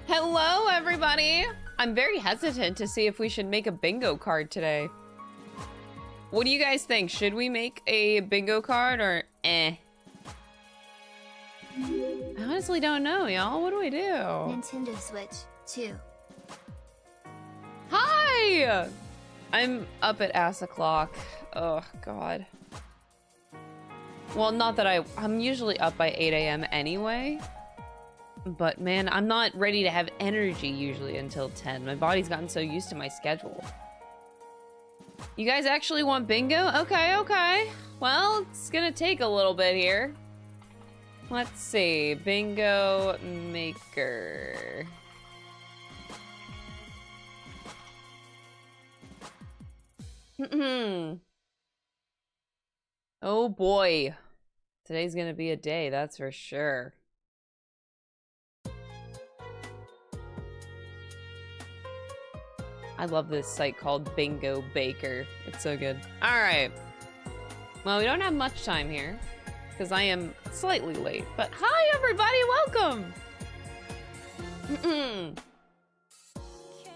Hello, everybody! I'm very hesitant to see if we should make a bingo card today. What do you guys think? Should we make a bingo card or eh? I honestly don't know, y'all. What do we do? Nintendo Switch 2. Hi! I'm up at ass o'clock. Oh, God. Well, not that I'm usually up by 8 a.m. anyway. But man, I'm not ready to have energy usually until 10. My body's gotten so used to my schedule. You guys actually want bingo? Okay, okay. Well, it's gonna take a little bit here. Let's see. Bingo maker. Oh boy. Today's gonna be a day, that's for sure. I love this site called Bingo Baker. It's so good. All right. Well, we don't have much time here because I am slightly late. But hi, everybody. Welcome.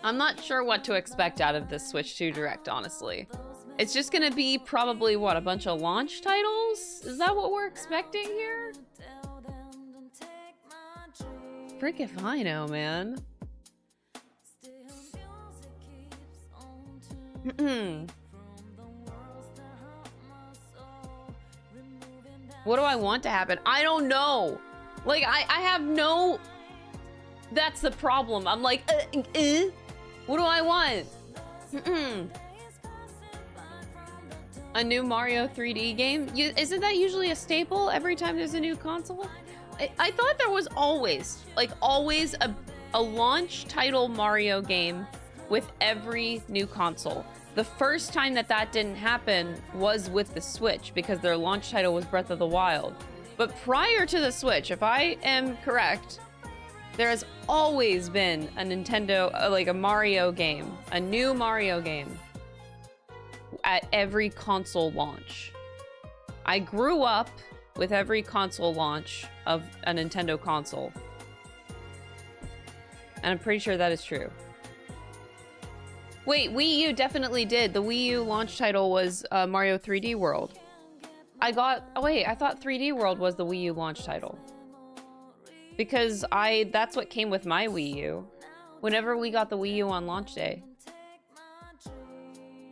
I'm not sure what to expect out of this Switch 2 Direct, honestly. It's just going to be probably, what, a bunch of launch titles? Is that what we're expecting here? Frick if I know, man. What do I want to happen? I don't know. Like, I have no... That's the problem. I'm like, what do I want? A new Mario 3D game? Isn't that usually a staple every time there's a new console? I thought there was always, like, always a launch title Mario game with every new console. The first time that didn't happen was with the Switch because their launch title was Breath of the Wild. But prior to the Switch, if I am correct, there has always been a Nintendo, like a Mario game, a new Mario game at every console launch. I grew up with every console launch of a Nintendo console. And I'm pretty sure that is true. Wait, Wii U definitely did. The Wii U launch title was Mario 3D World. Oh wait, I thought 3D World was the Wii U launch title. Because that's what came with my Wii U. Whenever we got the Wii U on launch day.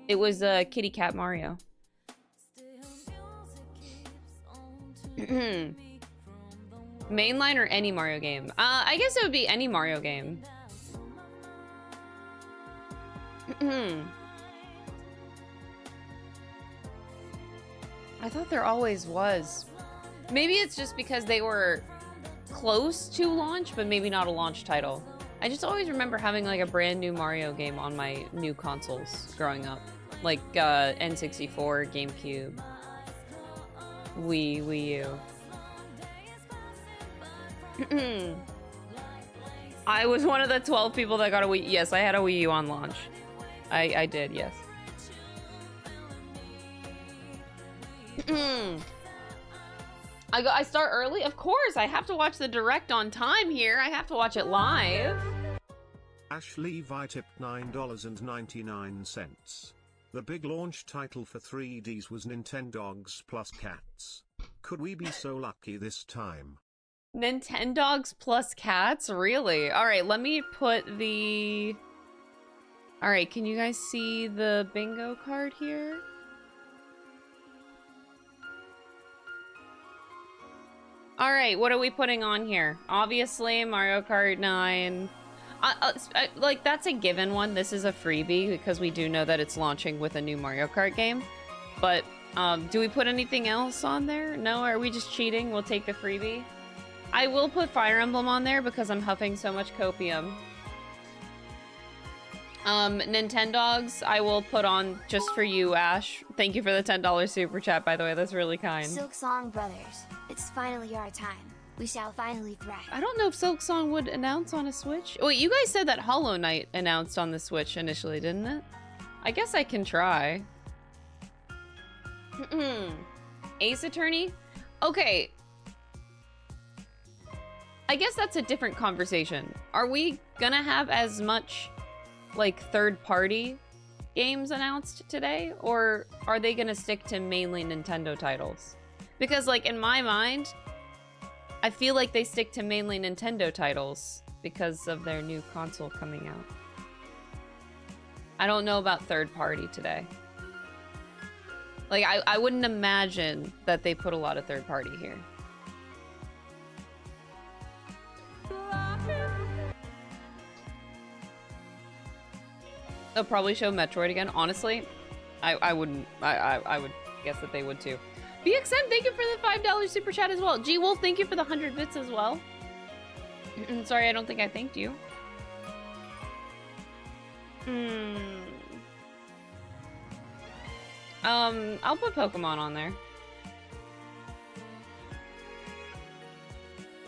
It was Kitty Cat Mario. Mainline or any Mario game? I guess it would be any Mario game. I thought there always was. Maybe it's just because they were close to launch, but maybe not a launch title. I just always remember having like a brand new Mario game on my new consoles growing up. Like N64, GameCube, Wii U. I was one of the 12 people that got a Wii. Yes, I had a Wii U on launch. I did, yes. I start early? Of course, I have to watch the Direct on time here. I have to watch it live. Ashley Vi tipped $9.99. The big launch title for 3Ds was Nintendogs plus Cats. Could we be so lucky this time? Nintendogs plus Cats? Really? Alright, let me put the... Alright, can you guys see the bingo card here? Alright, what are we putting on here? Obviously, Mario Kart 9. Like, that's a given one. This is a freebie because we do know that it's launching with a new Mario Kart game. But, do we put anything else on there? No? Are we just cheating? We'll take the freebie. I will put Fire Emblem on there because I'm huffing so much copium. Nintendogs, I will put on just for you, Ash. Thank you for the $10 super chat, by the way. That's really kind. Silk Song Brothers, it's finally our time. We shall finally thrive. I don't know if Silk Song would announce on a Switch. Wait, you guys said that Hollow Knight announced on the Switch initially, didn't it? I guess I can try. Ace Attorney? Okay. I guess that's a different conversation. Are we gonna have as much, like, third-party games announced today? Or are they gonna stick to mainly Nintendo titles? Because, like, in my mind, I feel like they stick to mainly Nintendo titles because of their new console coming out. I don't know about third-party today. Like, I wouldn't imagine that they put a lot of third-party here. They'll probably show Metroid again. Honestly, I wouldn't. I would guess that they would too. BXM, thank you for the $5 super chat as well. G Wolf, thank you for the 100 bits as well. Sorry, I don't think I thanked you. I'll put Pokemon on there.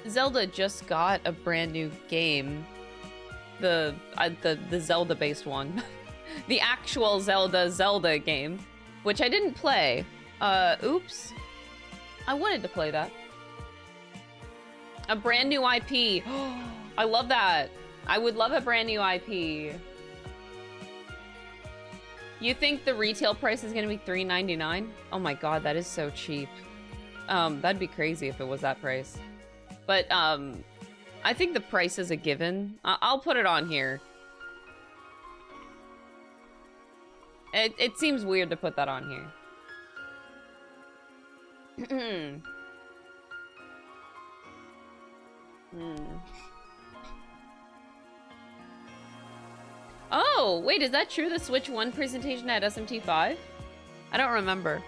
Zelda just got a brand new game. The Zelda-based one. The actual Zelda game, which I didn't play. Oops. I wanted to play that. A brand new IP. I love that. I would love a brand new IP. You think the retail price is gonna be $3.99? Oh my god, that is so cheap. That'd be crazy if it was that price. But, I think the price is a given. I'll put it on here. It seems weird to put that on here. Oh, wait, is that true? The Switch 1 presentation had SMT5? I don't remember.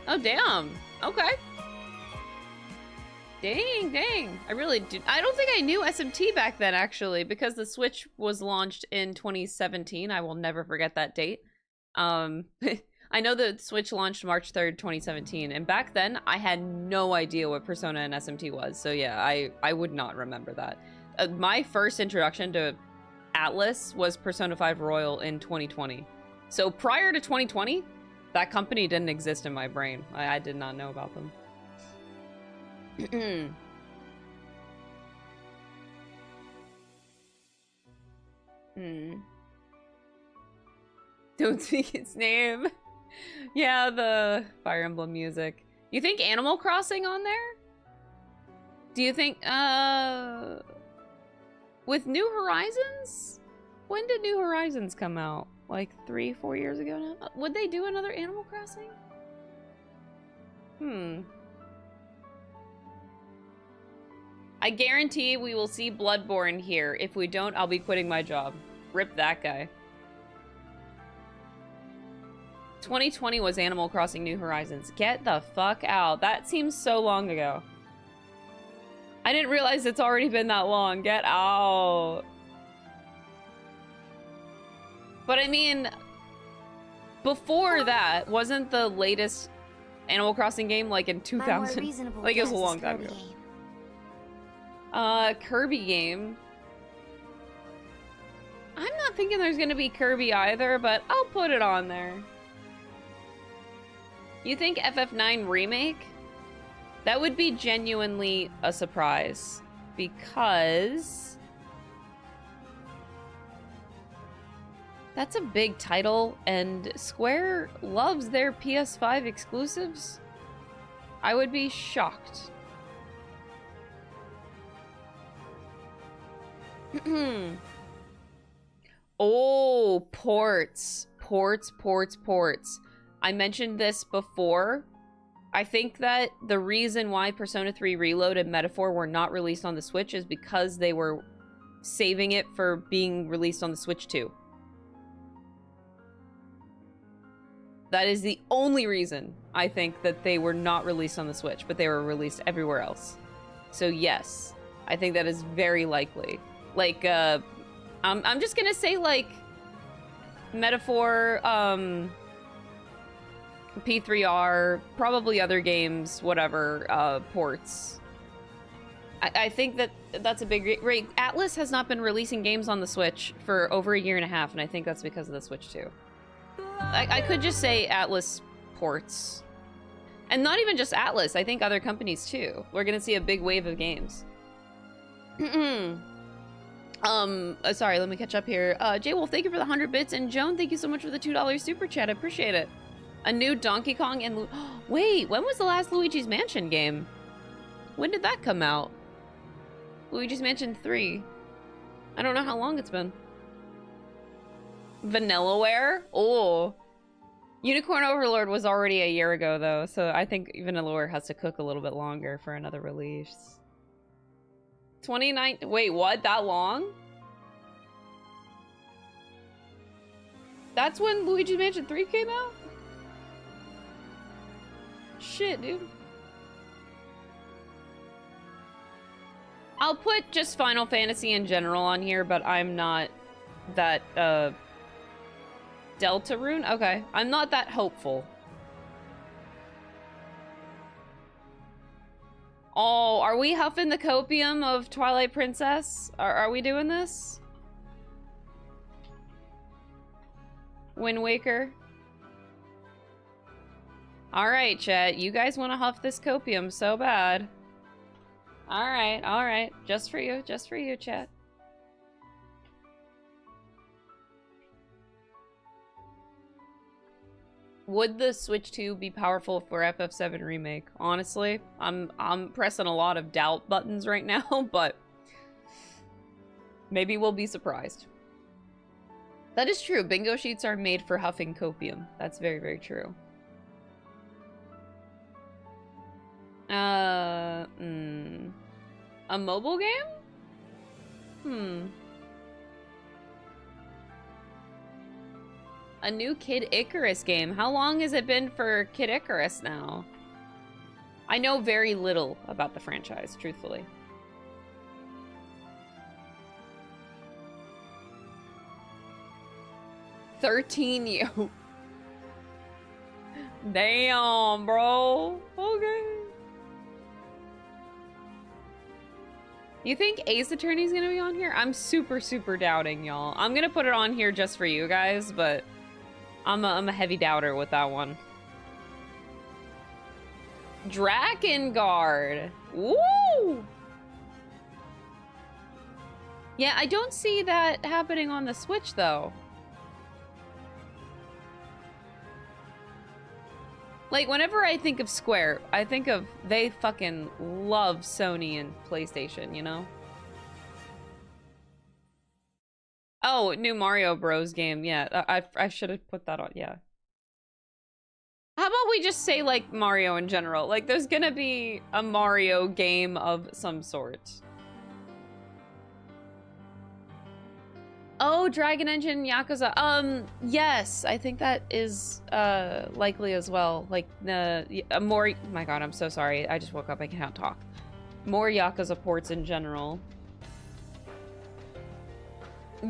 Oh, damn. Okay. Dang. I really do. I don't think I knew SMT back then, actually, because the Switch was launched in 2017. I will never forget that date. I know the Switch launched March 3rd, 2017, and back then, I had no idea what Persona and SMT was, so yeah, I would not remember that. My first introduction to Atlas was Persona 5 Royal in 2020. So prior to 2020, that company didn't exist in my brain. I did not know about them. Don't speak its name. Yeah, the Fire Emblem music. You think Animal Crossing on there? Do you think, with New Horizons? When did New Horizons come out? Like 3-4 years ago now? Would they do another Animal Crossing? I guarantee we will see Bloodborne here. If we don't, I'll be quitting my job. Rip that guy. 2020 was Animal Crossing New Horizons. Get the fuck out. That seems so long ago. I didn't realize it's already been that long. Get out. But I mean, before that, wasn't the latest Animal Crossing game like in 2000? Like it was a long time ago. Kirby game. I'm not thinking there's gonna be Kirby either, but I'll put it on there. You think FF9 remake? That would be genuinely a surprise, because that's a big title, and Square loves their PS5 exclusives. I would be shocked. Oh, ports. Ports. I mentioned this before. I think that the reason why Persona 3 Reload and Metaphor were not released on the Switch is because they were saving it for being released on the Switch 2. That is the only reason I think that they were not released on the Switch, but they were released everywhere else. So yes, I think that is very likely. Like, I'm just gonna say, like, Metaphor, P3R, probably other games, whatever, ports. I think that that's a big rate. Atlas has not been releasing games on the Switch for over 1.5 years, and I think that's because of the Switch 2. I could just say Atlas ports. And not even just Atlas, I think other companies too. We're gonna see a big wave of games. Sorry, let me catch up here. J-Wolf, thank you for the 100 bits, and Joan, thank you so much for the $2 super chat, I appreciate it. A new Donkey Kong and wait, when was the last Luigi's Mansion game? When did that come out? Luigi's Mansion 3. I don't know how long it's been. Vanillaware? Oh. Unicorn Overlord was already a year ago, though, so I think Vanillaware has to cook a little bit longer for another release. 29... Wait, what? That long? That's when Luigi's Mansion 3 came out? Shit, dude. I'll put just Final Fantasy in general on here, but I'm not that, Deltarune? Okay. I'm not that hopeful. Oh, are we huffing the copium of Twilight Princess? Are we doing this? Wind Waker? Alright, chat. You guys want to huff this copium so bad. Alright, alright. Just for you, chat. Would the Switch 2 be powerful for FF7 Remake? Honestly, I'm pressing a lot of doubt buttons right now, but maybe we'll be surprised. That is true. Bingo sheets are made for huffing copium. That's very, very true. A mobile game? A new Kid Icarus game. How long has it been for Kid Icarus now? I know very little about the franchise, truthfully. $13 years. Damn, bro. Okay. You think Ace Attorney's gonna be on here? I'm super, super doubting, y'all. I'm gonna put it on here just for you guys, but I'm a heavy doubter with that one. Drakengard. Woo! Yeah, I don't see that happening on the Switch, though. Like, whenever I think of Square, I think of they fucking love Sony and PlayStation, you know? Oh, new Mario Bros. Game, yeah. I should have put that on, yeah. How about we just say, like, Mario in general? Like, there's gonna be a Mario game of some sort. Oh, Dragon Engine Yakuza. Yes, I think that is likely as well. Like more. My God, I'm so sorry. I just woke up. I cannot talk. More Yakuza ports in general.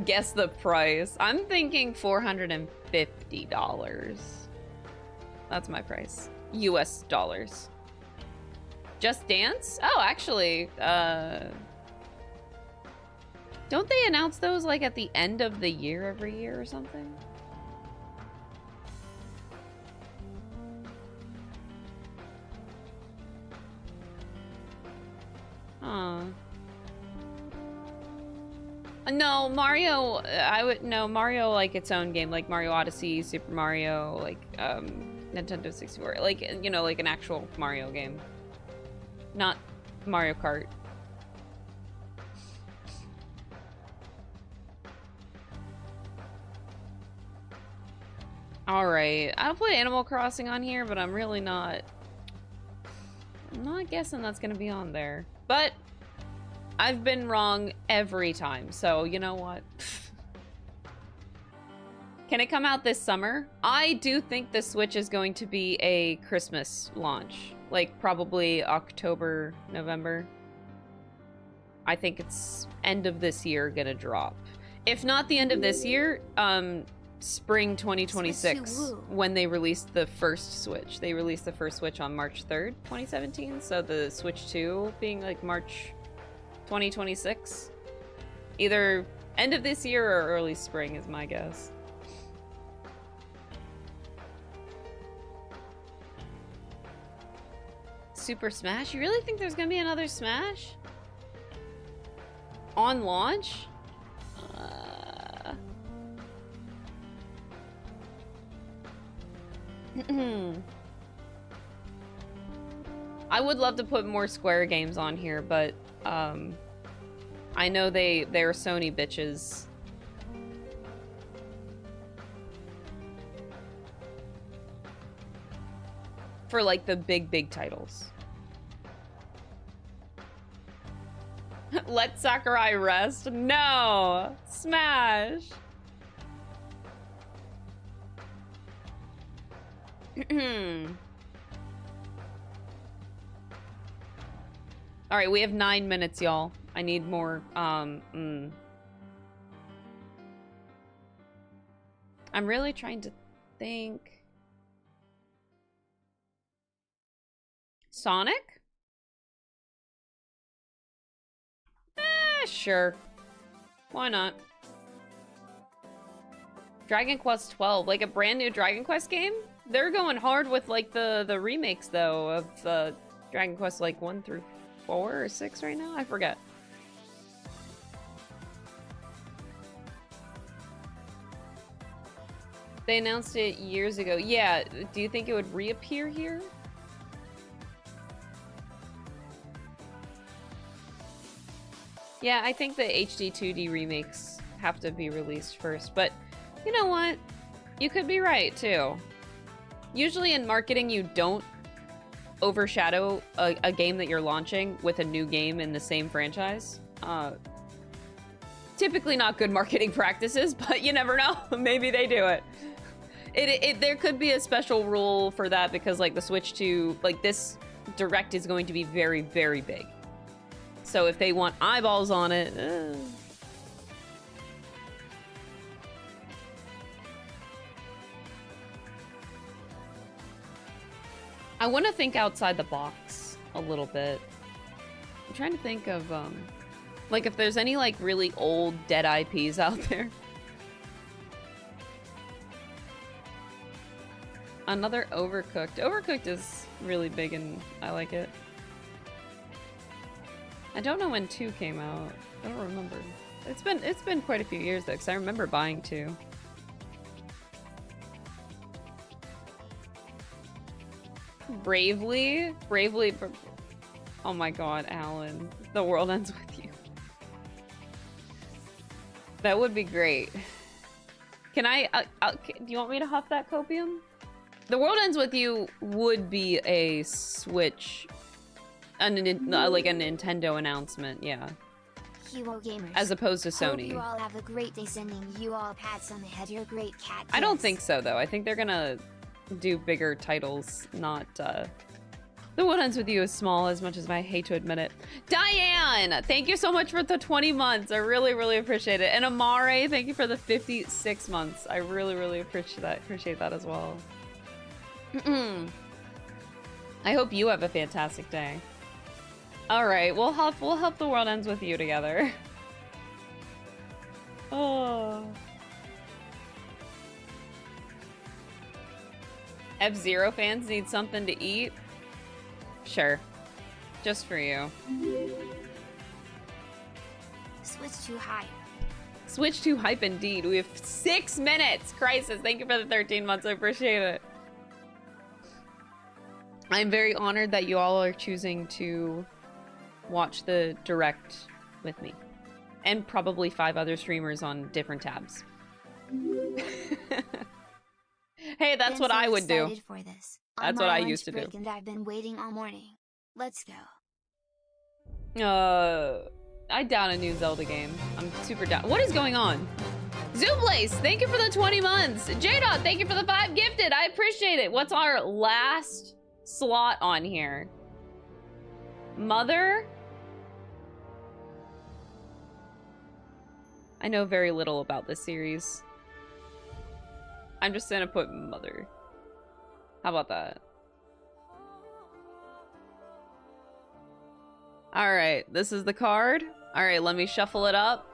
Guess the price. I'm thinking $450. That's my price. US dollars. Just Dance? Oh, actually, don't they announce those like at the end of the year every year or something? Huh. No, Mario, Mario like its own game, like Mario Odyssey, Super Mario, like Nintendo 64, like, you know, like an actual Mario game. Not Mario Kart. Alright, I'll put Animal Crossing on here, but I'm really not... I'm not guessing that's gonna be on there. But I've been wrong every time, so you know what? Can it come out this summer? I do think the Switch is going to be a Christmas launch. Like, probably October, November. I think it's end of this year gonna drop. If not the end of this year, spring 2026, when they released the first Switch. They released the first Switch on March 3rd, 2017, so the Switch 2 being like March 2026. Either end of this year or early spring is my guess. Super Smash? You really think there's gonna be another Smash? On launch? I would love to put more Square games on here, but I know they're Sony bitches. For like the big titles. Let Sakurai rest? No! Smash! Alright, we have 9 minutes, y'all. I need more, I'm really trying to think. Sonic? Sure. Why not? Dragon Quest 12, like a brand new Dragon Quest game? They're going hard with like the remakes though of Dragon Quest like 1 through 4 or 6 right now? I forget. They announced it years ago. Yeah, do you think it would reappear here? Yeah, I think the HD 2D remakes have to be released first, but you know what? You could be right too. Usually in marketing, you don't overshadow a game that you're launching with a new game in the same franchise. Typically not good marketing practices, but you never know. Maybe they do it. There could be a special rule for that because like the Switch 2, like this Direct is going to be very, very big. So if they want eyeballs on it, I want to think outside the box a little bit. I'm trying to think of, like if there's any like really old dead IPs out there. Another Overcooked. Overcooked is really big and I like it. I don't know when 2 came out. I don't remember. It's been quite a few years though, because I remember buying 2. Bravely? Oh my god, Alan. The world ends with you. That would be great. Can I, do you want me to huff that copium? The world ends with you would be a Switch, like a Nintendo announcement, yeah. Hero gamers. As opposed to Sony. Hope you all have a great day, sending you all pats on the head, your great cat. I don't think so though. I think they're gonna do bigger titles, not The world ends with you is small, as much as I hate to admit it. Diane, thank you so much for the 20 months. I really, really appreciate it. And Amare, thank you for the 56 months. I really, really appreciate that as well. I hope you have a fantastic day. All right, we'll help the world ends with you together. Oh. F-Zero fans need something to eat? Sure. Just for you. Switch too high. Switch to hype indeed. We have 6 minutes. Crisis, thank you for the 13 months. I appreciate it. I'm very honored that you all are choosing to watch the Direct with me. And probably 5 other streamers on different tabs. Hey, that's what I would do. For this. That's what I used to do. And I've been waiting all morning. Let's go. I down a new Zelda game. I'm super down. What is going on? Zooblaze, thank you for the 20 months. J-Dot, thank you for the 5 gifted. I appreciate it. What's our last slot on here? Mother? I know very little about this series. I'm just gonna put Mother. How about that? Alright, this is the card. Alright, let me shuffle it up.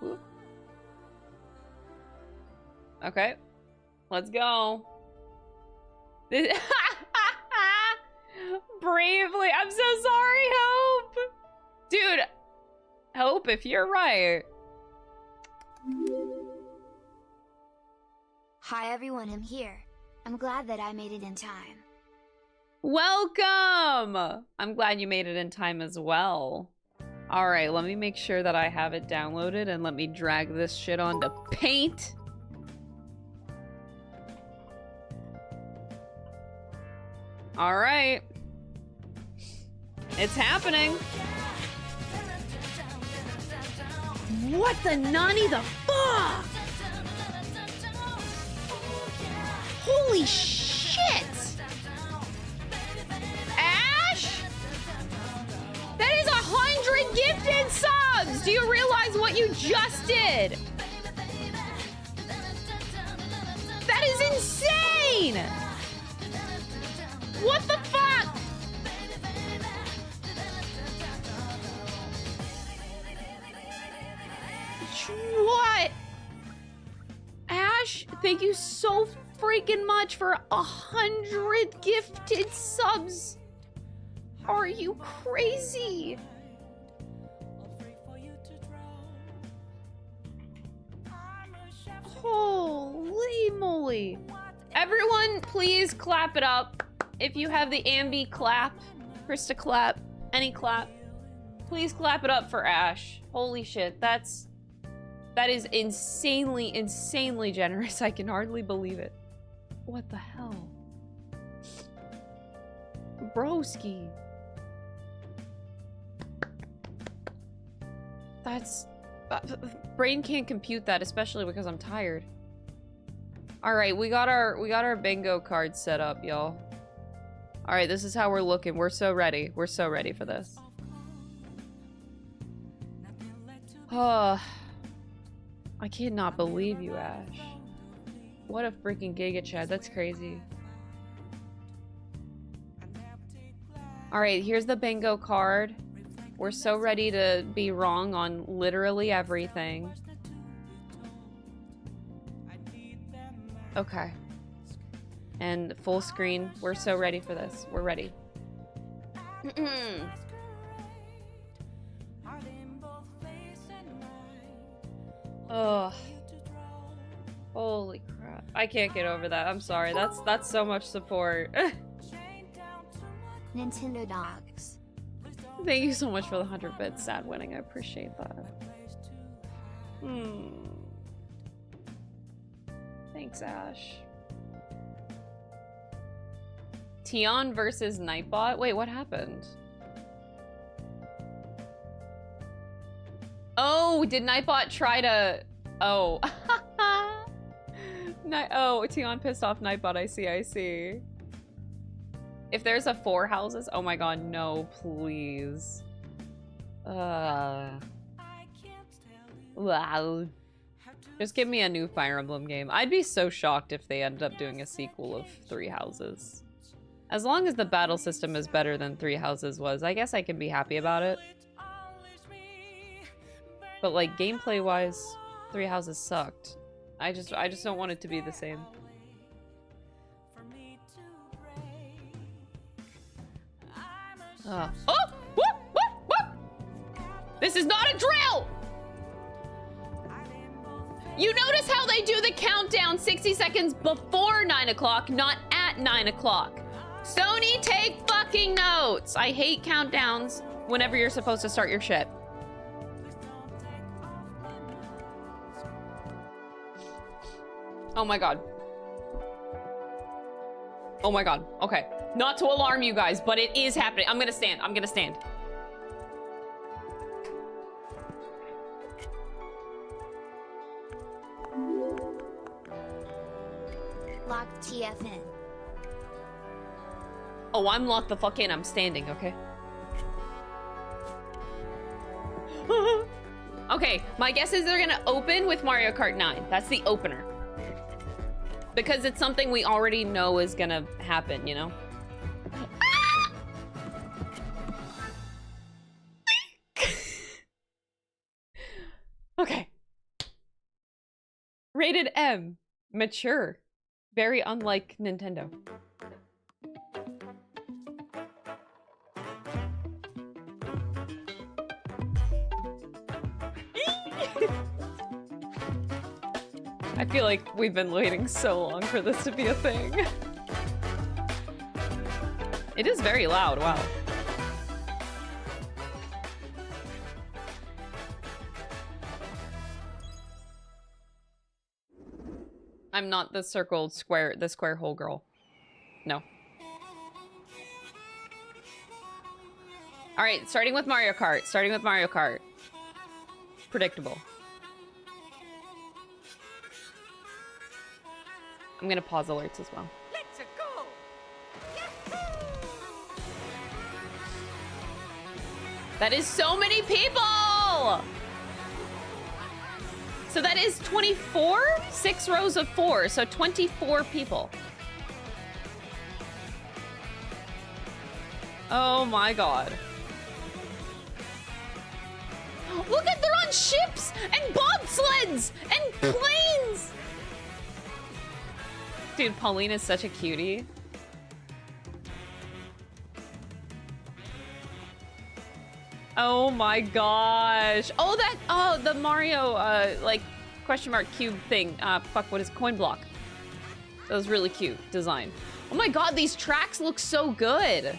Ooh. Okay. Let's go. Bravely. I'm so sorry, Hope. Dude. Hope, if you're right. Hi everyone, I'm here. I'm glad that I made it in time. Welcome! I'm glad you made it in time as well. Alright, let me make sure that I have it downloaded and let me drag this shit onto Paint. Alright. It's happening. What the nani the fuck? Holy shit! Ash? That is 100 gifted subs! Do you realize what you just did? That is insane! What the fuck? What? Ash, thank you so freaking much for 100 gifted subs. Are you crazy? Holy moly. Everyone, please clap it up. If you have the Ambi clap, Krista clap, any clap, please clap it up for Ash. Holy shit, that is insanely, insanely generous. I can hardly believe it. What the hell? Broski. That's... brain can't compute that, especially because I'm tired. Alright, we got our bingo card set up, y'all. Alright, this is how we're looking. We're so ready. We're so ready for this. Oh, I cannot believe you, Ash. What a freaking Giga Chad. That's crazy. Alright, here's the bingo card. We're so ready to be wrong on literally everything. Okay. And full screen. We're so ready for this. We're ready. Oh. Holy crap. I can't get over that. I'm sorry. That's so much support. Nintendo Dogs. Thank you so much for the 100 bits. Sad winning. I appreciate that. Thanks, Ash. Tion versus Nightbot? Wait, what happened? Oh, did Nightbot try to... Oh. Oh, Tion pissed off Nightbot. I see. If there's a 4 houses... Oh my god, no, please. Wow. Just give me a new Fire Emblem game. I'd be so shocked if they ended up doing a sequel of 3 houses. As long as the battle system is better than 3 houses was, I guess I can be happy about it. But like gameplay-wise, 3 houses sucked. I just don't want it to be the same. Oh! Whoop! This is not a drill! You notice how they do the countdown 60 seconds before 9 o'clock, not at 9 o'clock. Sony, take fucking notes! I hate countdowns whenever you're supposed to start your shit. Oh my god. Oh my god. Okay. Not to alarm you guys, but it is happening. I'm gonna stand. I'm gonna stand. Locked TF in. Oh, I'm locked the fuck in. I'm standing, okay? Okay, my guess is they're gonna open with Mario Kart 9. That's the opener. Because it's something we already know is gonna happen, you know? Okay. Rated M. Mature. Very unlike Nintendo. I feel like we've been waiting so long for this to be a thing. It is very loud, wow. I'm not the circled square, the square hole girl. No. All right, starting with Mario Kart. Starting with Mario Kart. Predictable. I'm gonna pause alerts as well. Let's go. That is so many people! So that is 24? 6 rows of 4, so 24 people. Oh my god. Look at, they're on ships and bobsleds and planes! Dude, Pauline is such a cutie. Oh my gosh. Oh, that, oh, the Mario, like, question mark cube thing. Fuck, what is coin block? That was really cute design. Oh my god, these tracks look so good.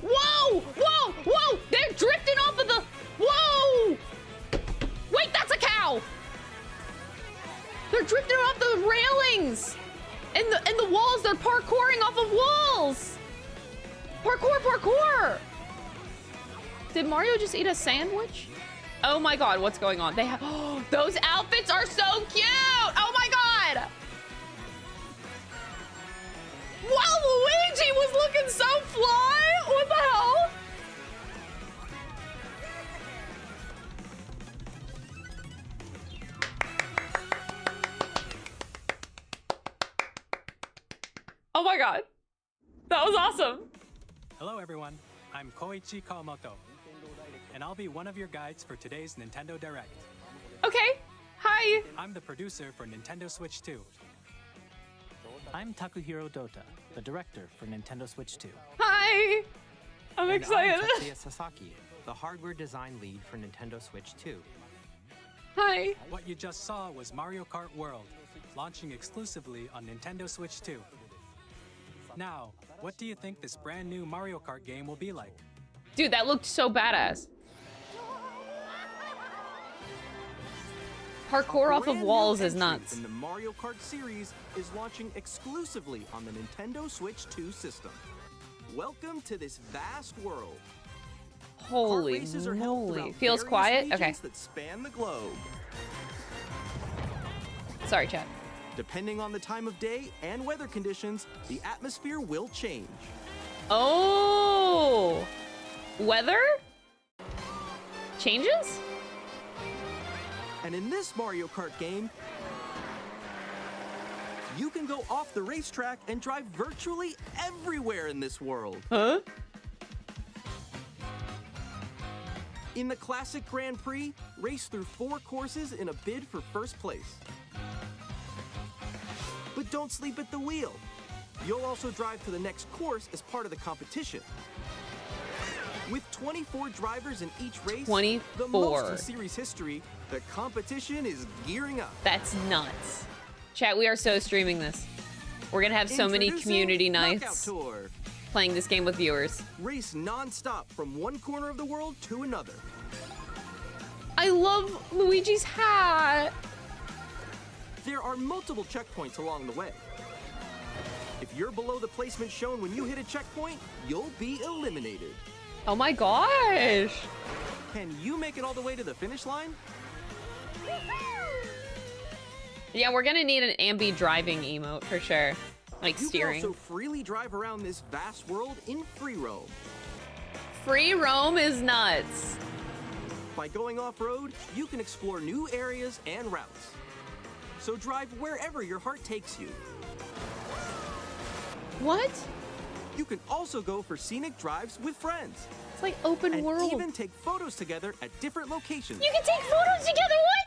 Whoa, whoa, whoa! They're drifting off of the, whoa! Wait, that's a cow! They're drifting off the railings! And the walls, they're parkouring off of walls! Parkour, parkour! Did Mario just eat a sandwich? Oh my god, what's going on? They have, oh, those outfits are so cute! Oh my god! Wow, Luigi was looking so fly! What the hell? Oh my god. That was awesome. Hello everyone, I'm Koichi Kawamoto, and I'll be one of your guides for today's Nintendo Direct. Okay, hi. I'm the producer for Nintendo Switch 2. I'm Takuhiro Dota, the director for Nintendo Switch 2. Hi. I'm excited. I'm Tetsuya Sasaki, the hardware design lead for Nintendo Switch 2. Hi. What you just saw was Mario Kart World, launching exclusively on Nintendo Switch 2. Now, what do you think this brand new Mario Kart game will be like? Dude, that looked so badass. Parkour off of walls is nuts. And the Mario Kart series is launching exclusively on the Nintendo Switch 2 system. Welcome to this vast world. Holy moly. Feels quiet? Okay. That span the globe. Sorry, chat. Depending on the time of day and weather conditions, the atmosphere will change. Oh! Weather? Changes? And in this Mario Kart game, you can go off the racetrack and drive virtually everywhere in this world. Huh? In the classic Grand Prix, race through 4 courses in a bid for first place. But don't sleep at the wheel. You'll also drive to the next course as part of the competition. With 24 drivers in each race, 24. The most in series history, the competition is gearing up. That's nuts. Chat, we are so streaming this. We're gonna have so many community nights Tour. playing this game with viewers. Race non-stop from one corner of the world to another. I love Luigi's hat. There are multiple checkpoints along the way. If you're below the placement shown when you hit a checkpoint, you'll be eliminated. Oh my gosh. Can you make it all the way to the finish line? Yeah, we're gonna need an ambi driving emote for sure. Like steering. You can also freely drive around this vast world in free roam. Free roam is nuts. By going off-road, you can explore new areas and routes. So drive wherever your heart takes you. What? You can also go for scenic drives with friends. It's like open world. And even take photos together at different locations. You can take photos together, what?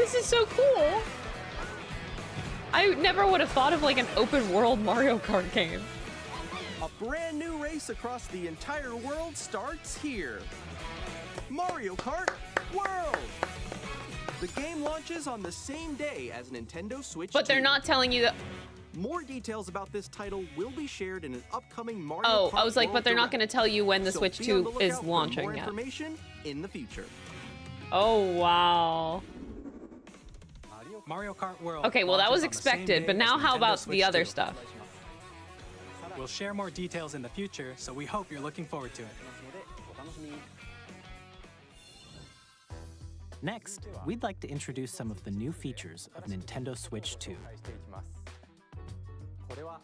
This is so cool. I never would have thought of like an open world Mario Kart game. A brand new race across the entire world starts here. Mario Kart World! The game launches on the same day as Nintendo Switch 2. But they're not telling you that. More details about this title will be shared in an upcoming Mario Oh, Kart I was like, World but they're not going to Direct. tell you when the So Switch be on the 2 is lookout for launching more yet. information in the future. Oh, wow. Mario Kart World. Okay, well, that was launches on the same expected, day but as now how Nintendo about Switch the other 2. stuff? We'll share more details in the future, so we hope you're looking forward to it. Next, we'd like to introduce some of the new features of Nintendo Switch 2.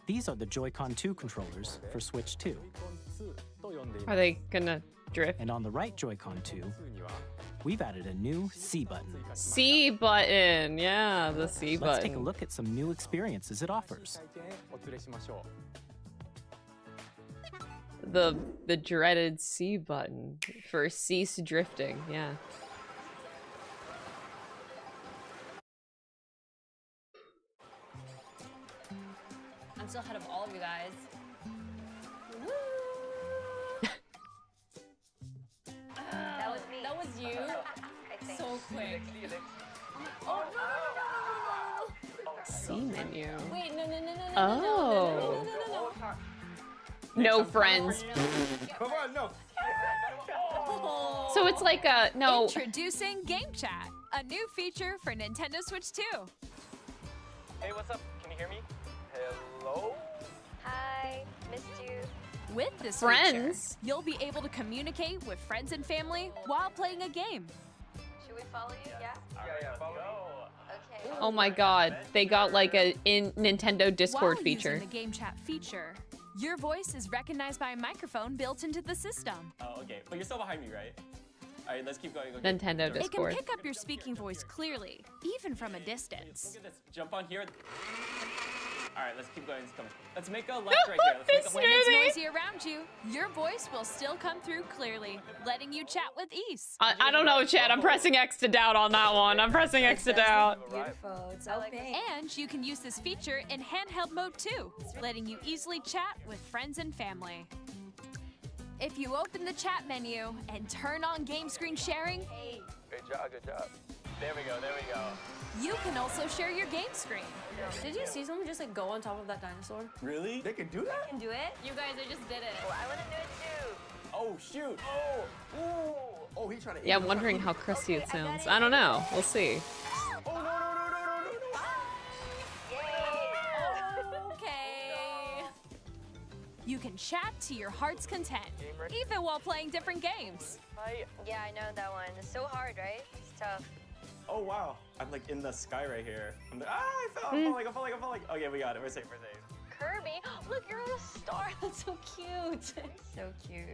These are the Joy-Con 2 controllers for Switch 2. Are they gonna drift? And on the right Joy-Con 2, we've added a new C button. C button, yeah, the C button. Let's take a look at some new experiences it offers. The dreaded C button for cease drifting, yeah. I'm still ahead of all of you guys. That was me. That was you? I think. So quick. Oh, C menu. Wait, no. Oh. No friends. Come on, no. So it's like a no. Introducing Game Chat, a new feature for Nintendo Switch 2. Hey, what's up? Can you hear me? Hello? Hi, missed you. With this Friends? feature, you'll be able to communicate with friends and family while playing a game. Should we follow you? Yeah? Yeah, follow me. Okay. Oh my god, they got like a in Nintendo Discord While feature. using the Game Chat feature, your voice is recognized by a microphone built into the system. Oh, okay. But you're still behind me, right? All right, let's keep going. Okay. Nintendo It can Discord. pick up your speaking voice clearly, even from a distance. Look at this. Jump on here. All right, let's keep going. It's coming. Let's make a left right here. Let's make a When it's noisy around you, your voice will still come through clearly, letting you chat with ease. I don't know, Chad. I'm pressing X to doubt on that one. I'm pressing X to doubt. Beautiful. It's okay. And you can use this feature in handheld mode too, letting you easily chat with friends and family. If you open the chat menu and turn on game screen sharing, Good job, good job. There we go, there we go. you can also share your game screen. Did you see someone just like go on top of that dinosaur? Really? They can do that? Can do it? You guys, I just did it. I want to do it too. Oh, shoot. Oh, ooh. Oh, he's trying to. Yeah, I'm wondering how crusty it sounds. I don't know. We'll see. Oh, no. Okay. You can chat to your heart's content, even while playing different games. Yeah, I know that one. It's so hard, right? It's tough. Oh, wow. I'm like in the sky right here. I'm like, I fell. I'm falling. Okay, we got it. We're safe. Kirby, look, you're on a star. That's so cute. So cute.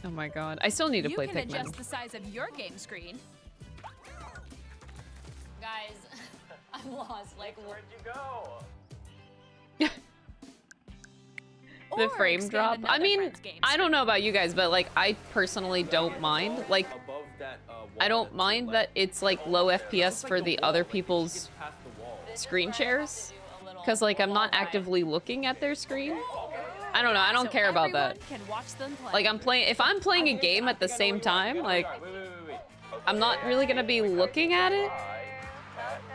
Oh my god. I still need to You play can Pikmin. adjust the size of your game screen. Guys, I'm lost. Like, Where'd you go? The or frame expand drop. I another mean, friend's game I don't screen. know about you guys, but like I personally don't mind. Like Above that, I don't mind that it's like low FPS for the other people's past the wall. screen shares. Cause like I'm not actively looking at their screen. I don't know. I don't So care about that. everyone can watch them play. Like I'm playing. If I'm playing a game at the same time, like Wait. I'm not really gonna be looking at it.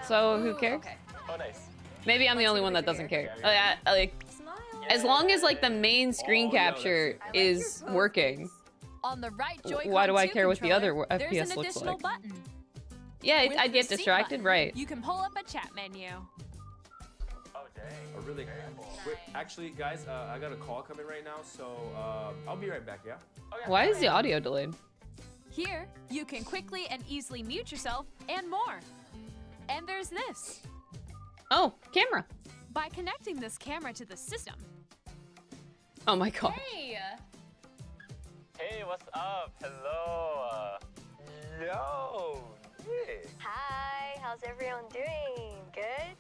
So who cares? okay. Oh, nice. Maybe I'm the only one that doesn't care. Like Smile. as long as like the main screen capture is working. On the right Joy-Con Why do I 2 care what the other controller, FPS there's an looks additional like? button. Yeah, With I the get C distracted, button, right? You can pull up a chat menu. Oh, dang. Oh, really? Wait, actually, guys, I got a call coming right now, so I'll be right back, yeah? Why is the audio delayed? Here, you can quickly and easily mute yourself and more. And there's this. Oh, camera. By connecting this camera to the system, Oh my god. Hey. Hey, what's up? Hello. Yo. Nick. Hi, how's everyone doing? Good?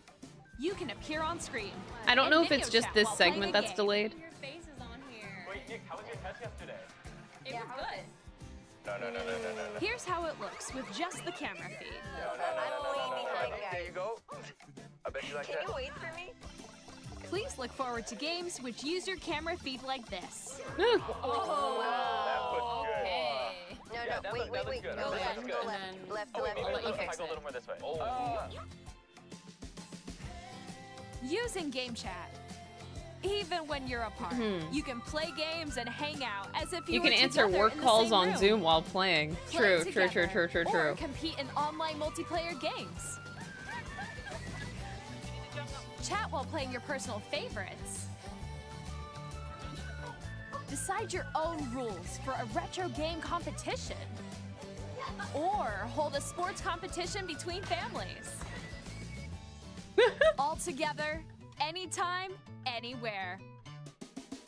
you can appear on screen. I don't and know if video it's just chat this while playing segment a that's game. delayed. Your face is on here. Wait, Nick, how was your test yesterday? It was good. No. Here's Here's how it looks with just the camera feed. There you go. I bet you like that. Can you wait for me? Please look forward to games which use your camera feed like this. That looks good. Okay. No, wait. Good. Go That left, looks go good. left. Oh, wait, Let me if I fix go a it. little more this way. Oh. Using Game Chat. Even when you're apart, you can play games and hang out as if you You were can answer together work in the calls same on room. Zoom while playing. Play True. together, True. Or compete in online multiplayer games. Chat while playing your personal favorites. Decide your own rules for a retro game competition. Or hold a sports competition between families. All together, anytime, anywhere.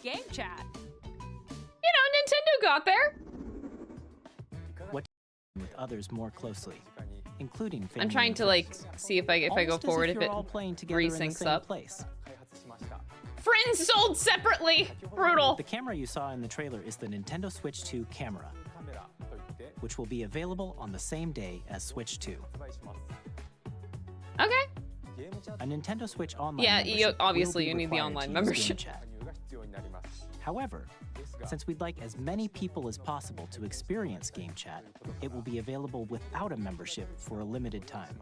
Game Chat. You know, Nintendo got there. What with others more closely, including family I'm trying and to like friends. see if I go Almost as forward if if you're it all playing together in the resyncs same up. place. Friends sold separately. Brutal. The camera you saw in the trailer is the Nintendo Switch 2 camera, which will be available on the same day as Switch 2. Okay. A Nintendo Switch Online Yeah, membership obviously will be you need the required online to use membership. Game Chat. However, since we'd like as many people as possible to experience Game Chat, it will be available without a membership for a limited time.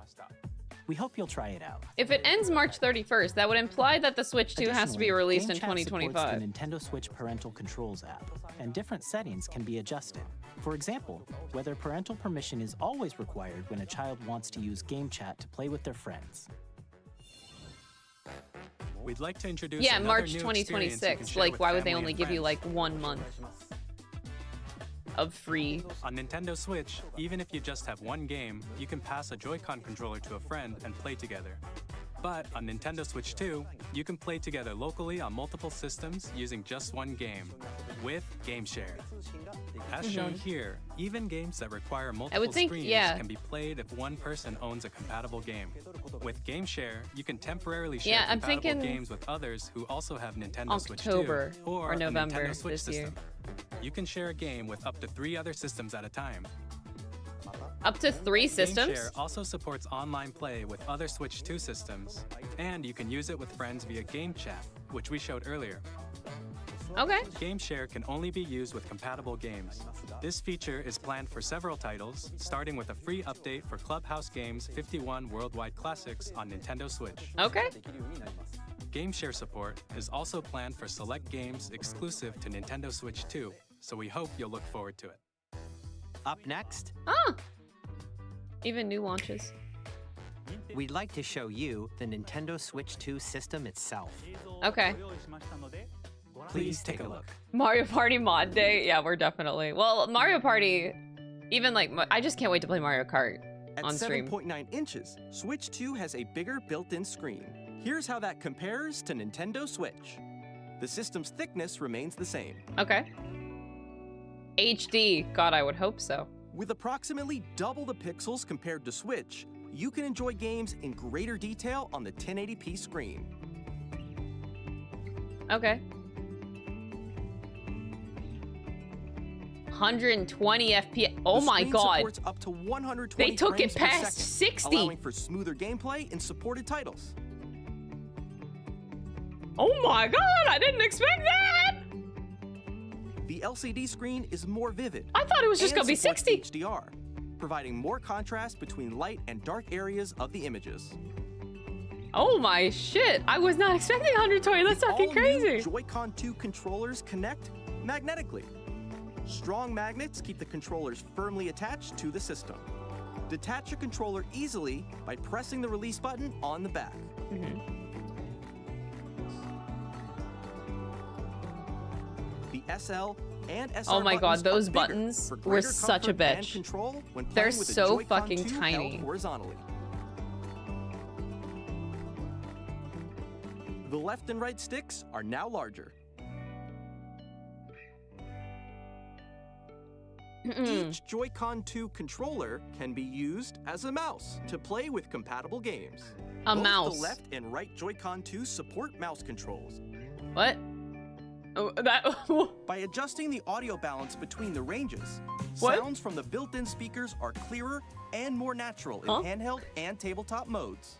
We hope you'll try it out. If it ends March 31st, that would imply that the Switch 2 has to be Additionally, released Game in Chat supports 2025. the Nintendo Switch Parental Controls app, and different settings can be adjusted. For example, whether parental permission is always required when a child wants to use Game Chat to play with their friends. We'd like to introduce Yeah, another March new experience you can 2026. share Like, with why would they family only and give you friends. like 1 month of free? On Nintendo Switch, even if you just have one game, you can pass a Joy-Con controller to a friend and play together. But on Nintendo Switch 2, you can play together locally on multiple systems using just one game, with Game Share. As shown here, even games that require multiple think, screens yeah. can be played if one person owns a compatible game. With Game Share, you can temporarily share Yeah, I'm compatible thinking games with others who also have Nintendo Switch 2 October or or November a Nintendo Switch this year. system. You can share a game with up to 3 other systems at a time. Up to 3 systems? GameShare also supports online play with other Switch 2 systems, and you can use it with friends via Game Chat, which we showed earlier. Okay. GameShare can only be used with compatible games. This feature is planned for several titles, starting with a free update for Clubhouse Games 51 Worldwide Classics on Nintendo Switch. Okay. GameShare support is also planned for select games exclusive to Nintendo Switch 2, so we hope you'll look forward to it. Up next, Even new launches. we'd like to show you the Nintendo Switch 2 system itself. Okay. Please take a look. Mario Party mod day? Yeah, we're definitely. Well, Mario Party, even like, I just can't wait to play Mario Kart At on stream. 7.9 inches, Switch 2 has a bigger built-in screen. Here's how that compares to Nintendo Switch. The system's thickness remains the same. Okay. HD. God, I would hope so. With approximately double the pixels compared to Switch, you can enjoy games in greater detail on the 1080p screen. Okay. 120 FPS. Oh The my screen god. supports up to 120 They took it frames per past second, 60. allowing for smoother gameplay in supported titles. Oh my god, I didn't expect that! The LCD screen is more vivid. I thought it was just and gonna be supports 60. HDR, providing more contrast between light and dark areas of the images. Oh my shit, I was not expecting 120, that's fucking All crazy. new Joy-Con 2 controllers connect magnetically. Strong magnets keep the controllers firmly attached to the system. Detach a controller easily by pressing the release button on the back. The SL and SR Oh my god, buttons are those bigger buttons for were greater such a comfort and bitch. control when They're playing with a so Joy-Con fucking 2 tiny. held horizontally. The left and right sticks are now larger. Each Joy-Con 2 controller can be used as a mouse to play with compatible games. A Both mouse. the left and right Joy-Con 2 support mouse controls. What? Oh, that. By adjusting the audio balance between the ranges, What? sounds from the built-in speakers are clearer and more natural in handheld and tabletop modes.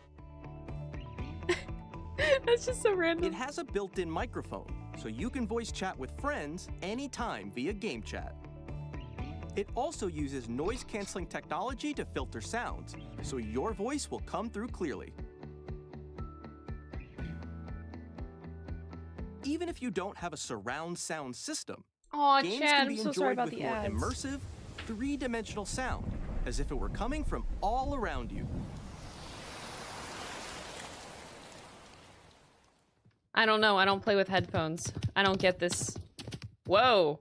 That's just so random. It has a built-in microphone, so you can voice chat with friends anytime via game chat. It also uses noise-canceling technology to filter sounds, so your voice will come through clearly. Even if you don't have a surround sound system, Aw, games Chad, can be I'm so enjoyed sorry about with the more ads. immersive, three-dimensional sound, as if it were coming from all around you. I don't know. I don't play with headphones. I don't get this. Whoa.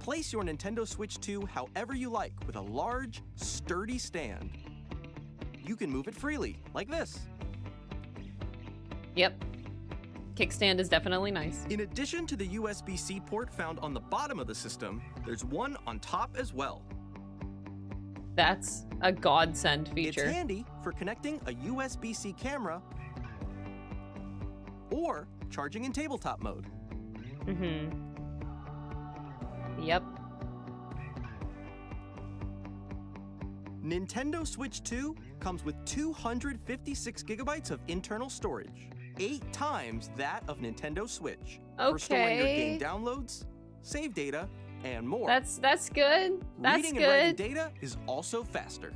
Place your Nintendo Switch 2 however you like with a large, sturdy stand. You can move it freely, like this. Yep. Kickstand is definitely nice. In addition to the USB-C port found on the bottom of the system, there's one on top as well. That's a godsend feature. It's handy for connecting a USB-C camera or charging in tabletop mode. Mm-hmm. Yep. Nintendo Switch 2 comes with 256 gigabytes of internal storage, 8 times that of Nintendo Switch, for storing your game downloads, save data, and more. That's good. That's Reading good. and writing data is also faster.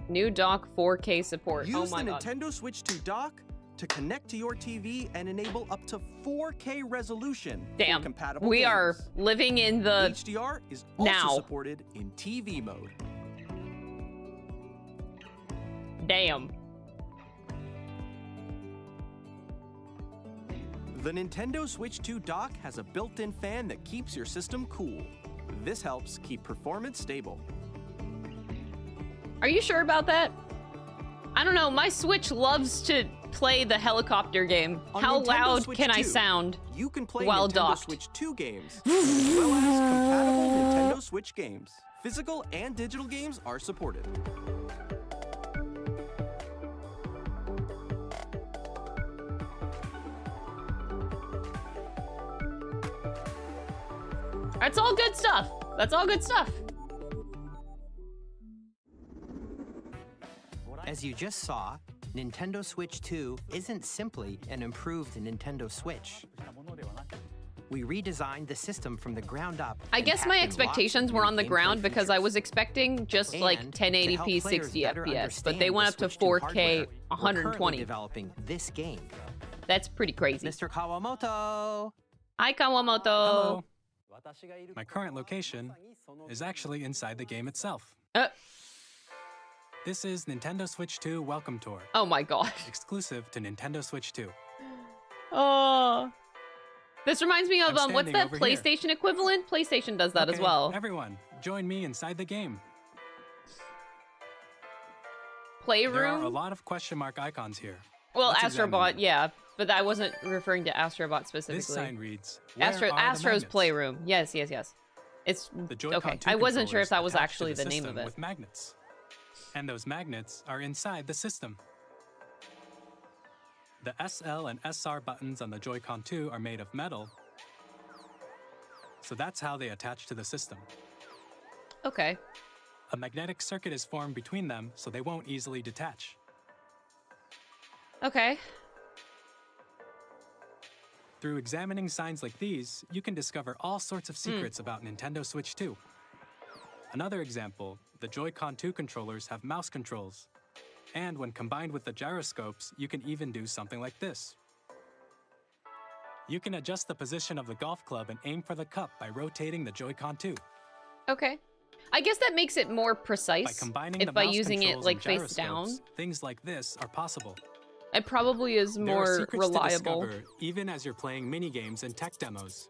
New dock 4K support. Use oh my the god. Nintendo Switch 2 dock to connect to your TV and enable up to 4K resolution for Damn. compatible We games. are living in the HDR is also now. supported in TV mode. Damn. The Nintendo Switch 2 dock has a built-in fan that keeps your system cool. This helps keep performance stable. Are you sure about that? I don't know. My Switch loves to play the helicopter game. On How Nintendo loud Switch can I 2, sound You can play while Nintendo docked? Switch 2 games, as well as compatible Nintendo Switch games. Physical and digital games are supported. That's all good stuff. That's all good stuff. As you just saw, Nintendo Switch 2 isn't simply an improved Nintendo Switch. We redesigned the system from the ground up. I and guess packed my in lots of expectations were new on the gameplay ground because I features. was expecting just like And to help 1080p players 60 better FPS, but they understand went the up to Switch 2 4K hardware, we're currently 120. developing this game. That's pretty crazy. Mr. Kawamoto. Hi, Kawamoto. Hello. My current location is actually inside the game itself. This is Nintendo Switch 2 Welcome Tour. Oh my god. Exclusive to Nintendo Switch 2. Oh. This reminds me of I'm what's standing that over PlayStation equivalent? PlayStation does that as Okay, well. Everyone, join me inside the game. Playroom? There are a lot of question mark icons here. Well, Let's examine Astrobot, them. yeah, but I wasn't referring to Astrobot specifically. This sign reads, "Where are the Astro's magnets?" Playroom. Yes, yes, yes. It's The Joy-Con okay. 2 I wasn't sure if that was controllers actually attached the to name of system it. With magnets. And those magnets are inside the system. The SL and SR buttons on the Joy-Con 2 are made of metal, so that's how they attach to the system. Okay. A magnetic circuit is formed between them, so they won't easily detach. Okay. Through examining signs like these, you can discover all sorts of secrets about Nintendo Switch 2. Another example, the Joy-Con 2 controllers have mouse controls. And when combined with the gyroscopes, you can even do something like this. You can adjust the position of the golf club and aim for the cup by rotating the Joy-Con 2. Okay. I guess that makes it more precise By combining if the by mouse using it controls like and face down. gyroscopes, things like this are possible. It probably is There are more secrets to reliable. discover, even as you're playing mini-games and tech demos.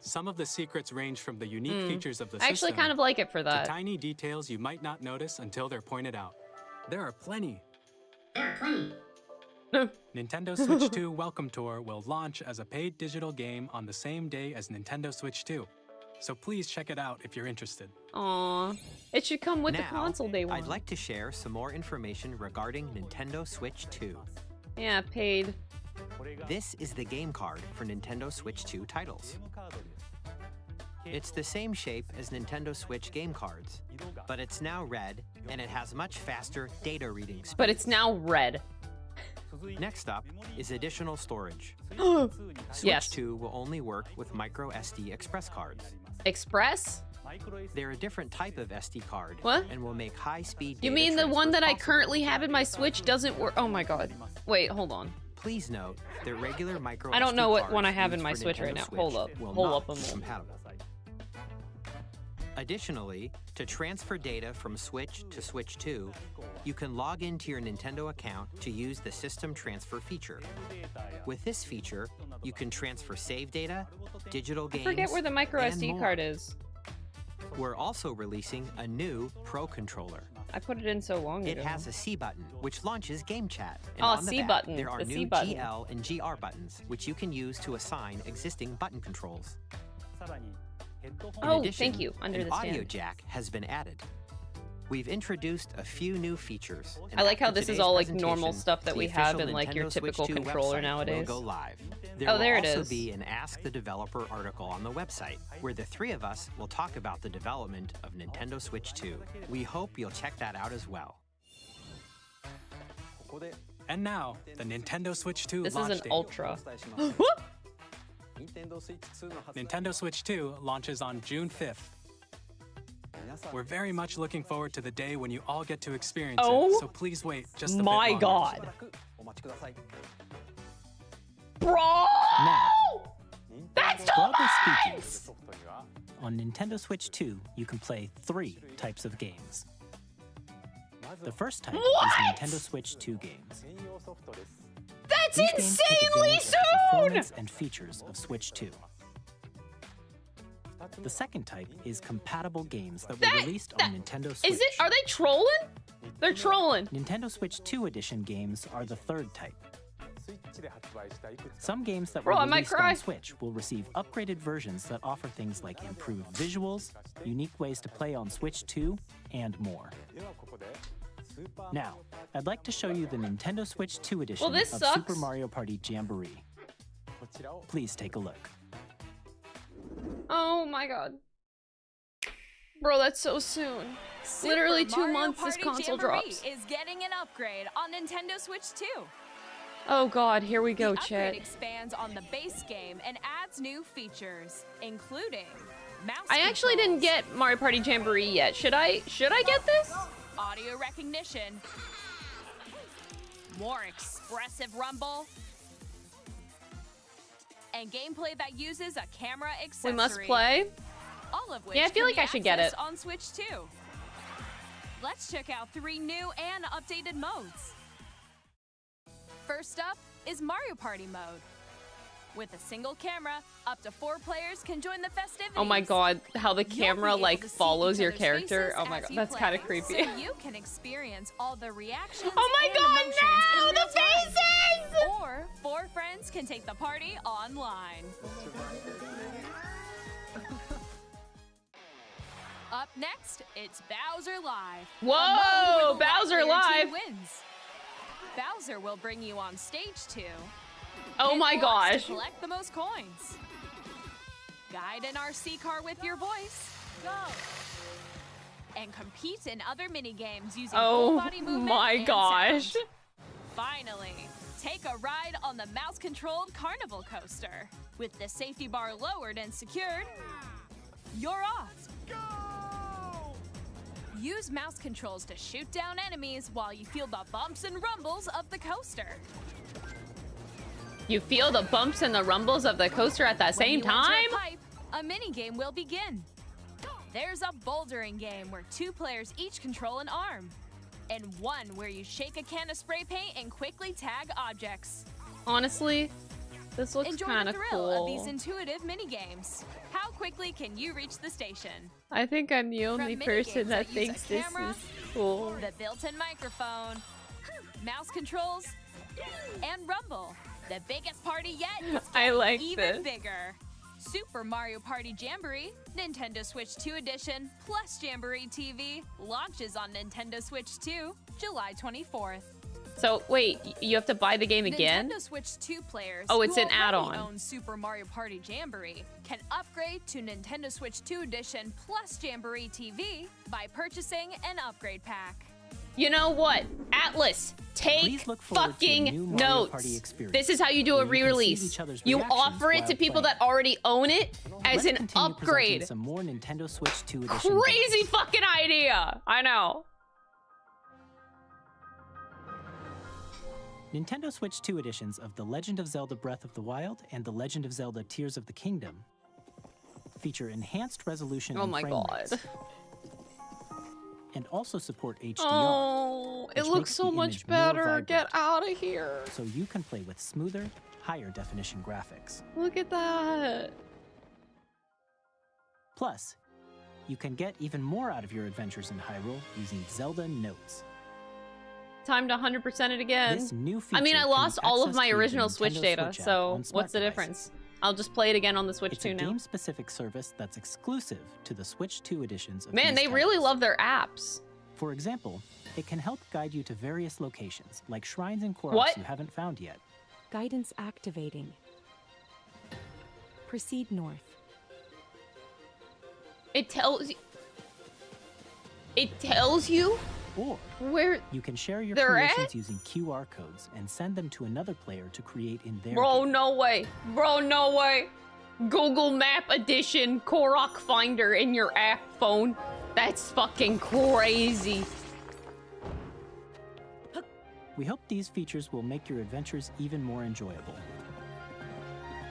Some of the secrets range from the unique features of the system I actually kind of like it for to that. tiny details you might not notice until they're pointed out. There are plenty. Nintendo Switch 2 Welcome Tour will launch as a paid digital game on the same day as Nintendo Switch 2. So please check it out if you're interested. Aw. It should come with the Now, console day one. I'd like to share some more information regarding Nintendo Switch 2. Yeah, paid. This is the game card for Nintendo Switch 2 titles. It's the same shape as Nintendo Switch game cards, but it's now red and it has much faster data reading speed. But it's now red. Next up is additional storage. Switch Yes. 2 will only work with micro SD express cards. Express? They're a different type of SD card What? and will make high-speed You data mean the one transfer that I possible. currently have in my Switch doesn't work? Oh my god. Wait, hold on. Please note that regular micro I don't SD know what cards one I have used in my for Switch right Nintendo now. Switch Hold up. will Hold not up a be moment. compatible. Additionally, to transfer data from Switch to Switch 2, you can log into your Nintendo account to use the System Transfer feature. With this feature, you can transfer save data, digital I games, forget where the micro and SD more. card is. We're also releasing a new Pro controller. I put it in so long It ago. has a C button, which launches Game Chat. And Oh, on the C back, button, there are the C new button. GL and GR buttons, which you can use to assign existing button controls. In Oh, addition, thank you. Under an the audio stand. jack has been added. We've introduced a few new features. and I like how after this is today's all like normal presentation, stuff that the we have official in like your Nintendo Switch typical 2 controller website nowadays. will go live. Oh, there will it also is. be an Ask the Developer article on the website, where the three of us will talk about the development of Nintendo Switch 2. We hope you'll check that out as well. And now, the Nintendo Switch 2 This is launch an date. Ultra. Nintendo Switch 2 launches on June 5th. We're very much looking forward to the day when you all get to experience Oh it, so please wait just a bit my longer. god. Bro! Now, That's too broadly much! speaking, on Nintendo Switch 2, you can play 3 types of games. The first type What? is Nintendo Switch 2 games. That's These games take insanely advantage of the soon! performance and features of Switch 2. The second type is compatible games that were released on Nintendo Switch. Is it? Are they trolling? They're trolling. Nintendo Switch 2 edition games are the third type. Some games that were Bro, I might released cry. on Switch will receive upgraded versions that offer things like improved visuals, unique ways to play on Switch 2, and more. Now, I'd like to show you the Nintendo Switch 2 edition this of sucks. Super Mario Party Jamboree. Please take a look. Oh my god. Bro, that's so soon. Super Literally 2 Mario months this Party console Jamboree drops. is getting an upgrade on Nintendo Switch 2. Oh god, here we go, The upgrade chat. expands on the base game and adds new features, including mouse I actually didn't controls, get Mario Party Jamboree yet. Should I get this? audio recognition, more expressive rumble, and gameplay that uses a camera accessory. We must play. All of which Yeah, I feel can like I be should get accessed it. on Switch 2. Let's check out 3 new and updated modes. First up is Mario Party mode. With a single camera, up to 4 players can join the festivities. Oh my god, how the You'll be camera able like to see follows each your other's character. faces Oh my as god, you that's play, kind of creepy. So you can experience all the reactions Oh my and god, emotions no! in The real time. faces! Or 4 friends can take the party online. Up next, it's Bowser Live. a Whoa, mode where the Bowser live player Live. team wins. Bowser will bring you on stage 2. Oh Hit my blocks gosh. To collect the most coins. Guide an RC car with your voice. Go. And compete in other mini games using full Oh body movement my and gosh. sound. Finally, take a ride on the mouse-controlled carnival coaster. With the safety bar lowered and secured, you're off. Use mouse controls to shoot down enemies while you feel the bumps and rumbles of the coaster. You feel the bumps and the rumbles of the coaster at the When same you enter time? a pipe, a mini game will begin. There's a bouldering game where 2 players each control an arm, and one where you shake a can of spray paint and quickly tag objects. Honestly, this looks Enjoy kind the of thrill of cool. these intuitive mini games. How quickly can you reach the station? I think I'm the only mini person games that that use a thinks this camera, is cool. The built-in microphone, mouse controls, and rumble. The biggest party yet is I like even this. bigger. Super Mario Party Jamboree, Nintendo Switch 2 Edition, plus Jamboree TV launches on Nintendo Switch 2, July 24th. So wait, you have to buy the game again? Nintendo Switch 2 players oh, it's who an add-on. own Super Mario Party Jamboree can upgrade to Nintendo Switch 2 Edition plus Jamboree TV by purchasing an upgrade pack. You know what? Atlas, take fucking notes. This is how you do a re-release. You offer it to people that already own it as an upgrade. Some more Nintendo Switch 2 Edition Crazy fucking idea. I know. Nintendo Switch 2 editions of The Legend of Zelda Breath of the Wild and The Legend of Zelda Tears of the Kingdom feature enhanced resolution and frame rates, and also support HDR. Oh, it looks so much better. Get out of here. So you can play with smoother, higher definition graphics. Look at that. Plus, you can get even more out of your adventures in Hyrule using Zelda Notes. Time to 100% it again. This new I mean, I lost all of my original Switch Switch data, Switch so what's the difference? I'll just play it again on the Switch 2 now. It's a game-specific service that's exclusive to the Switch 2 editions of Man, these they really love their apps. For example, it can help guide you to various locations, like shrines and Koroks you haven't found yet. Guidance activating. Proceed north. It tells you... It tells you? Or where you can share your they're creations at? using QR codes and send them to another player to create in their Bro, game. no way. Bro, no way. Google Map Edition Korok Finder in your app phone. That's fucking crazy. We hope these features will make your adventures even more enjoyable.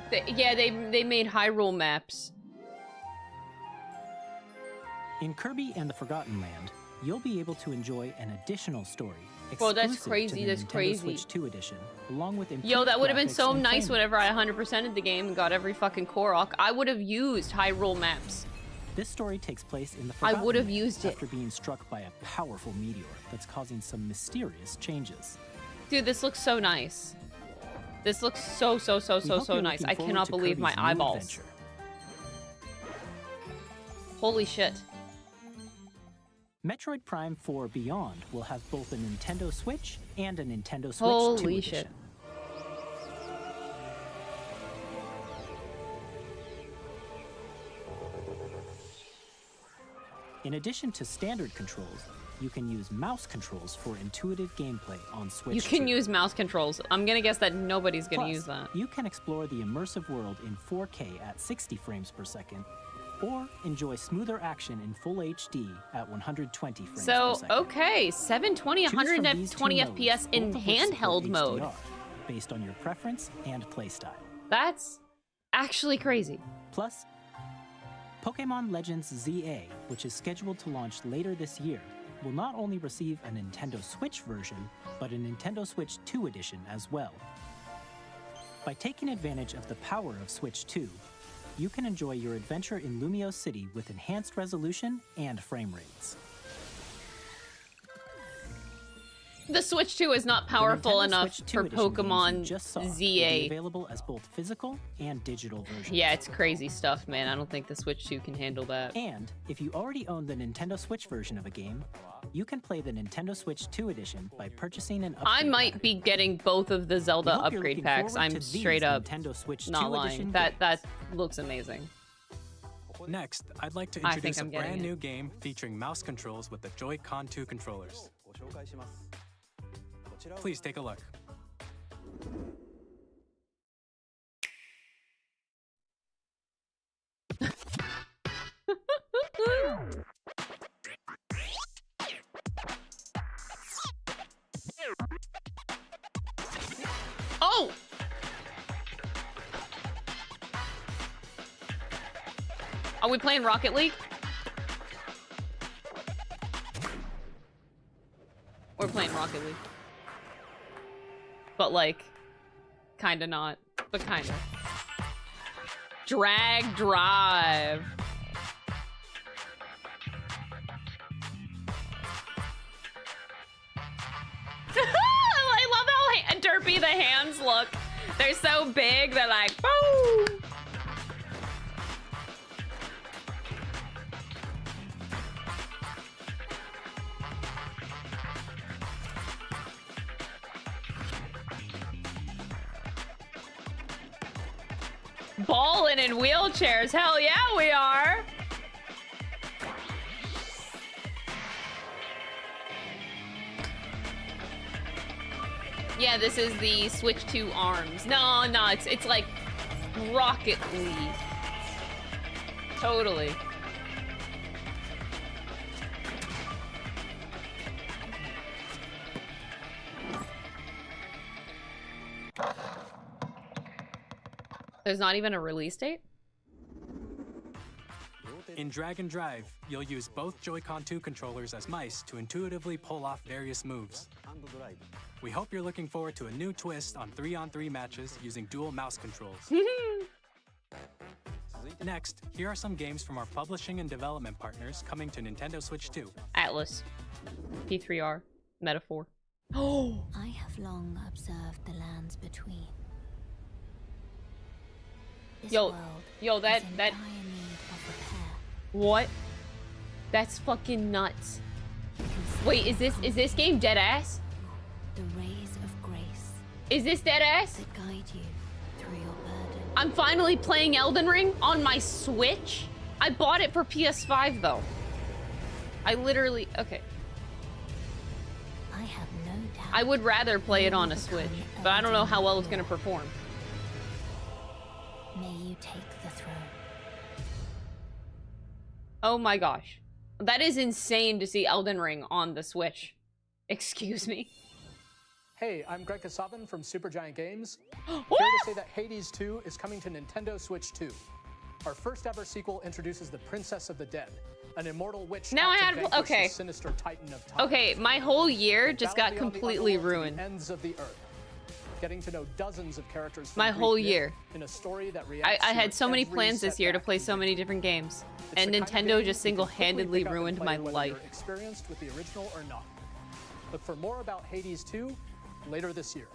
They made Hyrule maps. In Kirby and the Forgotten Land, you'll be able to enjoy an additional story. Bro, that's exclusive crazy. to the That's Nintendo crazy. Switch 2 edition, along with Yo, that would have been graphics so and nice frame whenever I 100%ed the game and got every fucking Korok. I would have used Hyrule maps. This story takes place in the I Forgotten would have Land used it. after being struck by a powerful meteor that's causing some mysterious changes. Dude, this looks so nice. This looks so nice. I cannot believe my eyeballs. Holy shit. Metroid Prime 4 Beyond will have both a Nintendo Switch and a Nintendo Switch 2 Holy edition. shit. In addition to standard controls, you can use mouse controls for intuitive gameplay on Switch You can 2. use mouse controls. I'm gonna guess that nobody's gonna Plus, use that. you can explore the immersive world in 4K at 60 frames per second, or enjoy smoother action in full HD at 120 frames per So, second. okay, 720, Choose from these 120 two modes, FPS in both of which support handheld mode. HDR, based on your preference and playstyle. That's actually crazy. Plus, Pokémon Legends ZA, which is scheduled to launch later this year, will not only receive a Nintendo Switch version, but a Nintendo Switch 2 edition as well. By taking advantage of the power of Switch 2, you can enjoy your adventure in Lumio City with enhanced resolution and frame rates. The Switch 2 is not powerful The Nintendo enough Switch 2 for edition games you Pokemon just saw will be ZA. available as both physical and digital versions. Yeah, it's crazy stuff, man. I don't think the Switch 2 can handle that. And if you already own the Nintendo Switch version of a game, you can play the Nintendo Switch 2 edition by purchasing an upgrade I might be getting both of the Zelda We hope you're upgrade looking packs. forward I'm to these straight up Nintendo Switch not 2 lying. edition That looks amazing. Next, I'd like to I think introduce a I'm getting brand it. new game featuring mouse controls with the Joy-Con 2 controllers. Please take a look. Oh! Are we playing Rocket League? We're playing Rocket League. But like, kinda not, but kinda. Drag Drive. I love how derpy the hands look. They're so big, they're like, boom. Balling in wheelchairs. Hell yeah, we are. Yeah, this is the Switch 2 ARMS. No, it's like Rocket League. Totally. There's not even a release date? In Drag and Drive, you'll use both Joy-Con 2 controllers as mice to intuitively pull off various moves. We hope you're looking forward to a new twist on 3-on-3 matches using dual mouse controls. Next, here are some games from our publishing and development partners coming to Nintendo Switch 2. Atlas, P3R, Metaphor. Oh! I have long observed the lands between. Yo, that what? That's fucking nuts. Wait, is this game dead ass? The rays of grace. Is this dead ass? That guide you through your burden. I'm finally playing Elden Ring on my Switch. I bought it for PS5 though. I literally okay. I have no doubt. I would rather play it on a Switch, but I don't know how well it's gonna perform. May you take the throne. Oh my gosh. That is insane to see Elden Ring on the Switch. Excuse me. Hey, I'm Greg Kasavin from Supergiant Games. Here to say that Hades 2 is coming to Nintendo Switch 2. Our first ever sequel introduces the Princess of the Dead, an immortal witch now I had the sinister titan of time. Okay, my whole year just got completely ruined. Ends of the earth. Getting to know dozens of characters from my whole Greek year. In a story that I had so many plans this year to play so many different games, and Nintendo just single-handedly ruined my life. Experienced with the original or not. Look for more about Hades 2 later this year.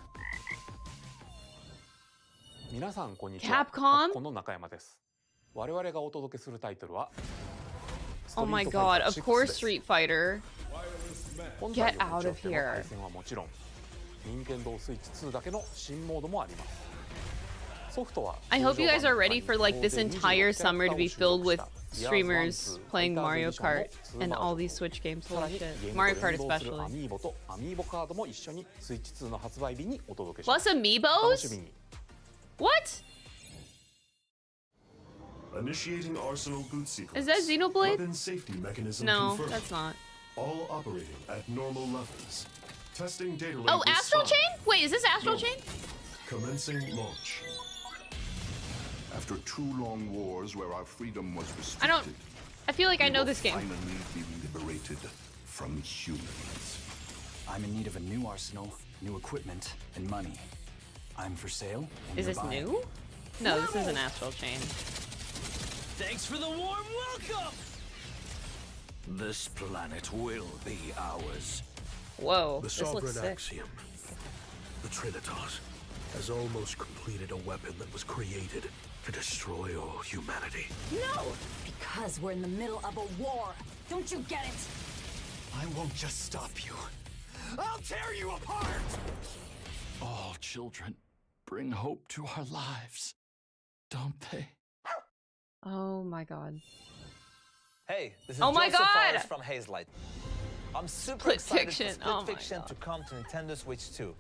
Capcom? Oh my god, of course Street Fighter. Get out of here. I hope you guys are ready for like this entire summer to be filled with streamers playing Mario Kart and all these Switch games. Holy shit. Mario Kart especially. Plus amiibos? What? Initiating Arsenal boot sequence. Is that Xenoblade? Weapon safety mechanism no, confirmed. that's not. All operating at normal levels. Testing data Oh, Astral Chain? Wait, is this Astral Chain? Commencing launch. After 2 long wars where our freedom was restricted, I feel like I know this game. Finally be liberated from humans. I'm in need of a new arsenal, new equipment, and money. I'm for sale. Is this new? No, this isn't Astral Chain. Thanks for the warm welcome! This planet will be ours. Whoa, The this looks sovereign sick. axiom, the Trinitas, has almost completed a weapon that was created to destroy all humanity. No! Because we're in the middle of a war. Don't you get it? I won't just stop you. I'll tear you apart! All children bring hope to our lives, don't they? Oh my god. Hey, this is Oh my Joseph god! Forrest from Hazelight. I'm super Split excited Fiction. for Split Oh my Fiction god. to come to Nintendo Switch 2.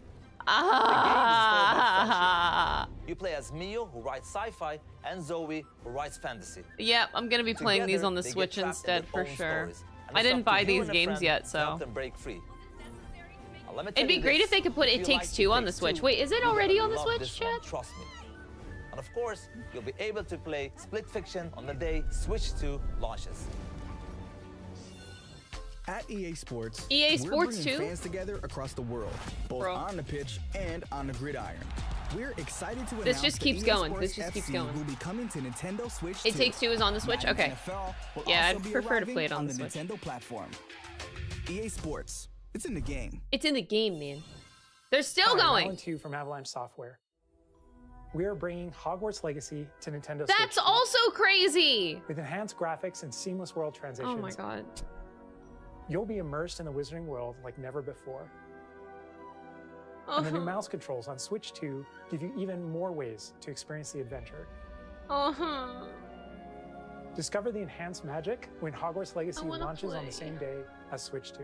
Ah. You play as Mio, who writes sci-fi, and Zoe, who writes fantasy. Yep, I'm gonna be playing these on the Together, they Switch get trapped in instead their for own sure. stories, and I it's didn't up to buy you these and a games friend yet, to so. help them break free. Now, let me tell It'd be you great this. if they could put It you Takes like Two It on the Takes Switch. Two, Wait, is it you're already gonna on the love Switch, this one, chat? trust me. And of course, you'll be able to play Split Fiction on the day Switch 2 launches. At EA Sports, EA we're Sports bringing 2? fans together across the world, both on the pitch and on the gridiron. We're excited to This announce just that keeps EA going. Sports This just keeps FC going. will be coming to Nintendo Switch It 2. Takes Two is on the Switch? Madden Okay. NFL will Yeah, also I'd be prefer to arriving play it on the the Switch. Nintendo platform. EA Sports, it's in the game. It's in the game, man. They're still Hi, going. Alan 2 from Avalanche Software. We are bringing Hogwarts Legacy to Nintendo That's Switch 2. also crazy. With enhanced graphics and seamless world transitions. Oh my god. You'll be immersed in the Wizarding world like never before. And the new mouse controls on Switch 2 give you even more ways to experience the adventure. Uh-huh. Discover the enhanced magic when Hogwarts Legacy wanna launches on the play. same day as Switch 2.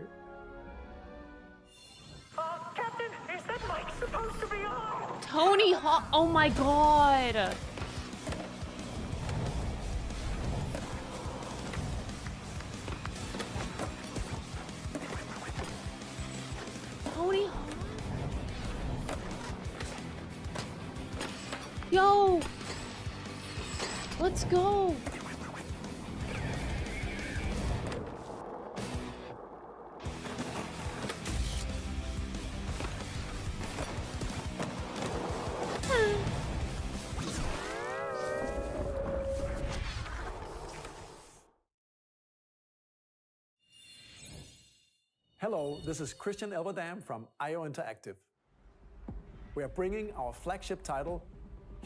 Captain, is that mic supposed to be on? Tony Hawk. Oh my god. Tony Hawk. Yo. Let's go. Hello, this is Christian Elverdam from IO Interactive. We are bringing our flagship title,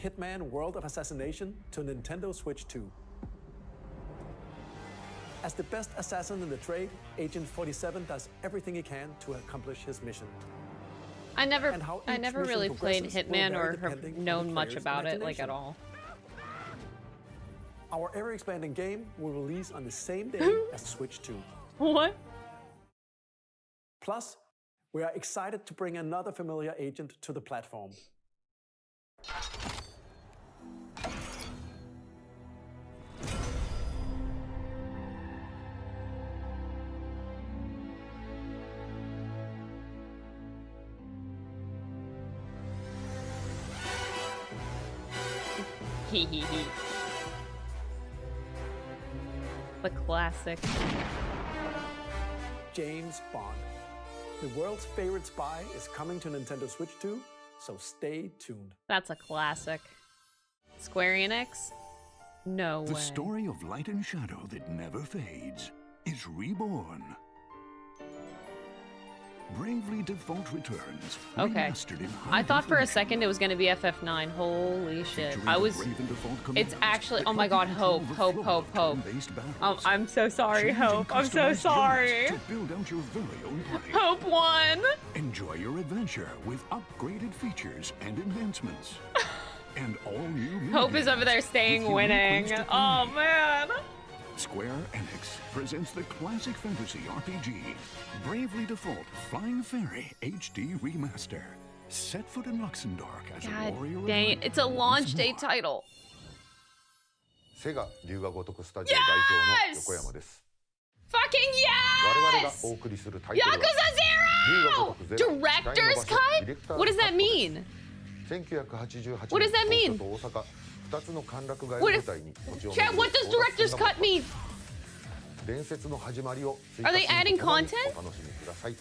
Hitman World of Assassination, to Nintendo Switch 2. As the best assassin in the trade, Agent 47 does everything he can to accomplish his mission. I never mission really played progresses will Hitman vary or have depending on the known much player's about it, like, imagination. at all. Our ever-expanding game will release on the same day as Switch 2. What? Plus, we are excited to bring another familiar agent to the platform. Hee hee hee. The classic. James Bond. The world's favorite spy is coming to Nintendo Switch 2, so stay tuned. That's a classic. Square Enix? No The way. story of light and shadow that never fades is reborn. Bravely Default returns. Okay. Remastered in I thought for a second it was gonna be FF9. Holy shit. I was. It's actually. Oh my god, Hope. Oh, I'm so sorry, Hope. I'm so sorry. To build out your very own party. Hope won. Enjoy your adventure with upgraded features and advancements. And all new Hope is over there staying winning. Oh man. Square Enix presents the classic fantasy RPG, Bravely Default Flying Fairy HD Remaster. Set foot in Luxembourg as a God warrior. dang it. It's a launch day title. セガ龍が如くスタジオ代表の横山です。 Fucking 我々が yes! お送りするタイトルは Yakuza Zero! Director's cut? What does that mean? 1988 What does that 東 mean? 京と大阪2つの歓楽街を What 舞 if- 台に土地を Chat, what does director's cut mean? 伝説の始まりを Are they adding お楽 content? しみください。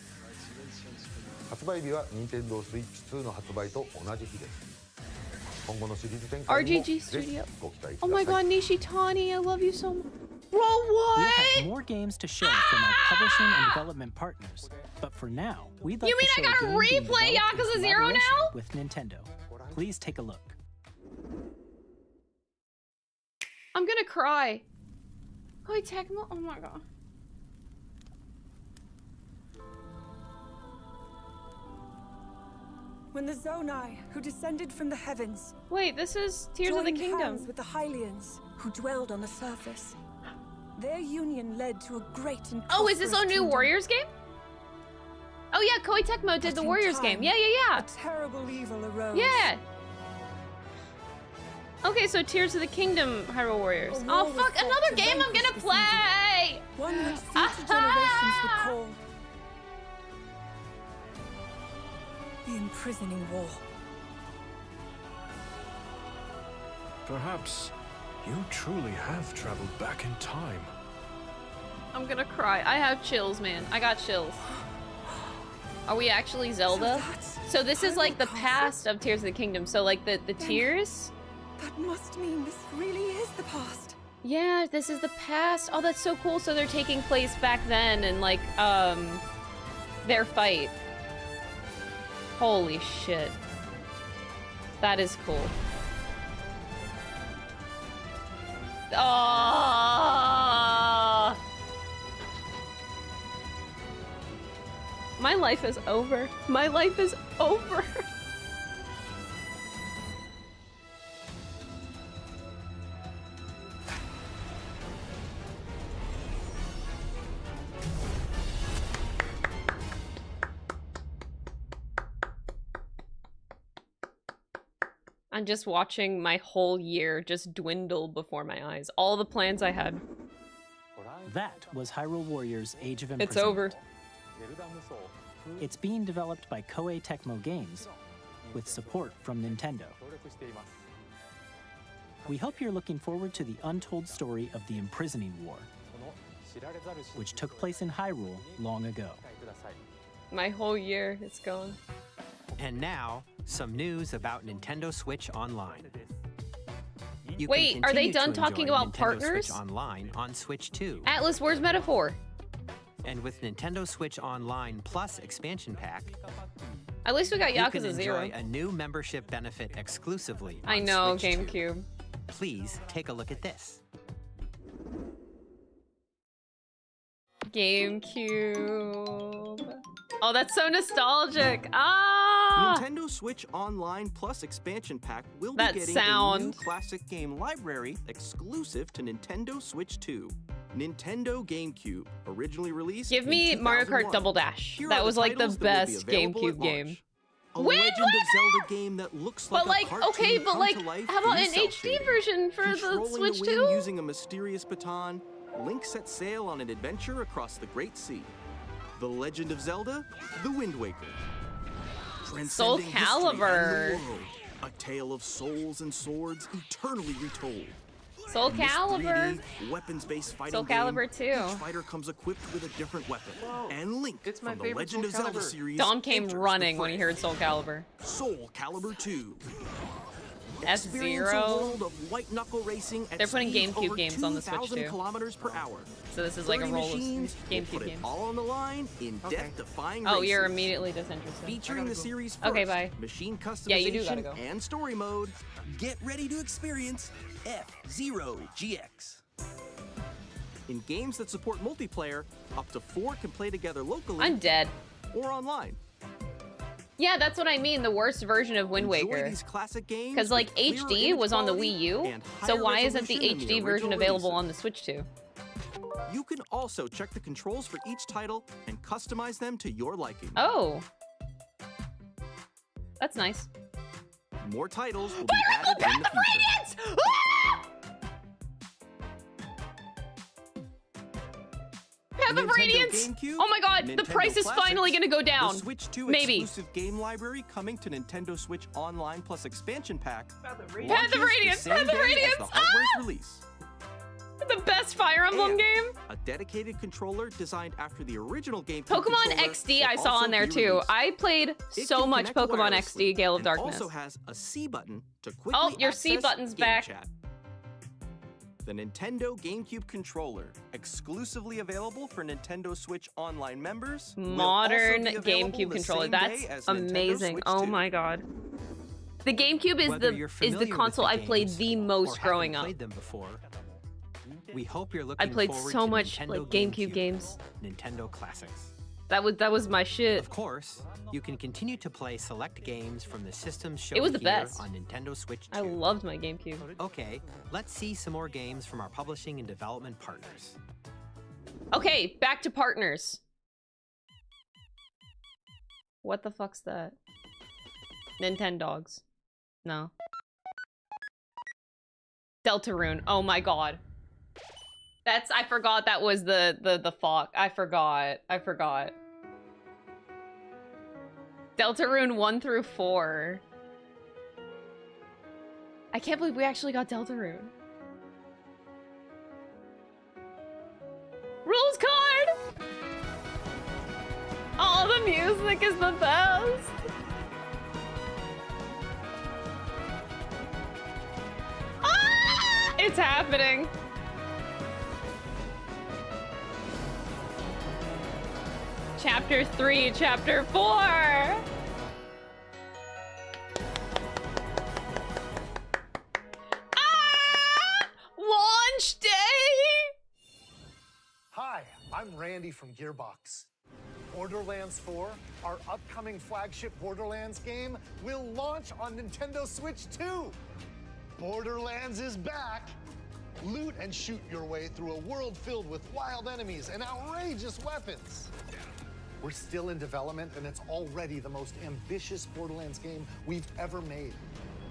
発売日は任天堂スイッチ2の発売と同じ日です。今後のシリーズ展開にも RGG ぜひ Studio. ご期待ください。 Oh my god, Nishitani, I love you so much. Bro, We'll what? have more games to show from our publishing and development partners, but for now, we'd like You mean to I show a gotta game being replay developed in Yakuza Zero collaboration now? with Nintendo. Please take a look. I'm gonna cry. Wait, Tecmo? Oh my god. When the Zonai, who descended from the heavens, Wait, this is Tears of the joined Kingdom. hands with the Hylians, who dwelled on the surface, their union led to a great and Oh, is this a prosperous new kingdom. Warriors game? Oh yeah, Koei Tecmo did the But in Warriors game. time, Yeah, yeah, A terrible evil arose. yeah. Yeah. Okay, so Tears of the Kingdom Hyrule Warriors. A Oh war was fuck, fought another to game I'm vanquish gonna this play! One which future generations would call the imprisoning war. Perhaps you truly have traveled back in time. I'm gonna cry. I have chills, man. I got chills. Are we actually Zelda? So this is like the past of Tears of the Kingdom. So like the tears? That must mean this really is the past. Yeah, this is the past. Oh, that's so cool. So they're taking place back then and like their fight. Holy shit. That is cool. Oh! My life is over. My life is over. I'm just watching my whole year just dwindle before my eyes. All the plans I had. That was Hyrule Warriors Age of It's Imprisonment. over. It's being developed by Koei Tecmo Games with support from Nintendo. We hope you're looking forward to the untold story of the Imprisoning War, which took place in Hyrule long ago. My whole year, it's gone. And now, some news about Nintendo Switch Online. You can Wait, are they continue done to talking enjoy about Nintendo partners? Switch Online on Switch 2. Atlas, where's Metaphor? And with Nintendo Switch Online Plus expansion pack, At least we got you can Yakuza 0. enjoy a new membership benefit exclusively I on know, Switch 2. GameCube. Please take a look at this. GameCube. Oh, that's so nostalgic. Ah! Nintendo Switch Online Plus expansion pack will be That getting a sound. new classic game library exclusive to Nintendo Switch 2. Nintendo GameCube, originally released Give me in Mario 2001. Kart Double Dash. Here That are was like the titles that will be best available at GameCube game. launch. A Wind Legend of Zelda game that looks like But like, a cartoon okay, but come like, to life how about through an cell HD shading. version for the Controlling Switch the wind 2? using a mysterious baton, Link sets sail on an adventure across the Great Sea. The Legend of Zelda: The Wind Waker. Soul Transcending history and Calibur. the world. A tale of souls and swords eternally retold. Soul In this Calibur. 3D, weapons-based fighting Soul game, Calibur 2. Each fighter comes equipped with a different weapon. And Link my from the favorite Legend of Soul Zelda Calibur. series Dom came enters the running when he fray. heard Soul Calibur. Soul Calibur 2. F-Zero. Experience a world of white knuckle racing at They're putting speeds GameCube over games on the Switch 2,000 too. kilometers per hour. So this is like a 30 roll of machines will GameCube put it games. all on the line in death-defying Oh, you're races. immediately disinterested. Featuring the series first, Okay, bye. machine customization Yeah, you do gotta go. and story mode, get ready to experience F-Zero GX. In games that support multiplayer, up to 4 can play together locally I'm dead. or online. Yeah, that's what I mean. The worst version of Wind Enjoy Waker. these classic games Because like with clearer HD image was on the quality Wii U, and so higher why isn't the resolution than HD version original available releases. on the Switch too? You can also check the controls for each title and customize them to your liking. Oh. That's nice. More titles will be added in the future. Path of Nintendo Radiance! GameCube, Oh my god, the Nintendo price is Classics, finally gonna go down. The Switch 2 Maybe. exclusive game library coming to Nintendo Switch Online Plus expansion pack. Path of launches the Radiance! same Path of day as Radiance! the hardware's release. The best Fire Emblem And game. A dedicated controller designed after the original GameCube Pokemon controller XD will I saw also on there be too. released. I played It so can much connect Pokemon wirelessly XD Gale of and Darkness. also has a C button to quickly Oh, your C access button's game back. Chat. The Nintendo GameCube controller, exclusively available for Nintendo Switch Online members. will Modern also be available GameCube the controller. same That's day as Nintendo amazing. Switch Oh 2. my god. The GameCube is Whether you're the familiar with console the I played games the or most haven't growing up. played them before, we hope you're I looking played forward so to much Nintendo like GameCube games. Nintendo Classics. That was my shit. Of course, you can continue to play select games from the systems shown It was the here best. on Nintendo Switch 2. I loved my GameCube. Okay, let's see some more games from our publishing and development partners. Okay, back to partners. What the fuck's that? Nintendogs. No. Deltarune. Oh my god. I forgot that was the fuck. I forgot. Deltarune 1 through 4. I can't believe we actually got Deltarune. Rules card! Oh, the music is the best! Ah! It's happening. Chapter 3, Chapter 4! Launch day! Hi, I'm Randy from Gearbox. Borderlands 4, our upcoming flagship Borderlands game, will launch on Nintendo Switch 2. Borderlands is back. Loot and shoot your way through a world filled with wild enemies and outrageous weapons. We're still in development, and it's already the most ambitious Borderlands game we've ever made.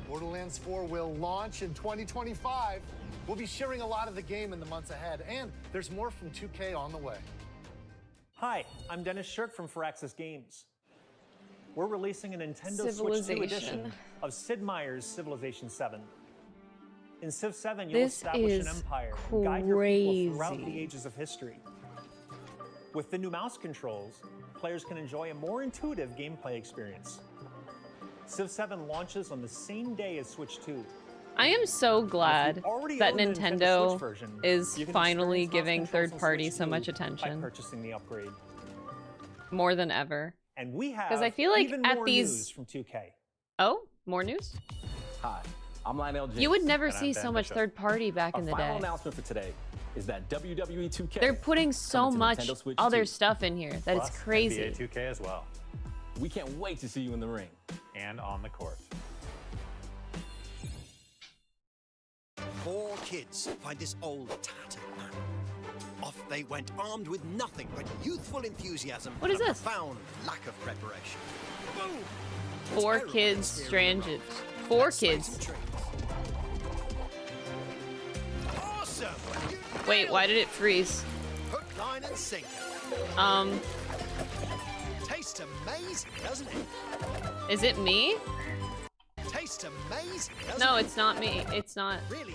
Borderlands 4 will launch in 2025. We'll be sharing a lot of the game in the months ahead, and there's more from 2K on the way. Hi, I'm Dennis Shirk from Firaxis Games. We're releasing a Nintendo Switch 2 edition of Sid Meier's Civilization 7. In Civ 7, you'll establish an empire and guide your people throughout the ages of history. With the new mouse controls, players can enjoy a more intuitive gameplay experience. Civ 7 launches on the same day as Switch 2. I am so glad that Nintendo is finally giving third parties so much attention. Purchasing the upgrade. More than ever. And we have because I feel like even at more these news from 2K. Oh, more news? Hi, I'm Lionel James. You would never see so much third party back in the day. Our final announcement for today is that WWE 2K. They're putting so much other stuff in here that it's crazy. NBA 2K as well. We can't wait to see you in the ring and on the court. 4 kids find this old tattered map. Off they went armed with nothing but youthful enthusiasm What is and a this? profound lack of preparation. Boom! 4 kids stranded. 4 kids. Awesome! Wait, why did it freeze? Hook, line, and sinker. Tastes amazing, doesn't it? Is it me? Tastes amazing, doesn't No, it? it's not me. It's not. Really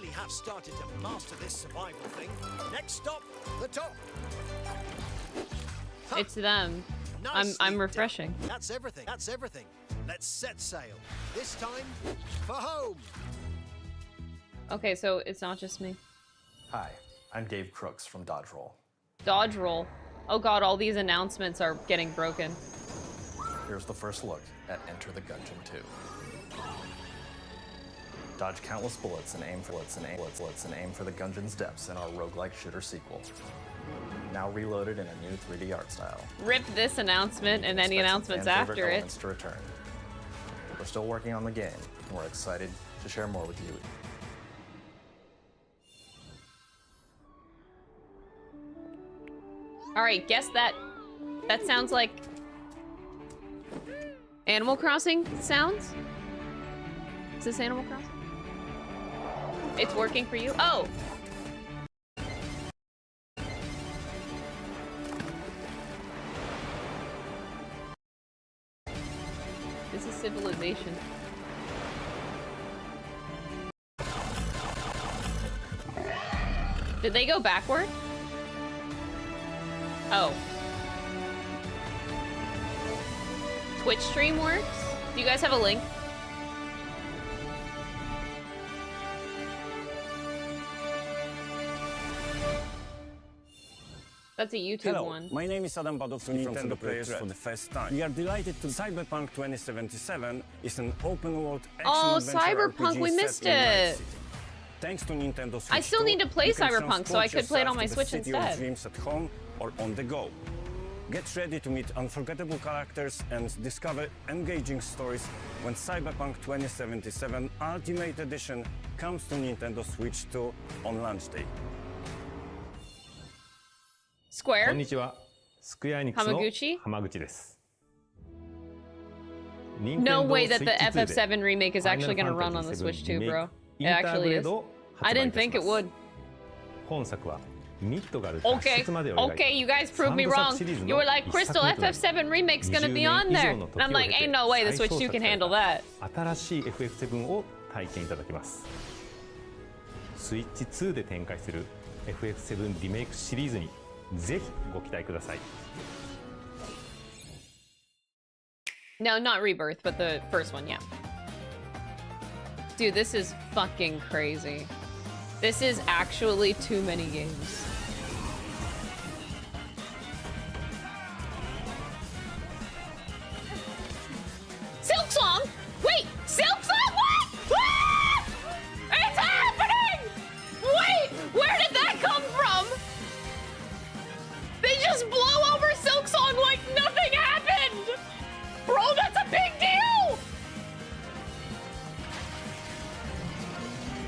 have started to master this survival thing. Next stop, the top. It's them. I'm refreshing. Done. That's everything. That's everything. Let's set sail. This time for home. Okay, so it's not just me. Hi, I'm Dave Crooks from Dodge Roll. Dodge roll. Oh god, all these announcements are getting broken. Here's the first look at Enter the Gungeon 2. Dodge countless bullets and aim for the Gungeon's depths in our roguelike shooter sequel. Now reloaded in a new 3D art style. Rip this announcement and any announcements after it. To return. We're still working on the game, and we're excited to share more with you. Alright, guess that. That sounds like Animal Crossing sounds? Is this Animal Crossing? It's working for you? Oh! This is Civilization. Did they go backward? Oh. Twitch stream works? Do you guys have a link? That's a YouTube one. My name is Adam Badowski from Nintendo Players for the first time. We are delighted to Cyberpunk 2077 is an open-world action-adventure Cyberpunk, RPG we missed set in Night it. City. Thanks to Nintendo Switch I still need to play you can Cyberpunk, so I could play it on my transport Switch yourself to the city of instead. dreams at home or on the go. Get ready to meet unforgettable characters and discover engaging stories when Cyberpunk 2077 Ultimate Edition comes to Nintendo Switch 2 on launch day. Square? こんにちは。スクエアエニックスの Hamaguchi? 浜口です。 No way that the FF7 remake is actually going to run on the Switch 2, bro. It actually is. I didn't think it would. 本作はミッドガル脱 Okay, 出までを描いた okay, you guys proved me wrong. You were like, Crystal, FF7 remake's gonna be on there. And I'm like, ain't no way the Switch 2 can handle that. 新しい FF7 を体験いただきます。スイッチ2で展開する FF7 リメイクシリーズにぜひご期待ください。 No, not Rebirth, but the first one, yeah. Dude, this is fucking crazy. This is actually too many games. Silk Song? Wait, Silk Song? What? Ah! It's happening! Wait, where did that come from? They just blow over Silk Song like nothing happened! Bro, that's a big deal!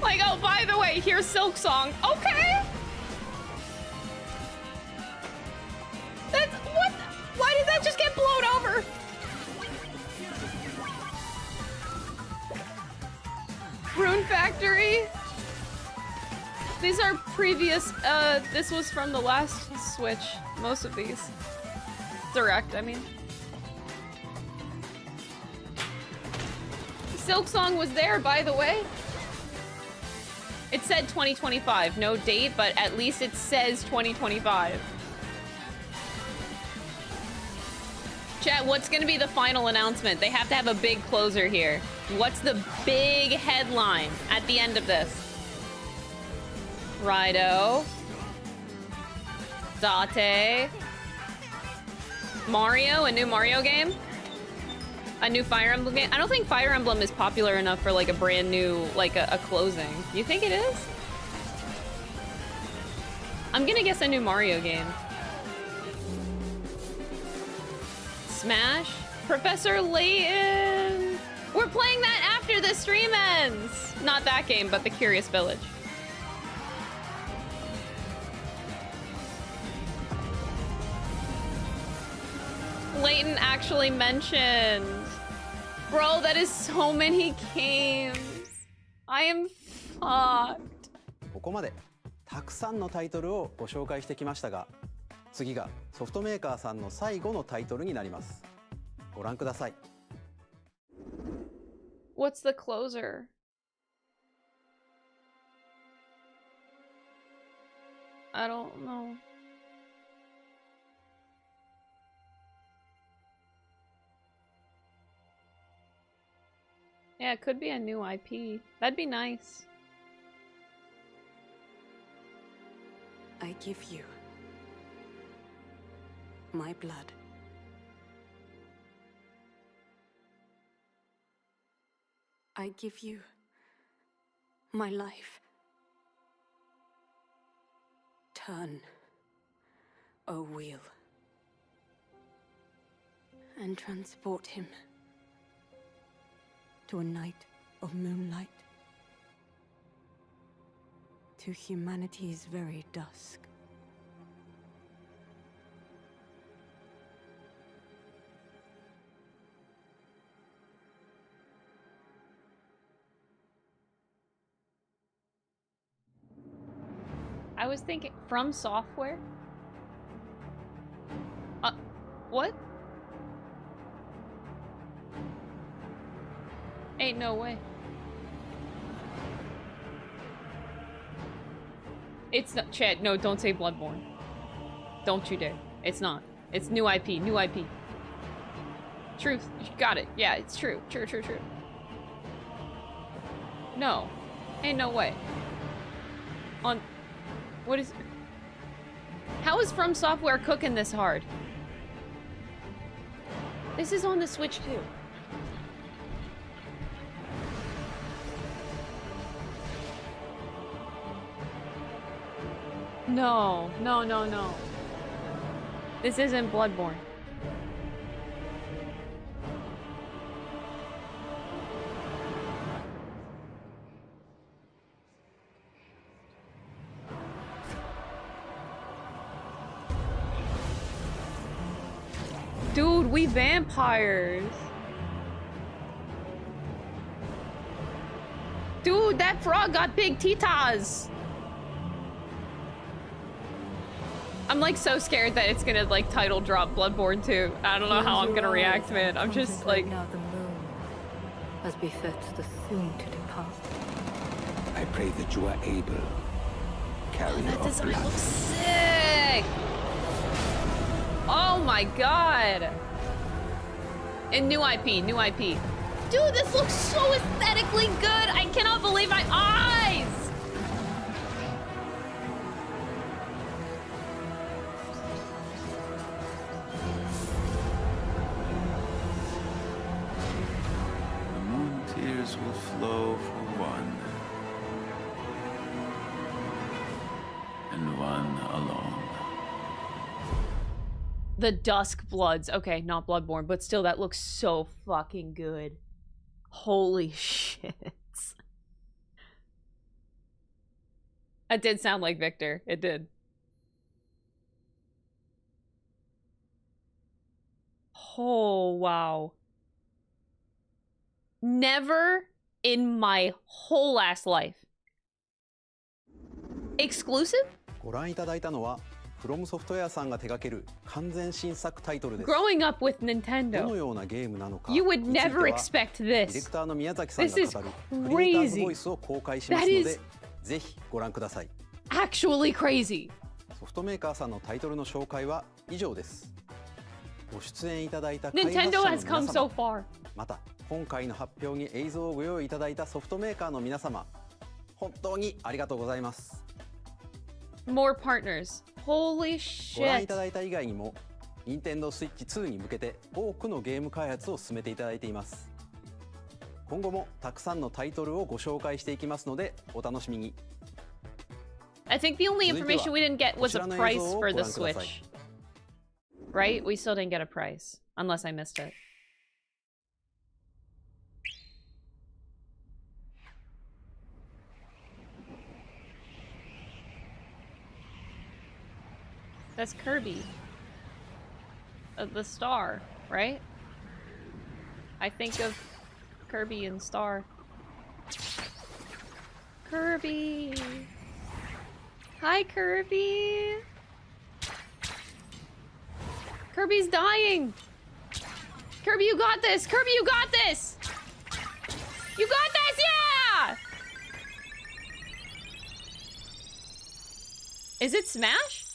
Like, oh, by the way, here's Silk Song. Okay! That's, what? Why did that just get blown over? Rune Factory. These are previous, this was from the last Switch. Most of these. Direct, I mean. Silksong was there, by the way. It said 2025, no date, but at least it says 2025. Chat, what's gonna be the final announcement? They have to have a big closer here. What's the big headline at the end of this? Rido. Date. Mario, a new Mario game? A new Fire Emblem game? I don't think Fire Emblem is popular enough for like a brand new, like a closing. You think it is? I'm gonna guess a new Mario game. Smash? Professor Layton! We're playing that after the stream ends! Not that game, but the Curious Village. Layton actually mentioned. Bro, that is so many games. I am fucked. ここまでたくさんのタイトルをご紹介してきましたが、次がソフトメーカーさんの最後のタイトルになります。ご覧ください。What's the closer? I don't know. Yeah, it could be a new IP. That'd be nice. I give you my blood. I give you my life. Turn a wheel and transport him to a night of moonlight, to humanity's very dusk. I was thinking From Software? What? Ain't no way. It's not, Chad, no, don't say Bloodborne. Don't you dare. It's not. It's new IP, new IP. Truth, you got it. Yeah, it's true. True. No. Ain't no way. On... What is... How is From Software cooking this hard? This is on the Switch too. No. This isn't Bloodborne. Dude, we vampires. Dude, that frog got big titas. I'm like so scared that it's gonna like title drop Bloodborne 2. I don't know how I'm gonna react, man. I'm just like... Now the moon, as befits the soon to depart. I pray that you are able, carrier That of design blood. looks sick! Oh my god! And new IP. Dude, this looks so aesthetically good! I cannot believe my eyes! The moon tears will flow for one, and one alone. The Dusk Bloods. Okay, not Bloodborne, but still, that looks so fucking good. Holy shit. That did sound like Victor. It did. Oh, wow. Never in my whole ass life. Exclusive? ご覧いただいたのは From Software さんが手掛ける完全新作タイトルです。 Growing up with どの Nintendo, ようなゲームなのか you would については never expect ディレ this. クターの宮崎さん This が is 語るクリエイターズ crazy. ボイスを公開します That の is でぜひご覧ください。 Actually crazy. ソフトメーカーさんのタイトルの紹介は以上です。ご出演いただいた開発者の Nintendo 皆 has come 様 so far. また今回の発表に映像をご用意いただいたソフトメーカーの皆様本当にありがとうございます。 More partners. Holy ご覧い shit. ただいた以外にも Nintendo Switch 2に向けて多くのゲーム開発を進めていただいています。今後もたくさんのタイトルをご紹介していきますのでお楽しみに。 I think the only information we didn't get was a こちらの映 price 像を for ご the 覧ください。 Switch. Right? We still didn't get a price. Unless I missed it. That's Kirby. The star, right? I think of Kirby and Star. Kirby! Hi, Kirby! Kirby's dying! Kirby, you got this! Kirby, you got this! You got this! Yeah! Is it Smash?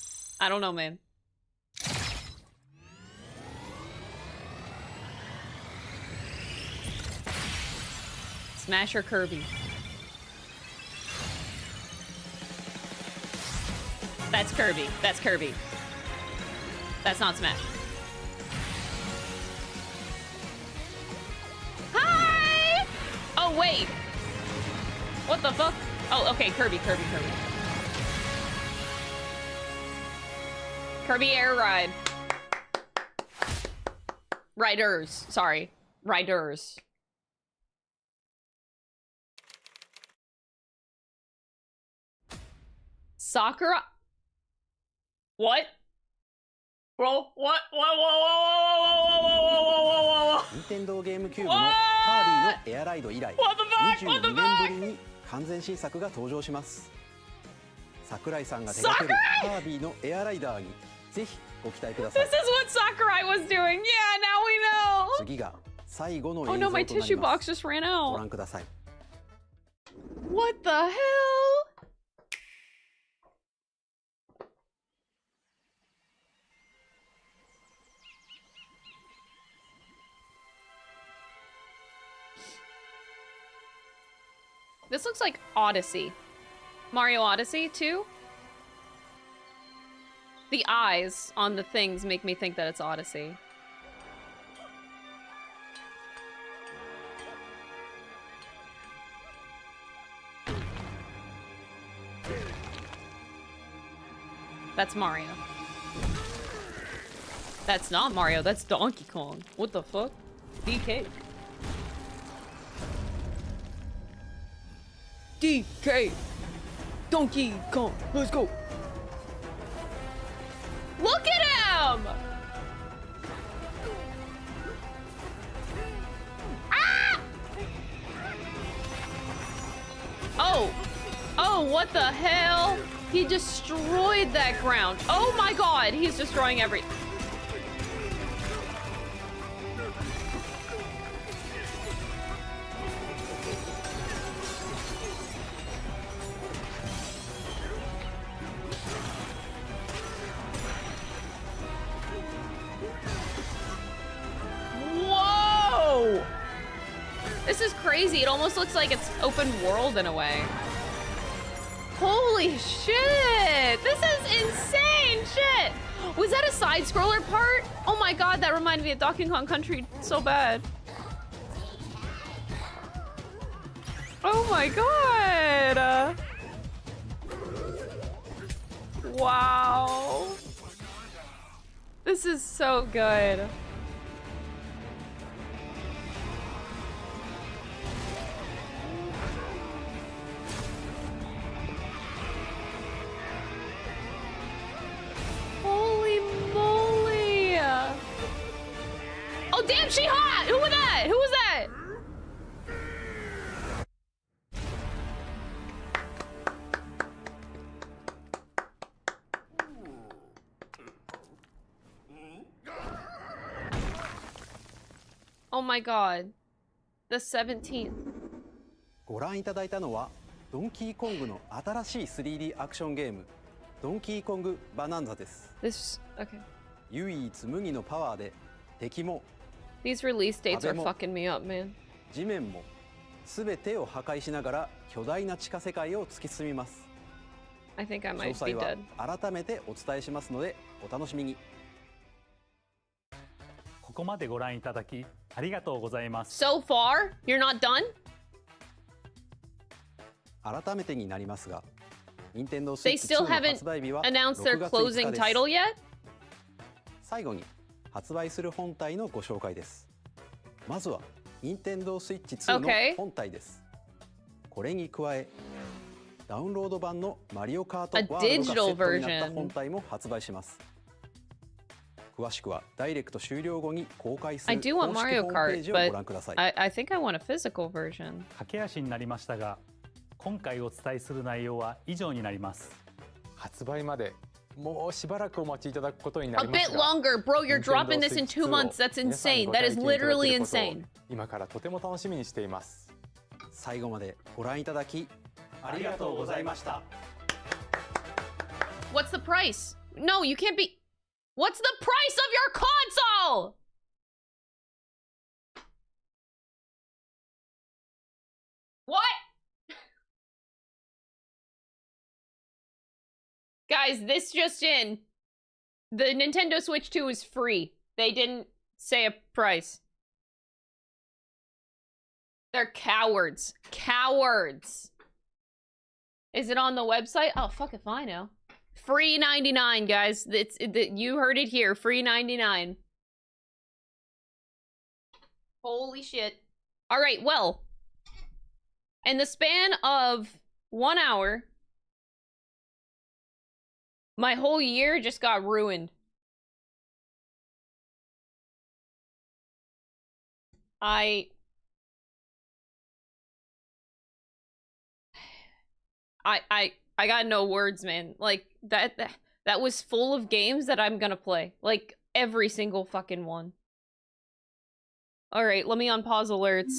I don't know, man. Smash or Kirby? That's Kirby. That's Kirby. That's not Smash. Hi! Oh, wait. What the fuck? Oh, okay. Kirby. Kirby Air Ride. Riders. Sorry. Riders. Sakura. What? Bro, what? Nintendo ゲームキューブのカービィのエアライド以来22年ぶりに完全新作が登場します。桜井さんが手掛けるカービィのエアライダーにぜひご期待ください。 This is what Sakurai was doing. Yeah, now we know. 次が最後の映像 Oh と no, な my ります。 tissue box just ran ご out. 覧ください。 What the hell? This looks like Odyssey. Mario Odyssey, too? The eyes on the things make me think that it's Odyssey. That's Mario. That's not Mario, that's Donkey Kong. What the fuck? DK. DK! Donkey Kong, let's go! Look at him! Ah! Oh! Oh, what the hell? He destroyed that ground. Oh my god, he's destroying every... Whoa! This is crazy. It almost looks like it's open world in a way. Holy shit! This is insane shit! Was that a side-scroller part? Oh my god, that reminded me of Donkey Kong Country so bad. Oh my god! Wow. This is so good. Holy moly! Oh damn, she hot! Who was that? Who was that? Oh my god. The 17th. ご覧いただいたのはドンキーコングの新しい 3D アクションゲームドンキーコングバナンザです。Okay. 唯一無二のパワーで敵も These release dates are fucking me up, man. 地面も全てを破壊しながら巨大な地下世界を突き進みます。I think I 詳 might be 細 dead. は改めてお伝えしますのでお楽しみに。ここまでご覧いただきありがとうございます。 So far? You're not done? 改めてになりますが、Nintendo They Switch still 2の発売日は haven't announced their 6月 closing 5日です。 title yet? 最後に発売する本体のご紹介です。まずは Nintendo Switch 2の本体です。これに加えダウンロード版のマリオカートワールドがセットになった本体も発売します。詳しくはダイレクト終了後に公開する I do want 公式 Mario ホームペー Kart, ジをご but 覧ください。 I think I want a physical version. 駆け足になりましたが、今回お伝えする内容は以上になります。発売までもうしばらくお待ちいただくことにな A ります bit が、 longer, bro. You're dropping this in 2 months. That's insane. That is literally insane. 今からとても楽しみにしています。最後までご覧いただきありがとうございました。 What's the price? No, you can't be. What's the price of your console? What? Guys, this just in. The Nintendo Switch 2 is free. They didn't say a price. They're cowards. Cowards. Is it on the website? Oh, fuck if I know. Free 99, guys. You heard it here. Free 99. Holy shit. All right, well. In the span of 1 hour, my whole year just got ruined. I got no words, man. Like that was full of games that I'm gonna play. Like every single fucking one. All right, let me unpause alerts.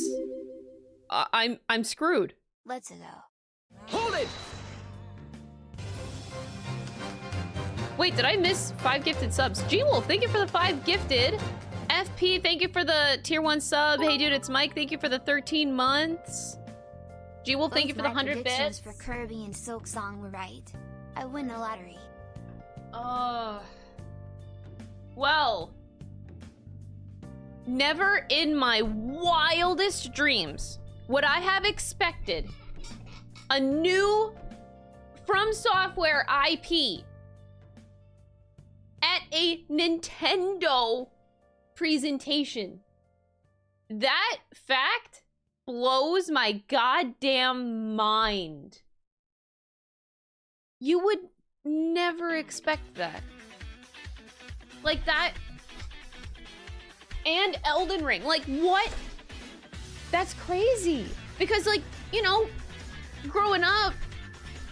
I'm screwed. Let's go. Hold it. Wait, did I miss 5 gifted subs? G-Wolf, thank you for the 5 gifted. FP, thank you for the tier 1 sub. Hey dude, it's Mike. Thank you for the 13 months. G-Wolf, thank you for the 100 bits. For Kirby and Silk Song were right. I win the lottery. Well, never in my wildest dreams would I have expected a new From Software IP at a Nintendo presentation. That fact blows my goddamn mind. You would never expect that. Like that. And Elden Ring. Like, what? That's crazy. Because, like, you know, growing up,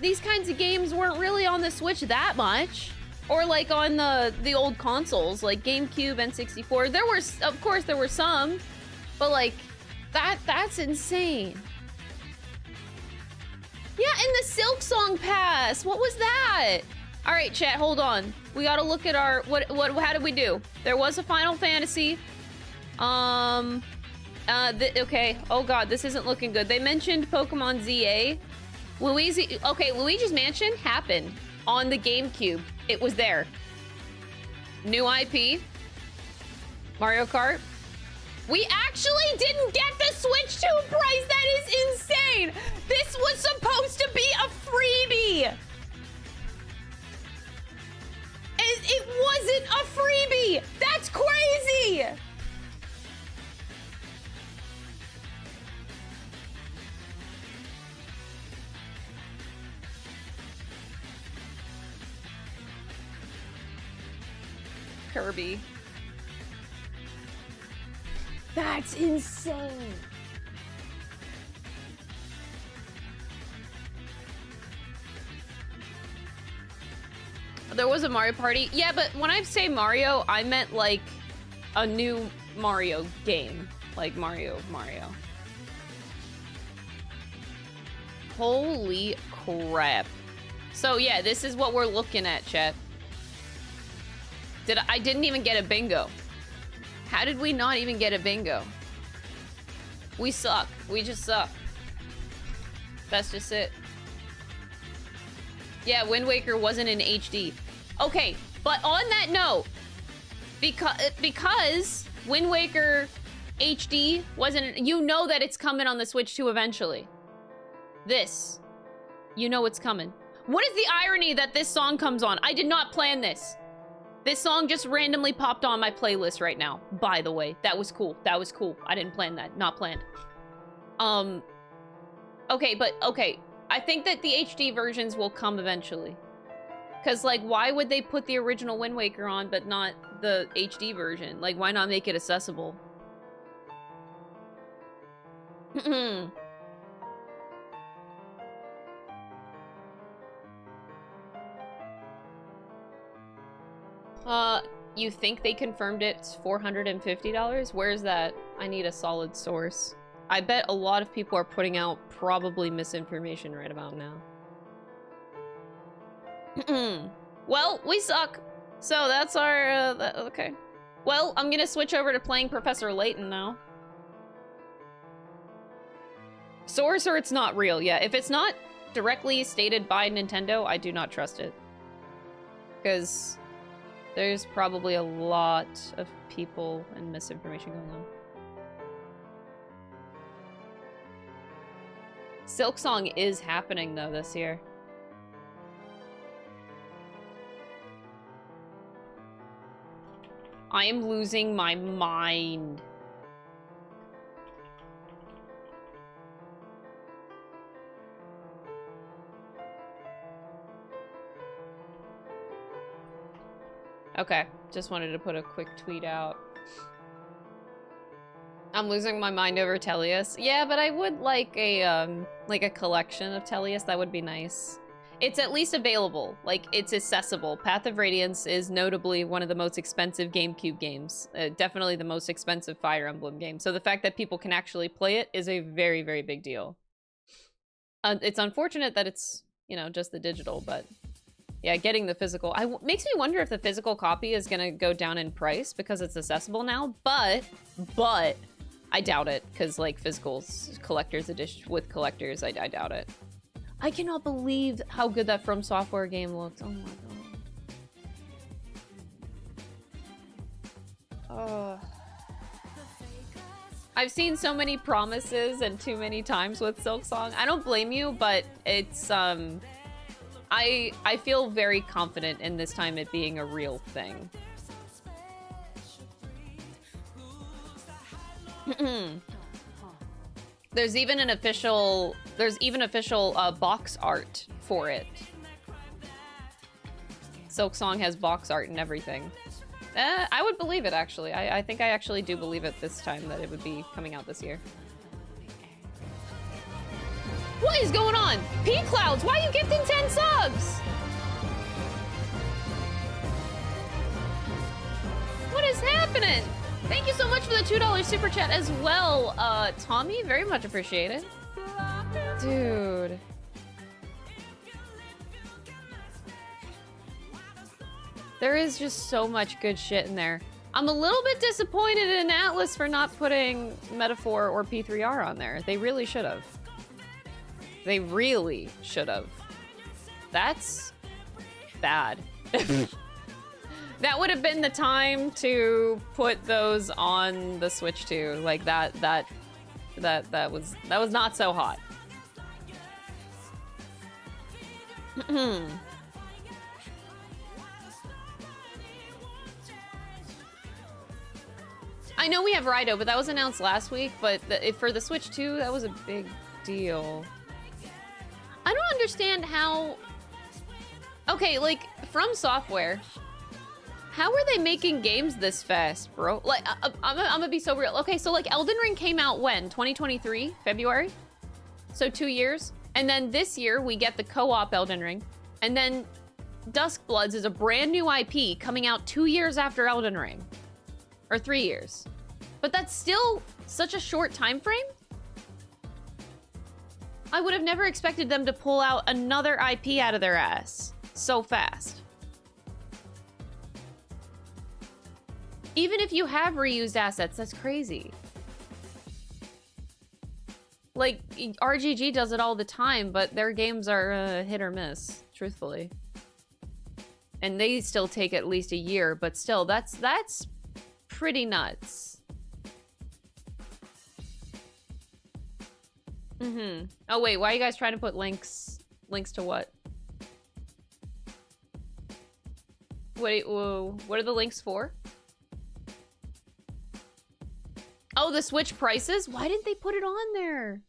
these kinds of games weren't really on the Switch that much. Or, like, on the old consoles, like GameCube, N64. There were, of course, there were some. But, like, that's insane. Yeah, and the Silk Song Pass. What was that? All right, chat, hold on. We gotta look at our, how did we do? There was a Final Fantasy. Okay. Oh god, this isn't looking good. They mentioned Pokemon ZA. Luigi's Mansion happened on the GameCube. It was there. New IP. Mario Kart. We actually didn't get the Switch 2 price. That is insane. This was supposed to be a freebie. It wasn't a freebie. That's crazy. Kirby. That's insane. There was a Mario Party. Yeah, but when I say Mario, I meant like a new Mario game. Like Mario. Holy crap. So yeah, this is what we're looking at, chat. I didn't even get a bingo. How did we not even get a bingo? We suck. We just suck. That's just it. Yeah, Wind Waker wasn't in HD. Okay, but on that note, because Wind Waker HD wasn't, you know that it's coming on the Switch 2 eventually. This, you know it's coming. What is the irony that this song comes on? I did not plan this. This song just randomly popped on my playlist right now, by the way. That was cool. That was cool. I didn't plan that. Not planned. Okay, but okay. I think that the HD versions will come eventually. Because, like, why would they put the original Wind Waker on, but not the HD version? Like, why not make it accessible? You think they confirmed it's $450? Where's that? I need a solid source. I bet a lot of people are putting out probably misinformation right about now. Well, we suck. So that's our, okay. Well, I'm gonna switch over to playing Professor Layton now. Source or it's not real. Yeah, if it's not directly stated by Nintendo, I do not trust it. Because there's probably a lot of people and misinformation going on. Silk Song is happening though this year. I am losing my mind. Okay, just wanted to put a quick tweet out. I'm losing my mind over Tellius. Yeah, but I would like a collection of Tellius. That would be nice. It's at least available. Like, it's accessible. Path of Radiance is notably one of the most expensive GameCube games. Definitely the most expensive Fire Emblem game. So the fact that people can actually play it is a very, very big deal. It's unfortunate that it's, you know, just the digital, but yeah, getting the physical. Makes me wonder if the physical copy is gonna go down in price because it's accessible now, but I doubt it, because like physical collector's edition with collectors, I doubt it. I cannot believe how good that From Software game looks. Oh my god. I've seen so many promises and too many times with Silk Song. I don't blame you, but it's I feel very confident in this time it being a real thing. There's even official box art for it. Silk Song has box art and everything. I would believe it, actually. I think I actually do believe it this time, that it would be coming out this year. What is going on? P-Clouds, why are you gifting 10 subs? What is happening? Thank you so much for the $2 super chat as well, Tommy. Very much appreciated. Dude. There is just so much good shit in there. I'm a little bit disappointed in Atlas for not putting Metaphor or P3R on there. They really should have. They really should have. That's bad. That would have been the time to put those on the Switch too. Like that was not so hot. I know we have Raidou, but that was announced last week. But for the Switch 2, that was a big deal. I don't understand how... Okay, like, From Software, how are they making games this fast, bro? Like, I'm gonna be so real. Okay, so, like, Elden Ring came out when? 2023? February? So 2 years? And then this year, we get the co-op Elden Ring. And then Duskbloods is a brand new IP coming out 2 years after Elden Ring. Or 3 years. But that's still such a short time frame. I would have never expected them to pull out another IP out of their ass so fast. Even if you have reused assets, that's crazy. Like, RGG does it all the time, but their games are hit or miss, truthfully. And they still take at least a year, but still, that's pretty nuts. Mm-hmm. Oh, wait, why are you guys trying to put links? Links to what? Wait, whoa, what are the links for? Oh, the Switch prices? Why didn't they put it on there?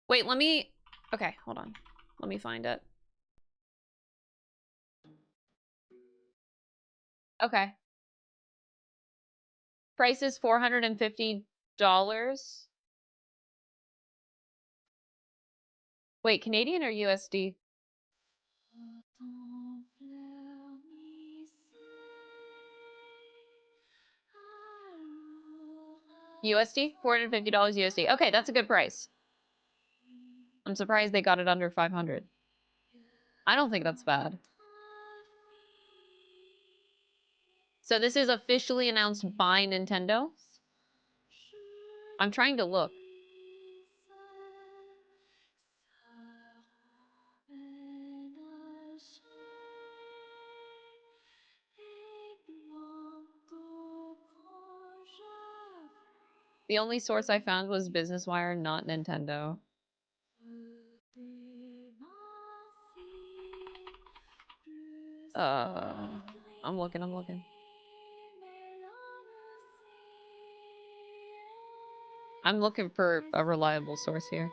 Wait, let me... Okay, hold on. Let me find it. Okay. Price is $450. Wait, Canadian or USD? USD? $450 USD. Okay, that's a good price. I'm surprised they got it under 500. I don't think that's bad. So this is officially announced by Nintendo. I'm trying to look. The only source I found was Business Wire, not Nintendo. I'm looking. I'm looking for a reliable source here.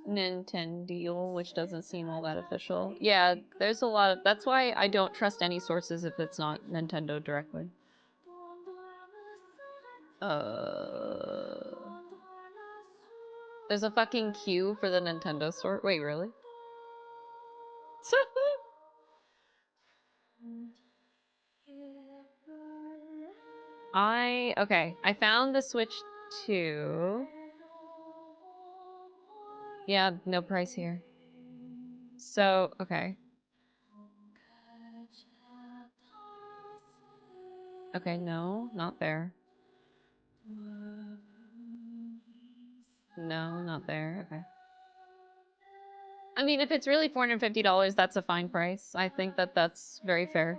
Nintendo, which doesn't seem all that official. Yeah, there's a lot of... That's why I don't trust any sources if it's not Nintendo directly. There's a fucking queue for the Nintendo store. Wait, really? Okay, I found the Switch 2. Yeah, no price here. So, okay. Okay, no, not there. No, not there. Okay. I mean, if it's really $450, that's a fine price. I think that that's very fair.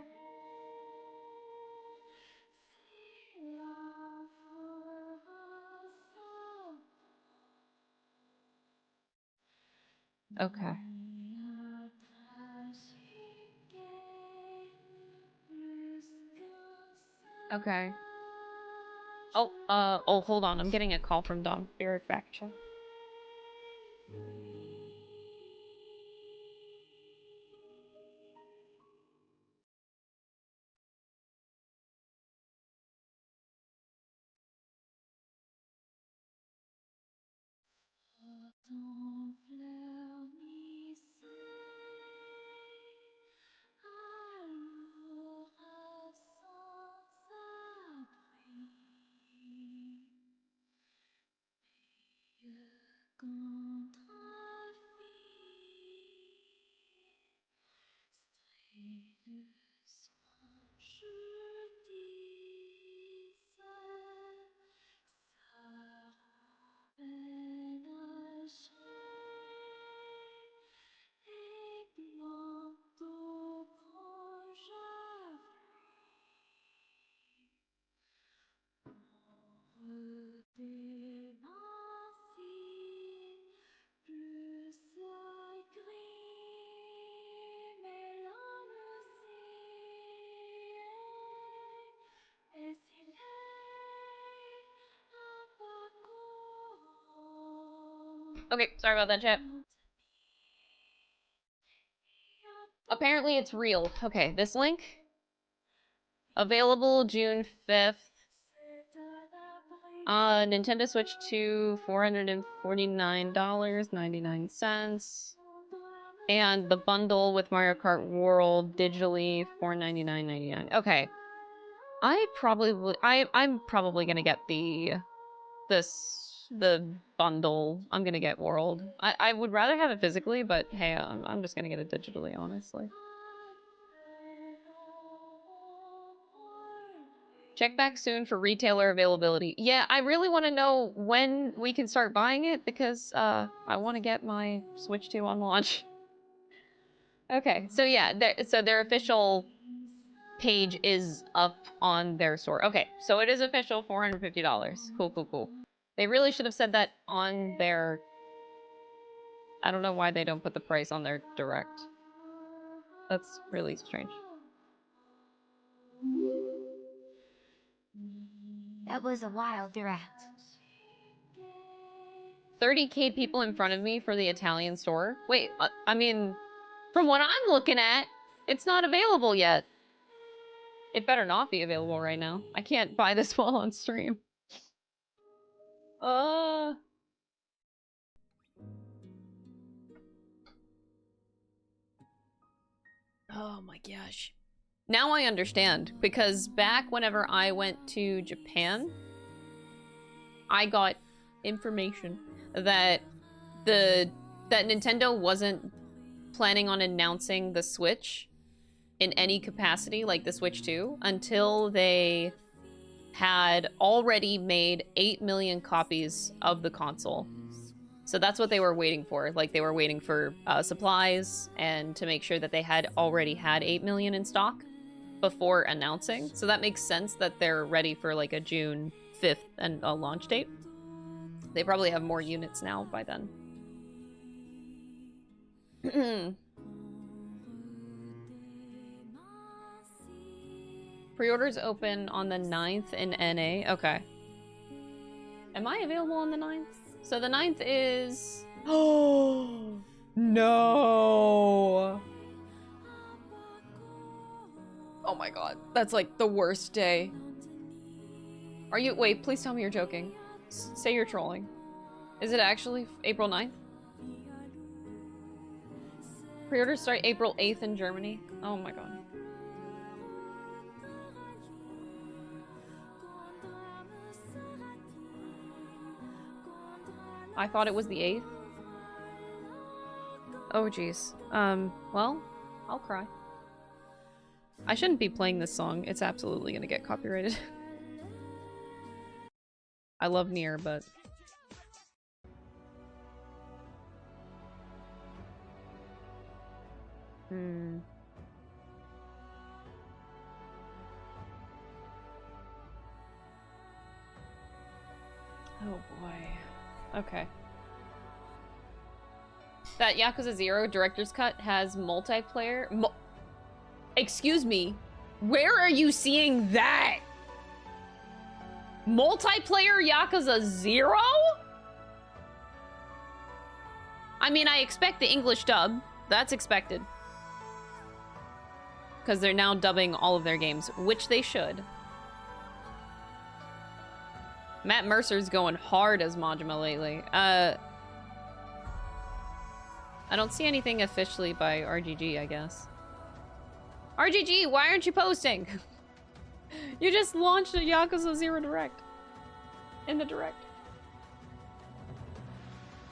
Okay. Okay. Oh, hold on. I'm getting a call from Dom. Be right back, chat. Okay, sorry about that, chat. Apparently it's real. Okay, this link. Available June 5th. Nintendo Switch 2, $449.99. And the bundle with Mario Kart World digitally, $499.99. Okay. I'm probably gonna get the bundle. I'm gonna get World. I would rather have it physically, but hey, I'm just gonna get it digitally, honestly. Check back soon for retailer availability. Yeah, I really want to know when we can start buying it because I want to get my Switch 2 on launch. Okay, so yeah, their official page is up on their store. Okay, so it is official, $450. Cool, cool, cool. They really should have said that on their... I don't know why they don't put the price on their direct. That's really strange. That was a wild direct. 30K people in front of me for the Italian store? Wait, I mean, from what I'm looking at, it's not available yet. It better not be available right now. I can't buy this while on stream. Oh my gosh. Now I understand, because back whenever I went to Japan, I got information that Nintendo wasn't planning on announcing the Switch in any capacity, like the Switch 2, until they had already made 8 million copies of the console. So that's what they were waiting for. Like, they were waiting for supplies and to make sure that they had already had 8 million in stock before announcing. So that makes sense that they're ready for like a June 5th and a launch date. They probably have more units now by then. Pre-orders open on the 9th in NA. Okay. Am I available on the 9th? So the 9th is... Oh no! Oh my god. That's like the worst day. Are you... Wait, please tell me you're joking. Say you're trolling. Is it actually April 9th? Pre-orders start April 8th in Germany. Oh my god. I thought it was the 8th. Oh jeez. Well, I'll cry. I shouldn't be playing this song. It's absolutely gonna get copyrighted. I love Nier, but... Oh boy. Okay. That Yakuza 0 Director's Cut has multiplayer... Excuse me? Where are you seeing that? Multiplayer Yakuza 0? I mean, I expect the English dub. That's expected. Because they're now dubbing all of their games, which they should. Matt Mercer's going hard as Majima lately. I don't see anything officially by RGG, I guess. RGG, why aren't you posting? You just launched a Yakuza 0 Direct. In the Direct.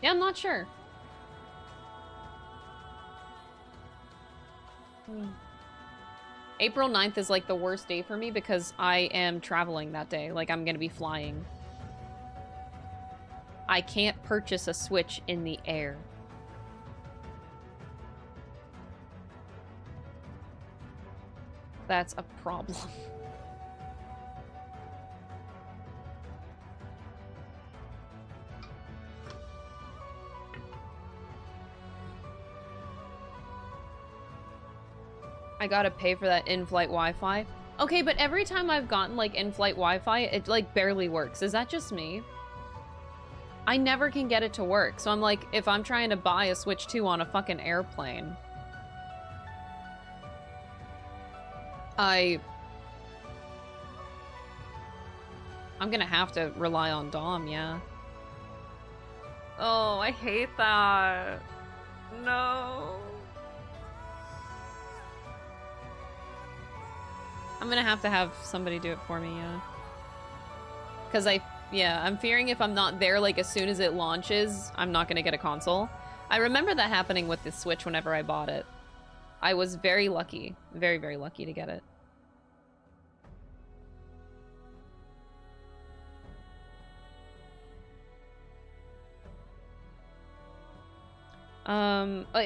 Yeah, I'm not sure. April 9th is like the worst day for me because I am traveling that day. Like, I'm gonna be flying. I can't purchase a Switch in the air. That's a problem. I gotta pay for that in-flight Wi-Fi. Okay, but every time I've gotten like in-flight Wi-Fi, it like barely works. Is that just me? I never can get it to work. So I'm like, if I'm trying to buy a Switch 2 on a fucking airplane, I'm gonna have to rely on Dom, yeah. Oh, I hate that. No. I'm gonna have to have somebody do it for me, yeah. Because I'm fearing if I'm not there, like, as soon as it launches, I'm not gonna get a console. I remember that happening with the Switch whenever I bought it. I was very lucky. Very, very lucky to get it.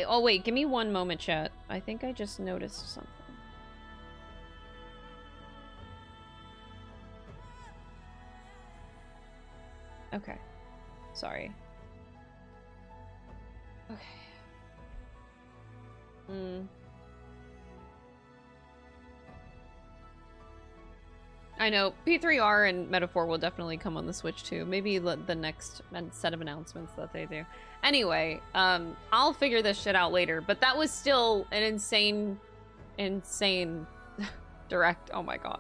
Oh wait, give me one moment, chat. I think I just noticed something. Okay. Sorry. Okay. I know, P3R and Metaphor will definitely come on the Switch too. Maybe the next set of announcements that they do. Anyway, I'll figure this shit out later, but that was still an insane direct. Oh my gosh.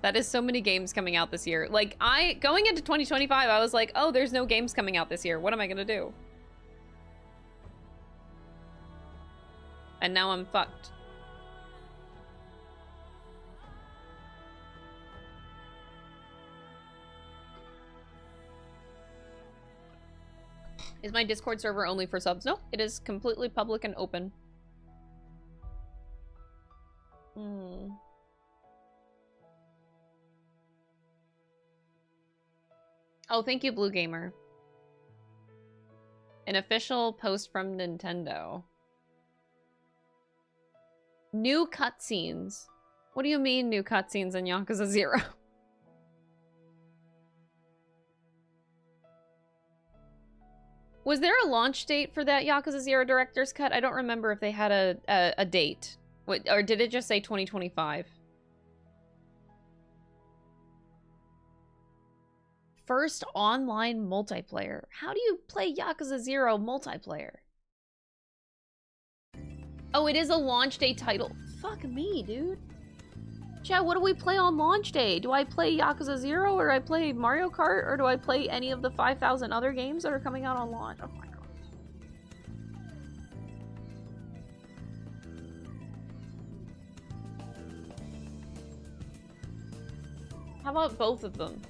That is so many games coming out this year. Like, going into 2025, I was like, oh, there's no games coming out this year. What am I gonna do? And now I'm fucked. Is my Discord server only for subs? No, it is completely public and open. Oh, thank you, Blue Gamer. An official post from Nintendo. New cutscenes. What do you mean new cutscenes in Yakuza 0? Was there a launch date for that Yakuza 0 Director's Cut? I don't remember if they had a date. Or did it just say 2025? First online multiplayer. How do you play Yakuza 0 multiplayer? Oh, it is a launch day title. Fuck me, dude. Chat, what do we play on launch day? Do I play Yakuza 0 or do I play Mario Kart or do I play any of the 5,000 other games that are coming out on launch? Oh my god. How about both of them?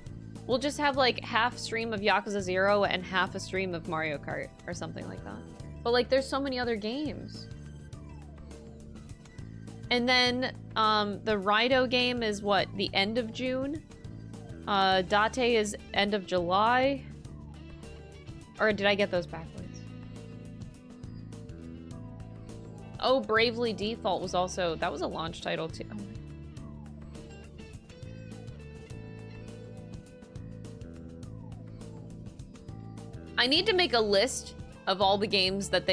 We'll just have like half stream of Yakuza 0 and half a stream of Mario Kart or something like that. But like there's so many other games. And then the Raido game is what, the end of June? Date is end of July? Or did I get those backwards? Oh, Bravely Default was also, that was a launch title too. Oh. I need to make a list of all the games that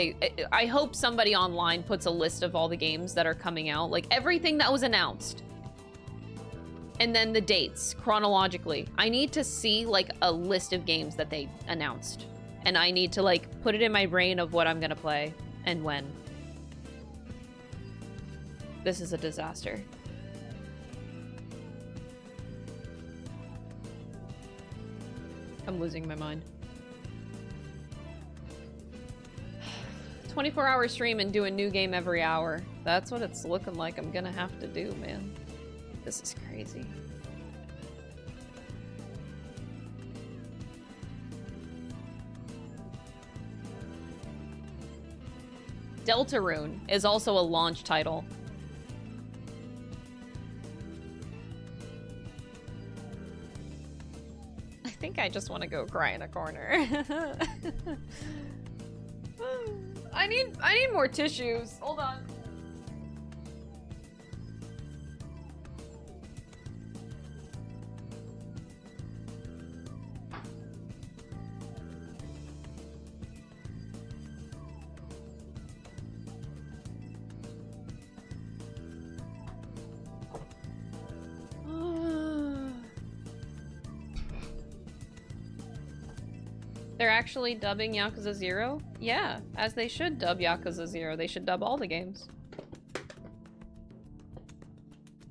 I hope somebody online puts a list of all the games that are coming out, like everything that was announced. And then the dates, chronologically. I need to see like a list of games that they announced. And I need to like put it in my brain of what I'm gonna play and when. This is a disaster. I'm losing my mind. 24-hour stream and do a new game every hour. That's what it's looking like I'm gonna have to do, man. This is crazy. Deltarune is also a launch title. I think I just want to go cry in a corner. I need more tissues. Hold on. They're actually dubbing Yakuza 0? Yeah, as they should dub Yakuza 0. They should dub all the games.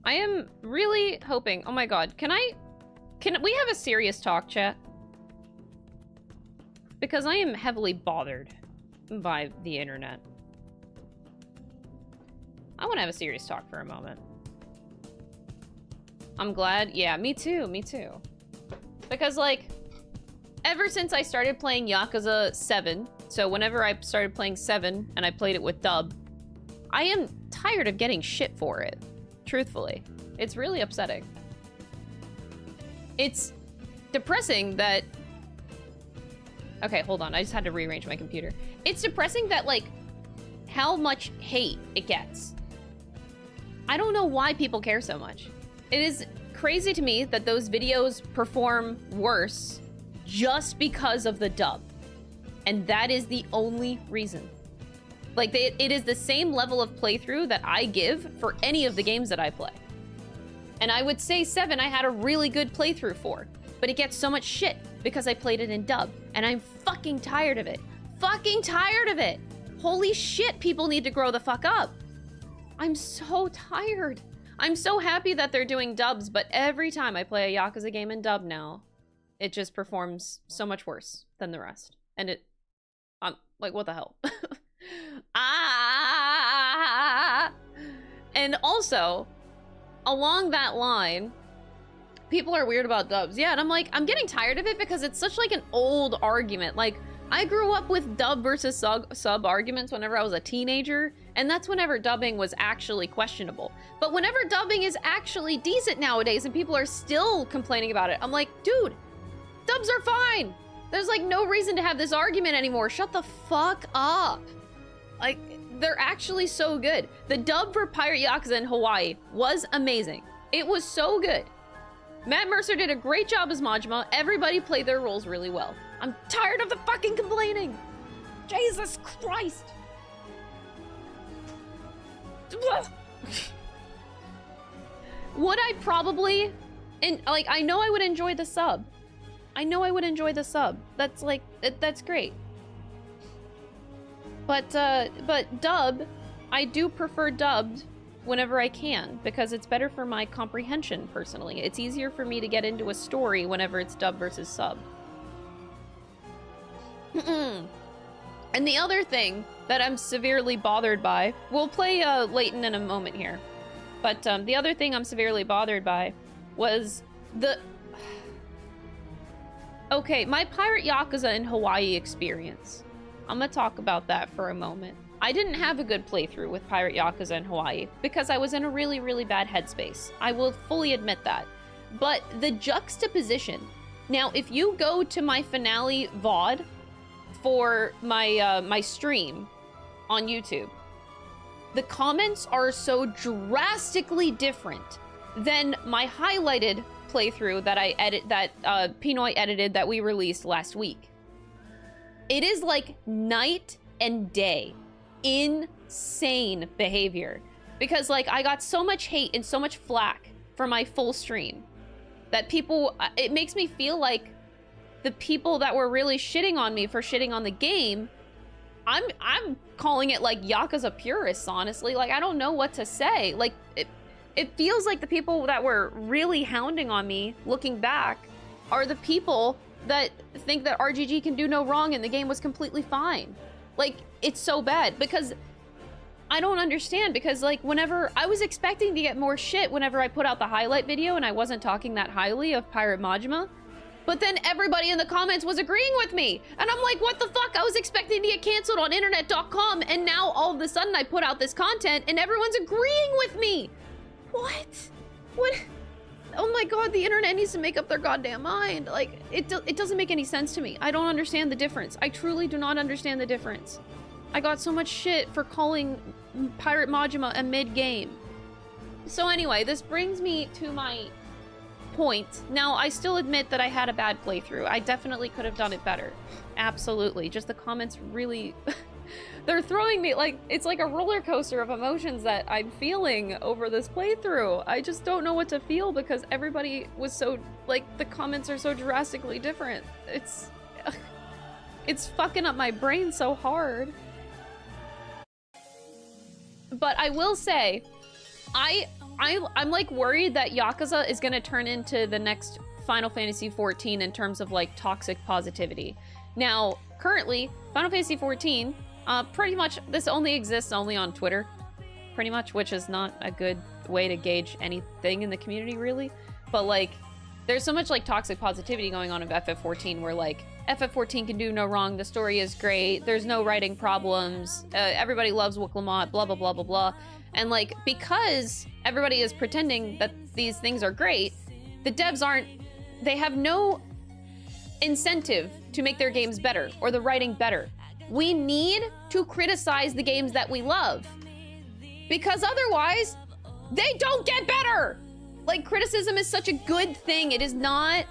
I am really hoping... Oh my god, can I Can we have a serious talk, chat? Because I am heavily bothered by the internet. I want to have a serious talk for a moment. I'm glad. Yeah, me too. Me too. Because, like, ever since I started playing Yakuza 7, so whenever I started playing 7 and I played it with dub, I am tired of getting shit for it. Truthfully. It's really upsetting. It's depressing that... Okay, hold on. I just had to rearrange my computer. It's depressing that, like, how much hate it gets. I don't know why people care so much. It is crazy to me that those videos perform worse just because of the dub. And that is the only reason. Like, it is the same level of playthrough that I give for any of the games that I play. And I would say 7 I had a really good playthrough for, but it gets so much shit because I played it in dub, and I'm fucking tired of it. Fucking tired of it! Holy shit, people need to grow the fuck up. I'm so tired. I'm so happy that they're doing dubs, but every time I play a Yakuza game in dub now, it just performs so much worse than the rest. And I'm like, what the hell? And also, along that line, people are weird about dubs. Yeah, and I'm like, I'm getting tired of it because it's such like an old argument. Like, I grew up with dub versus sub arguments whenever I was a teenager, and that's whenever dubbing was actually questionable. But whenever dubbing is actually decent nowadays and people are still complaining about it, I'm like, dude, dubs are fine. There's like no reason to have this argument anymore. Shut the fuck up. Like, they're actually so good. The dub for Pirate Yakuza in Hawaii was amazing. It was so good. Matt Mercer did a great job as Majima. Everybody played their roles really well. I'm tired of the fucking complaining. Jesus Christ. Would I probably, and like, I know I would enjoy the sub. I know I would enjoy the sub. That's like, that's great. But dub, I do prefer dubbed whenever I can, because it's better for my comprehension, personally. It's easier for me to get into a story whenever it's dub versus sub. And the other thing that I'm severely bothered by, we'll play Layton in a moment here, but the other thing I'm severely bothered by was the... Okay, my Pirate Yakuza in Hawaii experience. I'm gonna talk about that for a moment. I didn't have a good playthrough with Pirate Yakuza in Hawaii because I was in a really, really bad headspace. I will fully admit that. But the juxtaposition... Now, if you go to my finale VOD for my my stream on YouTube, the comments are so drastically different than my highlighted playthrough that Pinoy edited that we released last week. It is like night and day. Insane behavior. Because like I got so much hate and so much flack for my full stream that people, it makes me feel like the people that were really shitting on me for shitting on the game, I'm calling it like Yakuza purists, honestly. Like, I don't know what to say. Like, it feels like the people that were really hounding on me, looking back, are the people that think that RGG can do no wrong and the game was completely fine. Like, it's so bad because I don't understand, because like whenever I was expecting to get more shit whenever I put out the highlight video and I wasn't talking that highly of Pirate Majima, but then everybody in the comments was agreeing with me. And I'm like, what the fuck? I was expecting to get canceled on internet.com, and now all of a sudden I put out this content and everyone's agreeing with me. What? What? Oh my god, the internet needs to make up their goddamn mind. Like, it doesn't make any sense to me. I don't understand the difference. I truly do not understand the difference. I got so much shit for calling Pirate Majima a mid-game. So anyway, this brings me to my point. Now, I still admit that I had a bad playthrough. I definitely could have done it better. Absolutely. Just the comments really... They're throwing me, like, it's like a roller coaster of emotions that I'm feeling over this playthrough. I just don't know what to feel because everybody was so, like, the comments are so drastically different. It's fucking up my brain so hard. But I will say, I'm like worried that Yakuza is gonna turn into the next Final Fantasy XIV in terms of like toxic positivity. Now, currently, Final Fantasy XIV, pretty much this only exists on Twitter, pretty much, which is not a good way to gauge anything in the community, really. But like, there's so much like toxic positivity going on in FF14 where like, FF14 can do no wrong, the story is great, there's no writing problems, everybody loves Wiklamot, blah, blah, blah, blah, blah. And like, because everybody is pretending that these things are great, the devs they have no incentive to make their games better or the writing better. We need to criticize the games that we love, because otherwise they don't get better. Like, criticism is such a good thing. It is not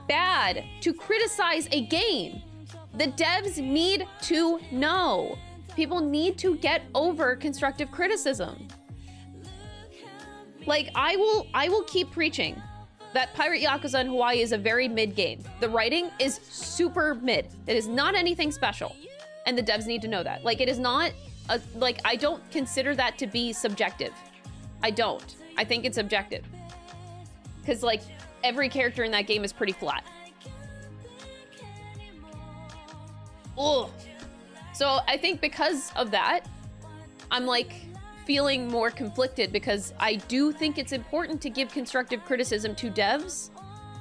bad to criticize a game. The devs need to know. People need to get over constructive criticism. Like, I will keep preaching that Pirate Yakuza in Hawaii is a very mid game. The writing is super mid. It is not anything special. And the devs need to know that. Like, it is not, like, I don't consider that to be subjective. I don't. I think it's objective. Because, like, every character in that game is pretty flat. Ugh. So I think because of that, I'm, like, feeling more conflicted, because I do think it's important to give constructive criticism to devs.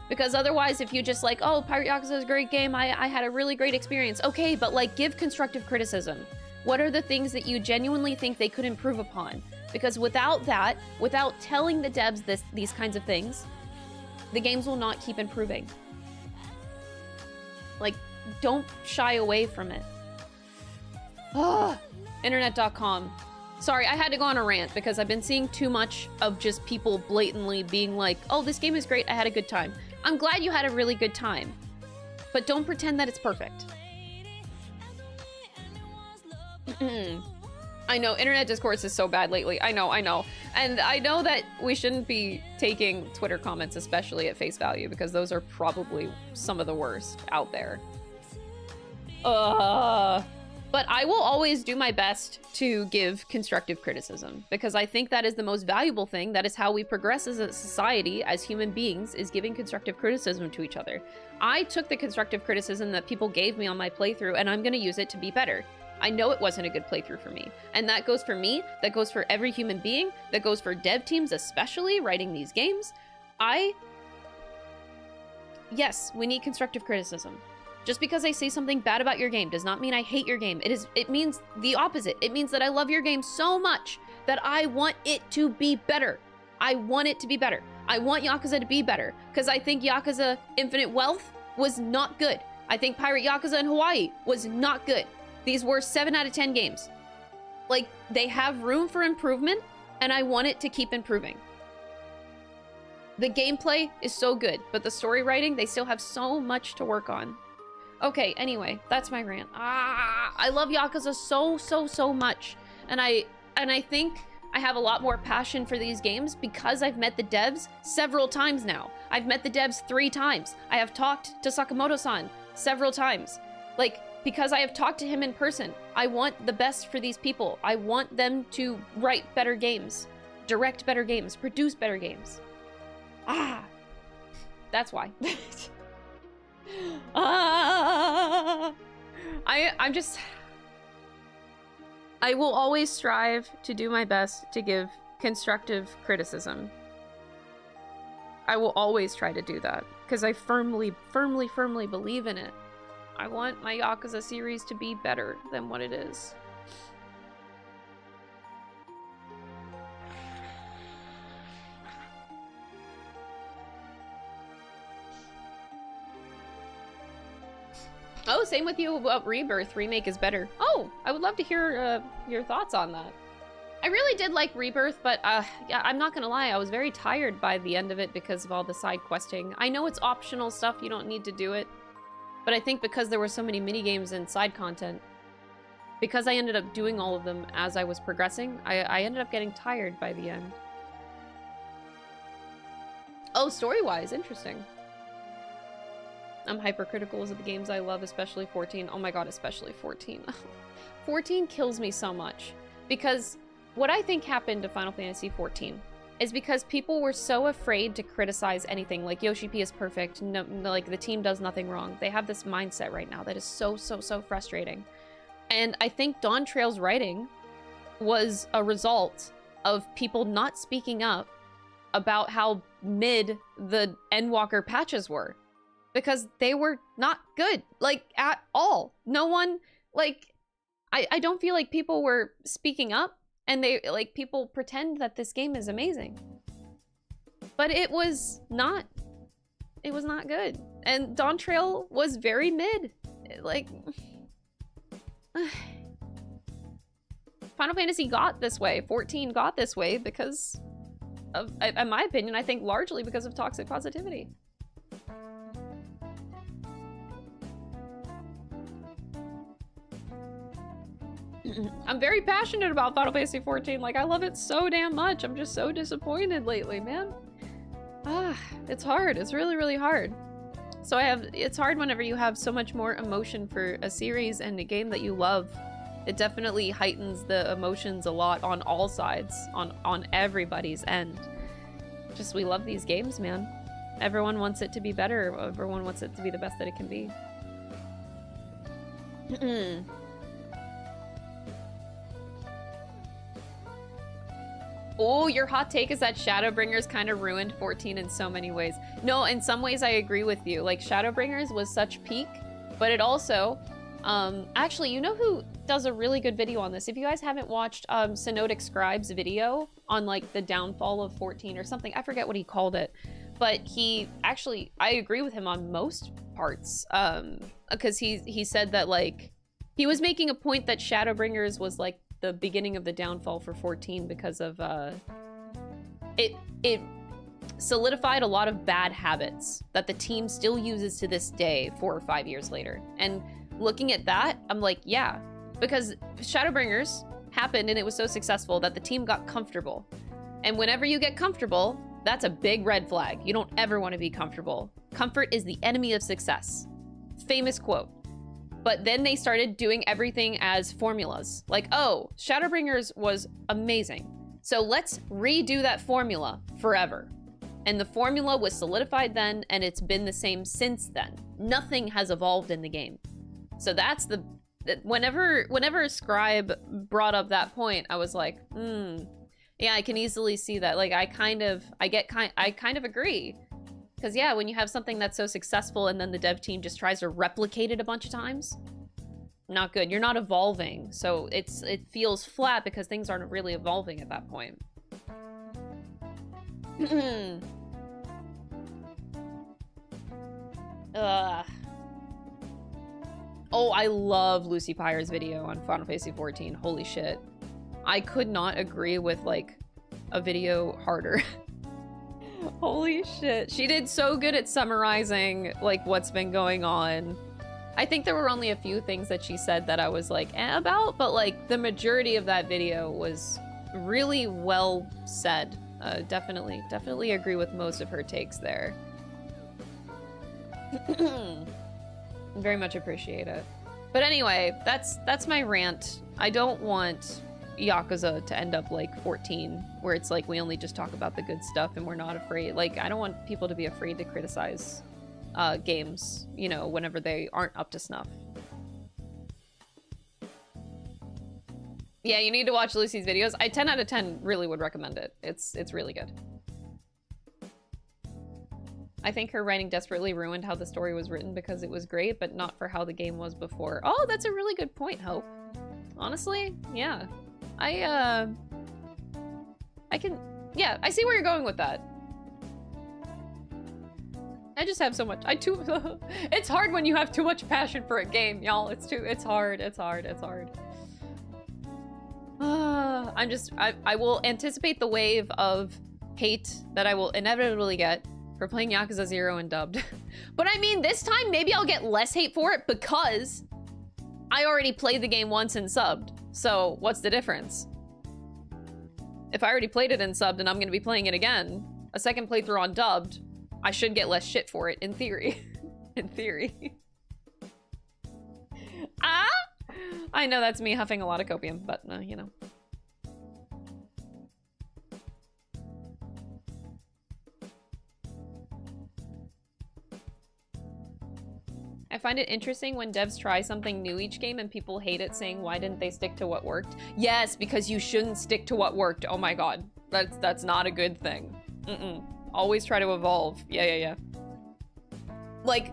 Because otherwise, if you just like, oh, Pirate Yakuza is a great game, I had a really great experience. Okay, but like, give constructive criticism. What are the things that you genuinely think they could improve upon? Because without that, without telling the devs these kinds of things, the games will not keep improving. Like, don't shy away from it. Ugh. Internet.com. Sorry, I had to go on a rant because I've been seeing too much of just people blatantly being like, oh, this game is great, I had a good time. I'm glad you had a really good time, but don't pretend that it's perfect. I know, internet discourse is so bad lately. I know. And I know that we shouldn't be taking Twitter comments, especially at face value, because those are probably some of the worst out there. But I will always do my best to give constructive criticism, because I think that is the most valuable thing. That is how we progress as a society, as human beings, is giving constructive criticism to each other. I took the constructive criticism that people gave me on my playthrough, and I'm going to use it to be better. I know it wasn't a good playthrough for me. And that goes for me, that goes for every human being, that goes for dev teams especially writing these games. Yes, we need constructive criticism. Just because I say something bad about your game does not mean I hate your game. It means the opposite. It means that I love your game so much that I want it to be better. I want it to be better. I want Yakuza to be better, because I think Yakuza Infinite Wealth was not good. I think Pirate Yakuza in Hawaii was not good. These were 7 out of 10 games. Like, they have room for improvement, and I want it to keep improving. The gameplay is so good, but the story writing, they still have so much to work on. Okay, anyway, that's my rant. I love Yakuza so much. And I think I have a lot more passion for these games because I've met the devs several times now. I've met the devs 3 times. I have talked to Sakamoto-san several times. Like, because I have talked to him in person. I want the best for these people. I want them to write better games, direct better games, produce better games. That's why. I will always strive to do my best to give constructive criticism. I will always try to do that because I firmly believe in it. I want my Yakuza series to be better than what it is. Oh, same with you about Rebirth. Remake is better. Oh, I would love to hear your thoughts on that. I really did like Rebirth, but yeah, I'm not gonna lie, I was very tired by the end of it because of all the side questing. I know it's optional stuff, you don't need to do it. But I think because there were so many minigames and side content, because I ended up doing all of them as I was progressing, I ended up getting tired by the end. Oh, story-wise, interesting. I'm hypercritical of the games I love, especially 14. Oh my god, especially 14. 14 kills me so much. Because what I think happened to Final Fantasy 14 is because people were so afraid to criticize anything. Like, Yoshi P is perfect. No, like, the team does nothing wrong. They have this mindset right now that is so frustrating. And I think Dawn Trail's writing was a result of people not speaking up about how mid the Endwalker patches were. Because they were not good, like, at all. No one, like, I don't feel like people were speaking up, and they, like, people pretend that this game is amazing. But it was not good. And Dawn Trail was very mid. Like, Final Fantasy got this way, 14 got this way because of, in my opinion, I think largely because of toxic positivity. I'm very passionate about Final Fantasy 14. Like, I love it so damn much. I'm just so disappointed lately, man. It's hard. It's really, really hard. So it's hard whenever you have so much more emotion for a series and a game that you love. It definitely heightens the emotions a lot on all sides, on everybody's end. Just, we love these games, man. Everyone wants it to be better. Everyone wants it to be the best that it can be. Oh, your hot take is that Shadowbringers kind of ruined 14 in so many ways. No, in some ways I agree with you. Like, Shadowbringers was such peak, but it also, actually, you know who does a really good video on this? If you guys haven't watched Synodic Scribe's video on, like, the downfall of 14 or something, I forget what he called it, but he actually, I agree with him on most parts, because he said that, like, he was making a point that Shadowbringers was, like, the beginning of the downfall for 14 because of it solidified a lot of bad habits that the team still uses to this day 4 or 5 years later. And looking at that, I'm like, yeah, because Shadowbringers happened and it was so successful that the team got comfortable. And whenever you get comfortable, that's a big red flag. You don't ever want to be comfortable. Comfort is the enemy of success. Famous quote. But then they started doing everything as formulas. Like, oh, Shadowbringers was amazing, so let's redo that formula forever. And the formula was solidified then, and it's been the same since then. Nothing has evolved in the game. So that's the... Whenever Scribe brought up that point, I was like, yeah, I can easily see that. Like, I kind of agree. Because, yeah, when you have something that's so successful and then the dev team just tries to replicate it a bunch of times, not good. You're not evolving. So it feels flat because things aren't really evolving at that point. Oh, I love Lucy Pyre's video on Final Fantasy 14. Holy shit. I could not agree with, like, a video harder. Holy shit. She did so good at summarizing, like, what's been going on. I think there were only a few things that she said that I was like, about, but, like, the majority of that video was really well said. Definitely agree with most of her takes there. Very much appreciate it. But anyway, that's my rant. I don't want Yakuza to end up like 14, where it's like we only just talk about the good stuff and we're not afraid. Like, I don't want people to be afraid to criticize games, you know, whenever they aren't up to snuff. Yeah, you need to watch Lucy's videos. I 10 out of 10 really would recommend it. It's really good. I think her writing desperately ruined how the story was written because it was great, but not for how the game was before. Oh, that's a really good point, Hope. Honestly, yeah. I see where you're going with that. I just have so much, it's hard when you have too much passion for a game, y'all. It's hard. I will anticipate the wave of hate that I will inevitably get for playing Yakuza 0 and dubbed. But I mean, this time maybe I'll get less hate for it because I already played the game once and subbed. So what's the difference? If I already played it and subbed and I'm gonna be playing it again, a second playthrough on dubbed, I should get less shit for it, in theory. In theory. Ah! I know that's me huffing a lot of copium, but you know. I find it interesting when devs try something new each game and people hate it, saying, why didn't they stick to what worked? Yes, because you shouldn't stick to what worked. Oh my god. That's not a good thing. Always try to evolve. Yeah. Like,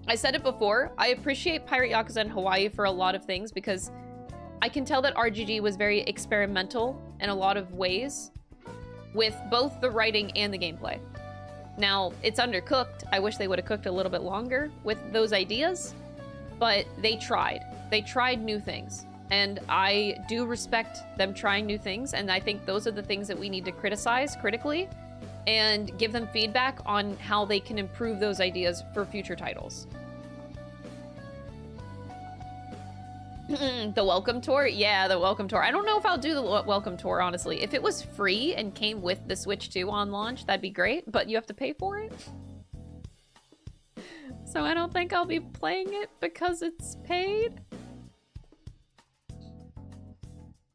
I said it before, I appreciate Pirate Yakuza in Hawaii for a lot of things because I can tell that RGG was very experimental in a lot of ways with both the writing and the gameplay. Now, it's undercooked. I wish they would have cooked a little bit longer with those ideas, but they tried. They tried new things, and I do respect them trying new things, and I think those are the things that we need to criticize critically and give them feedback on how they can improve those ideas for future titles. The welcome tour? Yeah, the welcome tour. I don't know if I'll do the welcome tour, honestly. If it was free and came with the Switch 2 on launch, that'd be great, but you have to pay for it. So I don't think I'll be playing it because it's paid.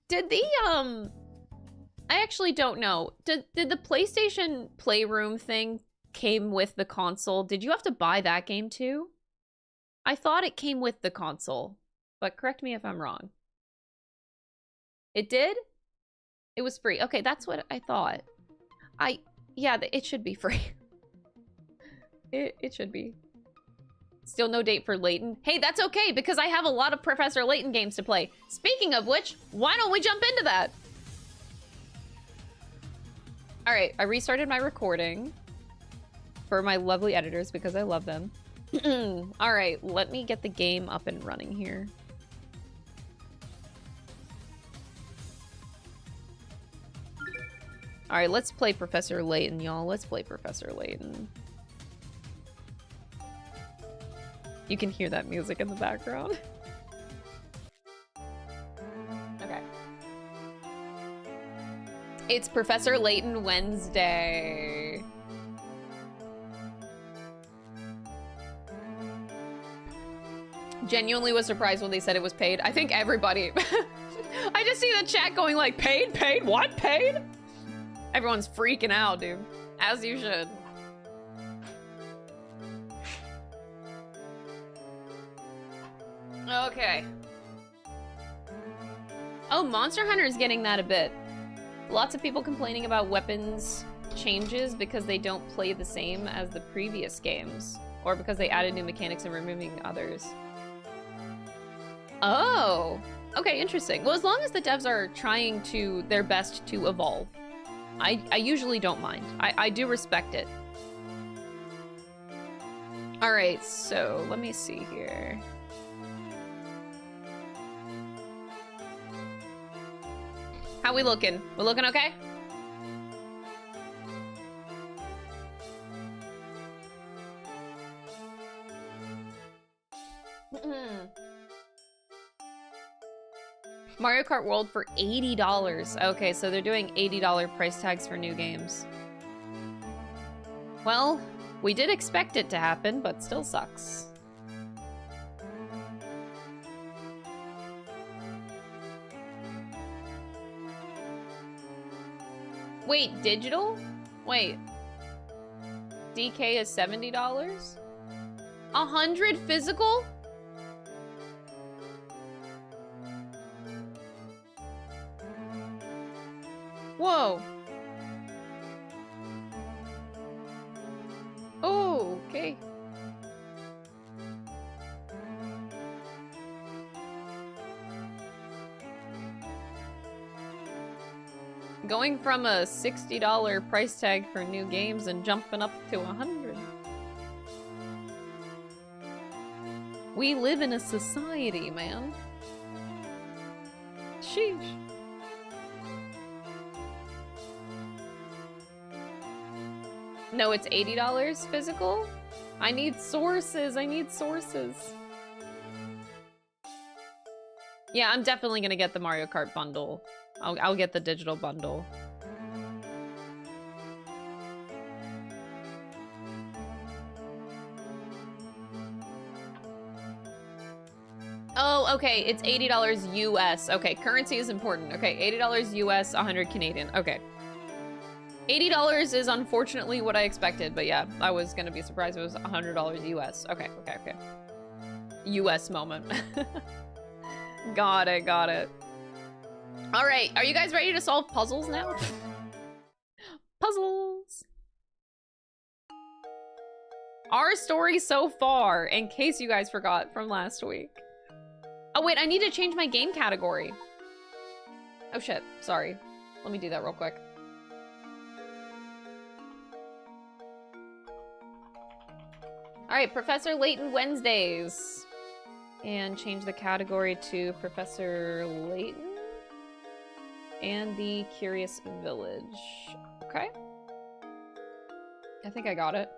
Did the, I actually don't know. Did the PlayStation Playroom thing came with the console? Did you have to buy that game too? I thought it came with the console. But correct me if I'm wrong. It did? It was free. Okay, that's what I thought. Yeah, it should be free. It should be. Still no date for Layton. Hey, that's okay, because I have a lot of Professor Layton games to play. Speaking of which, why don't we jump into that? Alright, I restarted my recording for my lovely editors because I love them. Alright, let me get the game up and running here. Alright, let's play Professor Layton, y'all. Let's play Professor Layton. You can hear that music in the background. Okay. It's Professor Layton Wednesday. Genuinely was surprised when they said it was paid. I think everybody... I just see the chat going like, paid? Paid? What? Paid? Everyone's freaking out, dude. As you should. Okay. Oh, Monster Hunter's getting that a bit. Lots of people complaining about weapons changes because they don't play the same as the previous games. Or because they added new mechanics and removing others. Oh! Okay, interesting. Well, as long as the devs are trying their best to evolve. I usually don't mind. I do respect it. Alright, so let me see here. How we looking? We looking okay? Mario Kart World for $80. Okay, so they're doing $80 price tags for new games. Well, we did expect it to happen, but still sucks. Wait, digital? Wait. DK is $70? 100 physical? Whoa. Oh, okay. Going from a $60 price tag for new games and jumping up to 100. We live in a society, man. Sheesh. No, it's $80 physical? I need sources. I need sources. Yeah, I'm definitely gonna get the Mario Kart bundle. I'll get the digital bundle. Oh, okay, it's $80 US. Okay, currency is important. Okay, $80 US, 100 Canadian. Okay. $80 is unfortunately what I expected, but yeah, I was gonna be surprised if it was $100 US. Okay, okay, okay. US moment. Got it, got it. All right, are you guys ready to solve puzzles now? Puzzles. Our story so far, in case you guys forgot from last week. Oh wait, I need to change my game category. Oh shit, sorry. Let me do that real quick. All right, Professor Layton Wednesdays. And change the category to Professor Layton and the Curious Village. Okay. I think I got it.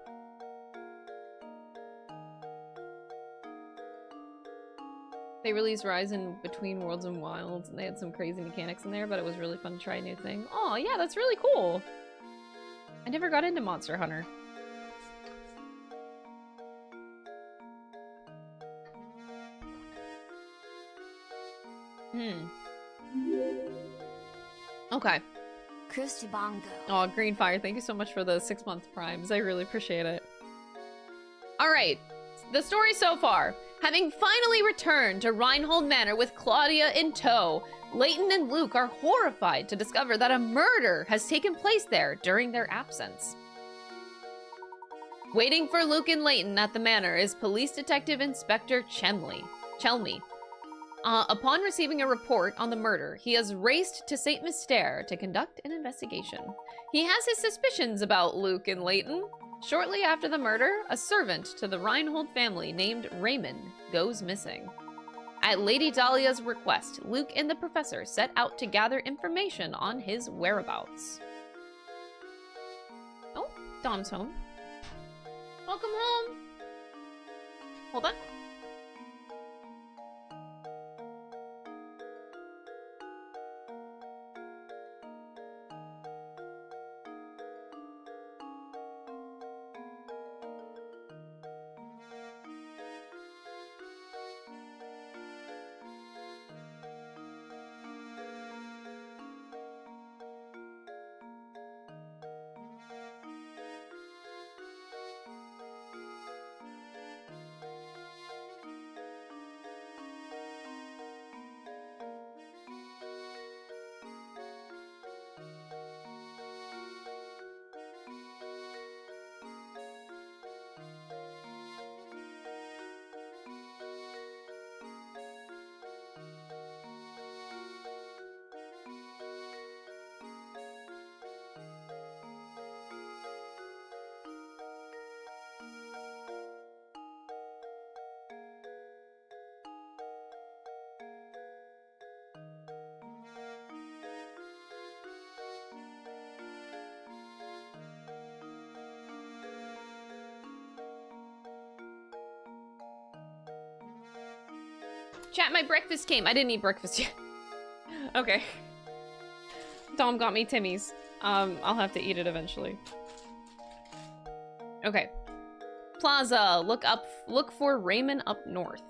They released Rise in Between Worlds and Wilds, and they had some crazy mechanics in there, but it was really fun to try a new thing. Oh, yeah, that's really cool. I never got into Monster Hunter. Okay. Oh, Green Fire, thank you so much for the 6-month primes. I really appreciate it. All right, the story so far. Having finally returned to Reinhold Manor with Claudia in tow, Layton and Luke are horrified to discover that a murder has taken place there during their absence. Waiting for Luke and Layton at the manor is Police Detective Inspector Chelmy. Upon receiving a report on the murder, he has raced to St. Mistair to conduct an investigation. He has his suspicions about Luke and Layton. Shortly after the murder, a servant to the Reinhold family named Raymond goes missing. At Lady Dahlia's request, Luke and the professor set out to gather information on his whereabouts. Oh, Dom's home. Welcome home. Hold on. Chat, my breakfast came. I didn't eat breakfast yet. Okay. Dom got me Timmy's. I'll have to eat it eventually. Okay. Plaza, look for Raymond up north.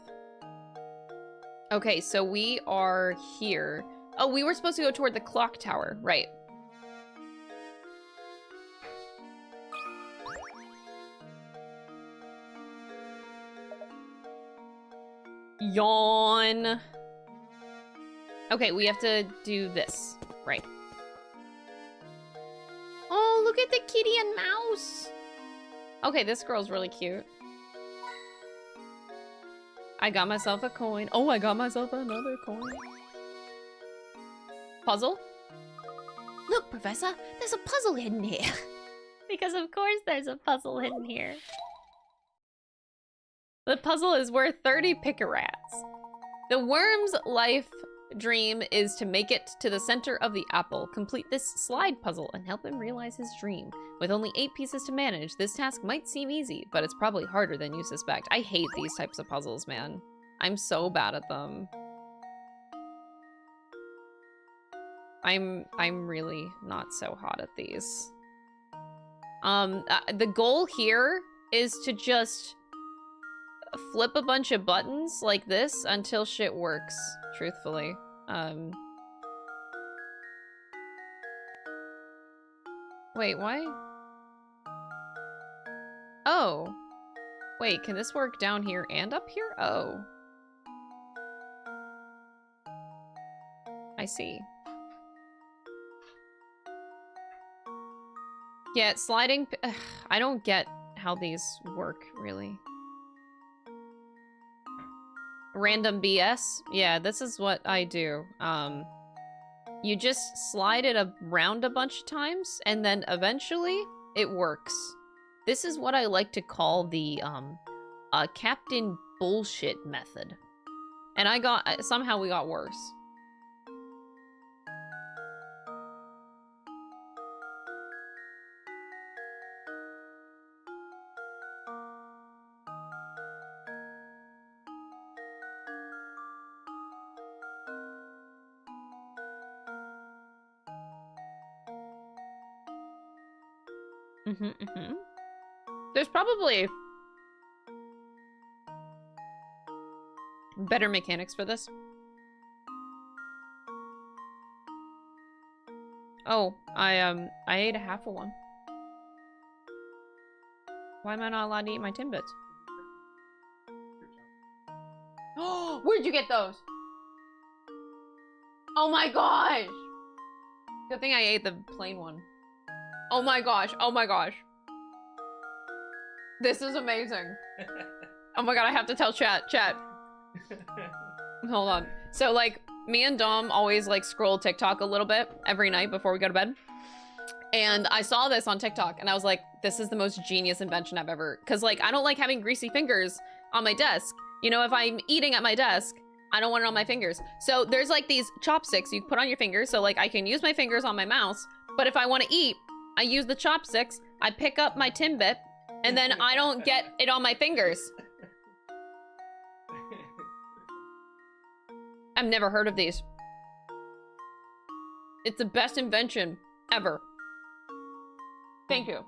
Okay, so we are here. Oh, we were supposed to go toward the clock tower, right. Yawn. Okay, we have to do this, right. Oh, look at the kitty and mouse. Okay, this girl's really cute. I got myself a coin. Oh, I got myself another coin. Puzzle? Look, Professor, there's a puzzle hidden here. Because of course there's a puzzle hidden here. The puzzle is worth 30 picarats. The worm's life dream is to make it to the center of the apple, complete this slide puzzle, and help him realize his dream. With only 8 pieces to manage, this task might seem easy, but it's probably harder than you suspect. I hate these types of puzzles, man. I'm so bad at them. I'm really not so hot at these. The goal here is to just flip a bunch of buttons like this until shit works, truthfully. Wait, why? Oh. Wait, can this work down here and up here? Oh. I see. Yeah, sliding... Ugh, I don't get how these work, really. Random BS? Yeah, this is what I do. You just slide it around a bunch of times, and then eventually it works. This is what I like to call the, Captain Bullshit method. And somehow we got worse. There's probably better mechanics for this. Oh, I ate a half of one. Why am I not allowed to eat my Timbits? Oh, where'd you get those? Oh my gosh! Good thing I ate the plain one. Oh my gosh, oh my gosh. This is amazing. Oh my god, I have to tell chat. Hold on. So, like, me and Dom always, like, scroll TikTok a little bit every night before we go to bed. And I saw this on TikTok, and I was like, this is the most genius invention I've ever... Because, like, I don't like having greasy fingers on my desk. You know, if I'm eating at my desk, I don't want it on my fingers. So, there's, like, these chopsticks you put on your fingers, so, like, I can use my fingers on my mouse, but if I want to eat, I use the chopsticks, I pick up my Timbit, and then I don't get it on my fingers. I've never heard of these. It's the best invention ever. Thank you.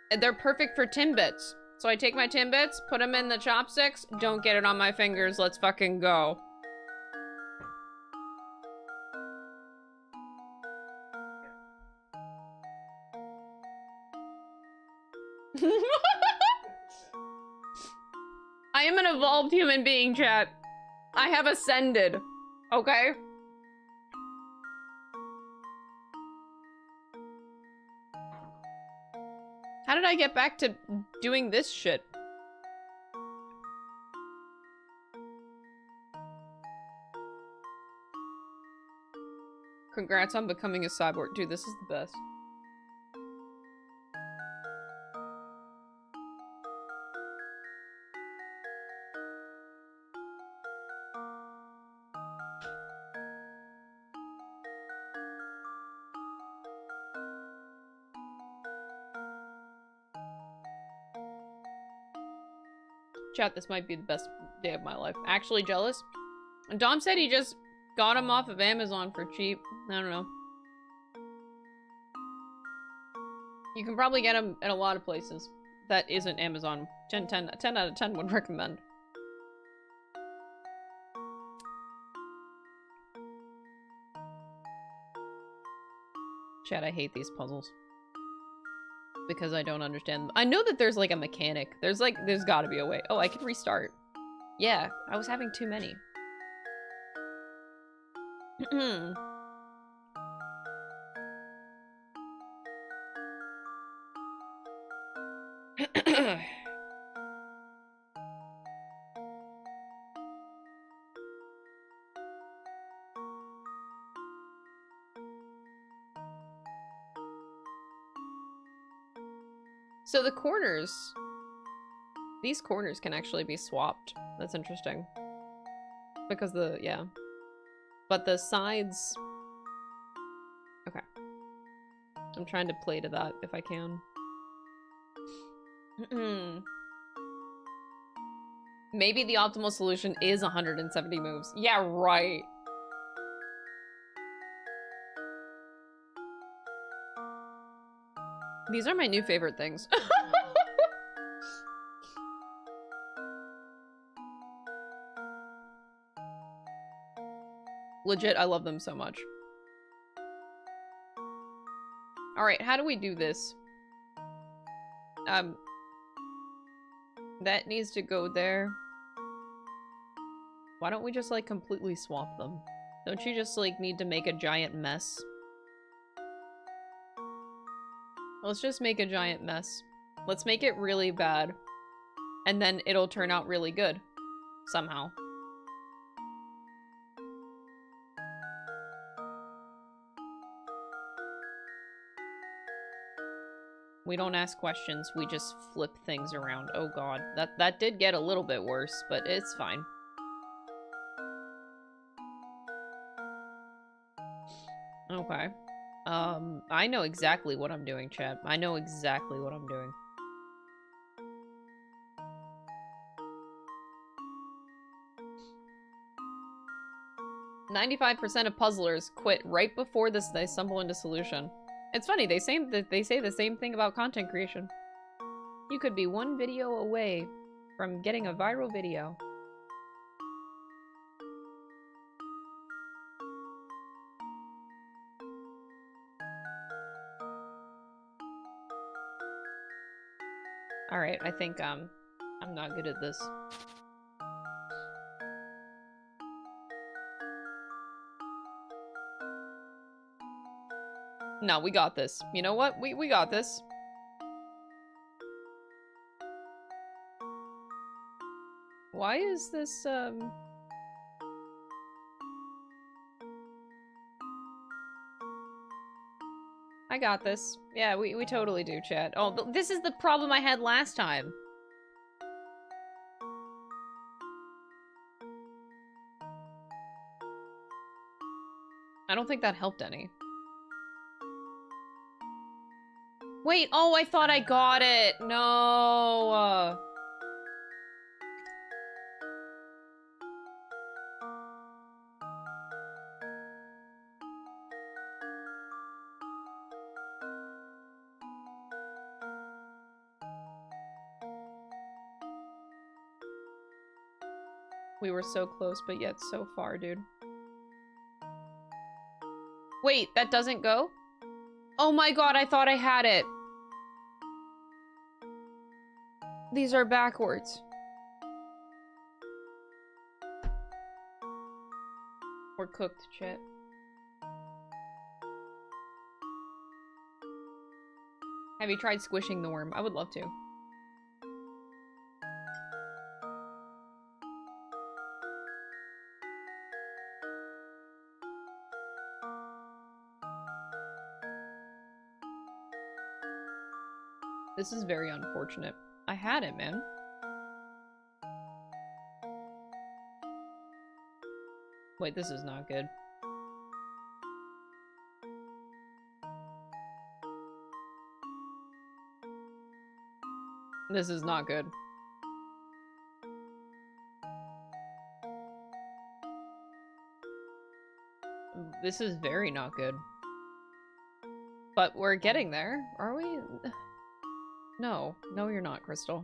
And they're perfect for Timbits. So I take my Timbits, put them in the chopsticks, don't get it on my fingers, let's fucking go. I am an evolved human being, chat. I have ascended. Okay? How did I get back to doing this shit? Congrats on becoming a cyborg. Dude, this is the best. Chat, this might be the best day of my life. Actually jealous. And Dom said he just got them off of Amazon for cheap. I don't know. You can probably get them at a lot of places. That isn't Amazon. 10 out of 10 would recommend. Chat, I hate these puzzles. Because I don't understand them. I know that there's like a mechanic. There's gotta be a way. Oh, I can restart. Yeah, I was having too many. So the corners, these corners can actually be swapped. That's interesting. Because yeah. But the sides, okay. I'm trying to play to that if I can. Maybe the optimal solution is 170 moves. Yeah, right. These are my new favorite things. Legit, I love them so much. Alright, how do we do this? That needs to go there. Why don't we just, like, completely swap them? Don't you just, like, need to make a giant mess? Let's just make a giant mess. Let's make it really bad. And then it'll turn out really good. Somehow. We don't ask questions, we just flip things around. Oh god, that did get a little bit worse, but it's fine. Okay. I know exactly what I'm doing, chat. I know exactly what I'm doing. "95% of puzzlers quit right before they stumble into solution." It's funny, they say the same thing about content creation. You could be one video away from getting a viral video. Alright, I think, I'm not good at this. No, we got this. You know what? We got this. Why is this, I got this. Yeah, we totally do, chat. Oh, but this is the problem I had last time. I don't think that helped any. Wait, oh, I thought I got it. No. We were so close, but yet so far, dude. Wait, that doesn't go? Oh my god, I thought I had it. These are backwards. We're cooked, chat. Have you tried squishing the worm? I would love to. This is very unfortunate. I had it, man. Wait, this is not good. This is not good. This is very not good. But we're getting there, are we? No. No, you're not, Crystal.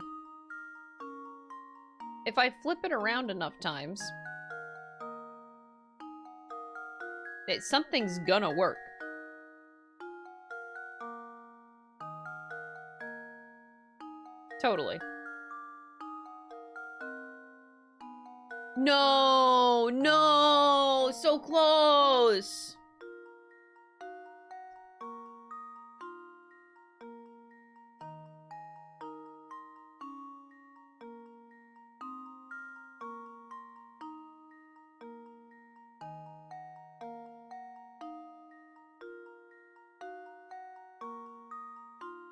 If I flip it around enough times, something's gonna work. Totally. No! No! So close!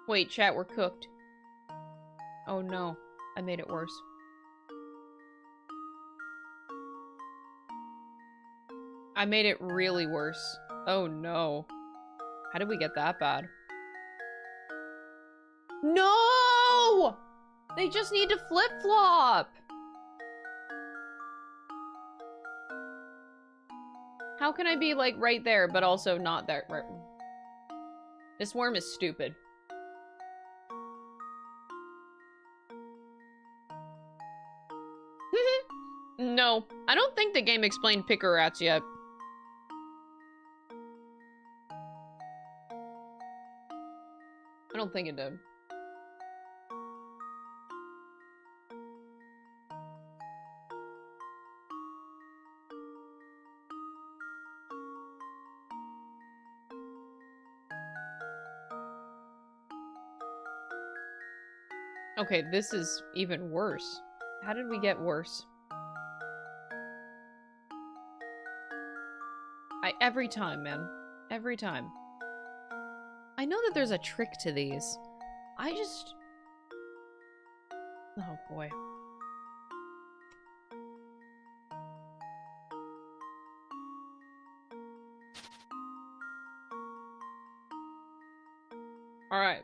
Wait, chat, we're cooked. Oh no, I made it worse. I made it really worse. Oh no. How did we get that bad? No! They just need to flip-flop! How can I be, like, right there, but also not there? Right. This worm is stupid. No, I don't think the game explained picker rats yet. I don't think it did. Okay, this is even worse. How did we get worse? Every time, man. Every time. I know that there's a trick to these. I just... Oh, boy. Alright.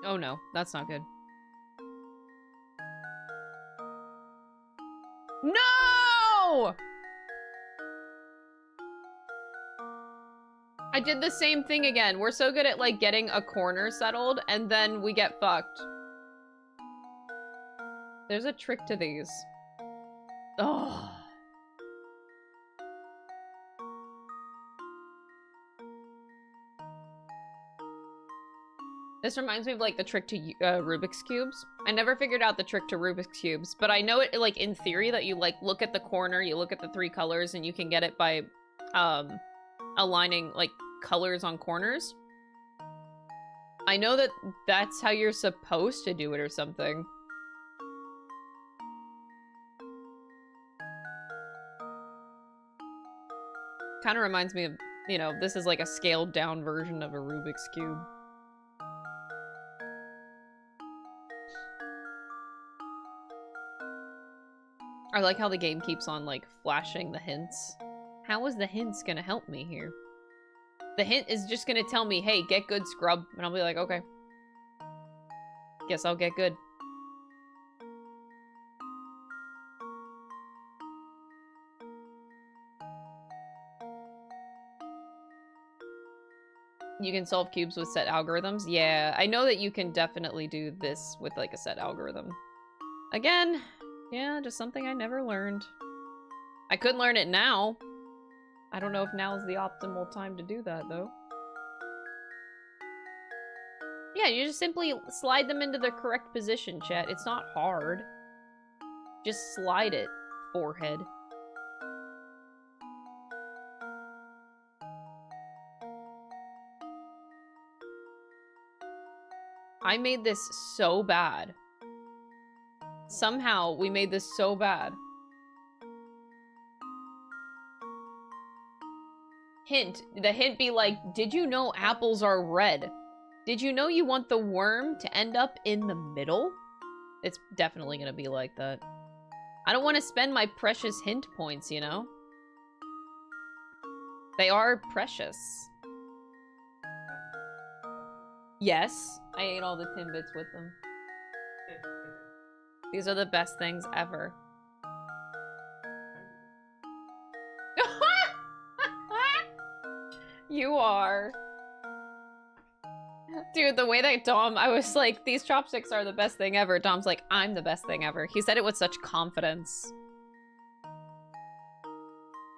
Oh no, that's not good. No! I did the same thing again. We're so good at, like, getting a corner settled, and then we get fucked. There's a trick to these. Oh. This reminds me of, like, the trick to Rubik's Cubes. I never figured out the trick to Rubik's Cubes, but I know it, like, in theory that you, like, look at the corner, you look at the 3 colors, and you can get it by, aligning, like, colors on corners. I know that that's how you're supposed to do it or something. Kind of reminds me of, you know, this is like a scaled down version of a Rubik's Cube. I like how the game keeps on, like, flashing the hints. How is the hints gonna help me here? The hint is just gonna tell me, hey, get good, scrub. And I'll be like, okay. Guess I'll get good. You can solve cubes with set algorithms? Yeah, I know that you can definitely do this with, like, a set algorithm. Again... yeah, just something I never learned. I could learn it now. I don't know if now is the optimal time to do that, though. Yeah, you just simply slide them into the correct position, chat. It's not hard. Just slide it, forehead. I made this so bad. Somehow, we made this so bad. Hint. The hint be like, did you know apples are red? Did you know you want the worm to end up in the middle? It's definitely gonna be like that. I don't want to spend my precious hint points, you know? They are precious. Yes, I ate all the Timbits with them. These are the best things ever. You are. Dude, the way that Dom, I was like, these chopsticks are the best thing ever. Dom's like, I'm the best thing ever. He said it with such confidence.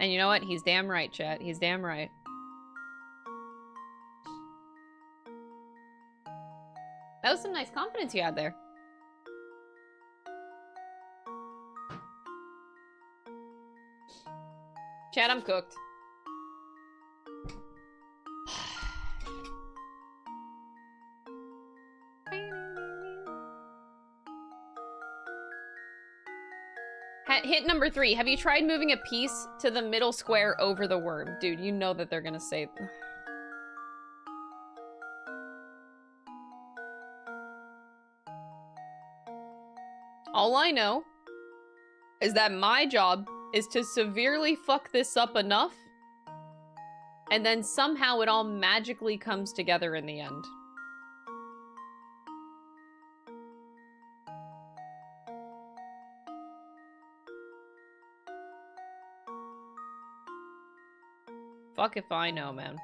And you know what? He's damn right, chat. He's damn right. That was some nice confidence you had there. Chat, I'm cooked. Hit number 3. Have you tried moving a piece to the middle square over the worm? Dude, you know that they're gonna say... All I know is that my job is to severely fuck this up enough, and then somehow it all magically comes together in the end. Fuck if I know, man.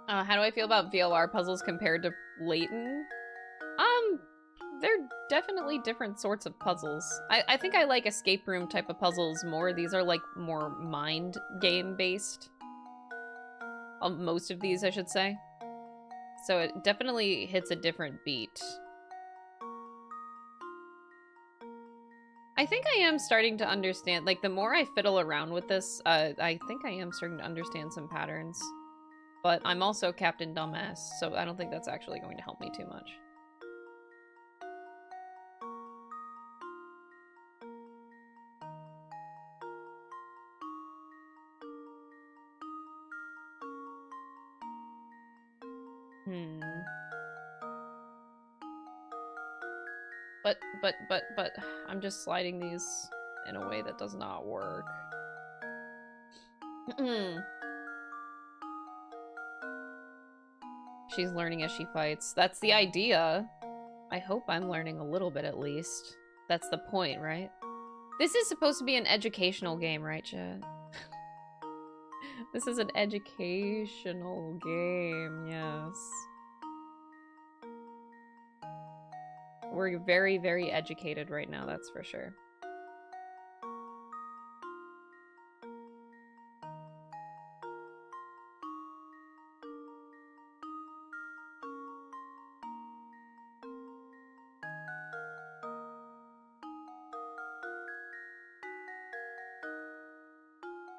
How do I feel about VLR puzzles compared to Layton? They're definitely different sorts of puzzles. I think I like escape room type of puzzles more. These are like more mind game based. Most of these, I should say. So it definitely hits a different beat. I think I am starting to understand, like the more I fiddle around with this, I think I am starting to understand some patterns. But I'm also Captain Dumbass, so I don't think that's actually going to help me too much. But, I'm just sliding these in a way that does not work. She's learning as she fights. That's the idea. I hope I'm learning a little bit at least. That's the point, right? This is supposed to be an educational game, right, Chad? This is an educational game, yes. We're very, very educated right now, that's for sure.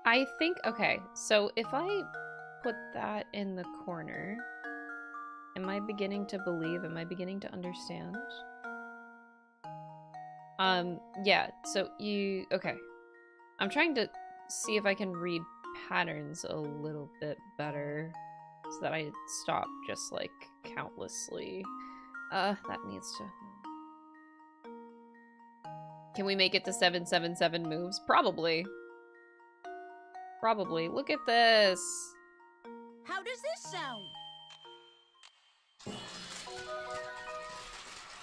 I think, okay, so if I put that in the corner, am I beginning to believe? Am I beginning to understand? Yeah, so okay. I'm trying to see if I can read patterns a little bit better so that I stop just, like, countlessly. That needs to... Can we make it to 777 moves? Probably. Probably. Look at this. How does this sound?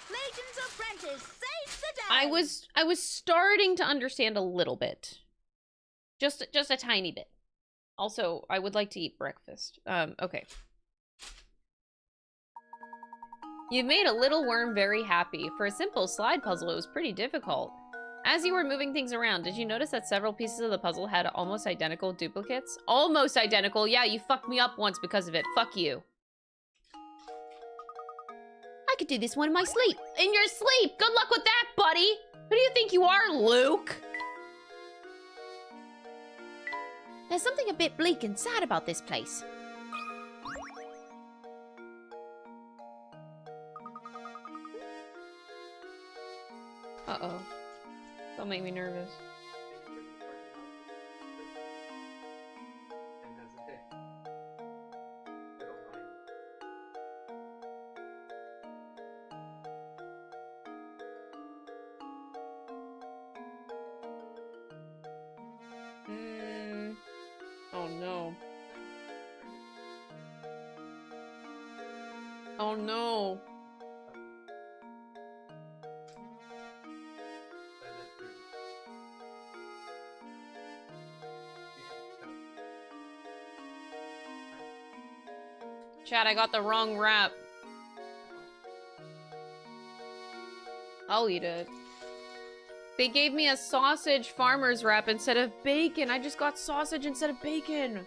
Layton's apprentice saves the day. I was starting to understand a little bit. Just a tiny bit. Also, I would like to eat breakfast. Okay. You made a little worm very happy. For a simple slide puzzle, it was pretty difficult. As you were moving things around, did you notice that several pieces of the puzzle had almost identical duplicates? Almost identical? Yeah, you fucked me up once because of it. Fuck you. I could do this one in my sleep. In your sleep! Good luck with that, buddy! Who do you think you are, Luke? There's something a bit bleak and sad about this place. Uh-oh. Don't make me nervous. Oh no. Oh no. Chad, I got the wrong wrap. I'll eat it. They gave me a sausage farmer's wrap instead of bacon. I just got sausage instead of bacon.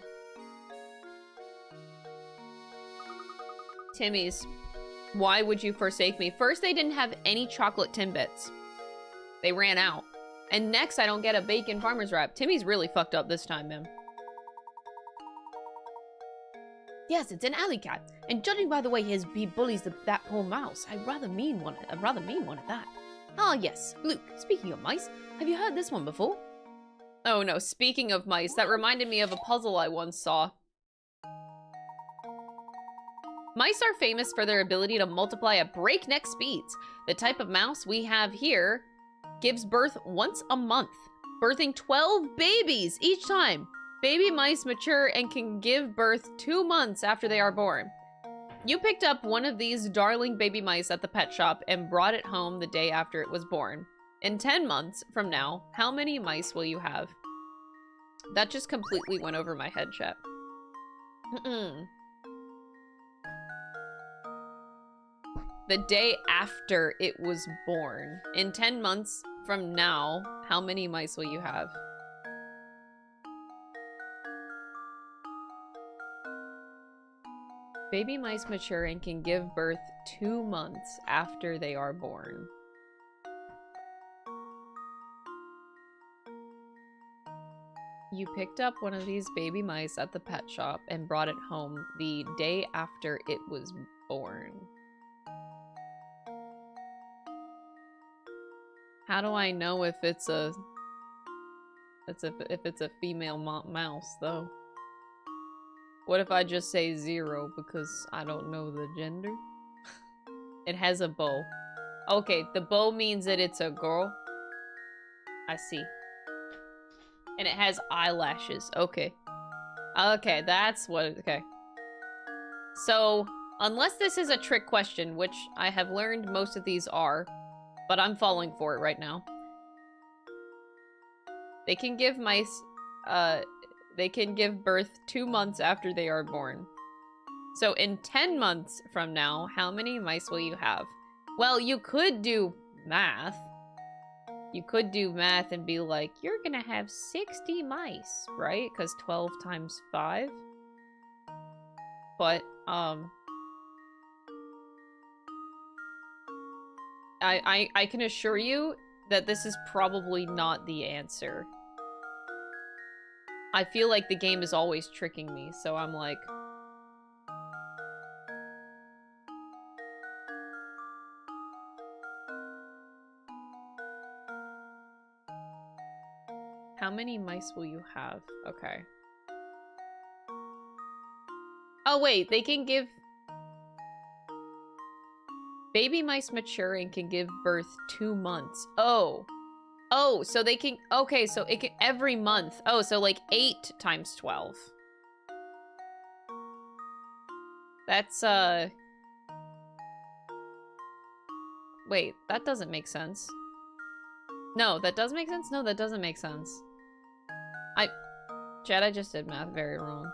Timmy's. Why would you forsake me? First, they didn't have any chocolate Timbits. They ran out. And next, I don't get a bacon farmer's wrap. Timmy's really fucked up this time, man. Yes, it's an alley cat. And judging by the way he bullies that poor mouse, I'd rather mean one at that. Ah, yes. Luke, speaking of mice, have you heard this one before? Oh no, speaking of mice, that reminded me of a puzzle I once saw. Mice are famous for their ability to multiply at breakneck speeds. The type of mouse we have here gives birth once a month, birthing 12 babies each time. Baby mice mature and can give birth 2 months after they are born. You picked up one of these darling baby mice at the pet shop and brought it home the day after it was born. In 10 months from now, how many mice will you have? That just completely went over my head, chat. The day after it was born. In 10 months from now, how many mice will you have? Baby mice mature and can give birth 2 months after they are born. You picked up one of these baby mice at the pet shop and brought it home the day after it was born. How do I know if it's a female mouse though? What if I just say 0 because I don't know the gender? It has a bow. Okay, the bow means that it's a girl. I see. And it has eyelashes. Okay. Okay, that's what... Okay. So, unless this is a trick question, which I have learned most of these are, but I'm falling for it right now. They can give mice... they can give birth 2 months after they are born. So, in 10 months from now, how many mice will you have? Well, you could do math. You could do math and be like, you're gonna have 60 mice, right? Because 12 times 5. But, I can assure you that this is probably not the answer. I feel like the game is always tricking me, so I'm like... How many mice will you have? Okay. Oh wait, they can give... Baby mice mature and can give birth 2 months. Oh. Oh, so they can... Okay, so it can... Every month. Oh, so like 8 times 12. That's, Wait, that doesn't make sense. No, that does make sense? No, that doesn't make sense. Chad, I just did math very wrong.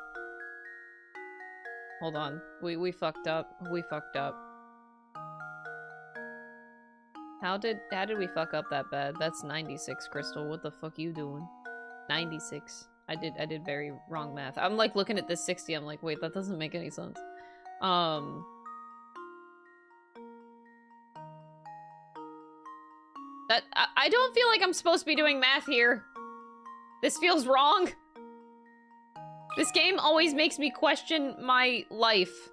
Hold on. We fucked up. We fucked up. How did we fuck up that bad? That's 96, Crystal. What the fuck you doing? 96. I did very wrong math. I'm like looking at this 60. I'm like, wait, that doesn't make any sense. I don't feel like I'm supposed to be doing math here. This feels wrong. This game always makes me question my life.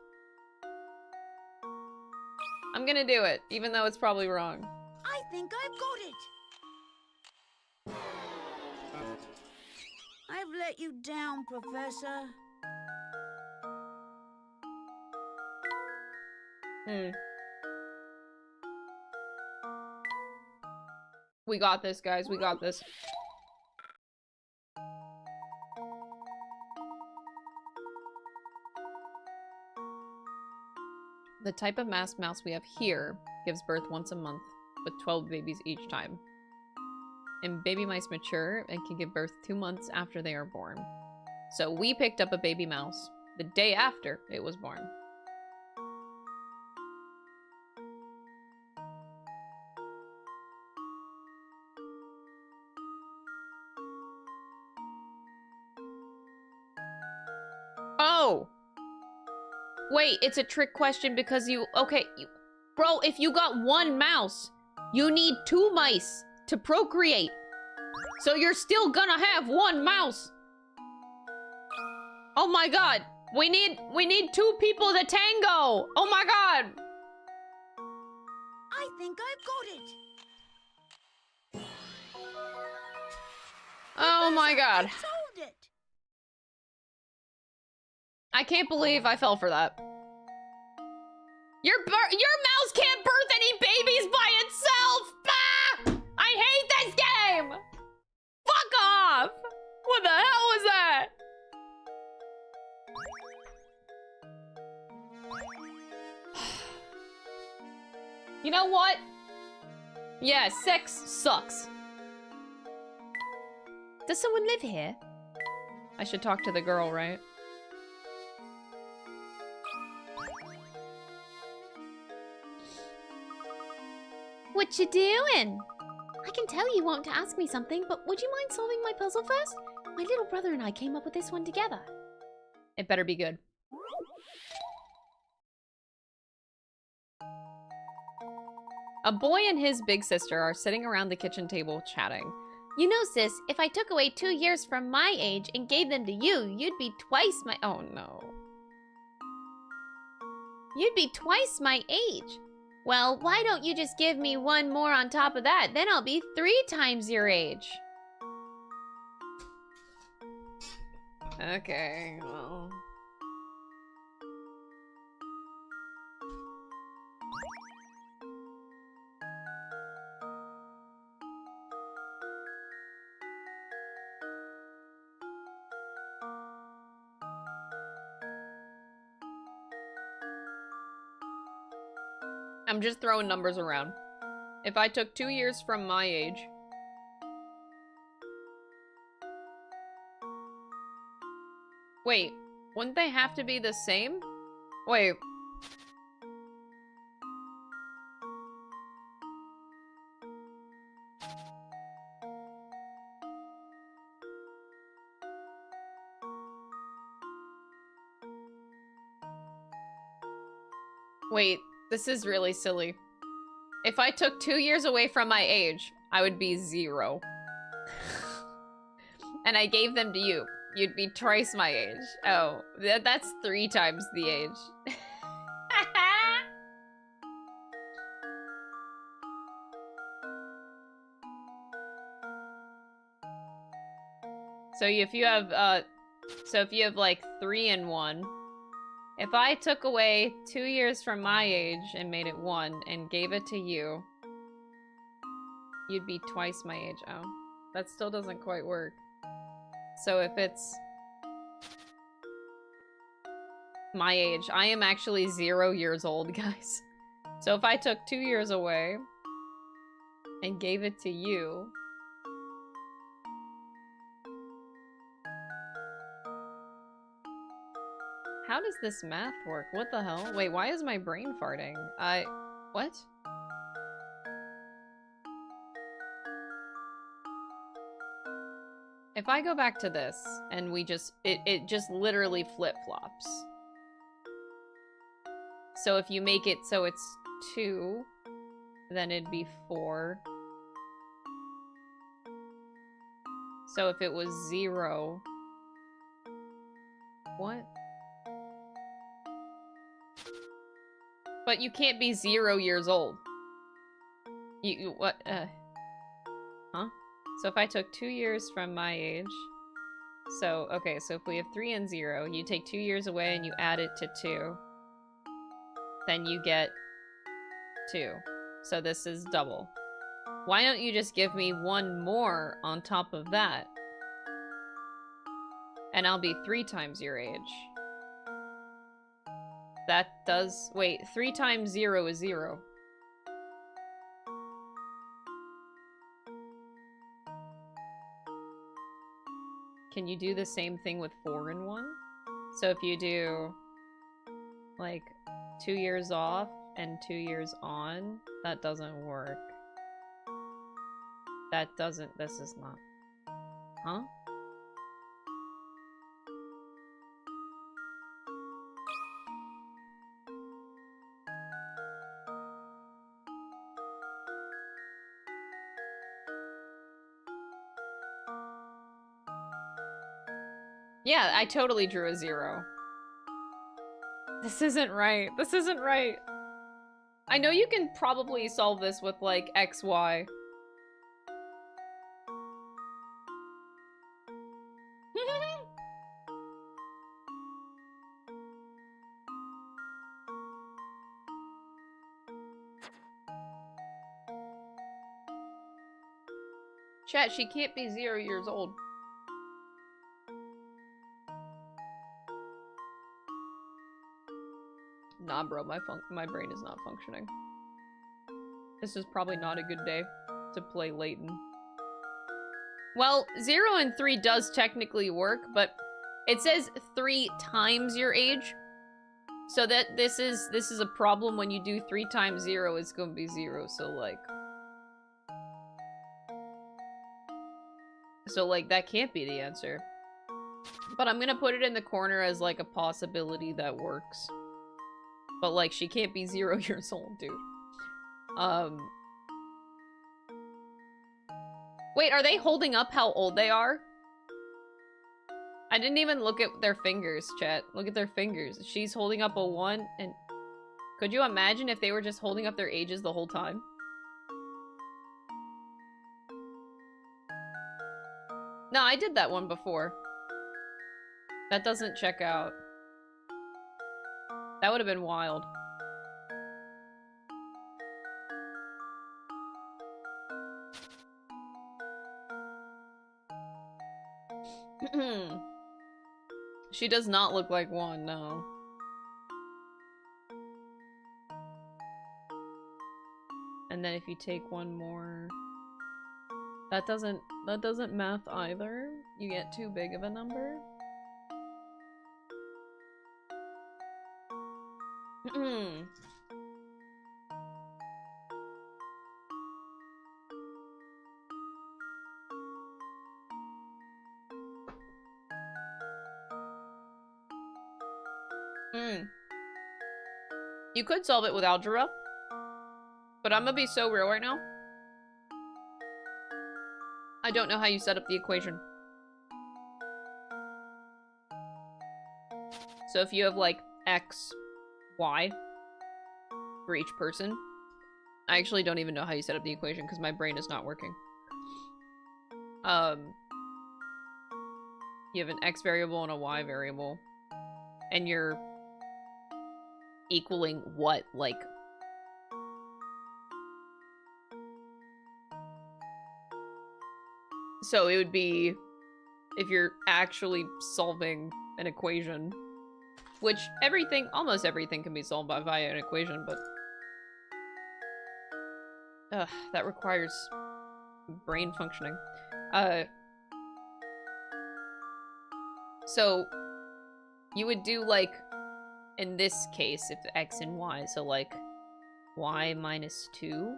I'm gonna do it, even though it's probably wrong. I think I've got it. I've let you down, Professor. We got this, guys. We got this. The type of masked mouse we have here gives birth once a month, with 12 babies each time. And baby mice mature and can give birth 2 months after they are born. So we picked up a baby mouse the day after it was born. Oh! Wait, it's a trick question because you... Okay, bro, if you got 1 mouse, you need 2 mice to procreate. So you're still gonna have 1 mouse. Oh my god. We need 2 people to tango. Oh my god. I think I've got it. Oh my god. I solved it. I can't believe I fell for that. Your mouse can't birth any babies by itself! Bah! I hate this game! Fuck off! What the hell was that? You know what? Yeah, sex sucks. Does someone live here? I should talk to the girl, right? What you doing? I can tell you want to ask me something, but would you mind solving my puzzle first? My little brother and I came up with this one together. It better be good. A boy and his big sister are sitting around the kitchen table chatting. You know, sis, if I took away 2 years from my age and gave them to you, you'd be twice my— oh no. You'd be twice my age. Well, why don't you just give me 1 more on top of that? Then I'll be 3 times your age. Okay, well. I'm just throwing numbers around. If I took 2 years from my age... Wait, wouldn't they have to be the same? Wait. Wait, this is really silly. If I took 2 years away from my age, I would be 0. And I gave them to you. You'd be twice my age. Oh, that's 3 times the age. So if you have like 3 and 1, if I took away 2 years from my age and made it 1 and gave it to you, you'd be twice my age. Oh, that still doesn't quite work. So if it's my age, I am actually 0 years old, guys. So if I took 2 years away and gave it to you, how does this math work? What the hell? Wait, why is my brain farting? What? If I go back to this, and we just, it just literally flip-flops. So if you make it so it's 2, then it'd be 4. So if it was 0... What? But you can't be 0 years old. What, huh? So if I took 2 years from my age... So, okay, so if we have 3 and 0, you take 2 years away and you add it to 2. Then you get 2. So this is double. Why don't you just give me 1 more on top of that? And I'll be 3 times your age. That does... Wait, 3 times 0 is 0. Can you do the same thing with 4 and 1? So if you do, like, 2 years off and 2 years on, that doesn't work. That doesn't... This is not... Huh? Yeah, I totally drew a 0. This isn't right. This isn't right. I know you can probably solve this with, like, X, Y. Chat, she can't be 0 years old. Nah, bro, my brain is not functioning. This is probably not a good day to play Layton. Well, 0 and 3 does technically work, but it says 3 times your age. So that this is a problem when you do 3 times 0, it's gonna be 0, so like... So, like, that can't be the answer. But I'm gonna put it in the corner as, like, a possibility that works. But, like, she can't be 0 years old, dude. Wait, are they holding up how old they are? I didn't even look at their fingers, chat. Look at their fingers. She's holding up a 1, and... Could you imagine if they were just holding up their ages the whole time? No, I did that one before. That doesn't check out. That would have been wild. She does not look like 1, no. And then if you take 1 more... That doesn't math either. You get too big of a number. You could solve it with algebra, but I'm gonna be so real right now. I don't know how you set up the equation. So if you have like x, y for each person, I actually don't even know how you set up the equation because my brain is not working. You have an x variable and a y variable, and you're equaling what? Like, so it would be if you're actually solving an equation, which almost everything can be solved via an equation, but that requires brain functioning. So you would do, like, in this case, if x and y, so like y minus 2.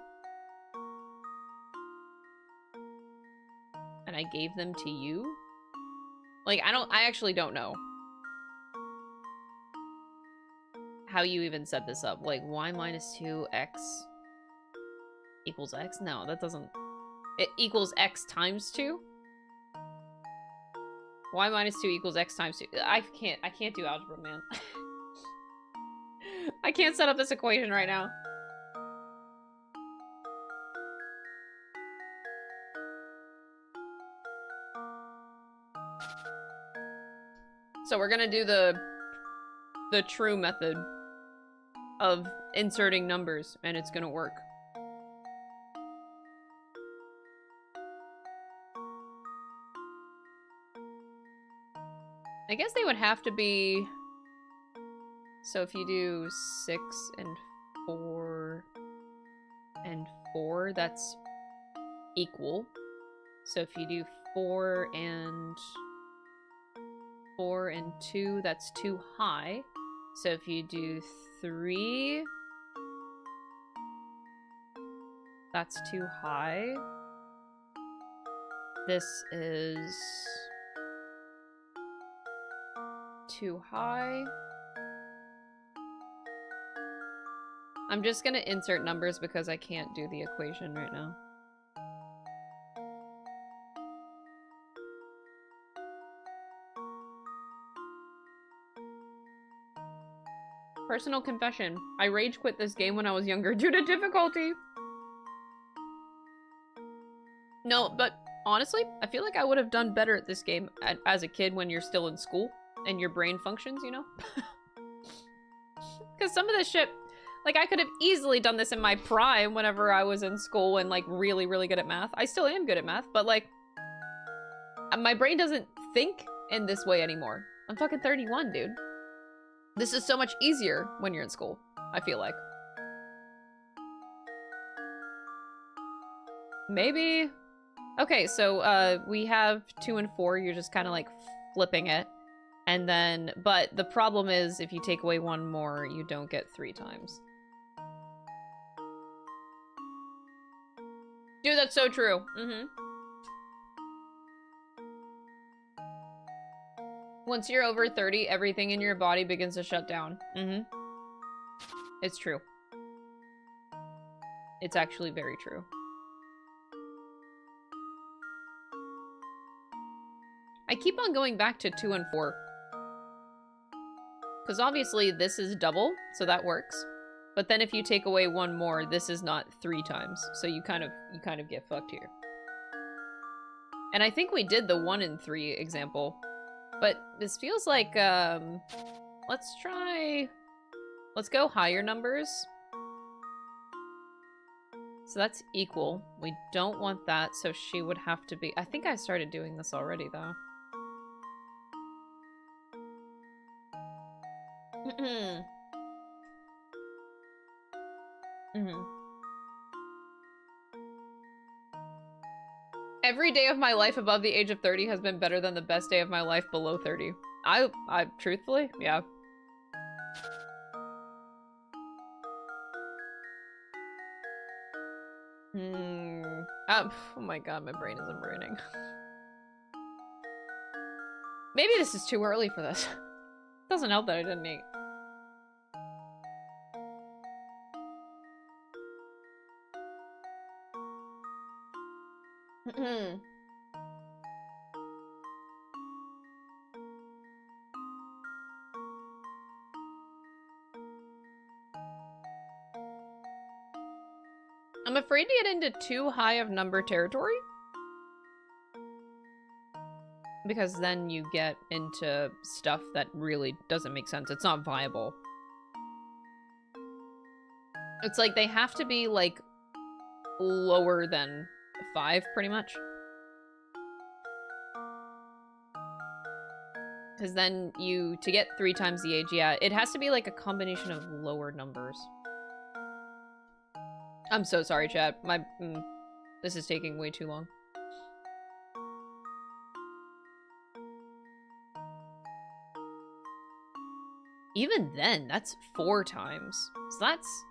And I gave them to you? Like, I actually don't know how you even set this up. Like, y minus 2 x equals x? No, that doesn't... It equals x times 2? Y minus 2 equals x times 2. I can't do algebra, man. I can't set up this equation right now. So we're gonna do the true method of inserting numbers, and it's gonna work. I guess they would have to be... So if you do 6 and 4 and 4, that's equal. So if you do 4 and 2, that's too high. So if you do 3, that's too high. This is too high. I'm just gonna insert numbers because I can't do the equation right now. Personal confession. I rage quit this game when I was younger due to difficulty. No, but honestly, I feel like I would have done better at this game as a kid when you're still in school and your brain functions, you know? Because some of this shit... Like, I could have easily done this in my prime whenever I was in school and, like, really, really good at math. I still am good at math, but, like, my brain doesn't think in this way anymore. I'm fucking 31, dude. This is so much easier when you're in school, I feel like. Maybe. Okay, so, we have 2 and 4. You're just kind of, like, flipping it. And then, but the problem is, if you take away 1 more, you don't get 3 times. Dude, that's so true. Once you're over 30, everything in your body begins to shut down. Mm-hmm. It's true. It's actually very true. I keep on going back to 2 and 4. Because obviously this is double, so that works. But then if you take away one more, this is not 3 times. So you kind of get fucked here. And I think we did the 1 and 3 example. But this feels like, let's go higher numbers. So that's equal. We don't want that, so she would have to be... I think I started doing this already, though. Every day of my life above the age of 30 has been better than the best day of my life below 30. I truthfully, yeah. Oh my god, my brain isn't braining. Maybe this is too early for this. Doesn't help that I didn't eat. I'm afraid to get into too high of number territory. Because then you get into stuff that really doesn't make sense. It's not viable. It's like they have to be, like, lower than 5, pretty much. Because then to get 3 times the age, yeah, it has to be, like, a combination of lower numbers. I'm so sorry, chat. This is taking way too long. Even then, that's 4 times. So that's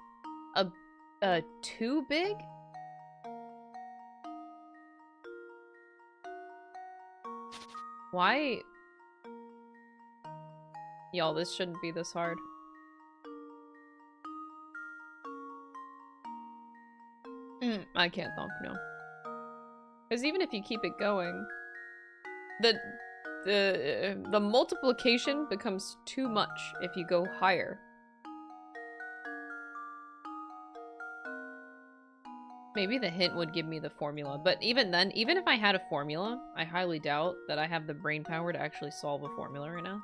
too big? Why? Y'all, this shouldn't be this hard. I can't thump, no. Because even if you keep it going, the multiplication becomes too much if you go higher. Maybe the hint would give me the formula, but even then, even if I had a formula, I highly doubt that I have the brain power to actually solve a formula right now.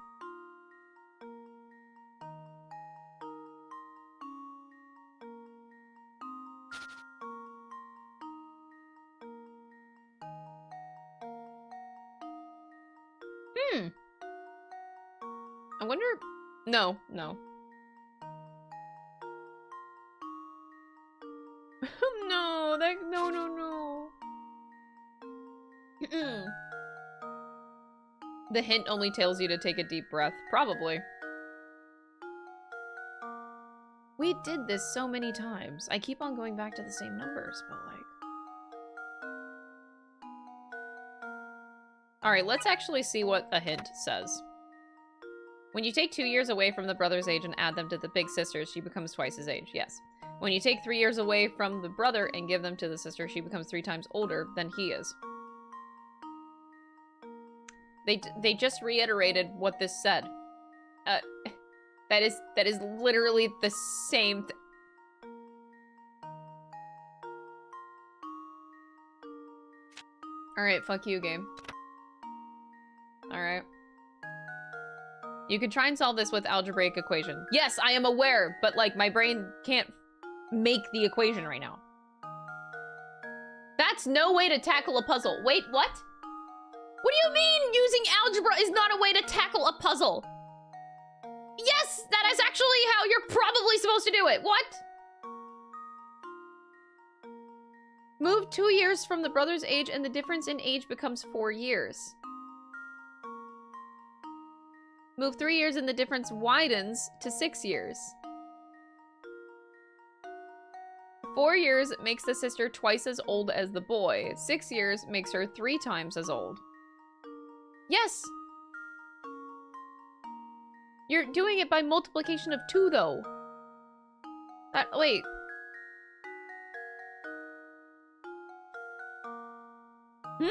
I wonder... No. No, no. The hint only tells you to take a deep breath. Probably. We did this so many times. I keep on going back to the same numbers, but like... Alright, let's actually see what a hint says. When you take 2 years away from the brother's age and add them to the big sister, she becomes twice his age. Yes. When you take 3 years away from the brother and give them to the sister, she becomes 3 times older than he is. They just reiterated what this said. That is literally the same thing. Alright, fuck you, game. Alright. You could try and solve this with algebraic equation. Yes, I am aware, but like my brain can't make the equation right now. That's no way to tackle a puzzle. Wait, what? What do you mean using algebra is not a way to tackle a puzzle? Yes, that is actually how you're probably supposed to do it. What? Move 2 years from the brother's age and the difference in age becomes 4 years. Move 3 years and the difference widens to 6 years. 4 years makes the sister twice as old as the boy. 6 years makes her 3 times as old. Yes! You're doing it by multiplication of 2, though. Wait. Hmm?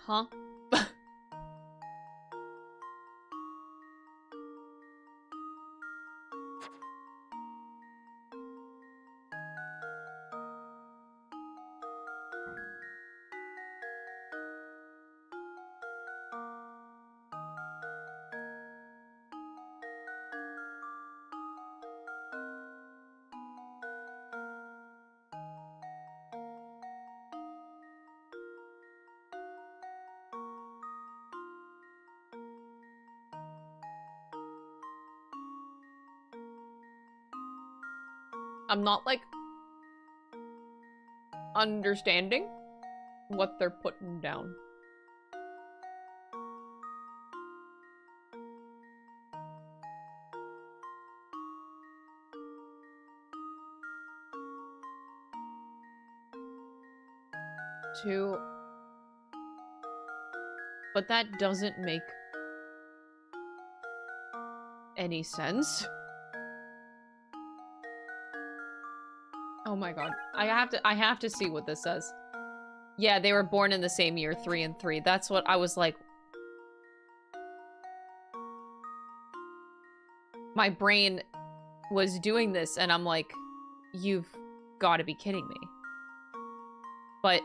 Huh? I'm not, like, understanding what they're putting down. But that doesn't make any sense. Oh my god. I have to see what this says. Yeah, they were born in the same year, 3 and 3. That's what I was like. My brain was doing this and I'm like, you've got to be kidding me. But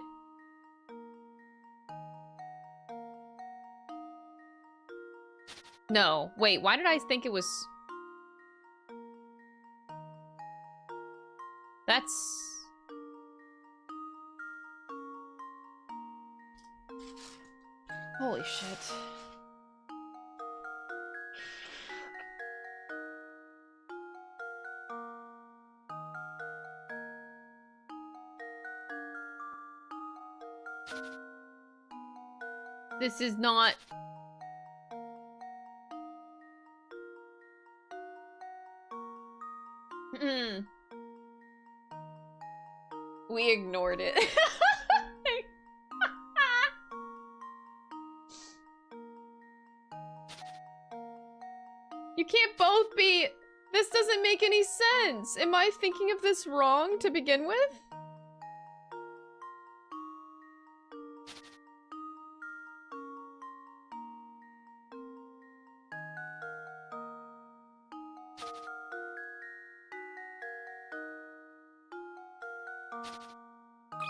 no, wait, why did I think it was... That's... Holy shit. This is not... We ignored it. You can't both be... This doesn't make any sense. Am I thinking of this wrong to begin with?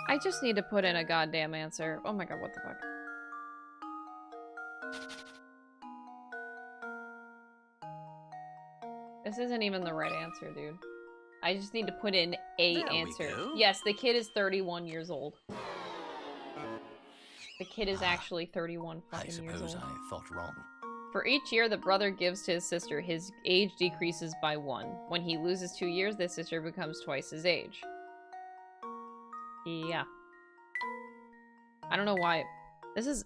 I just need to put in a goddamn answer. Oh my god, what the fuck? This isn't even the right answer, dude. I just need to put in a answer. Yes, the kid is 31 years old. The kid is actually 31 fucking years old. I suppose I thought wrong. For each year the brother gives to his sister, his age decreases by 1. When he loses 2 years, the sister becomes twice his age. Yeah. I don't know why. This is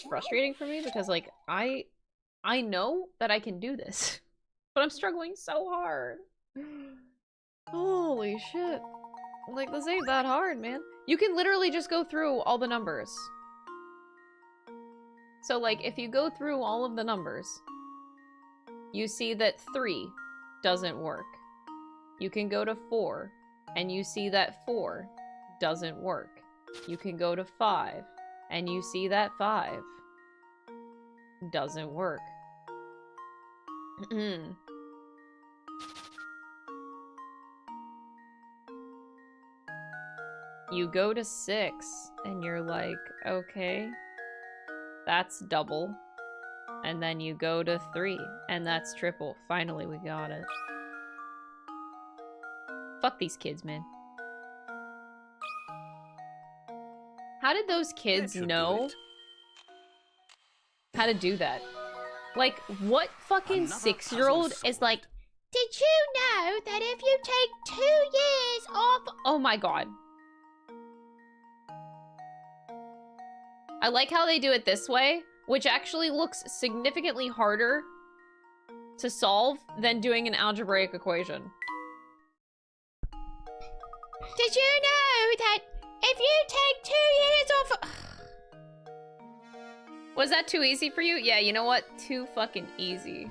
frustrating for me because, like, I know that I can do this, but I'm struggling so hard. Holy shit. Like, this ain't that hard, man. You can literally just go through all the numbers. So, like, if you go through all of the numbers, you see that 3 doesn't work. You can go to 4, and you see that 4 doesn't work. You can go to 5, and you see that 5 doesn't work. You go to 6, and you're like, okay, that's double. And then you go to 3, and that's triple. Finally, we got it. Fuck these kids, man. How did those kids know how to do that? Like, what fucking 6-year-old is like, did you know that if you take 2 years off... Oh my god. I like how they do it this way, which actually looks significantly harder to solve than doing an algebraic equation. Did you know that if you take 2 years off... Was that too easy for you? Yeah, you know what? Too fucking easy.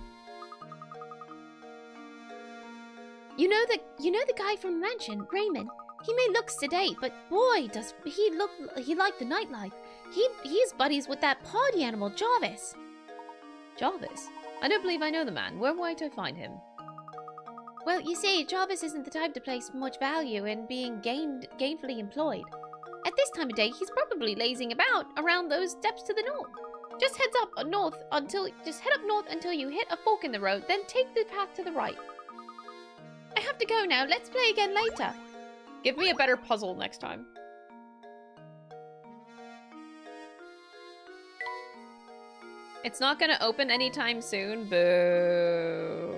You know the guy from the mansion, Raymond. He may look sedate, but boy, does he look... He liked the nightlife. He's buddies with that party animal, Jarvis. Jarvis? I don't believe I know the man. Where might I find him? Well, you see, Jarvis isn't the type to place much value in being gainfully employed. At this time of day, he's probably lazing about around those steps to the north. Just head up north until you hit a fork in the road, then take the path to the right. I have to go now. Let's play again later. Give me a better puzzle next time. It's not gonna open anytime soon. Boo.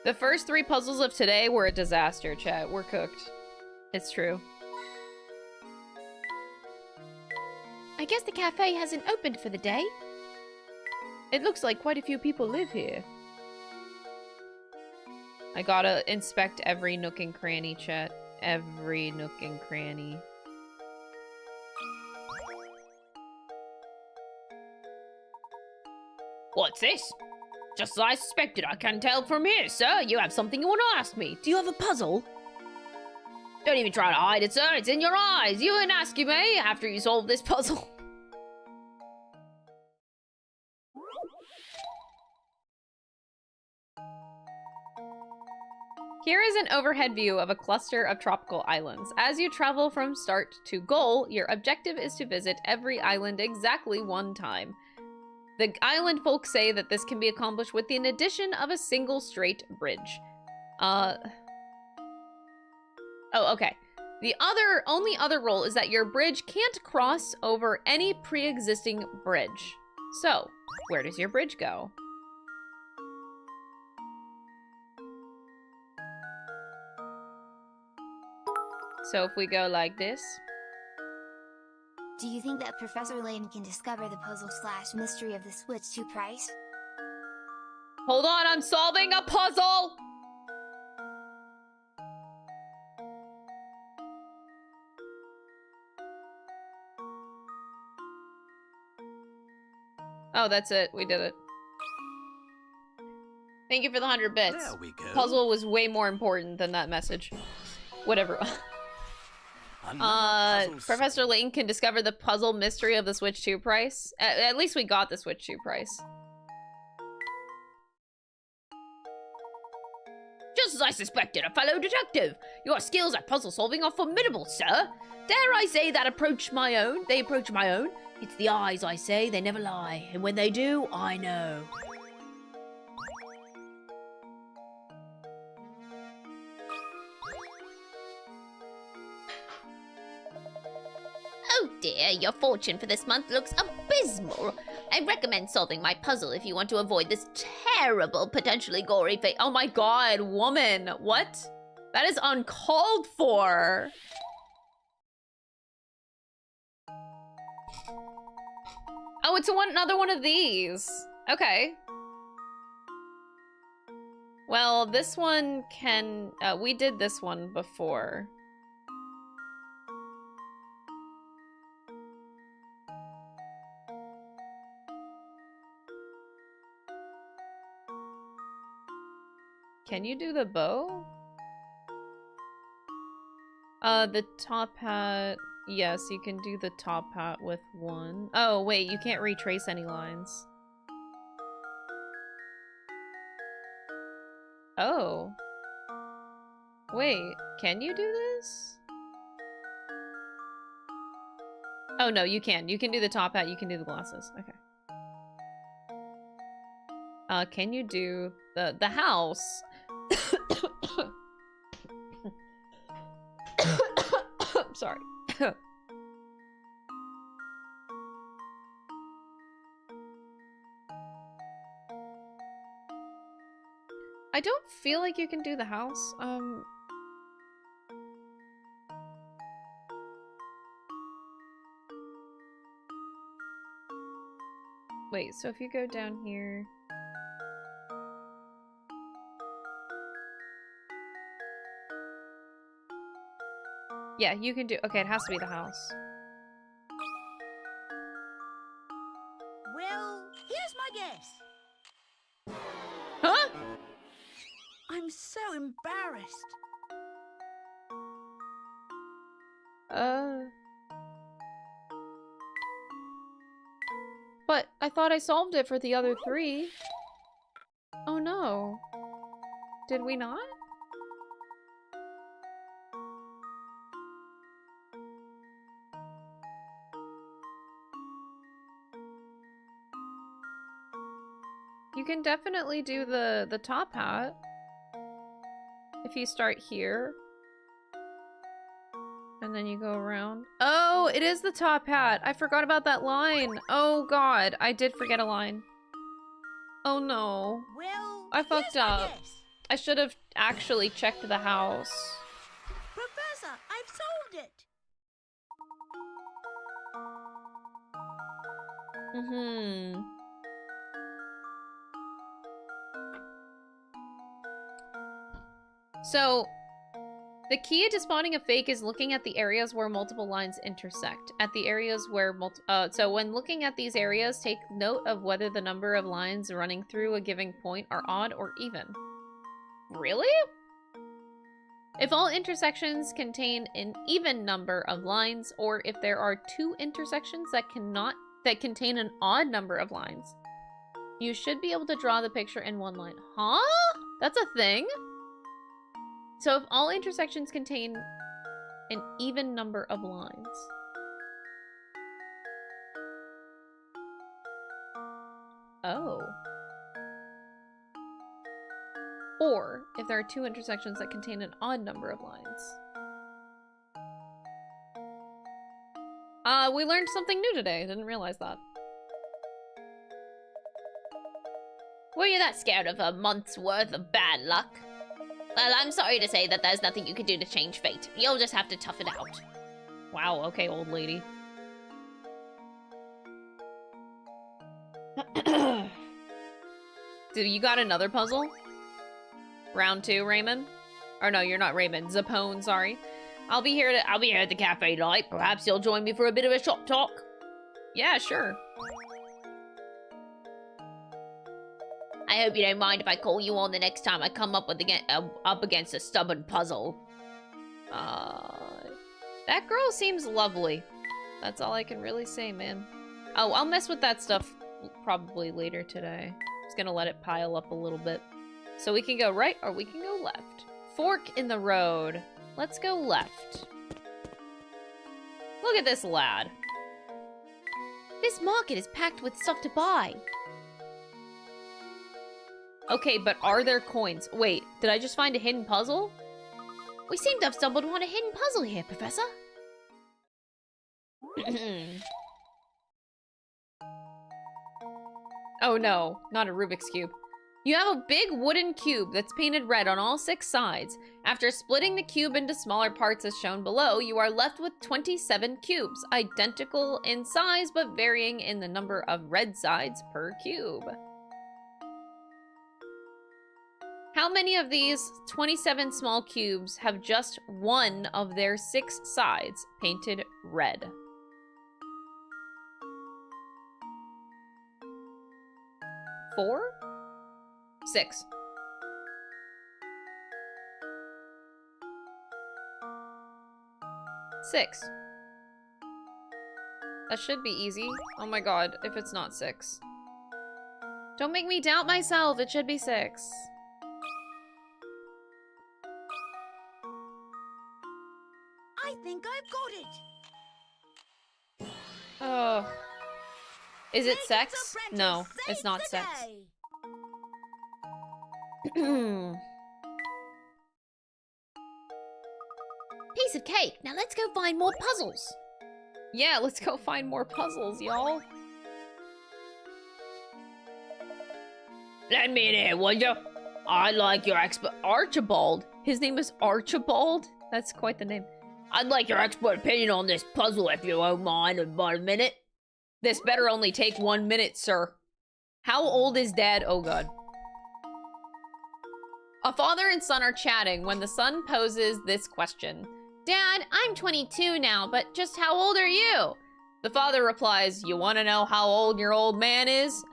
The first 3 puzzles of today were a disaster, chat. We're cooked. It's true. I guess the cafe hasn't opened for the day. It looks like quite a few people live here. I gotta inspect every nook and cranny, chat. Every nook and cranny. What's this? Just as I suspected, I can tell from here, sir. You have something you want to ask me. Do you have a puzzle? Don't even try to hide it, sir. It's in your eyes. You and ask you may after you solve this puzzle. Here is an overhead view of a cluster of tropical islands. As you travel from start to goal, your objective is to visit every island exactly 1 time. The island folks say that this can be accomplished with the addition of a single straight bridge. Oh, okay. The only other rule is that your bridge can't cross over any pre-existing bridge. So, where does your bridge go? So if we go like this. Do you think that Professor Layton can discover the puzzle/mystery of the Switch 2 price? Hold on, I'm solving a puzzle! Oh, that's it. We did it. Thank you for the 100 bits. There we go. Puzzle was way more important than that message. Whatever. Professor Layton can discover the puzzle mystery of the Switch 2 price. At least we got the Switch 2 price. Just as I suspected, a fellow detective. Your skills at puzzle solving are formidable, sir. Dare I say that they approach my own. It's the eyes, I say, they never lie. And when they do, I know. Oh dear, your fortune for this month looks abysmal. I recommend solving my puzzle if you want to avoid this terrible, potentially gory fate. Oh my god, woman, what? That is uncalled for. Oh, it's another one of these. Okay. Well, this one can... we did this one before. Can you do the bow? The top hat... Yes, you can do the top hat with 1. Oh, wait, you can't retrace any lines. Oh. Wait, can you do this? Oh, no, you can. You can do the top hat, you can do the glasses. Okay. Can you do the house? Sorry. I don't feel like you can do the house. Wait, so if you go down here... Yeah, you can do... Okay, it has to be the house. Well, here's my guess. Huh? I'm so embarrassed. But I thought I solved it for the other 3. Oh no. Did we not? You can definitely do the top hat. If you start here. And then you go around. Oh, it is the top hat. I forgot about that line. Oh god, I did forget a line. Oh no. Well, I fucked up. I should have actually checked the house. Professor, I've solved it. Mm-hmm. So, the key to spotting a fake is looking at the areas where multiple lines intersect. At the areas where so when looking at these areas, take note of whether the number of lines running through a given point are odd or even. Really? If all intersections contain an even number of lines, or if there are 2 intersections that contain an odd number of lines, you should be able to draw the picture in one line. Huh? That's a thing? So if all intersections contain an even number of lines. Oh. Or if there are 2 intersections that contain an odd number of lines. We learned something new today. Didn't realize that. Were you that scared of a month's worth of bad luck? Well, I'm sorry to say that there's nothing you can do to change fate. You'll just have to tough it out. Wow, okay, old lady. Dude, you got another puzzle? Round 2, Raymond? Or no, you're not Raymond. Zapone, sorry. I'll be here at the cafe tonight. Perhaps you'll join me for a bit of a shop talk. Yeah, sure. I hope you don't mind if I call you on the next time I come up against a stubborn puzzle. That girl seems lovely. That's all I can really say, man. Oh, I'll mess with that stuff probably later today. Just gonna let it pile up a little bit. So we can go right or we can go left. Fork in the road. Let's go left. Look at this lad. This market is packed with stuff to buy. Okay, but are there coins? Wait, did I just find a hidden puzzle? We seem to have stumbled on a hidden puzzle here, Professor. Oh no, not a Rubik's Cube. You have a big wooden cube that's painted red on all 6 sides. After splitting the cube into smaller parts as shown below, you are left with 27 cubes, identical in size but varying in the number of red sides per cube. How many of these 27 small cubes have just one of their 6 sides painted red? Four? 6. Six. That should be easy. Oh my god, if it's not 6. Don't make me doubt myself, it should be 6. I think I've got it. Oh. Is it sex? No, it's not sex. Piece of cake. Now let's go find more puzzles. Yeah, let's go find more puzzles, y'all. Let me in here, would you? I like your expert Archibald. His name is Archibald? That's quite the name. I'd like your expert opinion on this puzzle if you won't mind in 1 minute. This better only take 1 minute, sir. How old is Dad? Oh god. A father and son are chatting when the son poses this question. Dad, I'm 22 now, but just how old are you? The father replies, you want to know how old your old man is?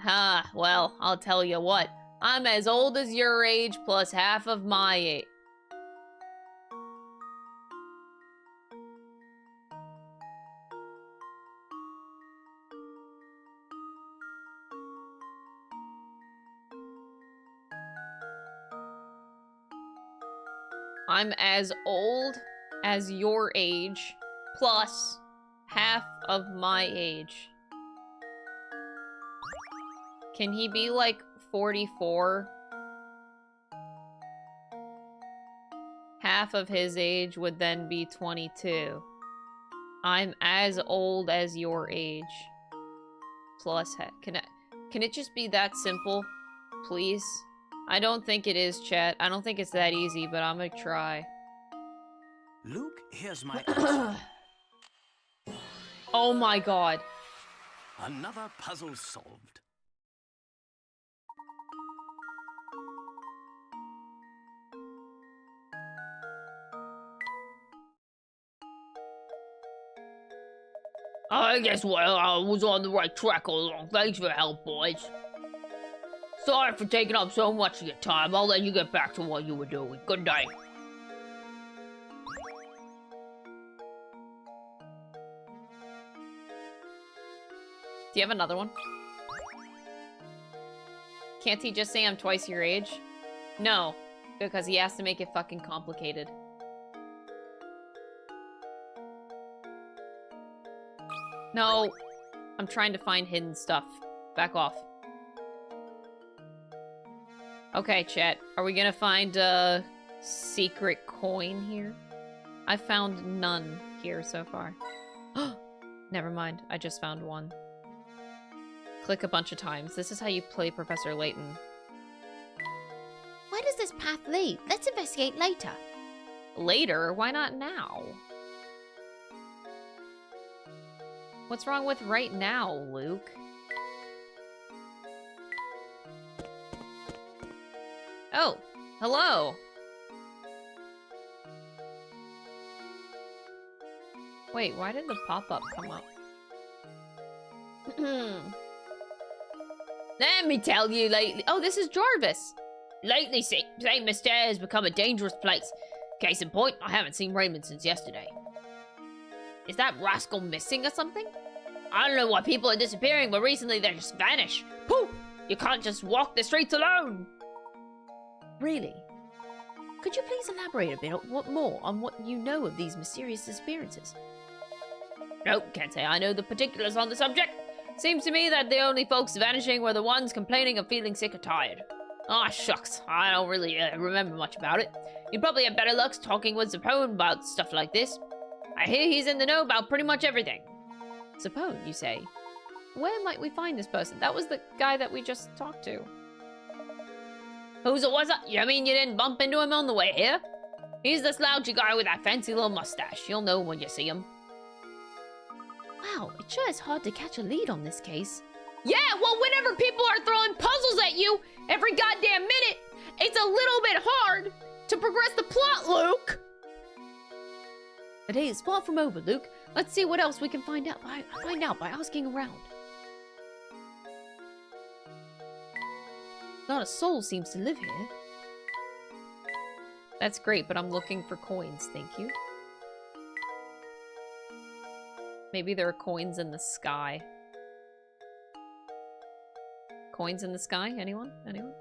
Well, I'll tell you what. I'm as old as your age plus half of my age. I'm as old as your age plus half of my age. Can he be like 44? Half of his age would then be 22. I'm as old as your age. Plus, can it just be that simple? Please? I don't think it is, chat. I don't think it's that easy, but I'm gonna try. Luke, here's my answer. Oh my god. Another puzzle solved. I guess, well, I was on the right track all along. Thanks for your help, boys. Sorry for taking up so much of your time. I'll let you get back to what you were doing. Good night. Do you have another one? Can't he just say I'm twice your age? No, because he has to make it fucking complicated. No, I'm trying to find hidden stuff. Back off. Okay, chat. Are we gonna find a secret coin here? I found none here so far. Never mind. I just found one. Click a bunch of times. This is how you play Professor Layton. Where does this path lead? Let's investigate later. Later? Why not now? What's wrong with right now, Luke? Oh, hello. Wait, why did the pop-up come up? Let me tell you lately. Oh, this is Jarvis. Lately, St. Mistair has become a dangerous place. Case in point, I haven't seen Raymond since yesterday. Is that rascal missing or something? I don't know why people are disappearing, but recently they just vanish. Poof! You can't just walk the streets alone. Really? Could you please elaborate a bit more on what you know of these mysterious disappearances? Nope, can't say I know the particulars on the subject. Seems to me that the only folks vanishing were the ones complaining of feeling sick or tired. Ah, shucks, I don't really remember much about it. You'd probably have better luck talking with Zapone about stuff like this. I hear he's in the know about pretty much everything. Zapone, you say? Where might we find this person? That was the guy that we just talked to. Who's it was it? You mean you didn't bump into him on the way here? He's the slouchy guy with that fancy little mustache. You'll know when you see him. Wow, it sure is hard to catch a lead on this case. Yeah, well, whenever people are throwing puzzles at you every goddamn minute, it's a little bit hard to progress the plot, Luke. The day is far from over, Luke. Let's see what else we can find out by asking around. Not a soul seems to live here. That's great, but I'm looking for coins, thank you. Maybe there are coins in the sky. Coins in the sky? Anyone? Anyone?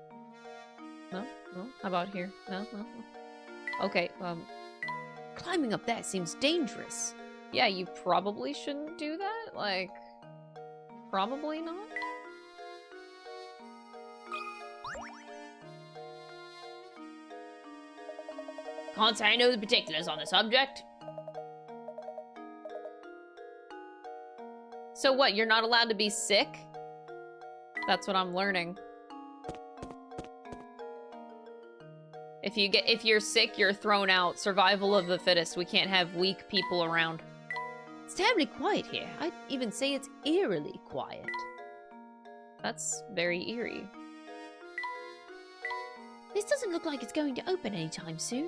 No? No? How about here? No? No? No? Okay, climbing up that seems dangerous. Yeah, you probably shouldn't do that? Like, probably not? Can't say I know the particulars on the subject. So what, you're not allowed to be sick? That's what I'm learning. If you're sick, you're thrown out. Survival of the fittest. We can't have weak people around. It's terribly quiet here. I'd even say it's eerily quiet. That's very eerie. This doesn't look like it's going to open anytime soon.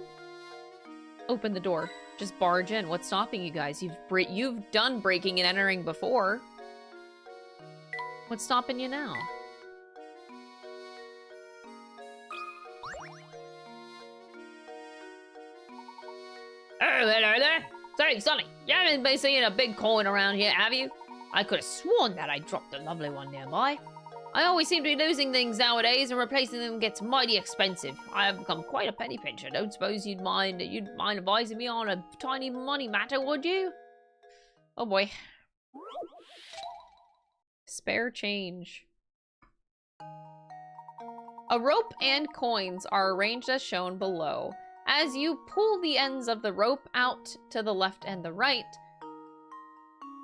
Open the door. Just barge in. What's stopping you guys? You've done breaking and entering before. What's stopping you now? Oh, hello there. Say, Sonny, you haven't been seeing a big coin around here, have you? I could have sworn that I dropped a lovely one nearby. I always seem to be losing things nowadays, and replacing them gets mighty expensive. I have become quite a penny pincher. Don't suppose you'd mind advising me on a tiny money matter, would you? Oh boy. Spare change. A rope and coins are arranged as shown below. As you pull the ends of the rope out to the left and the right,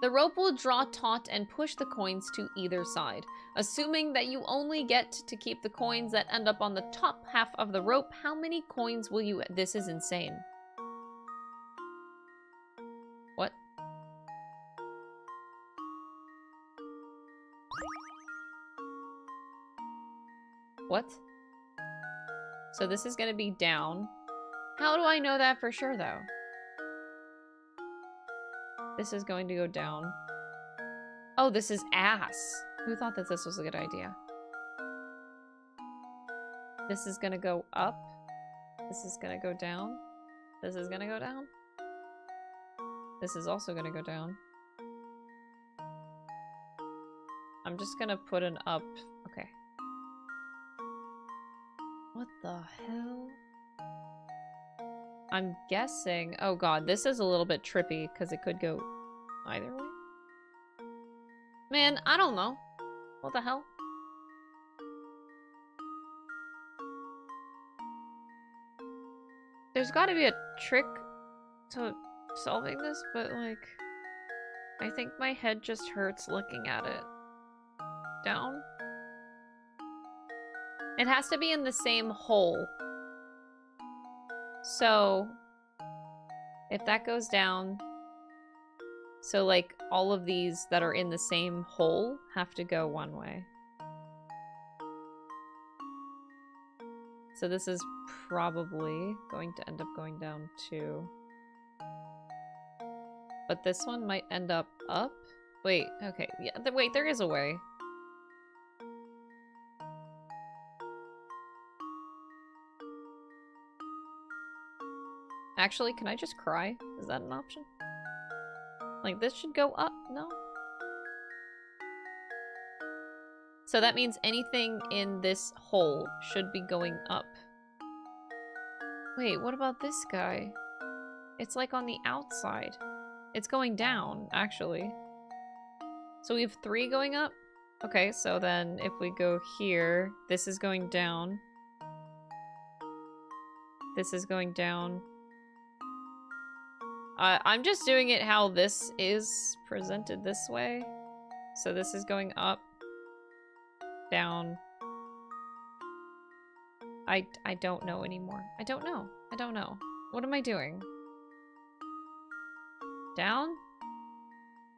the rope will draw taut and push the coins to either side. Assuming that you only get to keep the coins that end up on the top half of the rope, how many coins will you... This is insane. What? What? So this is going to be down. How do I know that for sure, though? This is going to go down. Oh, this is ass. Who thought that this was a good idea? This is going to go up. This is going to go down. This is going to go down. This is also going to go down. I'm just going to put an up. Okay. What the hell? I'm guessing... Oh god, this is a little bit trippy because it could go either way. Man, I don't know. What the hell? There's got to be a trick to solving this, but like... I think my head just hurts looking at it. Down? It has to be in the same hole. So, if that goes down, so like all of these that are in the same hole have to go one way. So this is probably going to end up going down too. But this one might end up up? Wait, okay, yeah, wait, there is a way. Actually, can I just cry? Is that an option? Like, this should go up? No? So that means anything in this hole should be going up. Wait, what about this guy? It's like on the outside. It's going down, actually. So we have 3 going up? Okay, so then if we go here, this is going down. This is going down. I'm just doing it how this is presented this way. So this is going up, down. I don't know anymore. I don't know. I don't know. What am I doing? Down?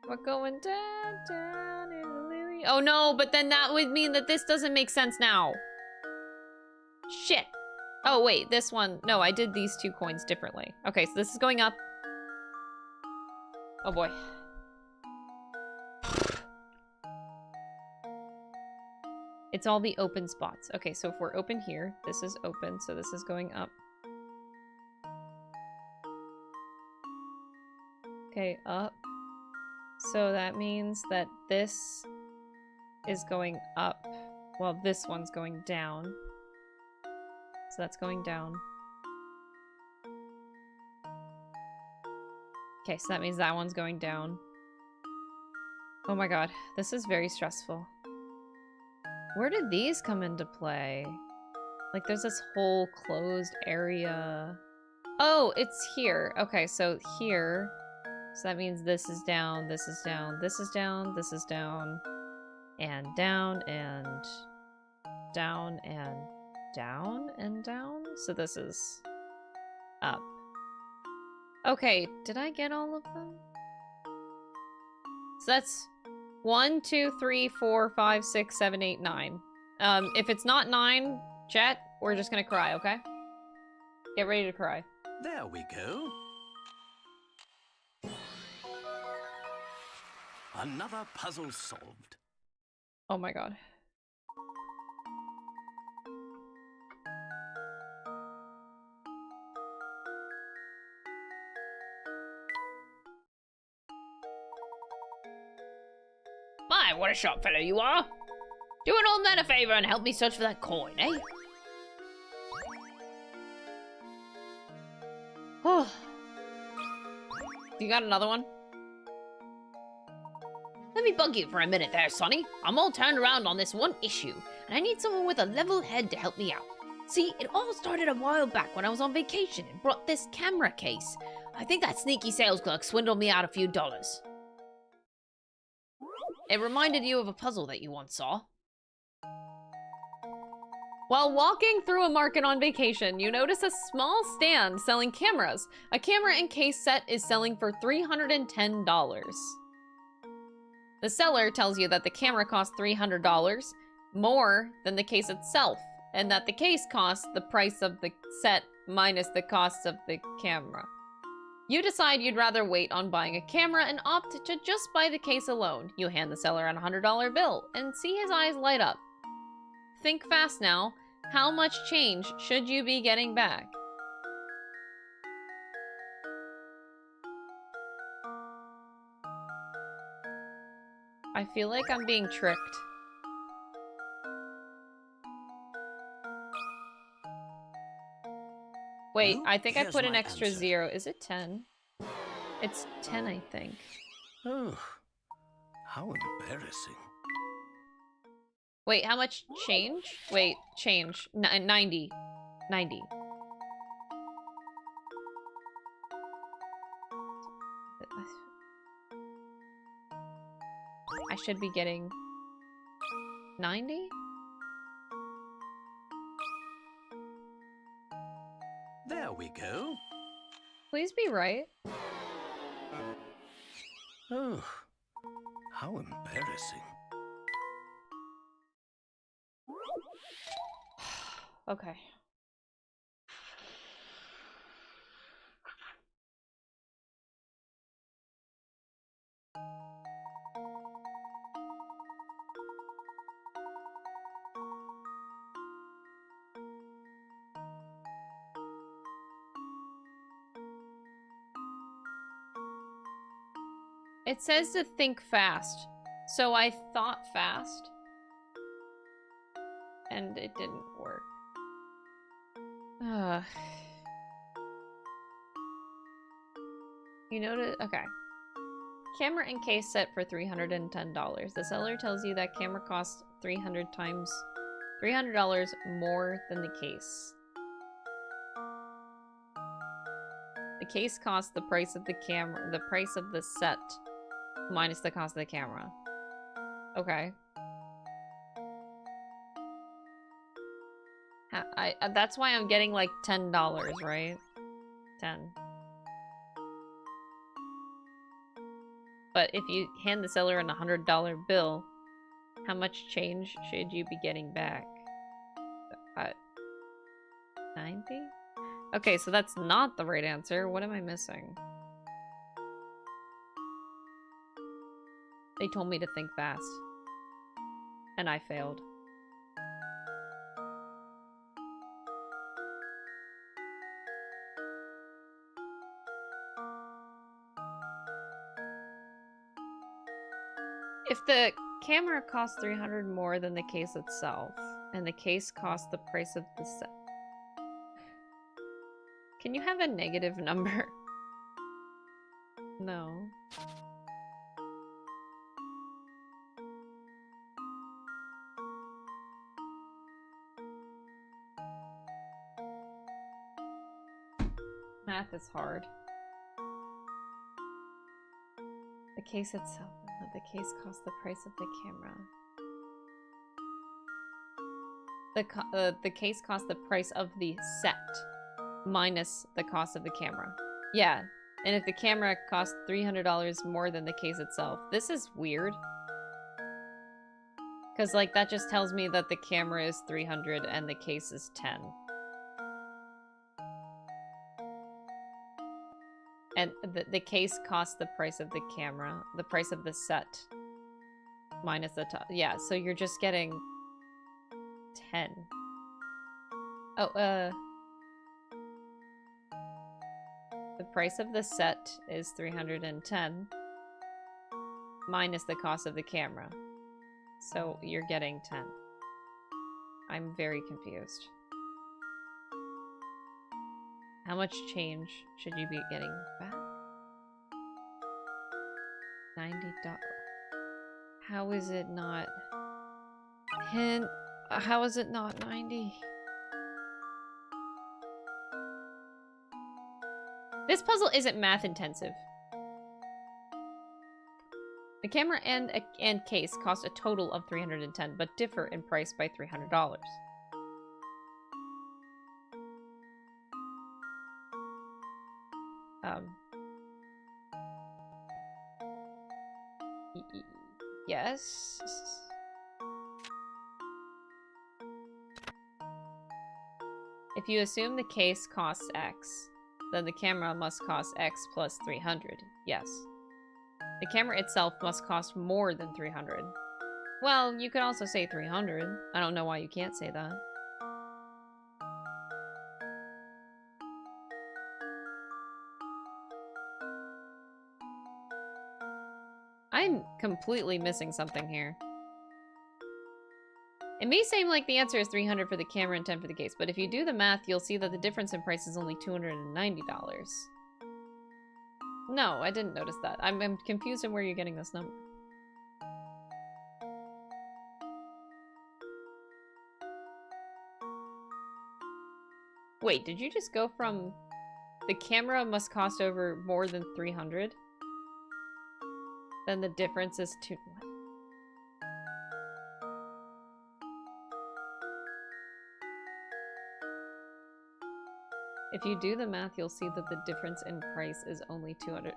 We're going down, down in the lily. Oh no, but then that would mean that this doesn't make sense now. Shit. Oh wait, this one. No, I did these 2 coins differently. Okay, so this is going up. Oh boy. It's all the open spots. Okay, so if we're open here, this is open, so this is going up. Okay, up. So that means that this is going up, while this one's going down. So that's going down. Okay, so that means that one's going down. Oh my god, this is very stressful. Where did these come into play? Like, there's this whole closed area. Oh, it's here. Okay, so here. So that means this is down, this is down, this is down, this is down. And down, and down, and down and down. So this is up. Okay, did I get all of them? So that's 1, 2, 3, 4, 5, 6, 7, 8, 9. If it's not 9, chat, we're just gonna cry, okay? Get ready to cry. There we go. Another puzzle solved. Oh my god. My, what a sharp fellow you are! Do an old man a favor and help me search for that coin, eh? Oh. You got another one? Let me bug you for a minute there, Sonny. I'm all turned around on this one issue, and I need someone with a level head to help me out. See, it all started a while back when I was on vacation and brought this camera case. I think that sneaky sales clerk swindled me out a few dollars. It reminded you of a puzzle that you once saw. While walking through a market on vacation, you notice a small stand selling cameras. A camera and case set is selling for $310. The seller tells you that the camera costs $300 more than the case itself, and that the case costs the price of the set minus the cost of the camera. You decide you'd rather wait on buying a camera and opt to just buy the case alone. You hand the seller a $100 bill and see his eyes light up. Think fast now. How much change should you be getting back? I feel like I'm being tricked. Wait, I think I put an extra 0. Is it 10? It's 10, I think. Oh, how embarrassing. Wait, how much change? Wait, change. 90. 90. I should be getting 90? There we go. Please be right. Oh, how embarrassing. Okay. It says to think fast, so I thought fast, and it didn't work. You notice? Okay. Camera and case set for $310. The seller tells you that camera costs $300 more than the case. The case costs the price of the camera, the price of the set, minus the cost of the camera. Okay. That's why I'm getting like $10, right? 10. But if you hand the seller an $100 bill, how much change should you be getting back? 90? Okay, so that's not the right answer. What am I missing? They told me to think fast. And I failed. If the camera costs $300 more than the case itself, and the case costs the price of the set, can you have a negative number? No. Math is hard. The case itself, the case costs the price of the camera. the case costs the price of the set minus the cost of the camera. Yeah, and if the camera costs $300 more than the case itself. This is weird. Because, like, that just tells me that the camera is $300 and the case is $10. And the case costs the price of the camera, the price of the set, minus the top. Yeah, so you're just getting 10. Oh, the price of the set is 310 minus the cost of the camera. So you're getting 10. I'm very confused. How much change should you be getting back? $90. How is it not? How is it not 90? This puzzle isn't math intensive. The camera and case cost a total of $310, but differ in price by $300. Yes. If you assume the case costs X, then the camera must cost X plus 300. Yes. The camera itself must cost more than 300. Well, you could also say 300. I don't know why you can't say that. I'm completely missing something here. It may seem like the answer is 300 for the camera and 10 for the case, but if you do the math, you'll see that the difference in price is only $290. No, I didn't notice that. I'm confused in where you're getting this number. Wait, did you just go from the camera must cost over more than 300? Then the difference is what? If you do the math, you'll see that the difference in price is only 200.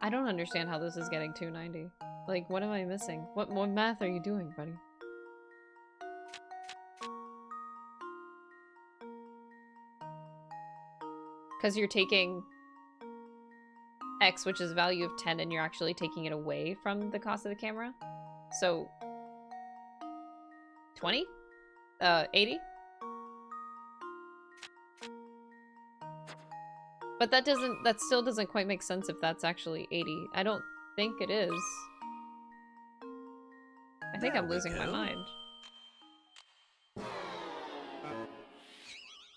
I don't understand how this is getting 290. Like, what am I missing? What math are you doing, buddy? Because you're taking X, which is a value of 10, and you're actually taking it away from the cost of the camera. So 20? 80? But that still doesn't quite make sense if that's actually 80. I don't think it is. I think I'm losing my mind.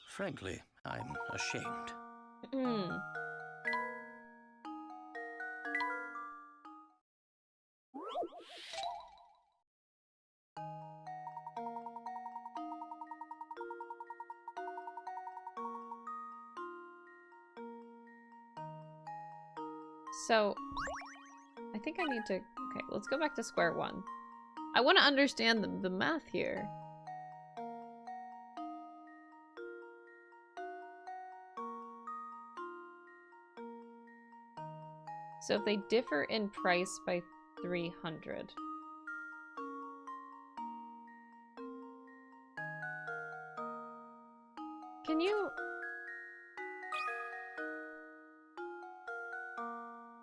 Frankly, I'm ashamed. So, I think I need to... Okay, let's go back to square one. I want to understand the math here. So if they differ in price by 300... Can you...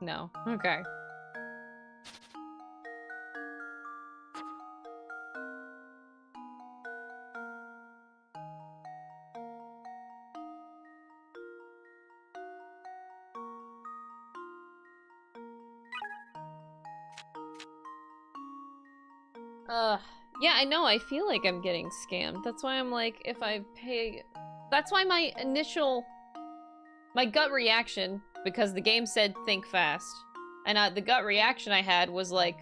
No. Okay. Yeah, I know. I feel like I'm getting scammed. That's why I'm like, if I pay... That's why my gut reaction, because the game said think fast, and the gut reaction I had was like,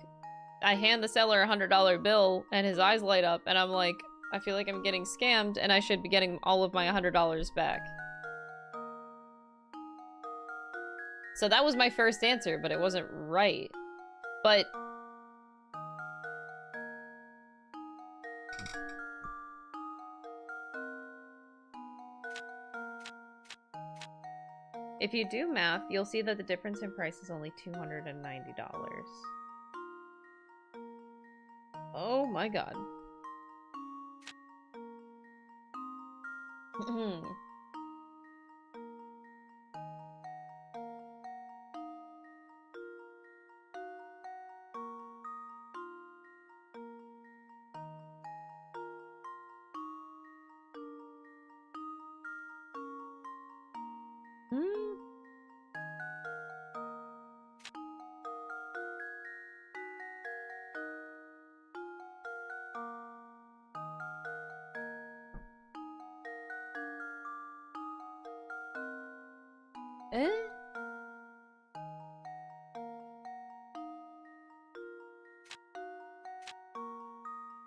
I hand the seller a $100 bill, and his eyes light up, and I'm like, I feel like I'm getting scammed, and I should be getting all of my $100 back. So that was my first answer, but it wasn't right. But... If you do math, you'll see that the difference in price is only $290. Oh my god.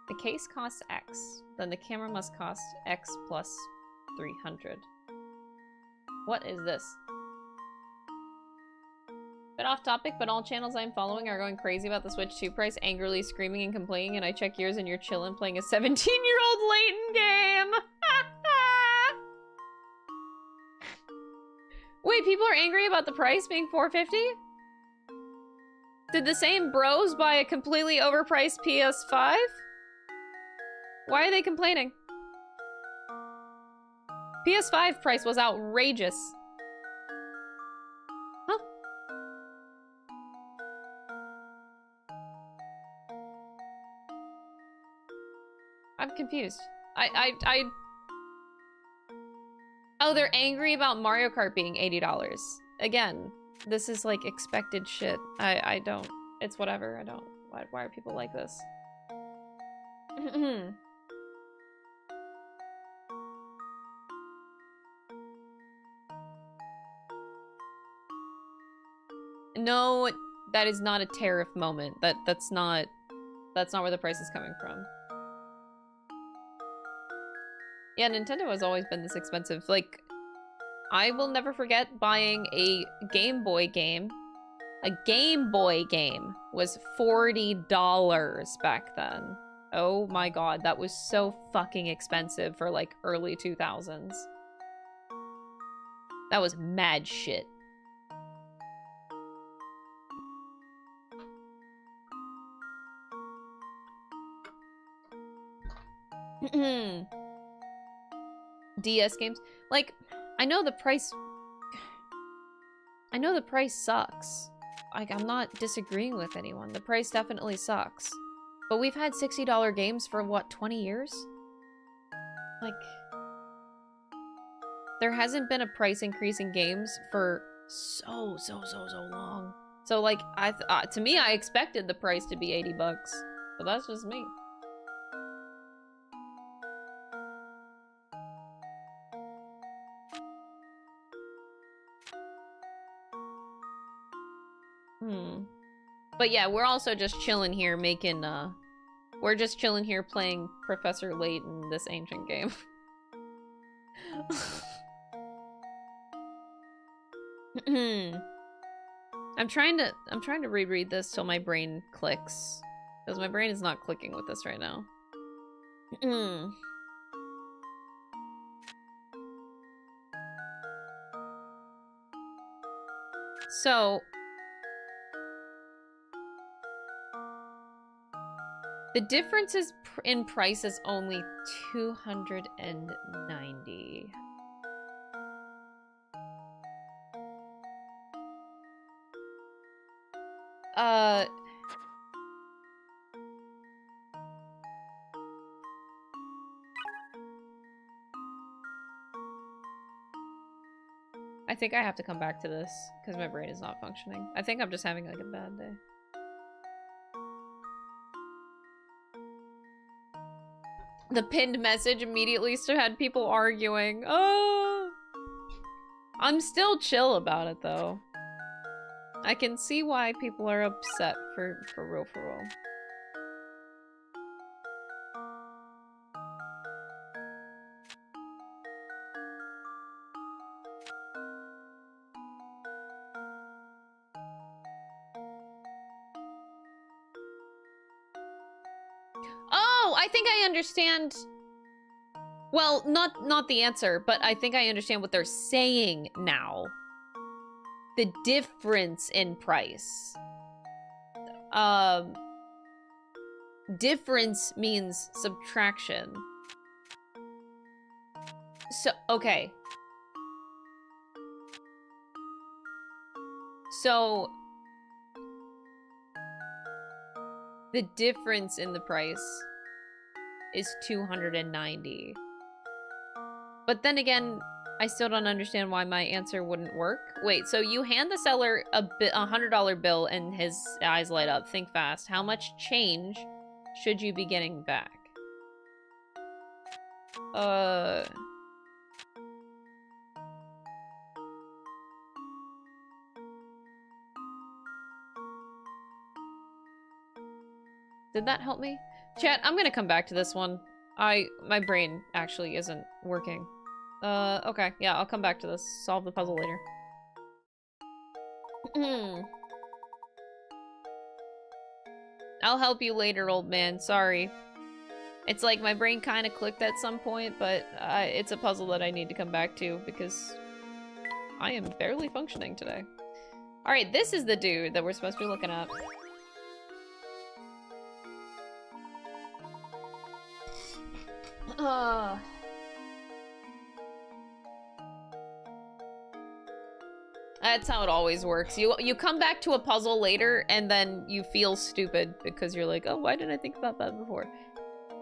The case costs X, then the camera must cost X plus 300. What is this? Bit off topic, but all channels I'm following are going crazy about the Switch 2 price, angrily screaming and complaining, and I check yours and you're chillin' playing a 17-year-old Layton game! Wait, people are angry about the price being $450? Did the same bros buy a completely overpriced PS5? Why are they complaining? PS5 price was outrageous. Huh? I'm confused. Oh, they're angry about Mario Kart being $80. Again, this is like expected shit. I don't. It's whatever. I don't. Why are people like this? No, that is not a tariff moment. That's not where the price is coming from. Yeah, Nintendo has always been this expensive. Like, I will never forget buying a Game Boy game. A Game Boy game was $40 back then. Oh my god, that was so fucking expensive for like early 2000s. That was mad shit. DS games. Like, I know the price sucks. Like, I'm not disagreeing with anyone. The price definitely sucks. But we've had $60 games for, what, 20 years? Like, there hasn't been a price increase in games for so long. So, like, to me, I expected the price to be $80. But that's just me. But yeah, we're also just chilling here making, we're just chilling here playing Professor Layton, this ancient game. I'm trying to reread this till my brain clicks. Because my brain is not clicking with this right now. So... the difference is in price is only $290. I think I have to come back to this because my brain is not functioning. I think I'm just having like a bad day. The pinned message immediately had people arguing. Oh, I'm still chill about it though. I can see why people are upset for real. I think I understand. Well, not the answer, but I think I understand what they're saying now. The difference in price. Difference means subtraction. So, okay. So, the difference in the price is 290. But then again, I still don't understand why my answer wouldn't work. Wait, so you hand the seller a $100 bill and his eyes light up. Think fast. How much change should you be getting back? Did that help me? Chat, I'm gonna come back to this one. My brain actually isn't working. Okay, yeah, I'll come back to this. Solve the puzzle later. I'll help you later, old man. Sorry. It's like my brain kind of clicked at some point, but it's a puzzle that I need to come back to because I am barely functioning today. Alright, this is the dude that we're supposed to be looking at. That's how it always works. You come back to a puzzle later and then you feel stupid because you're like, oh, why didn't I think about that before?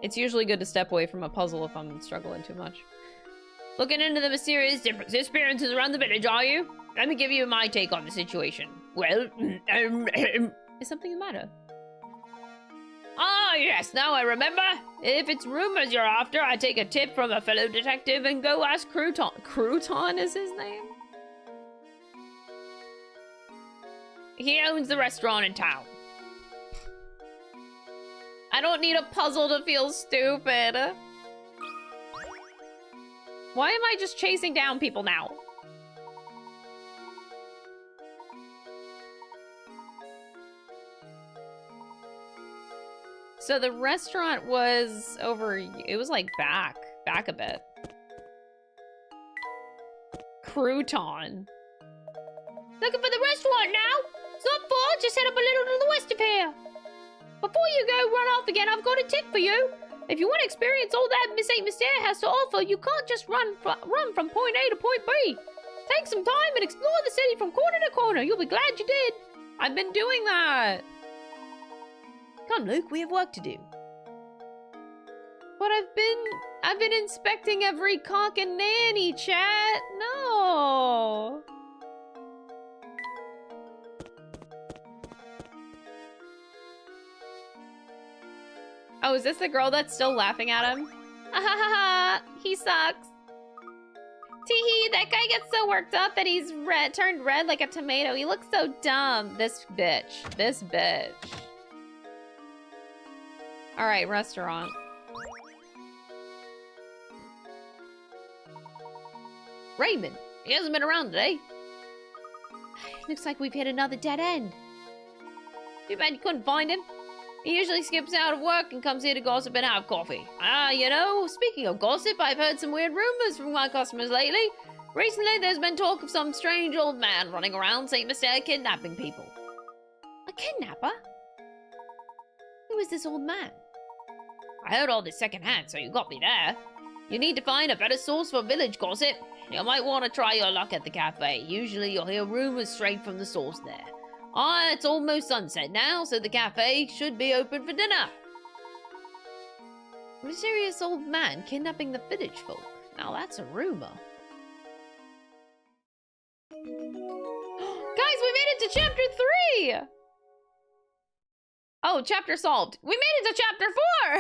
It's usually good to step away from a puzzle if I'm struggling too much. Looking into the mysterious disappearances around the village, are you? Let me give you my take on the situation. Well, is something the matter? Ah, yes, now I remember. If it's rumors you're after, I take a tip from a fellow detective and go ask Crouton. Crouton is his name? He owns the restaurant in town. I don't need a puzzle to feel stupid. Why am I just chasing down people now? So the restaurant was over, it was like back a bit. Crouton. Looking for the restaurant now? It's not far, just head up a little to the west of here. Before you go run off again, I've got a tip for you. If you want to experience all that Miss Mistair has to offer, you can't just run from point A to point B. Take some time and explore the city from corner to corner. You'll be glad you did. I've been doing that. Come, Luke, we have work to do. But I've been inspecting every cock and nanny, chat. No. Oh, is this the girl that's still laughing at him? Ah ha ha ha! He sucks. Teehee, that guy gets so worked up that he's turned red like a tomato. He looks so dumb. This bitch. This bitch. Alright, restaurant. Raymond, he hasn't been around today. Looks like we've hit another dead end. Too bad you couldn't find him. He usually skips out of work and comes here to gossip and have coffee. Ah, you know, speaking of gossip, I've heard some weird rumors from my customers lately. Recently, there's been talk of some strange old man running around St. Mistair kidnapping people. A kidnapper? Who is this old man? I heard all this secondhand, so you got me there. You need to find a better source for village gossip. You might want to try your luck at the cafe. Usually you'll hear rumors straight from the source there. Ah, it's almost sunset now, so the cafe should be open for dinner. Mysterious old man kidnapping the village folk. Now that's a rumor. Guys, we made it to chapter 3! Oh, chapter solved. We made it to chapter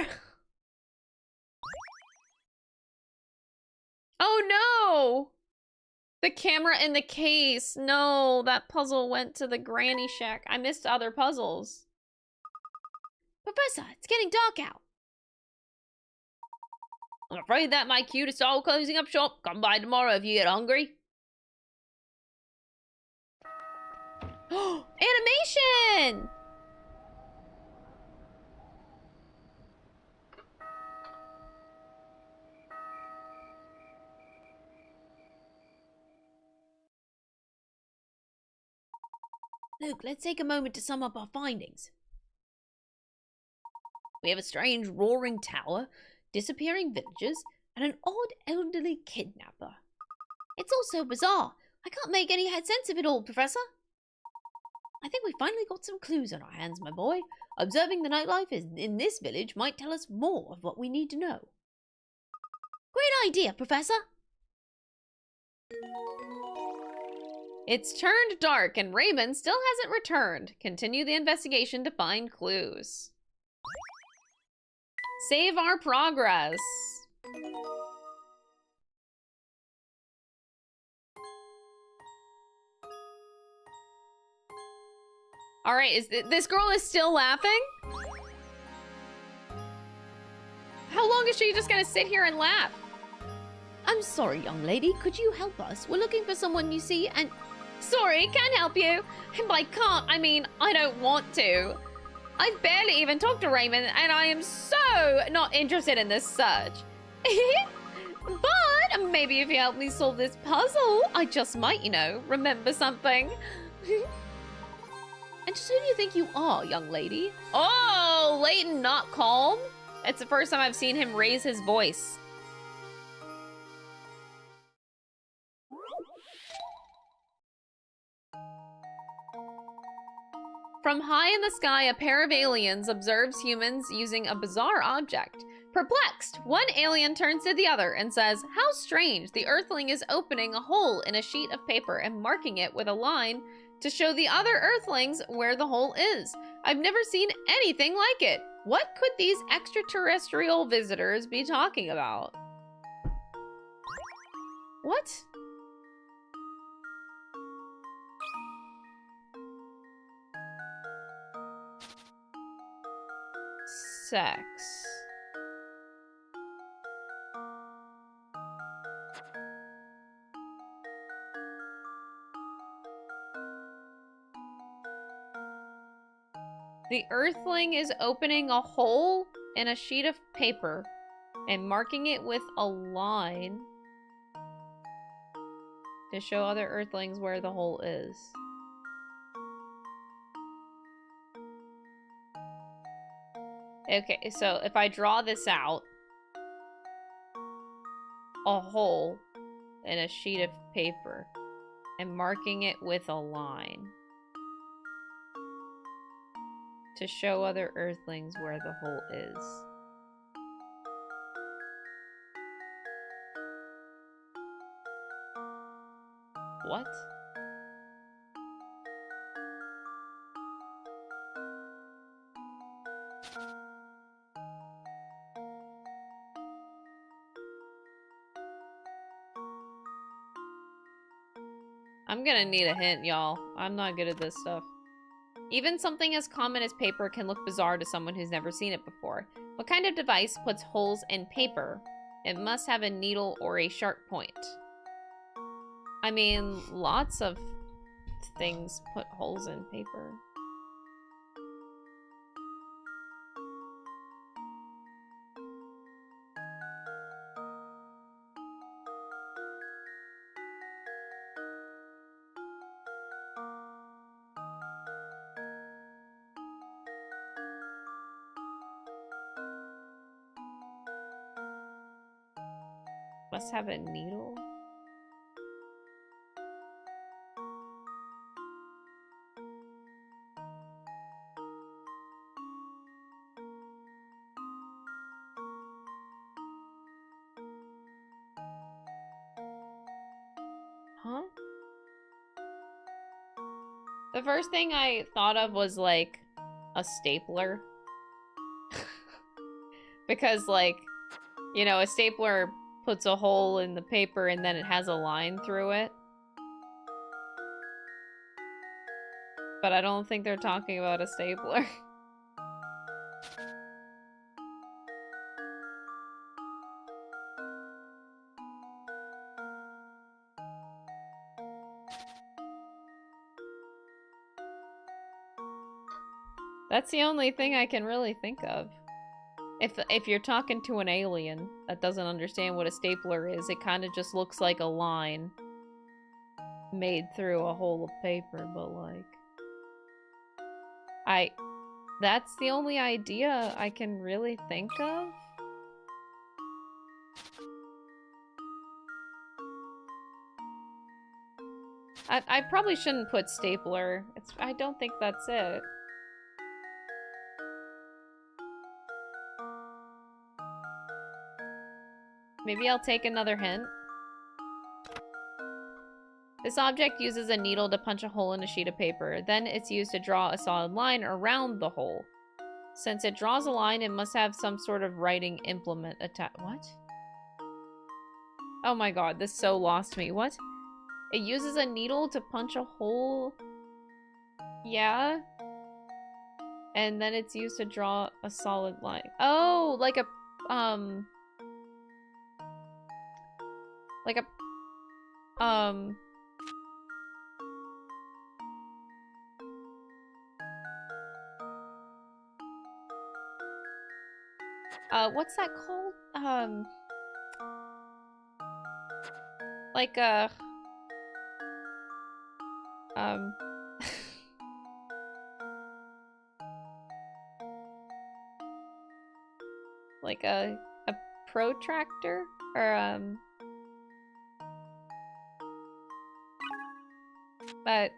4! Oh no! The camera in the case. No, that puzzle went to the granny shack. I missed other puzzles. Professor, it's getting dark out. I'm afraid that my cue to start closing up shop. Come by tomorrow if you get hungry. Animation! Look, let's take a moment to sum up our findings. We have a strange roaring tower, disappearing villagers, and an odd elderly kidnapper. It's all so bizarre. I can't make any head sense of it all, Professor. I think we finally got some clues on our hands, my boy. Observing the nightlife in this village might tell us more of what we need to know. Great idea, Professor. It's turned dark and Raymond still hasn't returned. Continue the investigation to find clues. Save our progress. All right, this girl is still laughing? How long is she just gonna sit here and laugh? I'm sorry, young lady. Could you help us? We're looking for someone, you see, and... Sorry, can't help you. And by can't, I mean I don't want to. I've barely even talked to Raymond, and I am so not interested in this search. But maybe if you help me solve this puzzle, I just might, you know, remember something. And just who do you think you are, young lady? Oh, Layton not calm? It's the first time I've seen him raise his voice. From high in the sky, a pair of aliens observes humans using a bizarre object. Perplexed, one alien turns to the other and says, "How strange, the Earthling is opening a hole in a sheet of paper and marking it with a line to show the other Earthlings where the hole is. I've never seen anything like it. What could these extraterrestrial visitors be talking about?" What? Sex. The Earthling is opening a hole in a sheet of paper and marking it with a line to show other Earthlings where the hole is. Okay, so if I draw this out, a hole in a sheet of paper and marking it with a line to show other Earthlings where the hole is. What? I'm gonna need a hint, y'all. I'm not good at this stuff. Even something as common as paper can look bizarre to someone who's never seen it before. What kind of device puts holes in paper? It must have a needle or a sharp point. I mean, lots of things put holes in paper. Must have a needle. Huh? The first thing I thought of was like a stapler. Because like, you know, a stapler puts a hole in the paper and then it has a line through it. But I don't think they're talking about a stapler. That's the only thing I can really think of. If you're talking to an alien that doesn't understand what a stapler is, it kind of just looks like a line made through a hole of paper, but like... That's the only idea I can really think of. I probably shouldn't put stapler. I don't think that's it. Maybe I'll take another hint. This object uses a needle to punch a hole in a sheet of paper. Then it's used to draw a solid line around the hole. Since it draws a line, it must have some sort of writing implement attached. What? Oh my god, this so lost me. What? It uses a needle to punch a hole. Yeah. And then it's used to draw a solid line. Oh, like a what's that called? Like a like a protractor or but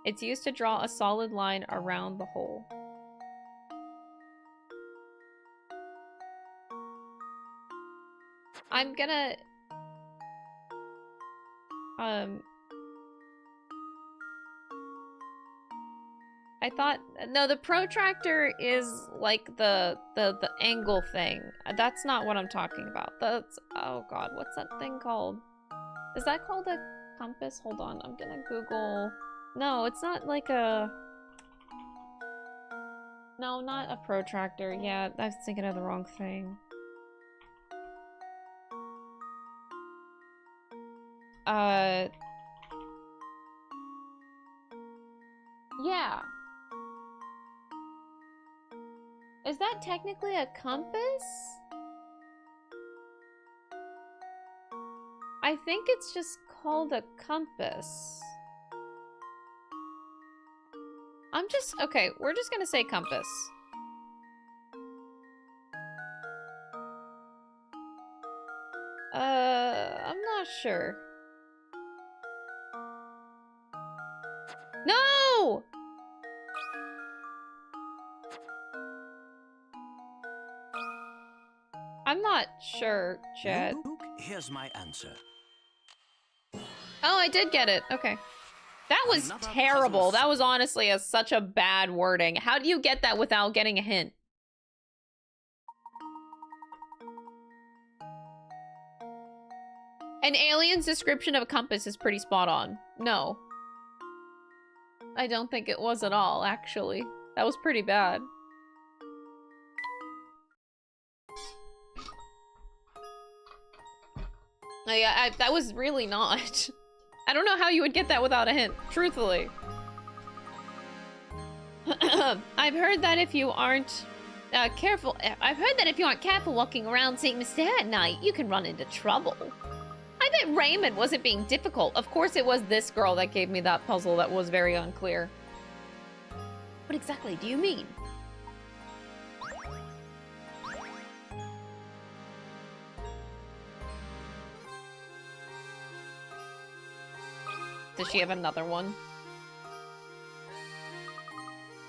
it's used to draw a solid line around the hole. I'm gonna I thought no, the protractor is like the angle thing. That's not what I'm talking about. That's oh god, what's that thing called? Is that called a compass? Hold on, I'm gonna Google. No, it's not like a no, not a protractor. Yeah, I was thinking of the wrong thing. Yeah. Is that technically a compass? I think it's just called a compass. Okay, we're just gonna say compass. I'm not sure. No! I'm not sure, Chad. Here's my answer. Oh, I did get it. Okay. That was terrible. That was honestly such a bad wording. How do you get that without getting a hint? An alien's description of a compass is pretty spot on. No. I don't think it was at all, actually. That was pretty bad. That was really not. I don't know how you would get that without a hint, truthfully. I've heard that if you aren't careful walking around St. Mistair at night, you can run into trouble. I bet Raymond wasn't being difficult. Of course it was this girl that gave me that puzzle that was very unclear. What exactly do you mean? Does she have another one?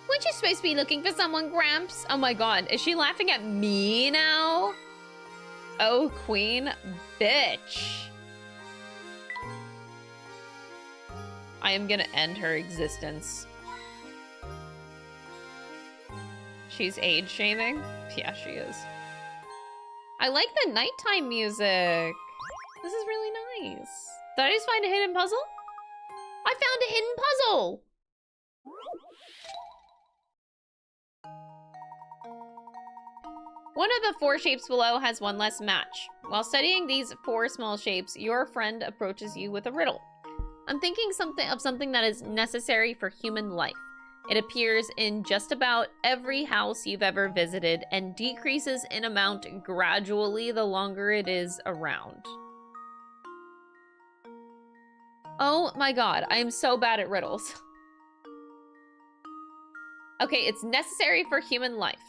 Weren't you supposed to be looking for someone, Gramps? Oh my god, is she laughing at me now? Oh, queen bitch. I am gonna end her existence. She's age shaming? Yeah, she is. I like the nighttime music. This is really nice. Did I just find a hidden puzzle? I found a hidden puzzle! One of the 4 shapes below has one less match. While studying these 4 small shapes, your friend approaches you with a riddle. I'm thinking of something that is necessary for human life. It appears in just about every house you've ever visited and decreases in amount gradually the longer it is around. Oh my god, I am so bad at riddles. Okay, it's necessary for human life.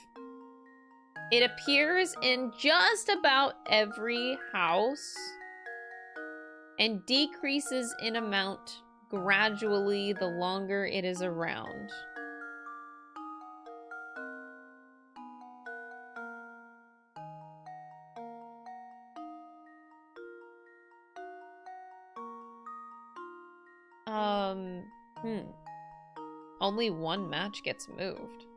It appears in just about every house and decreases in amount gradually the longer it is around. Only one match gets moved.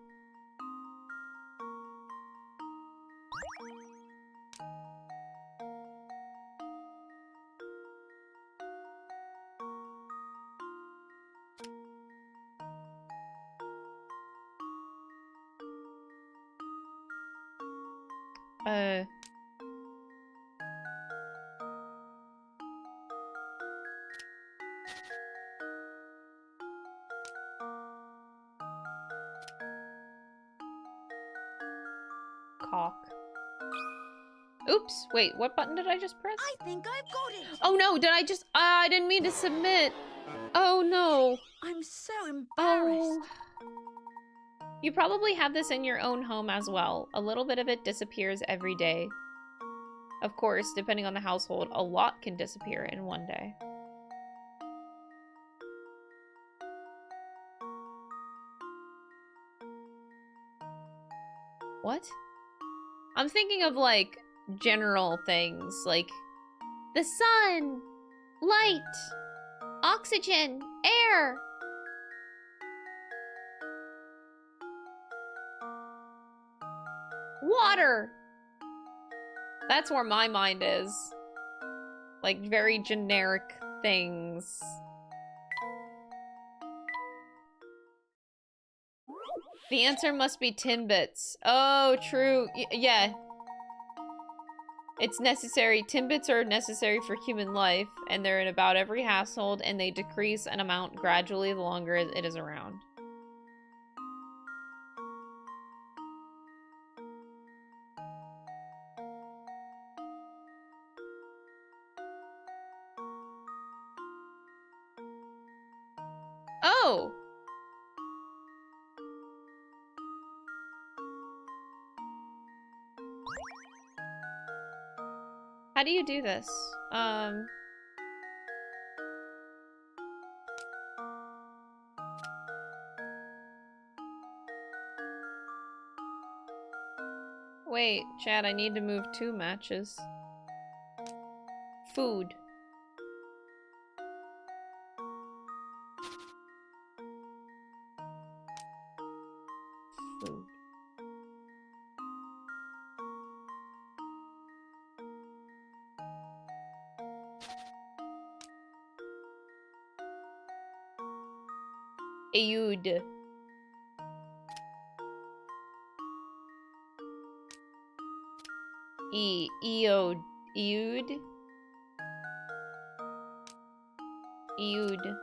Cock. Oops, wait, what button did I just press? I think I've got it. Oh no, did I just, I didn't mean to submit. Oh no. I'm so embarrassed. Oh. You probably have this in your own home as well. A little bit of it disappears every day. Of course, depending on the household, a lot can disappear in one day. What? I'm thinking of, like, general things, like the sun, light, oxygen, air. Water. That's where my mind is. Like, very generic things. The answer must be Timbits. Oh, true. Yeah. It's necessary. Timbits are necessary for human life, and they're in about every household, and they decrease an amount gradually the longer it is around. Oh! How do you do this? Wait, Chad, I need to move 2 matches. Food. Food. Eud. Eud. Eud. Eud.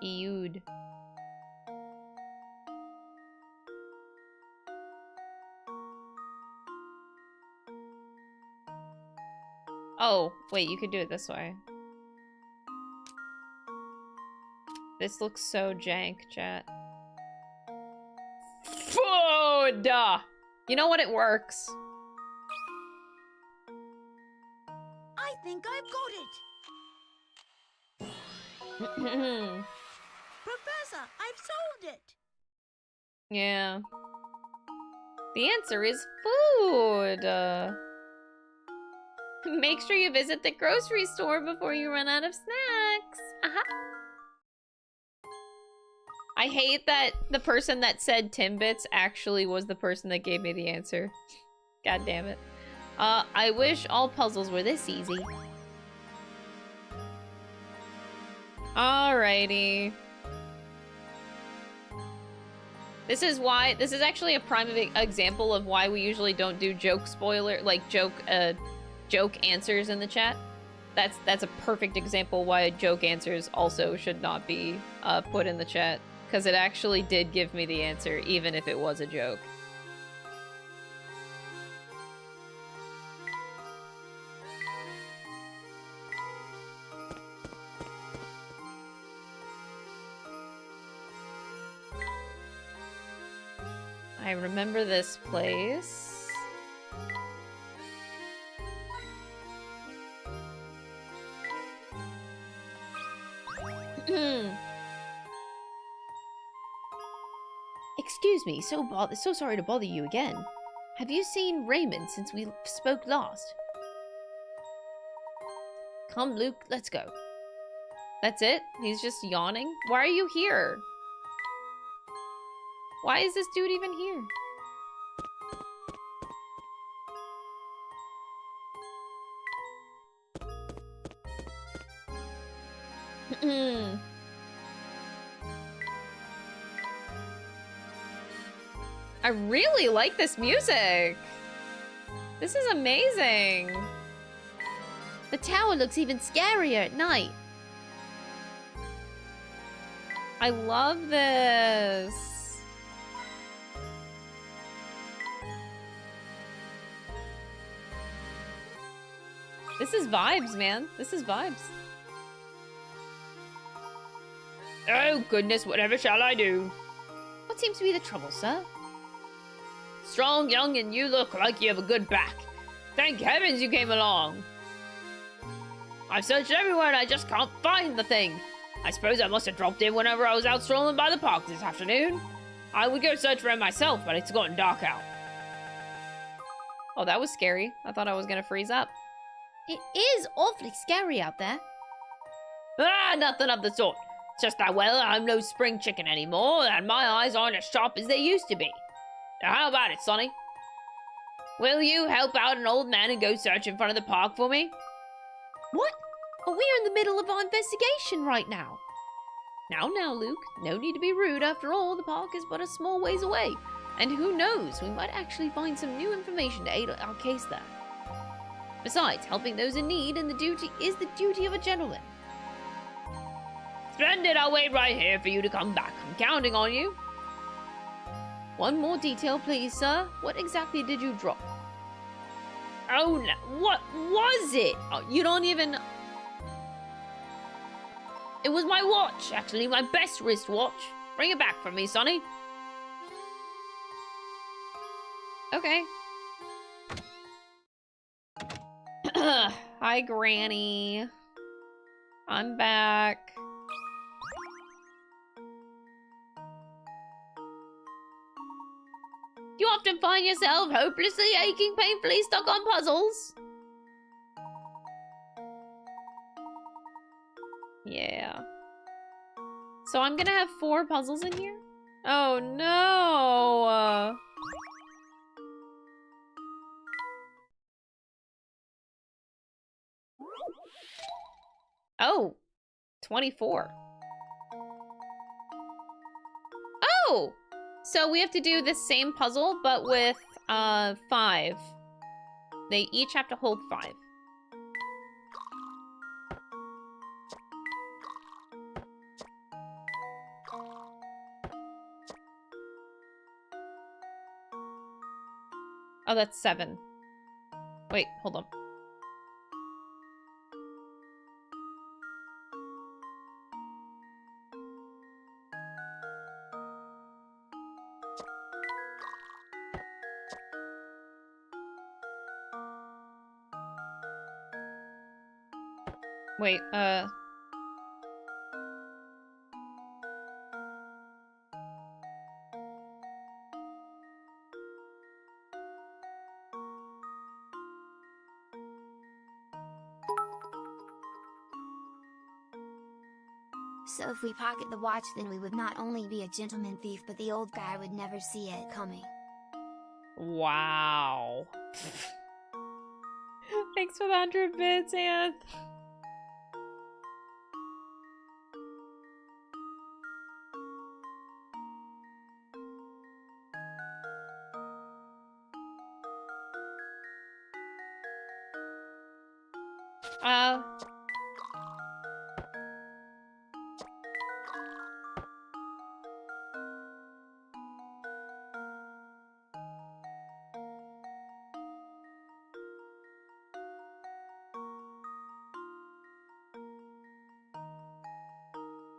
Eud. Oh, wait, you could do it this way. This looks so jank, chat. Food! You know what? It works. I think I've got it. Professor, I've solved it. Yeah. The answer is food. Make sure you visit the grocery store before you run out of snacks. I hate that the person that said Timbits actually was the person that gave me the answer. God damn it. I wish all puzzles were this easy. Alrighty. This is actually a prime example of why we usually don't do joke answers in the chat. That's a perfect example why joke answers also should not be put in the chat, because it actually did give me the answer even if it was a joke. I remember this place. Excuse me, so sorry to bother you again. Have you seen Raymond since we spoke last? Come, Luke, let's go. That's it? He's just yawning? Why are you here? Why is this dude even here? I really like this music. This is amazing. The tower looks even scarier at night. I love this. This is vibes, man. This is vibes. Oh, goodness, whatever shall I do? What seems to be the trouble, sir? Strong, young, and you look like you have a good back. Thank heavens you came along. I've searched everywhere and I just can't find the thing. I suppose I must have dropped in whenever I was out strolling by the park this afternoon. I would go search for it myself, but it's gotten dark out. Oh, that was scary. I thought I was gonna freeze up. It is awfully scary out there. Ah, nothing of the sort. It's just that, well, I'm no spring chicken anymore, and my eyes aren't as sharp as they used to be. Now, how about it, Sonny? Will you help out an old man and go search in front of the park for me? What? But we're in the middle of our investigation right now. Now, Luke. No need to be rude. After all, the park is but a small ways away. And who knows, we might actually find some new information to aid our case there. Besides, helping those in need is the duty of a gentleman. Splendid, I'll wait right here for you to come back. I'm counting on you. One more detail, please, sir. What exactly did you drop? Oh, no. What was it? Oh, you don't even... It was my watch, actually, my best wristwatch. Bring it back for me, Sonny. Okay. Hi, Granny. I'm back. Do you often find yourself hopelessly aching, painfully stuck on puzzles? Yeah. So I'm gonna have 4 puzzles in here? Oh no! Oh! 24. Oh! So we have to do the same puzzle, but with 5. They each have to hold 5. Oh, that's 7. Wait, hold on. Wait, So if we pocket the watch, then we would not only be a gentleman thief, but the old guy would never see it coming. Wow. Thanks for the 100 bits, Anth.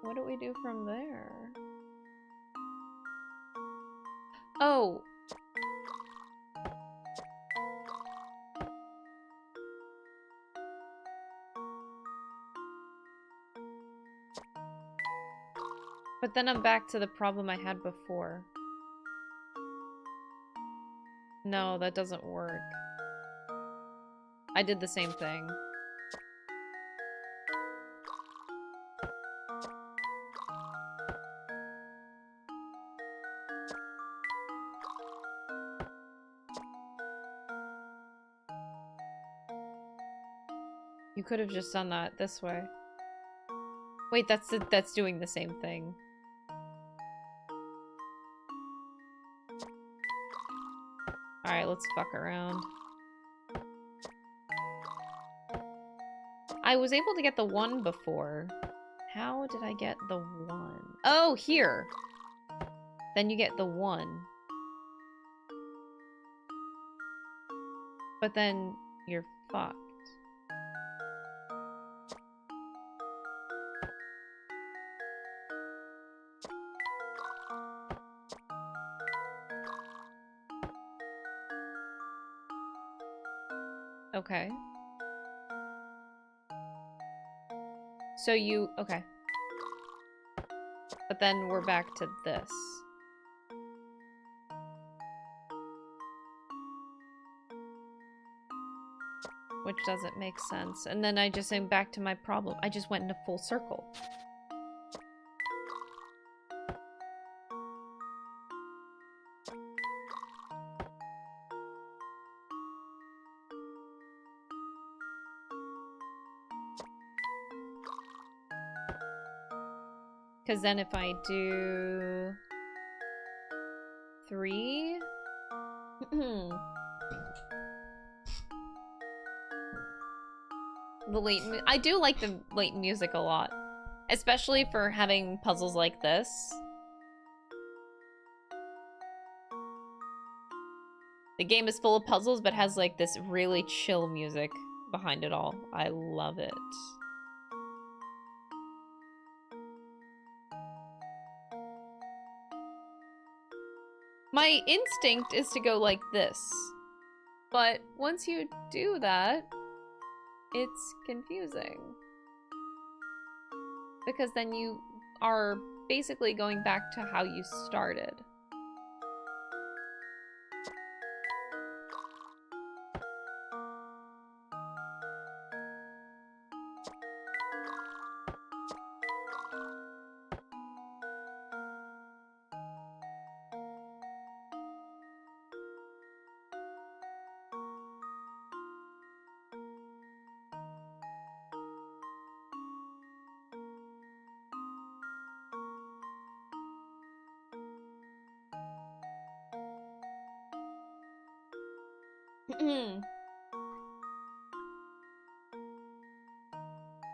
What do we do from there? Oh, But then I'm back to the problem I had before. No, that doesn't work. I did the same thing. You could have just done that this way. Wait, that's doing the same thing. Alright, let's fuck around. I was able to get the 1 before. How did I get the 1? Oh, here! Then you get the 1. But then you're fucked. Okay. So you... okay. But then we're back to this. Which doesn't make sense. And then I just am back to my problem. I just went in a full circle. Because then if I do 3, the Layton, I do like the Layton music a lot, especially for having puzzles like this. The game is full of puzzles, but has like this really chill music behind it all. I love it. My instinct is to go like this, but once you do that, it's confusing. Because then you are basically going back to how you started.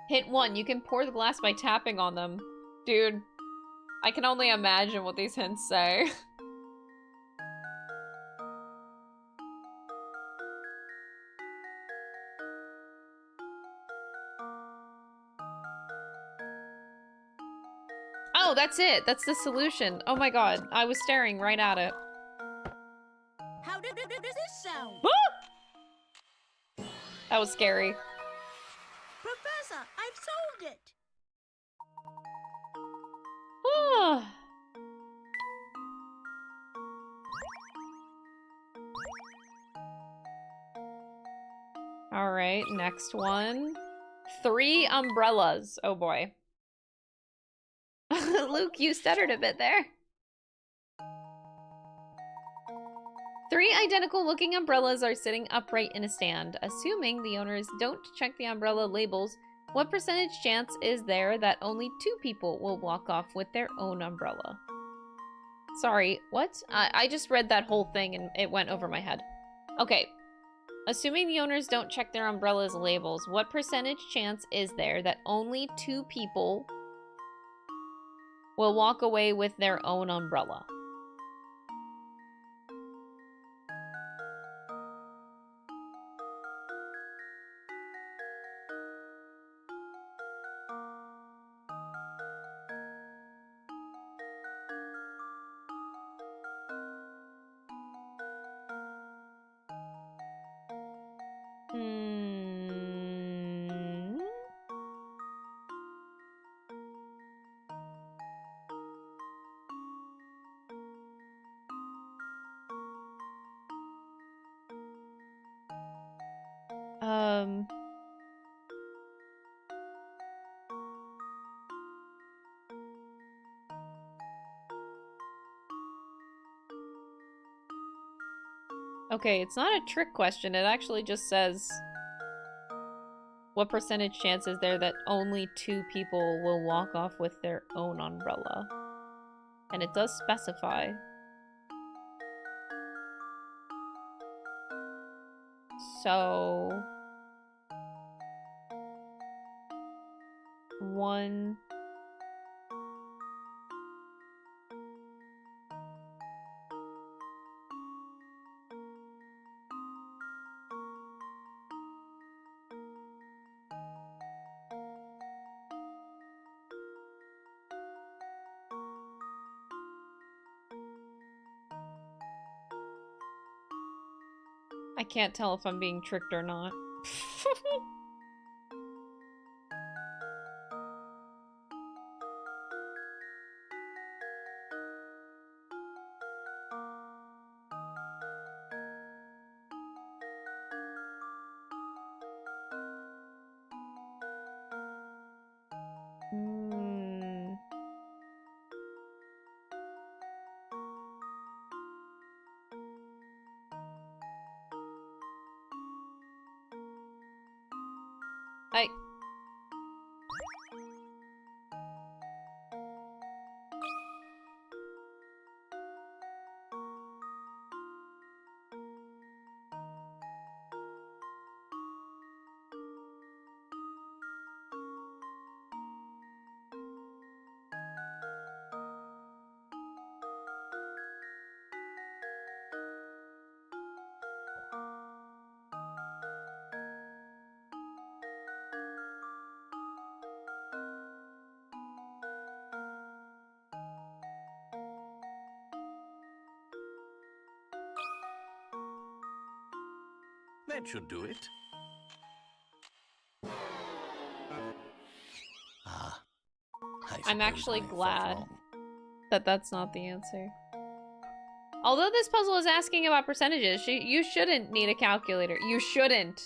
Hit 1. You can pour the glass by tapping on them. Dude, I can only imagine what these hints say. Oh, that's it. That's the solution. Oh my god. I was staring right at it. How does this sound? That was scary. Professor, I've solved it. All right, next one. 3 umbrellas. Oh boy. Luke, you stuttered a bit there. 3 identical looking umbrellas are sitting upright in a stand. Assuming the owners don't check the umbrella labels, what percentage chance is there that only 2 people will walk off with their own umbrella? Sorry, what? I just read that whole thing and it went over my head. Okay. Assuming the owners don't check their umbrellas labels, what percentage chance is there that only 2 people will walk away with their own umbrella? Okay, it's not a trick question. It actually just says, what percentage chance is there that only 2 people will walk off with their own umbrella? And it does specify. So... 1... I can't tell if I'm being tricked or not. Hi. That should do it. I'm actually glad that that's not the answer. Although this puzzle is asking about percentages, you shouldn't need a calculator. You shouldn't.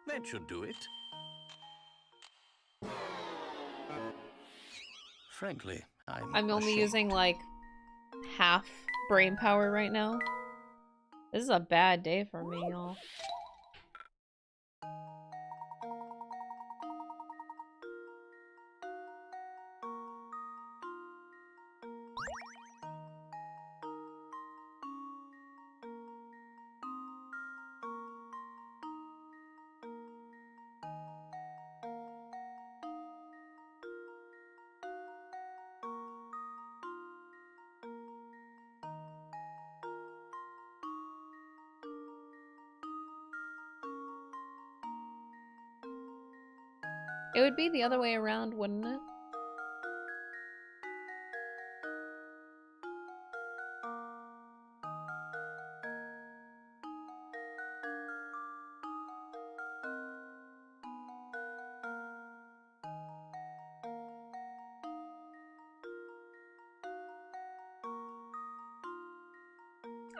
That should do it. Frankly, I'm only using like half brain power right now. This is a bad day for me, y'all. It would be the other way around, wouldn't it?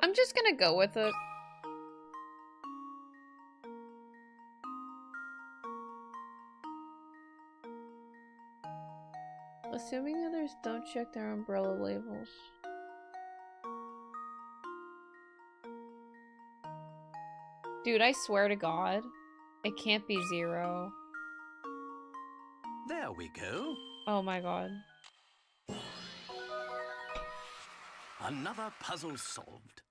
I'm just gonna go with it. Assuming others don't check their umbrella labels. Dude, I swear to God, it can't be 0. There we go. Oh my God. Another puzzle solved.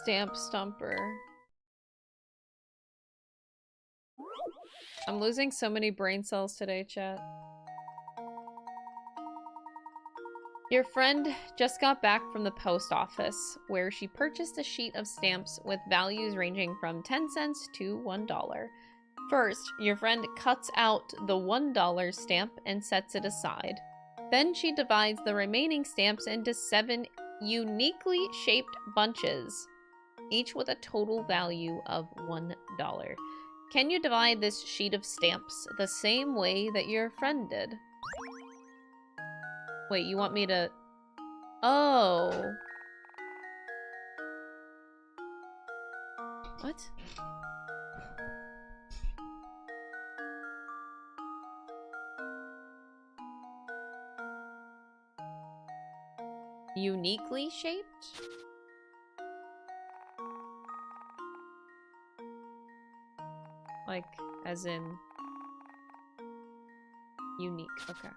Stamp Stumper. I'm losing so many brain cells today, chat. Your friend just got back from the post office, where she purchased a sheet of stamps with values ranging from 10 cents to $1. First, your friend cuts out the $1 stamp and sets it aside. Then she divides the remaining stamps into 7 uniquely shaped bunches, each with a total value of $1. Can you divide this sheet of stamps the same way that your friend did? Wait, you want me to... Oh. What? Uniquely shaped? Like, as in... unique, okay.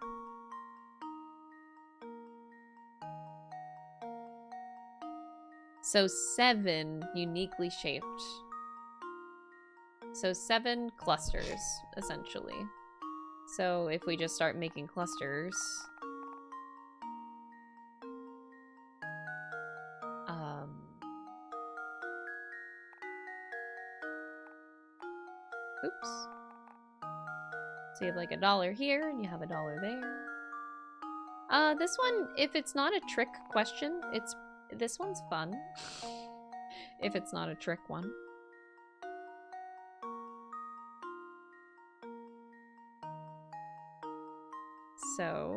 So 7 uniquely shaped. So 7 clusters, essentially. So if we just start making clusters... Oops. So you have like $1 here, and you have $1 there. This one, if it's not a trick question, this one's fun. If it's not a trick one. So,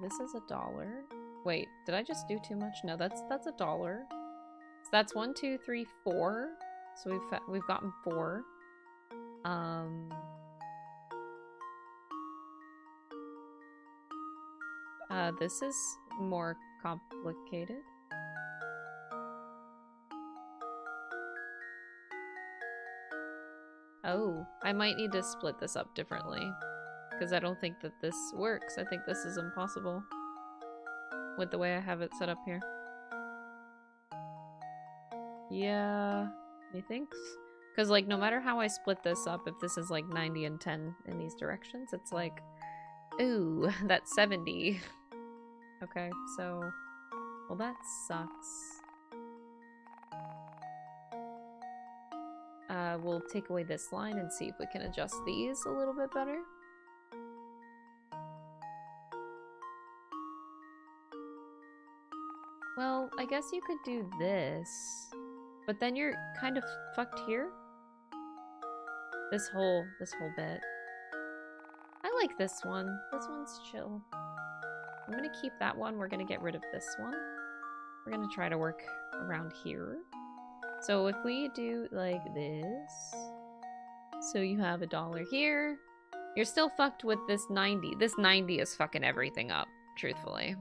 this is $1. Wait, did I just do too much? No, that's $1. So that's 1, 2, 3, 4. So we've gotten 4. This is more complicated. Oh, I might need to split this up differently, because I don't think that this works. I think this is impossible with the way I have it set up here. Yeah, methinks? Because, like, no matter how I split this up, if this is, like, 90 and 10 in these directions, it's like, ooh, that's 70. Okay, so, well, that sucks. We'll take away this line and see if we can adjust these a little bit better. Well, I guess you could do this, but then you're kind of fucked here. This whole bit. I like this one. This one's chill. I'm gonna keep that one. We're gonna get rid of this one. We're gonna try to work around here. So if we do like this, so you have $1 here, you're still fucked with this 90. This 90 is fucking everything up, truthfully.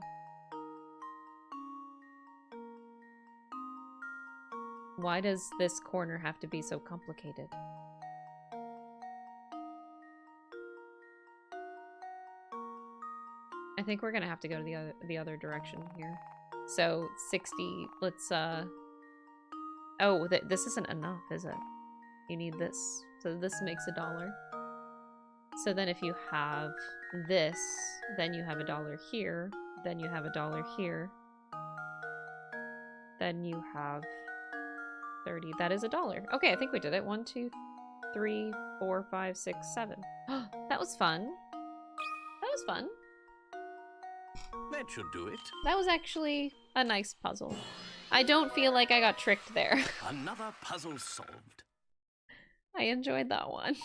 Why does this corner have to be so complicated? I think we're gonna have to go to the other direction here. So 60, let's oh, this isn't enough, is it? You need this. So this makes $1. So then if you have this, then you have $1 here, then you have $1 here, then you have 30. That is $1. Okay, I think we did it. 1, 2, 3, 4, 5, 6, 7. That was fun. That was fun. That should do it. That was actually a nice puzzle. I don't feel like I got tricked there. Another puzzle solved. I enjoyed that one.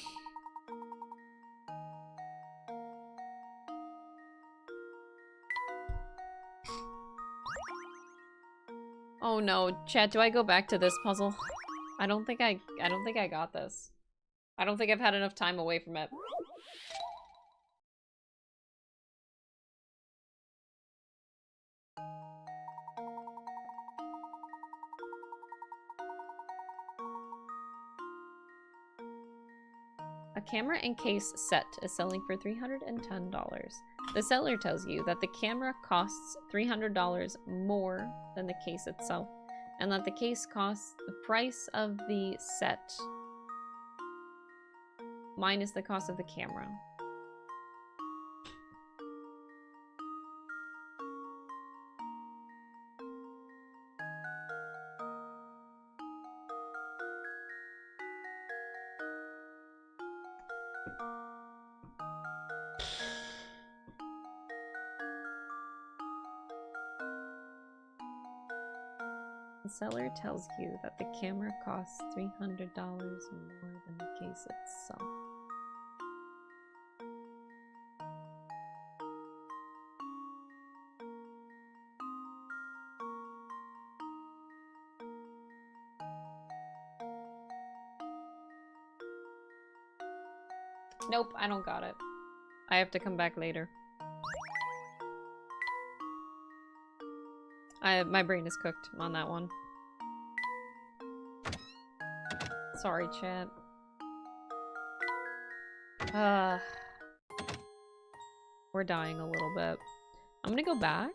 Oh no, chat, do I go back to this puzzle? I don't think I got this. I don't think I've had enough time away from it. A camera and case set is selling for $310. The seller tells you that the camera costs $300 more than the case itself, and that the case costs the price of the set minus the cost of the camera. The seller tells you that the camera costs $300 more than the case itself. Nope, I don't got it. I have to come back later. My brain is cooked on that one. Sorry, chat. We're dying a little bit. I'm gonna go back.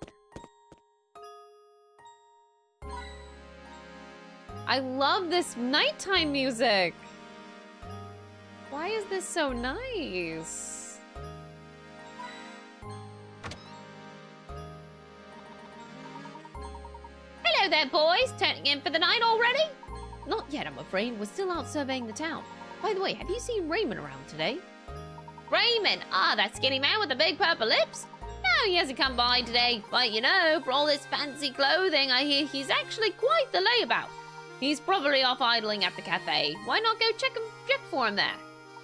I love this nighttime music! Why is this so nice? Hello there, boys. Turning in for the night already? Not yet, I'm afraid. We're still out surveying the town. By the way, have you seen Raymond around today? Raymond? Ah, that skinny man with the big purple lips? No, he hasn't come by today. But you know, for all this fancy clothing, I hear he's actually quite the layabout. He's probably off idling at the cafe. Why not go check for him there?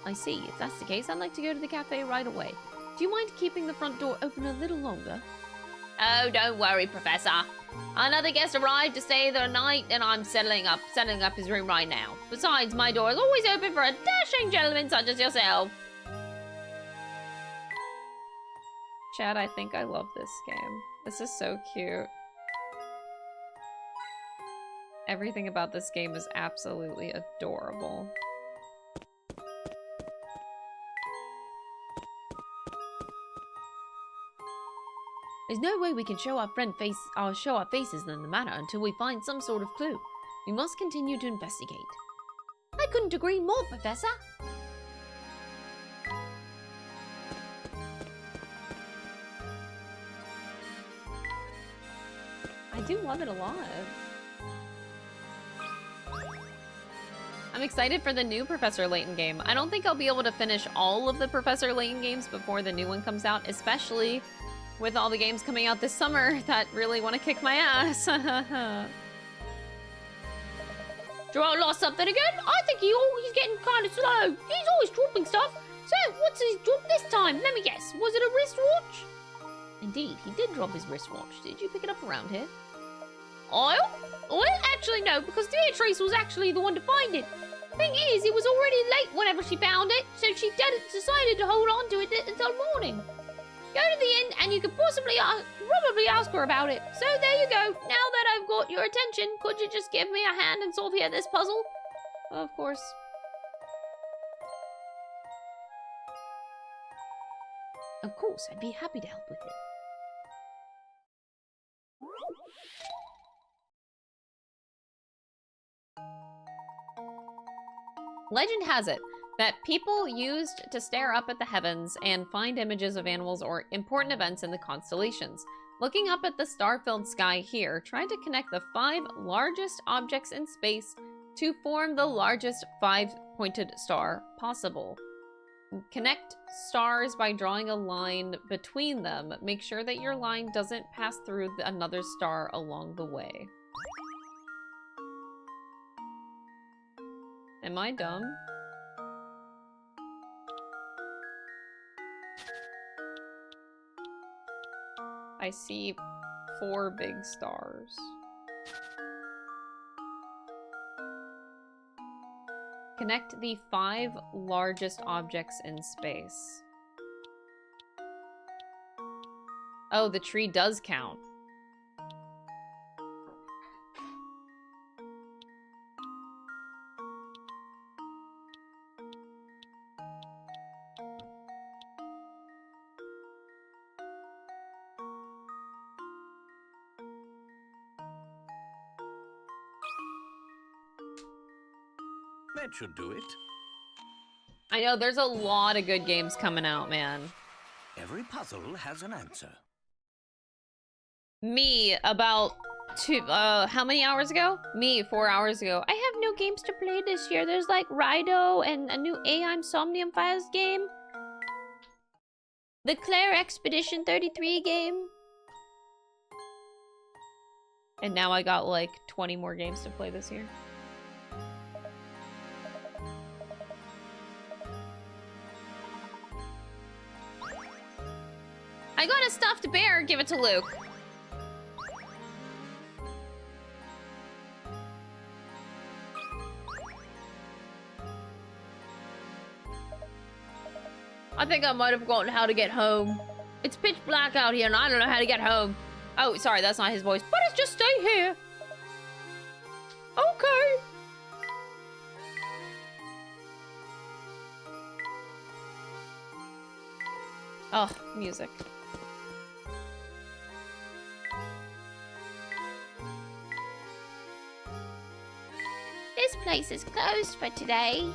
I see. If that's the case, I'd like to go to the cafe right away. Do you mind keeping the front door open a little longer? Oh, don't worry, Professor. Another guest arrived to stay the night, and I'm setting up his room right now. Besides, my door is always open for a dashing gentleman such as yourself. Chad, I think I love this game. This is so cute. Everything about this game is absolutely adorable. There's no way we can show our faces in the manor until we find some sort of clue. We must continue to investigate. I couldn't agree more, Professor. I do love it a lot. I'm excited for the new Professor Layton game. I don't think I'll be able to finish all of the Professor Layton games before the new one comes out, especially with all the games coming out this summer that really want to kick my ass. Gerard lost something again? I think he's getting kind of slow. He's always dropping stuff. So, what's his drop this time? Let me guess. Was it a wristwatch? Indeed, he did drop his wristwatch. Did you pick it up around here? Oil? Well, actually no, because Beatrice was actually the one to find it. Thing is, it was already late whenever she found it, so she decided to hold on to it until morning. Go to the inn and you could probably ask her about it. So there you go. Now that I've got your attention, could you just give me a hand and solve here this puzzle? Of course. Of course, I'd be happy to help with it. Legend has it that people used to stare up at the heavens and find images of animals or important events in the constellations. Looking up at the star-filled sky here, try to connect the 5 largest objects in space to form the largest 5-pointed star possible. Connect stars by drawing a line between them. Make sure that your line doesn't pass through another star along the way. Am I dumb? I see 4 big stars. Connect the 5 largest objects in space. Oh, the tree does count. That should do it. I know, there's a lot of good games coming out, man. Every puzzle has an answer. Me, about how many hours ago? Me, 4 hours ago. I have no games to play this year. There's like Rido and a new AI Somnium Files game. The Claire Expedition 33 game. And now I got like 20 more games to play this year. I got a stuffed bear. Give it to Luke. I think I might have forgotten how to get home. It's pitch black out here and I don't know how to get home. Oh, sorry, that's not his voice. But it's just stay here. Okay. Oh, music. This place is closed for today.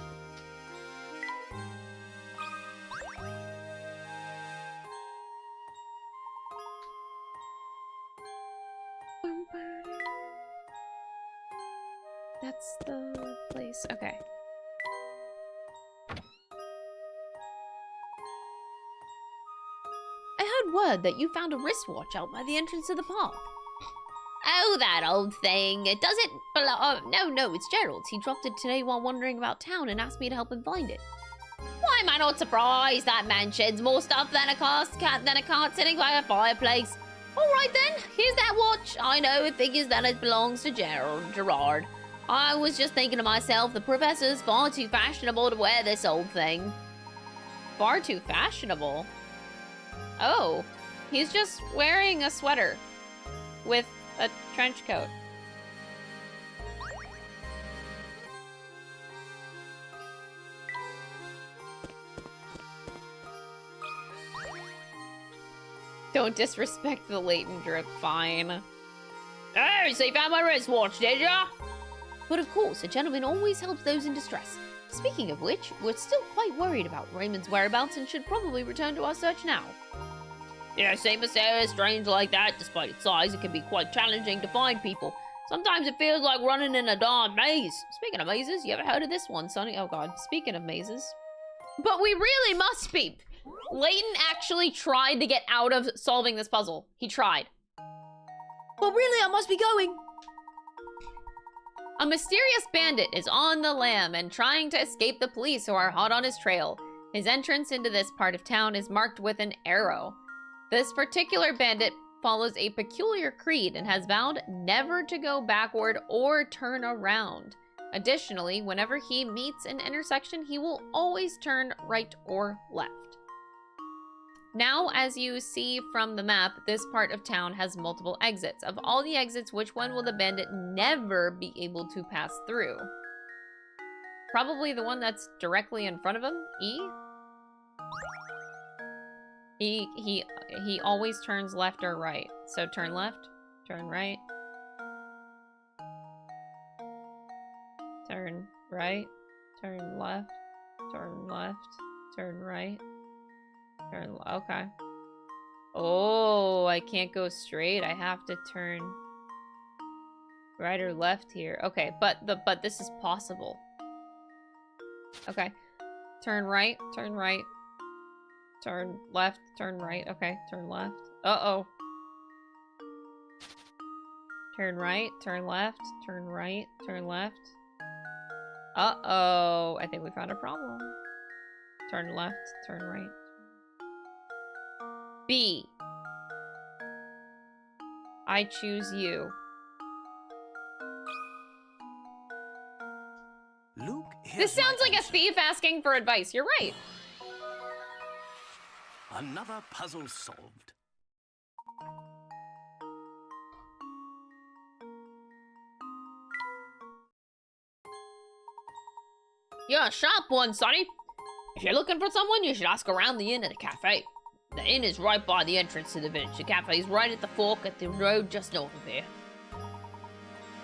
That's the place. Okay. I heard word that you found a wristwatch out by the entrance to the park. Oh, that old thing. It doesn't belong. Oh, no, it's Gerald's. He dropped it today while wandering about town and asked me to help him find it. Why am I not surprised? That man sheds more stuff than a cart sitting by a fireplace. All right, then. Here's that watch. I know it figures that it belongs to Gerard. I was just thinking to myself, the professor's far too fashionable to wear this old thing. Far too fashionable? Oh, he's just wearing a sweater with a trench coat. Don't disrespect the Layton drip, fine. Oh, so you found my wristwatch, did ya? But of course, a gentleman always helps those in distress. Speaking of which, we're still quite worried about Raymond's whereabouts and should probably return to our search now. Yeah, same Mistair is strange like that. Despite its size, it can be quite challenging to find people. Sometimes it feels like running in a darn maze. Speaking of mazes, you ever heard of this one, Sonny? Oh god, speaking of mazes. But we really must be. Layton actually tried to get out of solving this puzzle. He tried. But really, I must be going. A mysterious bandit is on the lam and trying to escape the police who are hot on his trail. His entrance into this part of town is marked with an arrow. This particular bandit follows a peculiar creed and has vowed never to go backward or turn around. Additionally, whenever he meets an intersection, he will always turn right or left. Now, as you see from the map, this part of town has multiple exits. Of all the exits, which one will the bandit never be able to pass through? Probably the one that's directly in front of him, E? He always turns left or right. So turn left, turn right. Turn right, turn left, turn left, turn right. Okay. Oh, I can't go straight. I have to turn right or left here. Okay, but this is possible. Okay. Turn right, turn right. Turn left, turn right. Okay, turn left. Uh-oh. Turn right, turn left, turn right, turn left. Uh-oh. I think we found a problem. Turn left, turn right. B. I choose you. Luke, this sounds like a thief asking for advice. You're right. Another puzzle solved. You're a sharp one, Sonny. If you're looking for someone, you should ask around the inn at the cafe. The inn is right by the entrance to the village. The cafe is right at the fork at the road just north of here.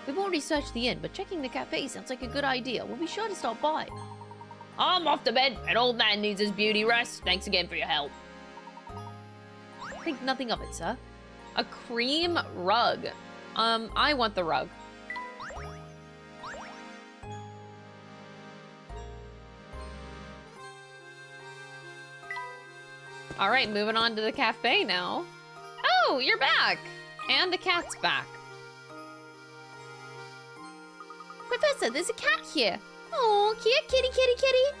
We've already searched the inn, but checking the cafe sounds like a good idea. We'll be sure to stop by. I'm off to bed. An old man needs his beauty rest. Thanks again for your help. Think nothing of it, sir. A cream rug. I want the rug. All right, moving on to the cafe now. Oh, you're back. And the cat's back. Professor, there's a cat here. Oh, kitty, kitty, kitty.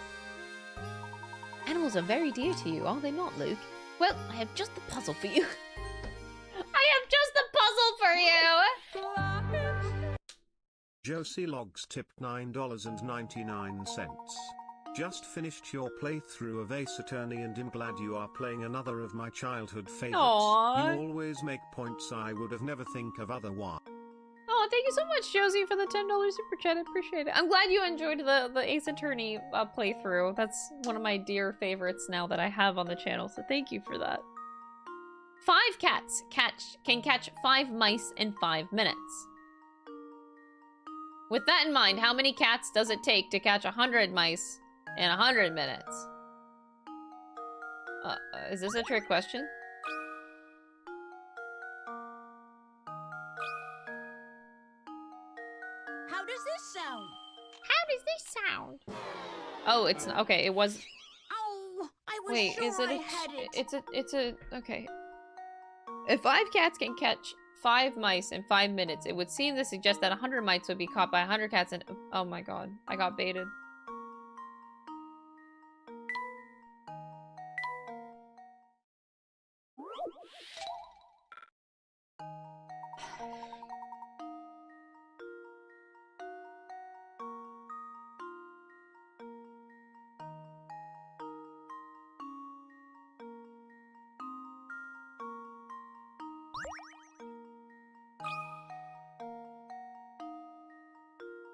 Animals are very dear to you, are they not, Luke? Well, I have just the puzzle for you. I have just the puzzle for you. Josie Logs tipped $9.99. Just finished your playthrough of Ace Attorney and am glad you are playing another of my childhood favorites. Aww. You always make points I would have never think of otherwise. Oh, thank you so much, Josie, for the $10 super chat. I appreciate it. I'm glad you enjoyed the Ace Attorney playthrough. That's one of my dear favorites now that I have on the channel, so thank you for that. 5 cats can catch 5 mice in 5 minutes. With that in mind, how many cats does it take to catch 100 mice in 100 minutes? Is this a trick question? How does this sound? How does this sound? Oh, it's okay. It was. Oh, I was Wait, sure is it? I had it. It's a. Okay. If 5 cats can catch 5 mice in 5 minutes, it would seem to suggest that 100 mice would be caught by 100 cats. And oh my god, I got baited.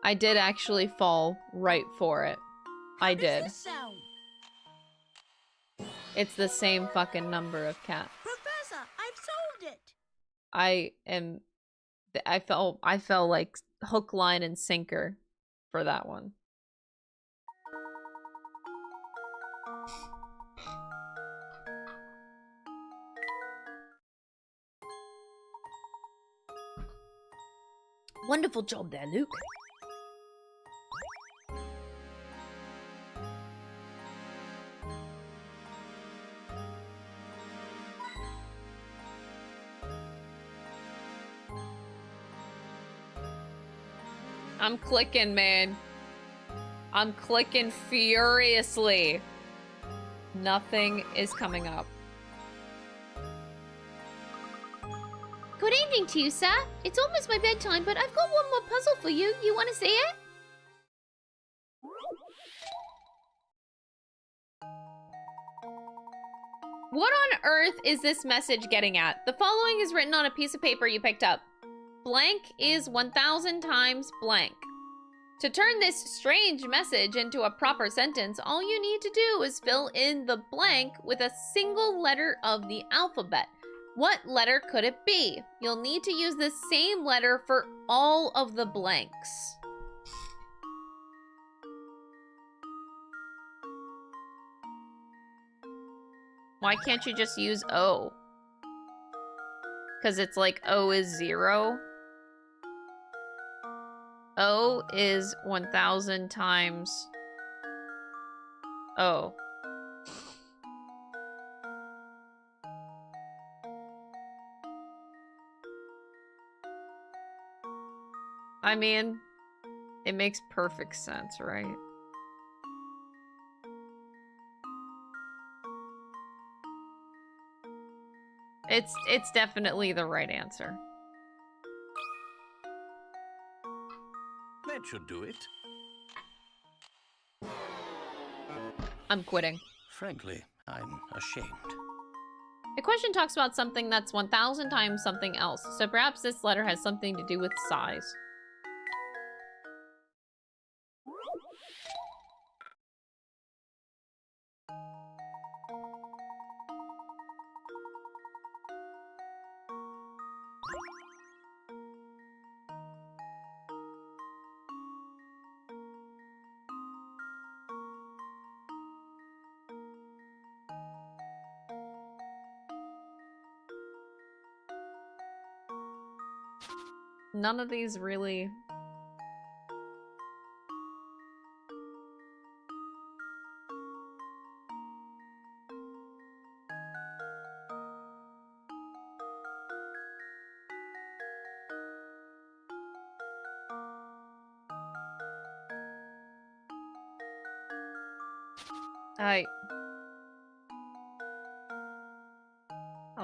I did actually fall right for it. I did. It's the same fucking number of cats. Professor, I've solved it. I fell like hook, line, and sinker for that one. Wonderful job there, Luke. I'm clicking, man. I'm clicking furiously. Nothing is coming up. Good evening to you, sir. It's almost my bedtime, but I've got one more puzzle for you. You want to see it? What on earth is this message getting at? The following is written on a piece of paper you picked up. Blank is 1,000 times blank. To turn this strange message into a proper sentence, all you need to do is fill in the blank with a single letter of the alphabet. What letter could it be? You'll need to use the same letter for all of the blanks. Why can't you just use O? Because it's like O is 0. O is 1,000 times O. I mean, it makes perfect sense, right? It's definitely the right answer. That should do it. I'm quitting. Frankly, I'm ashamed. The question talks about something that's 1,000 times something else, so perhaps this letter has something to do with size. None of these really... I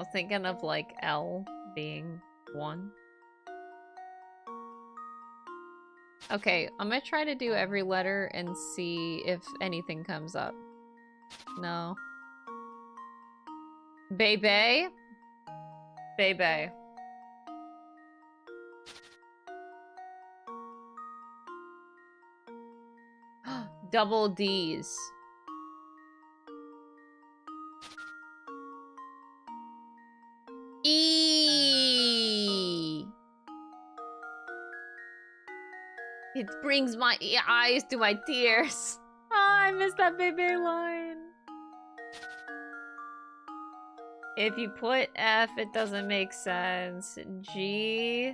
was thinking of like L being 1. Okay, I'm gonna try to do every letter and see if anything comes up. No. Bebe? Bebe. Double D's. E. It brings my eyes to my tears. Oh, I missed that baby line. If you put F, it doesn't make sense. G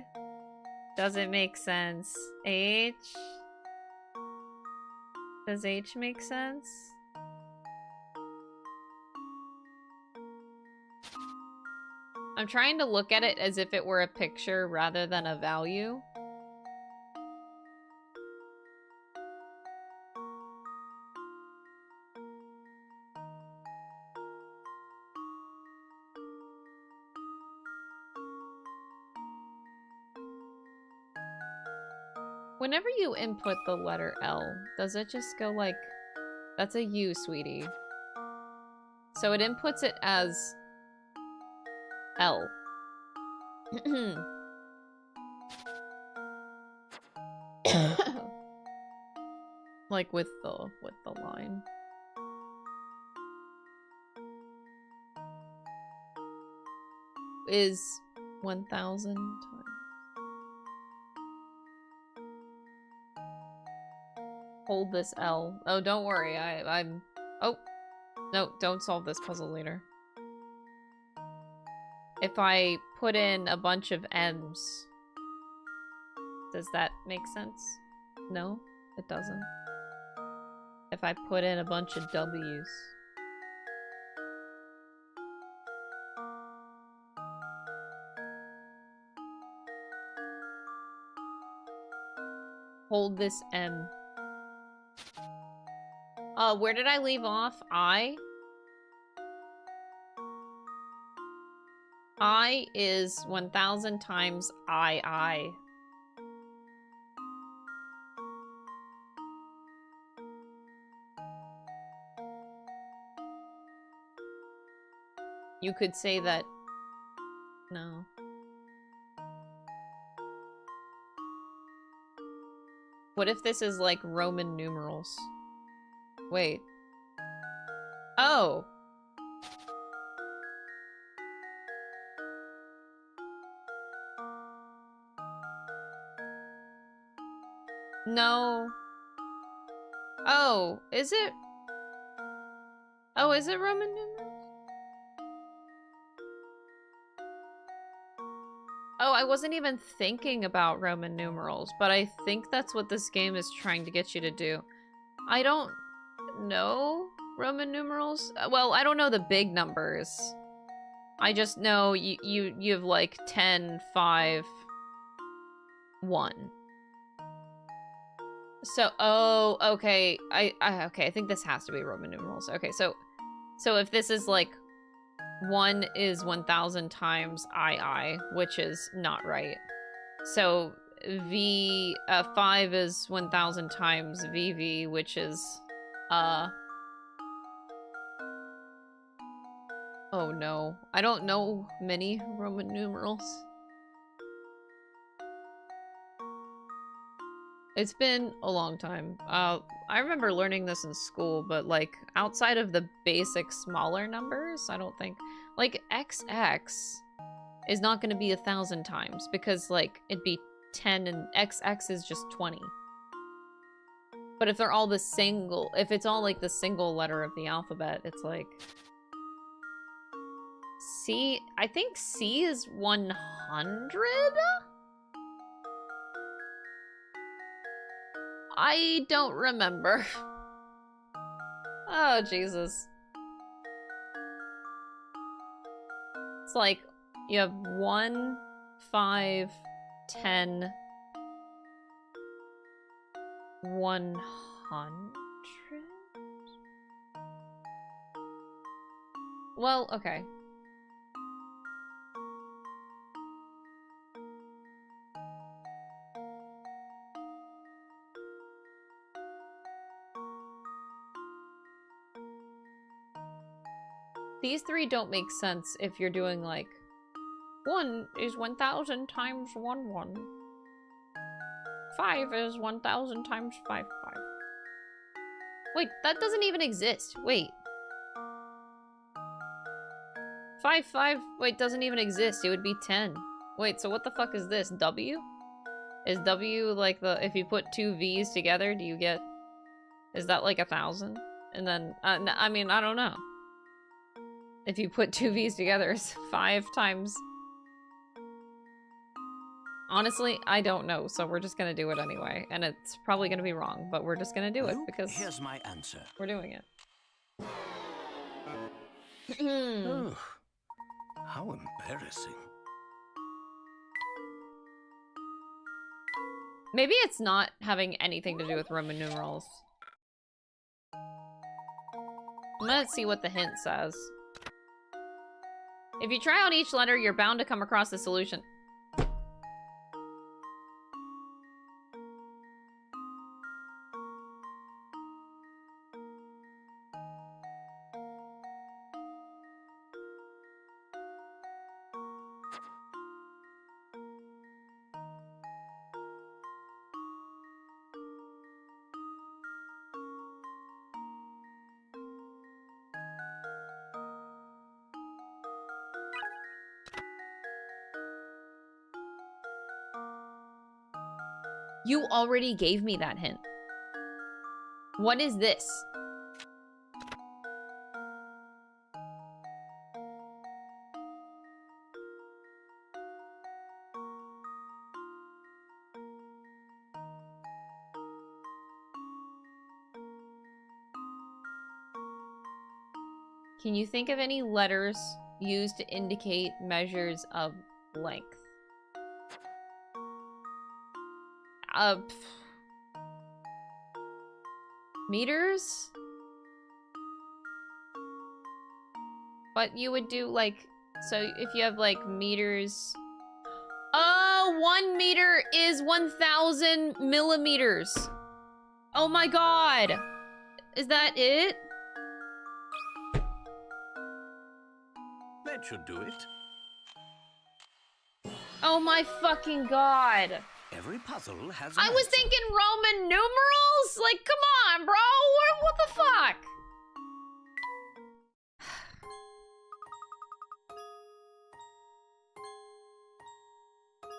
doesn't make sense. H. Does H make sense? I'm trying to look at it as if it were a picture rather than a value. Whenever you input the letter L, does it just go like... That's a U, sweetie. So it inputs it as... L. Like with the line. Is 1,000 times. Hold this L. Oh, don't worry. I'm... Oh. No, don't solve this puzzle later. If I put in a bunch of M's, does that make sense? No, it doesn't. If I put in a bunch of W's. Hold this M. Where did I leave off? I is 1,000 times I. You could say that... No. What if this is like Roman numerals? Wait. Oh! No. Oh, is it? Oh, is it Roman numerals? Oh, I wasn't even thinking about Roman numerals, but I think that's what this game is trying to get you to do. I don't know Roman numerals. Well, I don't know the big numbers. I just know you have like 10, 5, 1. So, oh, okay. Okay, I think this has to be Roman numerals. Okay, so if this is like 1 is 1,000 times I, which is not right. So 5 is 1,000 times VV, which is oh no. I don't know many Roman numerals. It's been a long time. I remember learning this in school, but like outside of the basic smaller numbers, I don't think like XX is not going to be 1,000 times because like it'd be 10 and XX is just 20. But if they're all the single, if it's all like the single letter of the alphabet, it's like C. I think C is 100. I don't remember. Oh, Jesus. It's like, you have 1, 5, 10, 100? Well, okay. These three don't make sense if you're doing like 1 is 1000 times 1 1. 5 is 1000 times 5 5. Wait, that doesn't even exist. Wait. 5 5 wait, doesn't even exist. It would be 10. Wait, so what the fuck is this? W? Is W like the if you put 2 V's together, do you get is that like 1000? And then I mean, I don't know. If you put 2 V's together, it's 5 times. Honestly, I don't know, so we're just gonna do it anyway. And it's probably gonna be wrong, but we're just gonna do it because here's my answer. We're doing it. Oh, how embarrassing. Maybe it's not having anything to do with Roman numerals. I'm gonna see what the hint says. If you try out each letter, you're bound to come across the solution. You already gave me that hint. What is this? Can you think of any letters used to indicate measures of length? Meters? But you would do like, so if you have like meters. Oh, 1 meter is 1000 millimeters. Oh my god. Is that it? That should do it. Oh my fucking god. Every puzzle has I was thinking Roman numerals? Like, come on, bro. What the fuck?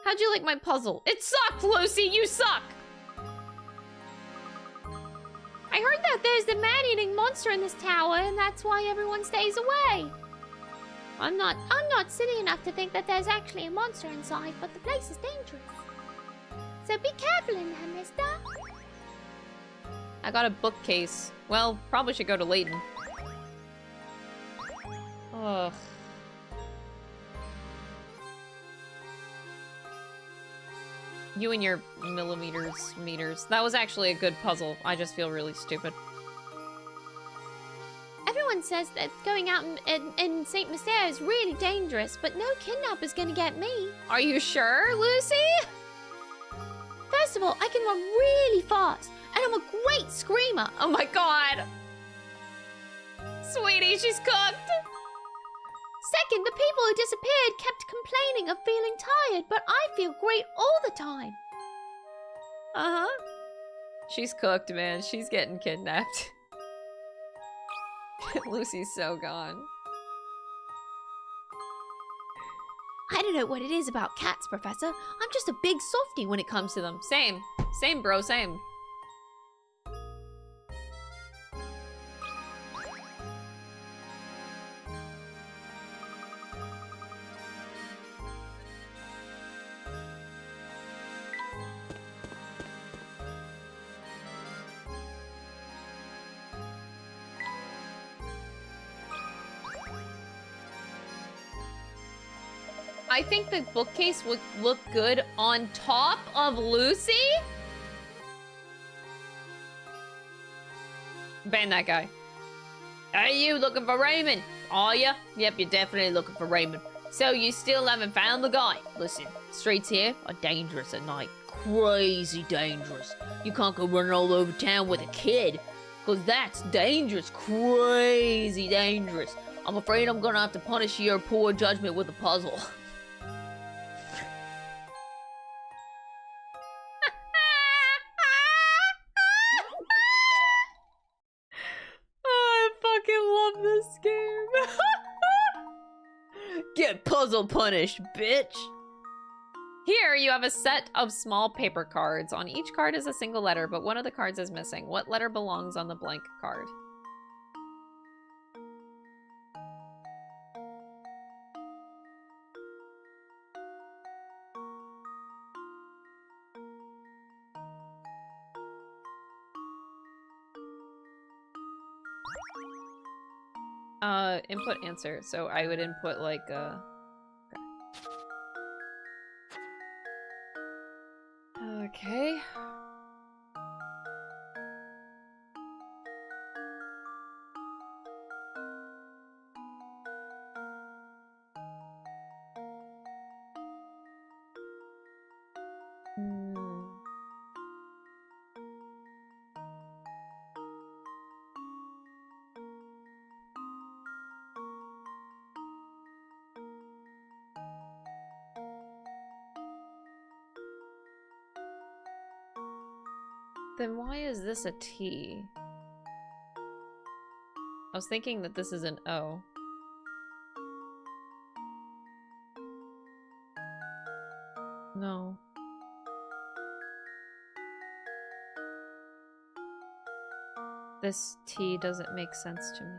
How'd you like my puzzle? It sucked, Lucy. You suck. I heard that there's the man-eating monster in this tower, and that's why everyone stays away. I'm not silly enough to think that there's actually a monster inside, but the place is dangerous. So be careful in there, mister. I got a bookcase. Well, probably should go to Layton. Ugh. You and your millimeters, meters. That was actually a good puzzle. I just feel really stupid. Everyone says that going out in St. Mistair is really dangerous, but no kidnapper's gonna get me. Are you sure, Lucy? First of all, I can run really fast, and I'm a great screamer. Oh my god. Sweetie, she's cooked. Second, the people who disappeared kept complaining of feeling tired, but I feel great all the time. Uh-huh. She's cooked, man. She's getting kidnapped. Lucy's so gone. I don't know what it is about cats, Professor. I'm just a big softie when it comes to them. Same. Same, bro. Same. I think the bookcase would look good on top of Lucy. Ban that guy. Are you looking for Raymond? Are you? Yep, you're definitely looking for Raymond. So you still haven't found the guy? Listen, streets here are dangerous at night. Crazy dangerous. You can't go running all over town with a kid, because that's dangerous. Crazy dangerous. I'm afraid I'm gonna have to punish your poor judgment with a puzzle. Oh, I fucking love this game. Get puzzle punished, bitch. Here you have a set of small paper cards. On each card is a single letter, but one of the cards is missing. What letter belongs on the blank card? Input answer. So I would input like okay. Then why is this a T? I was thinking that this is an O. No. This T doesn't make sense to me.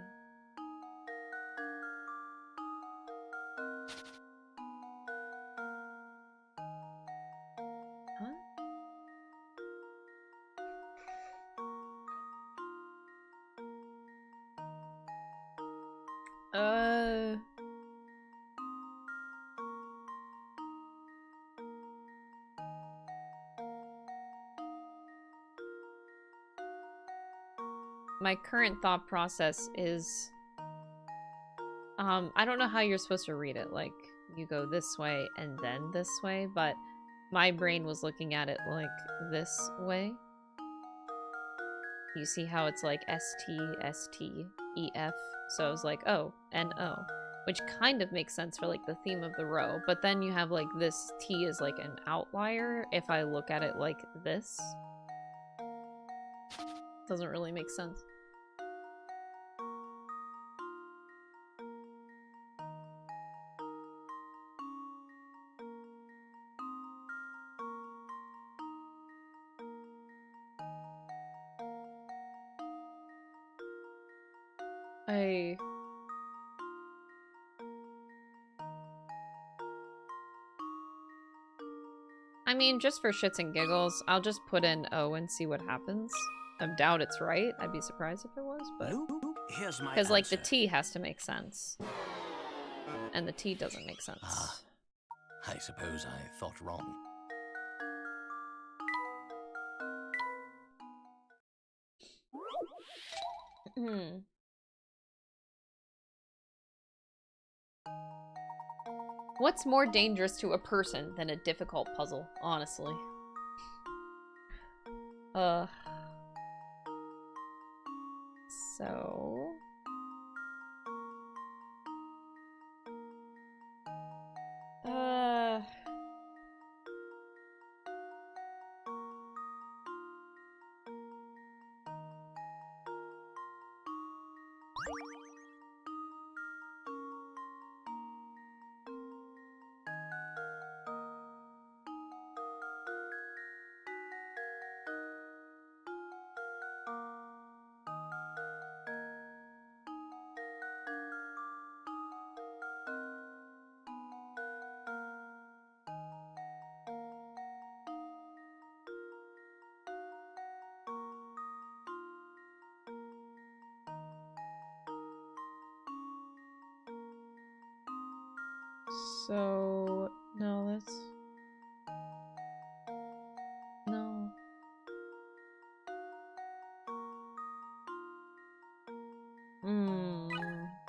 My current thought process is, I don't know how you're supposed to read it. Like, you go this way and then this way, but my brain was looking at it like this way. You see how it's like S-T, S-T, E-F. So I was like, oh, N-O. Which kind of makes sense for like the theme of the row. But then you have like this T is like an outlier if I look at it like this. Doesn't really make sense. I mean, just for shits and giggles, I'll just put in O and see what happens. I doubt it's right. I'd be surprised if it was, but... Because, like, the T has to make sense. And the T doesn't make sense. Ah, I suppose I thought wrong. What's more dangerous to a person than a difficult puzzle, honestly? So... So, no, that's... No.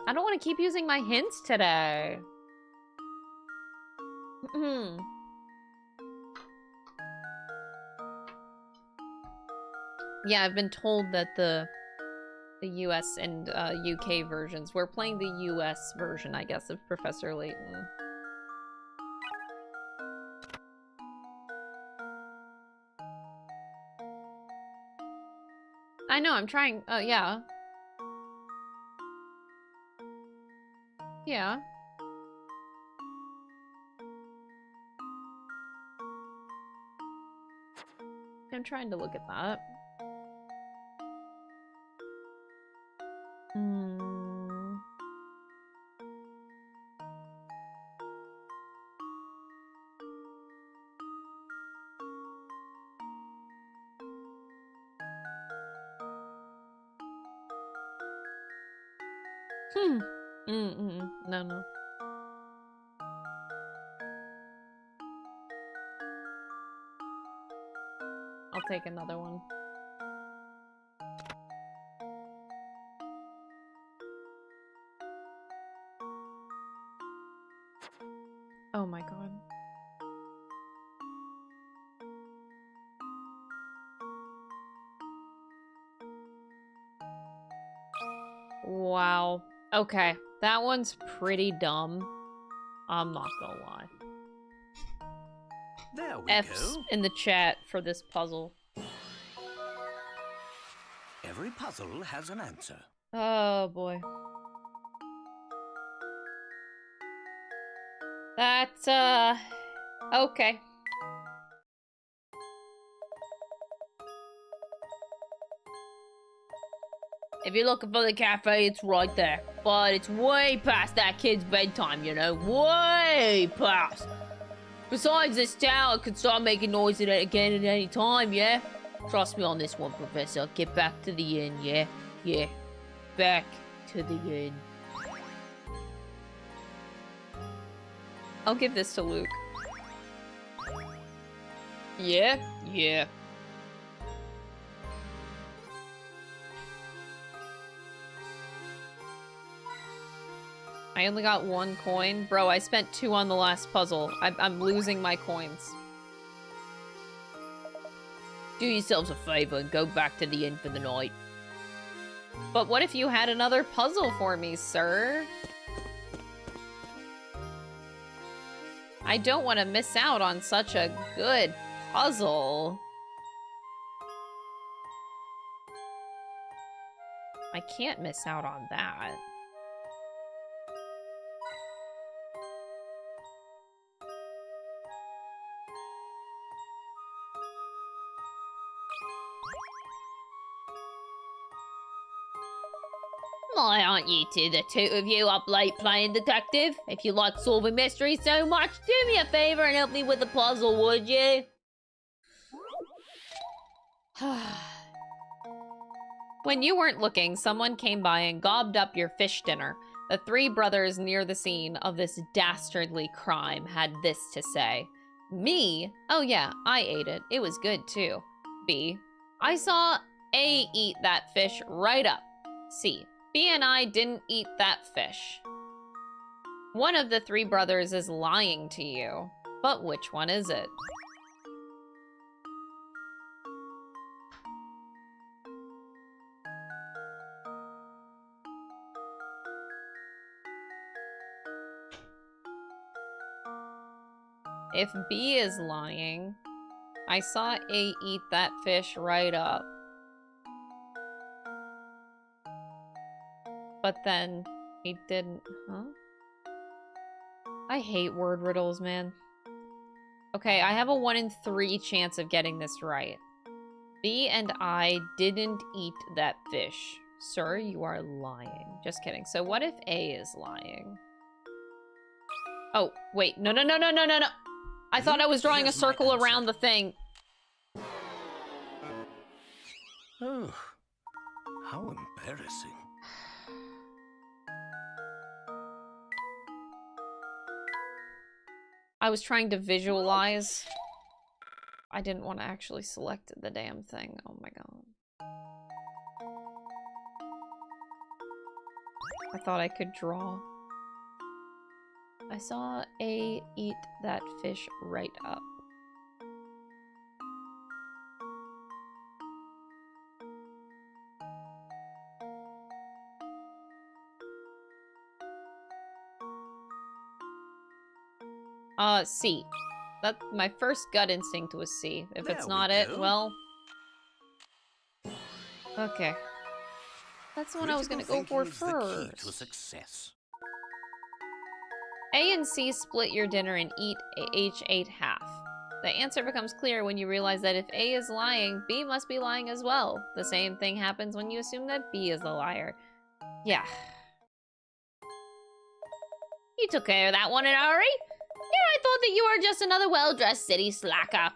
I don't want to keep using my hints today. Yeah, I've been told that the US and UK versions. We're playing the US version, I guess, of Professor Layton. I know, I'm trying. Oh, yeah. Yeah. I'm trying to look at that. No. I'll take another one. Oh my god. Wow. Okay, that one's pretty dumb. I'm not gonna lie. There we F's go. in the chat for this puzzle. Every puzzle has an answer. Oh boy. That's, okay. If you're looking for the cafe, it's right there. But it's way past that kid's bedtime, you know? Way past. Besides, this tower could start making noise again at any time, yeah? Trust me on this one, Professor. Get back to the inn, yeah? Yeah. Back to the inn. I'll give this to Luke. Yeah? Yeah. I only got 1 coin. Bro, I spent 2 on the last puzzle. I'm losing my coins. Do yourselves a favor and go back to the inn for the night. But what if you had another puzzle for me, sir? I don't want to miss out on such a good puzzle. I can't miss out on that. Why aren't you two, the two of you, up late playing detective? If you like solving mysteries so much, do me a favor and help me with the puzzle, would you? When you weren't looking, someone came by and gobbed up your fish dinner. The 3 brothers near the scene of this dastardly crime had this to say. Me? Oh yeah, I ate it. It was good too. B. I saw A eat that fish right up. C. B and I didn't eat that fish. One of the 3 brothers is lying to you. But which one is it? If B is lying, I saw A eat that fish right up. But then he didn't, huh? I hate word riddles, man. Okay, I have a 1 in 3 chance of getting this right. B and I didn't eat that fish. Sir, you are lying. Just kidding. So what if A is lying? Oh, wait. No. I thought I was drawing a circle around the thing. Oh, how embarrassing. I was trying to visualize. I didn't want to actually select the damn thing. Oh my god. I thought I could draw. I saw A eat that fish right up. C. That my first gut instinct was C. If it's not it, well... Okay. That's the one I was gonna go for first. A and C split your dinner and each ate half. The answer becomes clear when you realize that if A is lying, B must be lying as well. The same thing happens when you assume that B is the liar. Yeah. You took care of that one in a hurry. Yeah, I thought that you were just another well-dressed city slacker.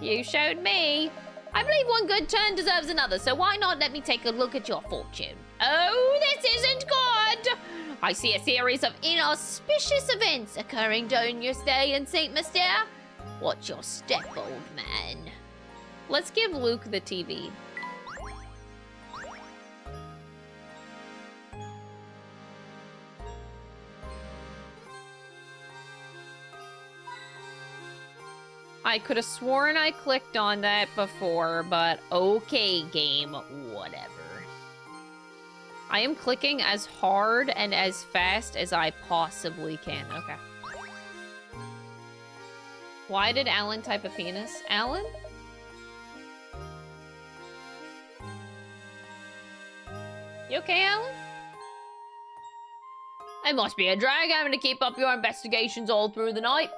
You showed me. I believe one good turn deserves another, so why not let me take a look at your fortune? Oh, this isn't good! I see a series of inauspicious events occurring during your stay in St. Mistair. Watch your step, old man. Let's give Luke the TV. I could have sworn I clicked on that before, but okay, game, whatever. I am clicking as hard and as fast as I possibly can. Okay. Why did Alan type a penis? Alan? You okay, Alan? It must be a drag having to keep up your investigations all through the night.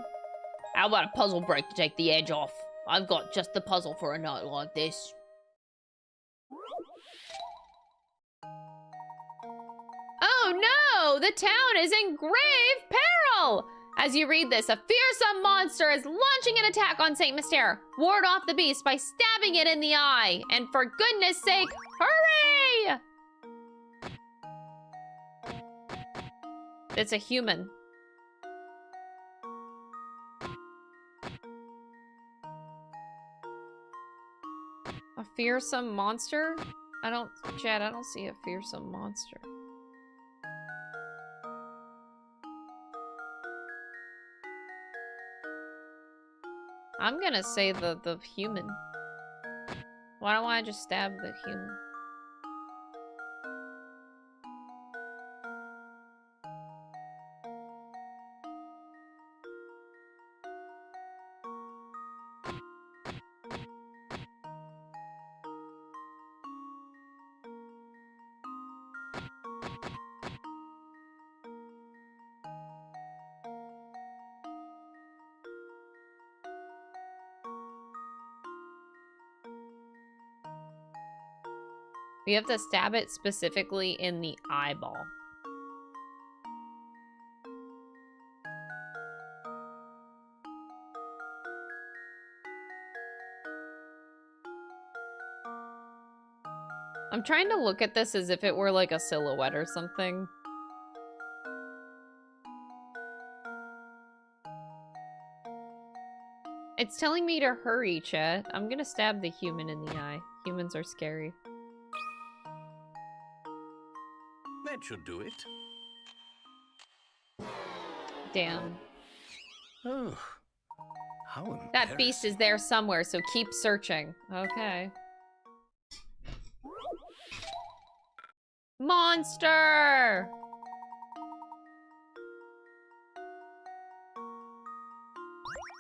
How about a puzzle break to take the edge off? I've got just the puzzle for a night like this. Oh no! The town is in grave peril! As you read this, a fearsome monster is launching an attack on St. Mistair. Ward off the beast by stabbing it in the eye. And for goodness sake, hurry! It's a human. A fearsome monster? Chad, I don't see a fearsome monster. I'm gonna say the human. Why don't I just stab the human? You have to stab it specifically in the eyeball. I'm trying to look at this as if it were like a silhouette or something. It's telling me to hurry, chat. I'm gonna stab the human in the eye. Humans are scary. That should do it. Damn. Oh, how embarrassing. That beast is there somewhere, so keep searching. Okay. Monster!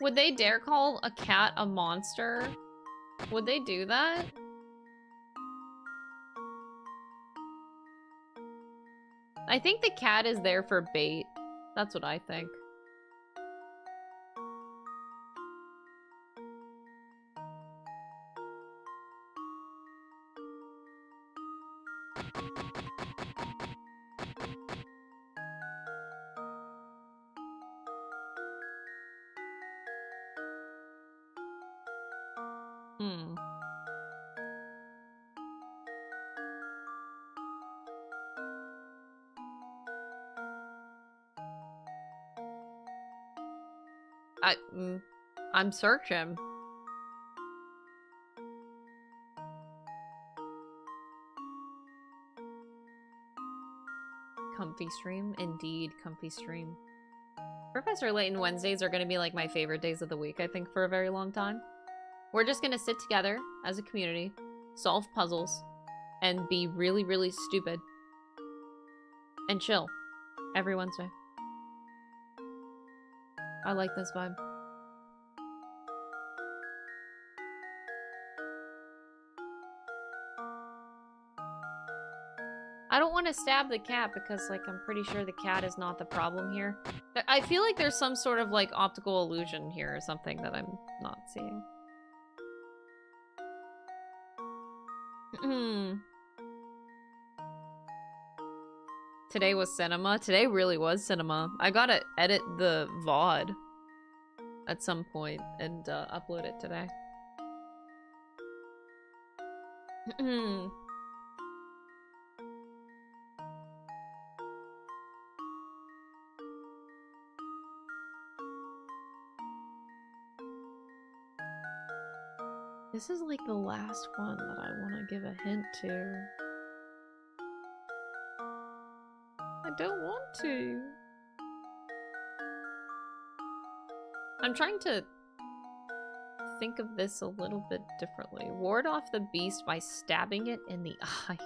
Would they dare call a cat a monster? Would they do that? I think the cat is there for bait. That's what I think. I'm searching. Comfy stream, indeed, comfy stream. Professor Layton Wednesdays are going to be like my favorite days of the week, I think, for a very long time. We're just going to sit together as a community, solve puzzles, and be really, really stupid. And chill every Wednesday. I like this vibe. I don't want to stab the cat because, like, I'm pretty sure the cat is not the problem here. I feel like there's some sort of, like, optical illusion here or something that I'm not seeing. Today was cinema. Today really was cinema. I gotta edit the VOD at some point and upload it today. This is like the last one that I want to give a hint to. I don't want to. I'm trying to think of this a little bit differently. Ward off the beast by stabbing it in the eye.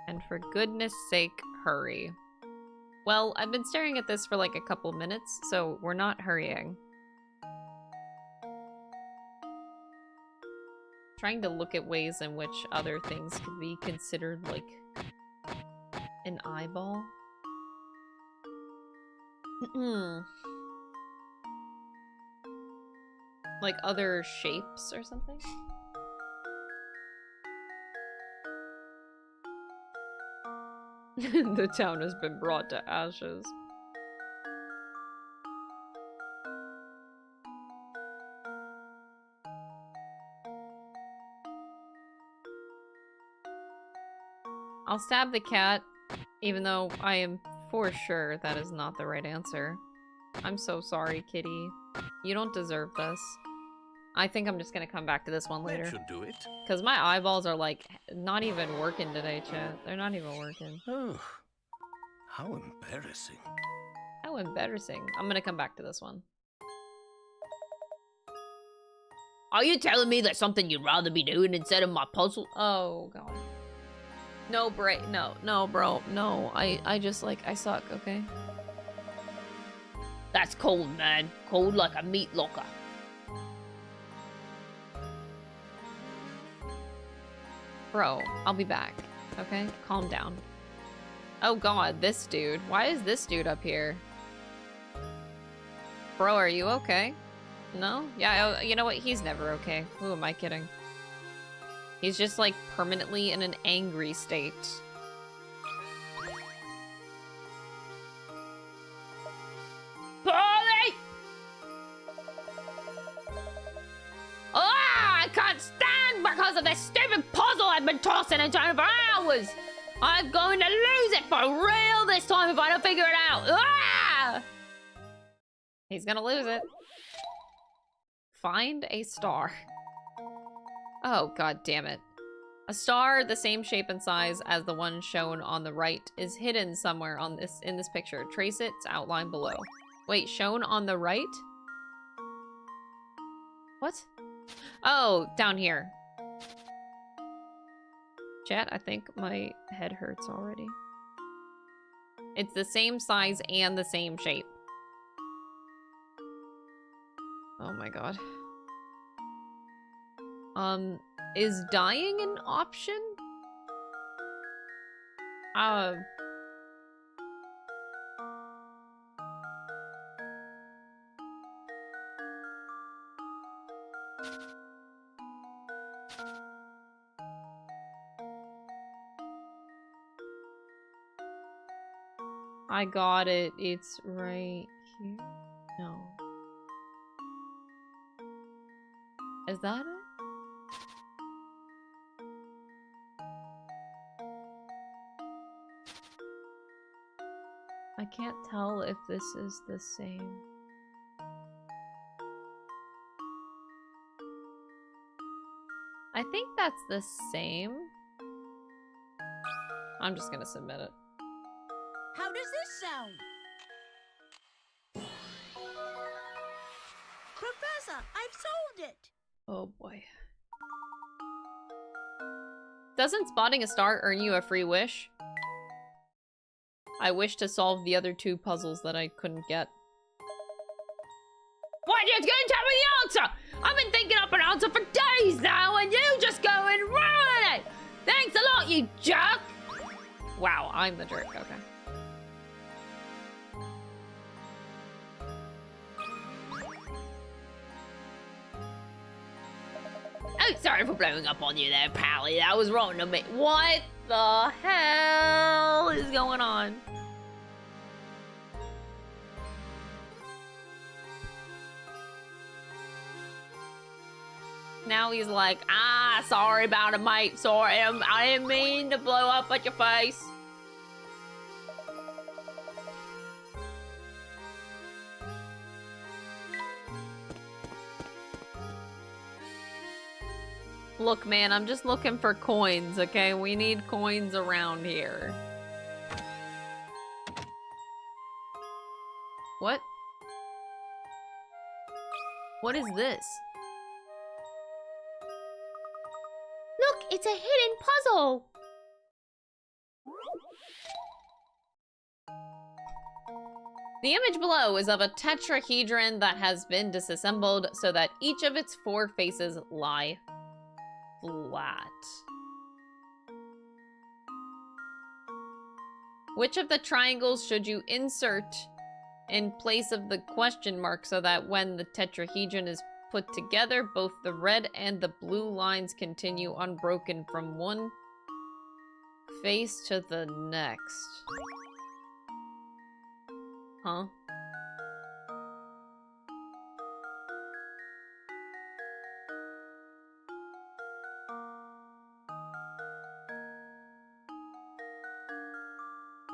And for goodness sake, hurry. Well, I've been staring at this for like a couple minutes, so we're not hurrying. Trying to look at ways in which other things could be considered like an eyeball. Like other shapes or something. The town has been brought to ashes. I'll stab the cat, even though I am for sure that is not the right answer. I'm so sorry, kitty. You don't deserve this. I think I'm just gonna come back to this one later. That should do it. Because my eyeballs are like not even working today, chat. They're not even working. Oh, how embarrassing. How embarrassing. I'm gonna come back to this one. Are you telling me there's something you'd rather be doing instead of my puzzle? Oh, God. No, no, bro. No, I just, like, I suck, okay? That's cold, man. Cold like a meat locker. Bro, I'll be back, okay? Calm down. Oh, God, this dude. Why is this dude up here? Bro, are you okay? No? Yeah, you know what? He's never okay. Who am I kidding? He's just, like, permanently in an angry state. Polly! Ah! I can't stand because of this stupid puzzle I've been tossing and turning for hours! I'm going to lose it for real this time if I don't figure it out! Ah! He's gonna lose it. Find a star. Oh, God damn it. A star the same shape and size as the one shown on the right is hidden somewhere on in this picture. Trace its outline below. Wait, shown on the right? What? Oh, down here. Chat, I think my head hurts already. It's the same size and the same shape. Oh my God. Is dying an option? I got it. It's right here. No. Is that it? I I can't tell if this is the same. I think that's the same. I'm just gonna submit it. How does this sound? Professor, I've solved it! Oh boy. Doesn't spotting a star earn you a free wish? I wish to solve the other 2 puzzles that I couldn't get. Why you gonna tell me the answer? I've been thinking up an answer for days now, and you just go and ruin it! Thanks a lot, you jerk! Wow, I'm the jerk, okay. Oh, sorry for blowing up on you there, Pally. That was wrong to me. What the hell is going on? Now he's like, ah, sorry about it, mate. Sorry, I didn't mean to blow up at your face. Look, man, I'm just looking for coins, okay? We need coins around here. What? What is this? Look, it's a hidden puzzle! The image below is of a tetrahedron that has been disassembled so that each of its 4 faces lie flat. Which of the triangles should you insert in place of the question mark so that when the tetrahedron is put together, both the red and the blue lines continue unbroken from one face to the next? Huh?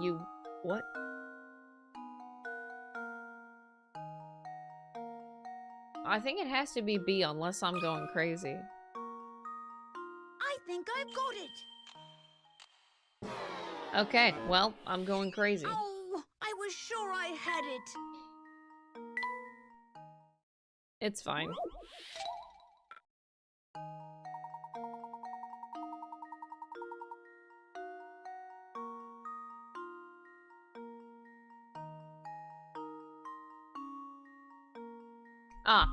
You... what? I think it has to be B unless I'm going crazy. I think I've got it! Okay, well, I'm going crazy. Oh, I was sure I had it! It's fine. Ah.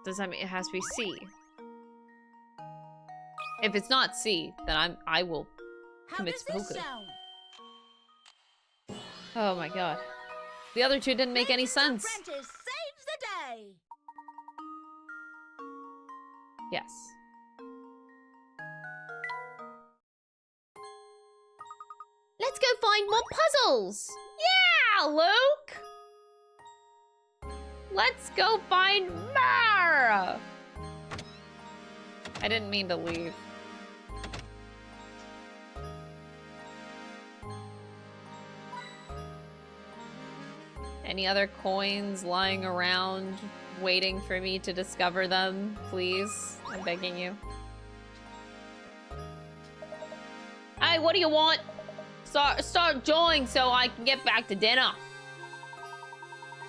Does that mean it has to be C? If it's not C, then I will commit seppuku. Oh my god. The other 2 didn't make any sense. Apprentice saves the day! Yes. Let's go find more puzzles! Yeah, Luke! Let's go find more! I didn't mean to leave. Any other coins lying around waiting for me to discover them, please? I'm begging you. Hey, what do you want? Start jawing so I can get back to dinner.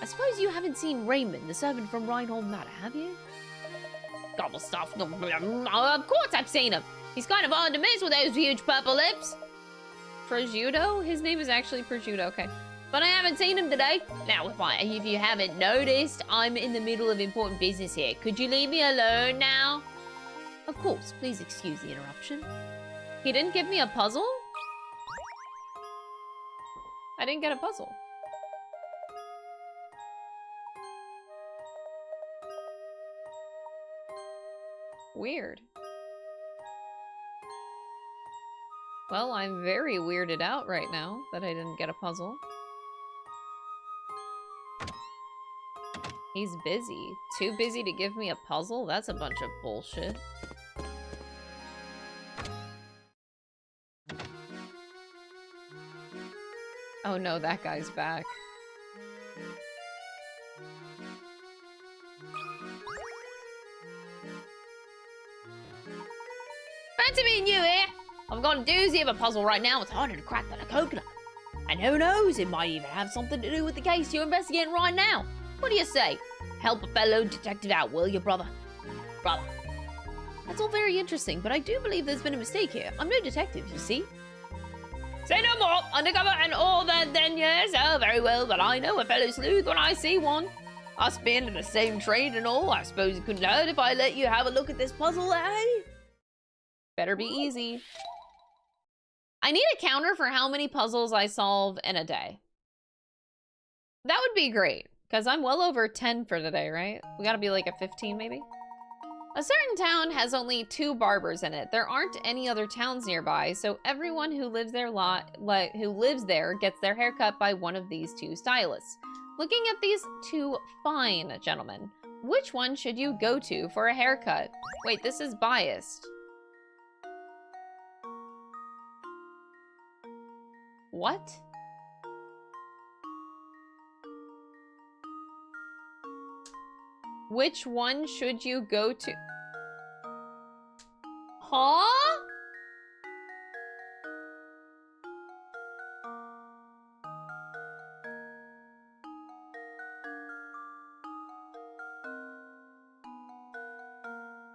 I suppose you haven't seen Raymond, the servant from Reinhold Manor, have you? Gobble stuff. Of course I've seen him. He's kind of hard to miss with those huge purple lips. Prosciutto? His name is actually Prosciutto, okay. But I haven't seen him today. Now, if you haven't noticed, I'm in the middle of important business here. Could you leave me alone now? Of course, please excuse the interruption. He didn't give me a puzzle? I didn't get a puzzle. Weird. Well, I'm very weirded out right now that I didn't get a puzzle. He's busy. Too busy to give me a puzzle? That's a bunch of bullshit. Oh no, that guy's back. Fancy meeting you here. I've got a doozy of a puzzle right now. It's harder to crack than a coconut. And who knows, it might even have something to do with the case you're investigating right now. What do you say? Help a fellow detective out, will you, brother? Brother. That's all very interesting, but I do believe there's been a mistake here. I'm no detective, you see. Say no more. Undercover and all that then, yes. Oh, very well, but I know a fellow sleuth when I see one. Us being in the same trade and all, I suppose it couldn't hurt if I let you have a look at this puzzle, eh? Better be easy. I need a counter for how many puzzles I solve in a day. That would be great, because I'm well over 10 for today, right? We gotta be like at 15 maybe? A certain town has only 2 barbers in it. There aren't any other towns nearby, so everyone who lives there gets their hair cut by one of these 2 stylists. Looking at these 2 fine gentlemen, which one should you go to for a haircut? Wait, this is biased. What? Which one should you go to? Huh?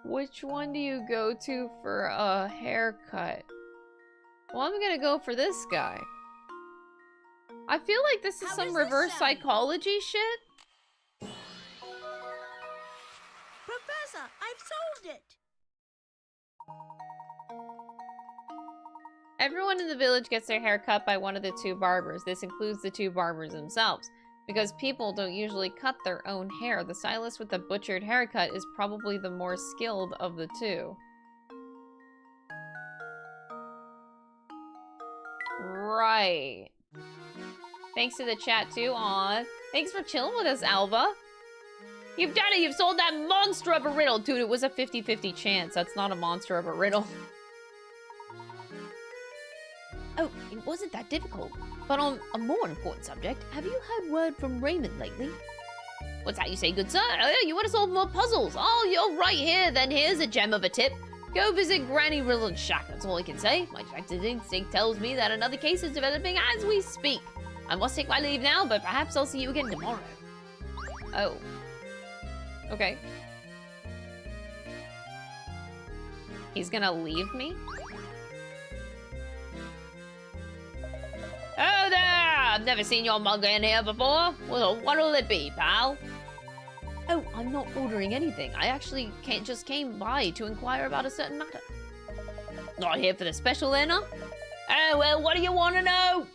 Which one do you go to for a haircut? Well, I'm gonna go for this guy. I feel like this is some reverse psychology shit. Professor, I've solved it! Everyone in the village gets their hair cut by one of the 2 barbers. This includes the 2 barbers themselves. Because people don't usually cut their own hair, the stylist with the butchered haircut is probably the more skilled of the 2. Right. Thanks to the chat too. Aw. Thanks for chilling with us, Alva. You've done it! You've solved that monster of a riddle! Dude, it was a 50-50 chance. That's not a monster of a riddle. Oh, it wasn't that difficult. But on a more important subject, have you heard word from Raymond lately? What's that you say, good sir? Oh, you want to solve more puzzles? Oh, you're right here. Then here's a gem of a tip. Go visit Granny Riddle's shack, that's all I can say. My detective instinct tells me that another case is developing as we speak. I must take my leave now, but perhaps I'll see you again tomorrow. Oh. Okay. He's gonna leave me? Oh there! I've never seen your mug in here before. Well, what'll it be, pal? Oh, I'm not ordering anything. I actually just came by to inquire about a certain matter. Not here for the special then, huh? Oh, well, what do you want to know?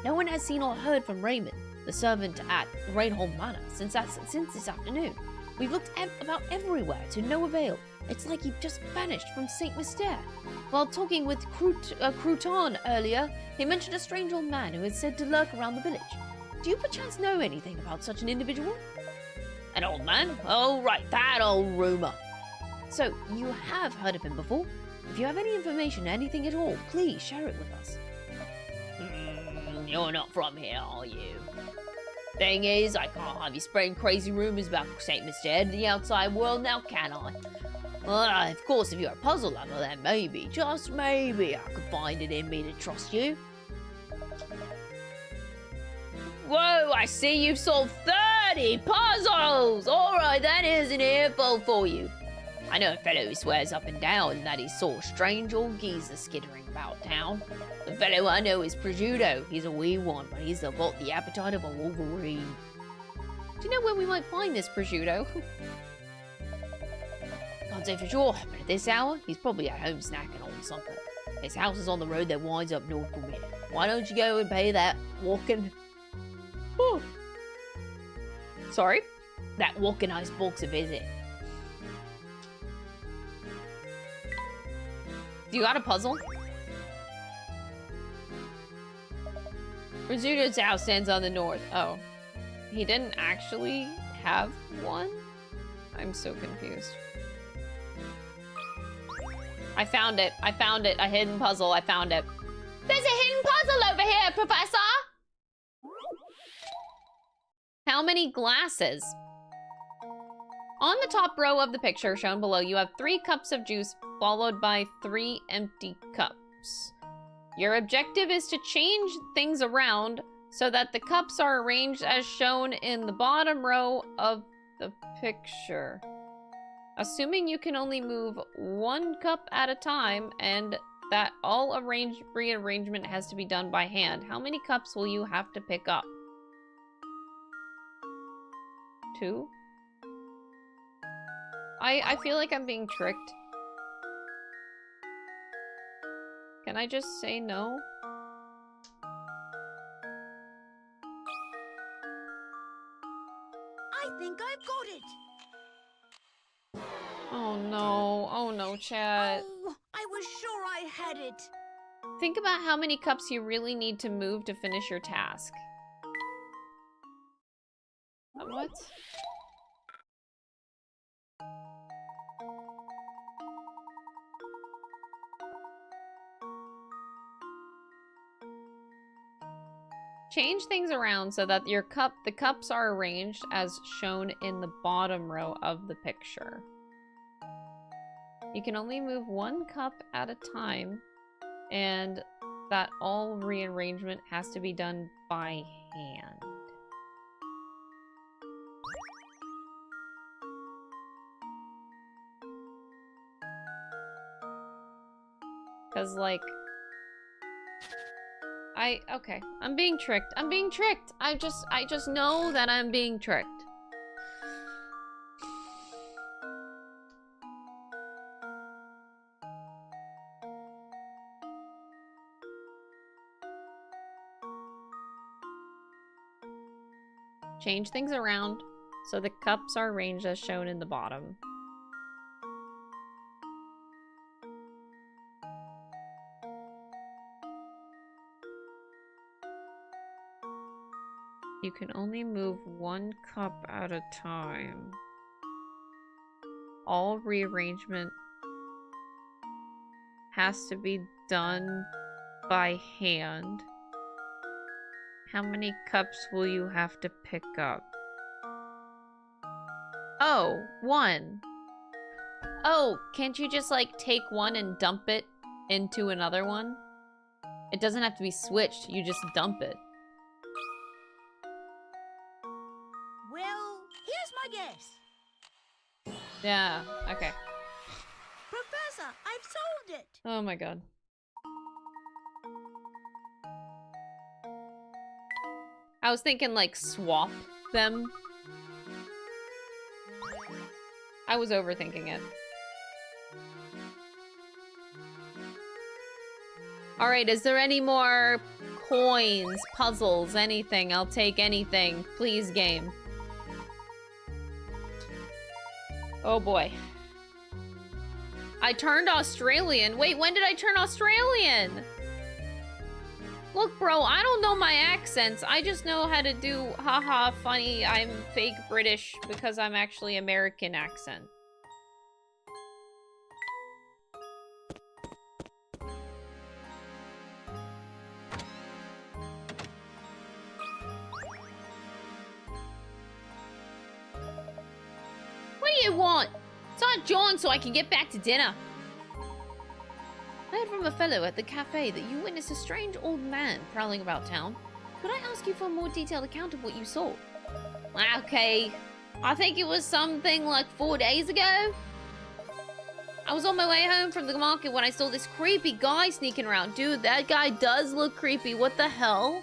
No one has seen or heard from Raymond, the servant at Rainholm Manor, since this afternoon. We've looked about everywhere to no avail. It's like he just vanished from St. Mistair. While talking with Crouton earlier, he mentioned a strange old man who is said to lurk around the village. Do you perchance know anything about such an individual? An old man? Oh, right, that old rumour. So, you have heard of him before? If you have any information, anything at all, please share it with us. You're not from here, are you? Thing is, I can't have you spreading crazy rumours about St. Mistair to the outside world now, can I? Well, of course, if you're a puzzle lover, then maybe, just maybe, I could find it in me to trust you. Whoa, I see you've solved 30 puzzles! Alright then, here's an earful for you. I know a fellow who swears up and down that he saw a strange old geezer skittering about town. The fellow I know is Prosciutto. He's a wee one, but he's got the appetite of a wolverine. Do you know where we might find this Prosciutto? Can't say for sure, but at this hour, he's probably at home snacking on something. His house is on the road that winds up north from here. Why don't you go and pay that walking... Oh. Sorry? That walking ice box a visit. Do you got a puzzle? Prosciutto's house stands on the north. Oh. He didn't actually have one? I'm so confused. I found it. I found it. A hidden puzzle. I found it. There's a hidden puzzle over here, Professor! How many glasses? On the top row of the picture shown below, you have 3 cups of juice followed by 3 empty cups. Your objective is to change things around so that the cups are arranged as shown in the bottom row of the picture. Assuming you can only move 1 cup at a time and that all rearrangement has to be done by hand, how many cups will you have to pick up? 2? I feel like I'm being tricked. Can I just say no? I think I've got it. Oh no. Oh no, chat. Oh, I was sure I had it. Think about how many cups you really need to move to finish your task. What? Change things around so that the cups are arranged as shown in the bottom row of the picture. You can only move 1 cup at a time, and that all rearrangement has to be done by hand. Cause like, okay, I'm being tricked. I'm being tricked. I just know that I'm being tricked. Change things around so the cups are arranged as shown in the bottom. You can only move 1 cup at a time. All rearrangement has to be done by hand. How many cups will you have to pick up? Oh, 1. Oh, can't you just like take 1 and dump it into another one? It doesn't have to be switched, you just dump it. Well, here's my guess. Yeah, okay. Professor, I've solved it. Oh my god. I was thinking like swap them. I was overthinking it. Alright, is there any more coins, puzzles, anything? I'll take anything. Please, game. Oh boy. I turned Australian. Wait, when did I turn Australian? Look, bro, I don't know my accents. I just know how to do haha funny, I'm fake British because I'm actually American accent. What do you want? Start jawing so I can get back to dinner. I heard from a fellow at the cafe that you witnessed a strange old man prowling about town. Could I ask you for a more detailed account of what you saw? Okay, I think it was something like 4 days ago. I was on my way home from the market when I saw this creepy guy sneaking around. Dude, that guy does look creepy. What the hell?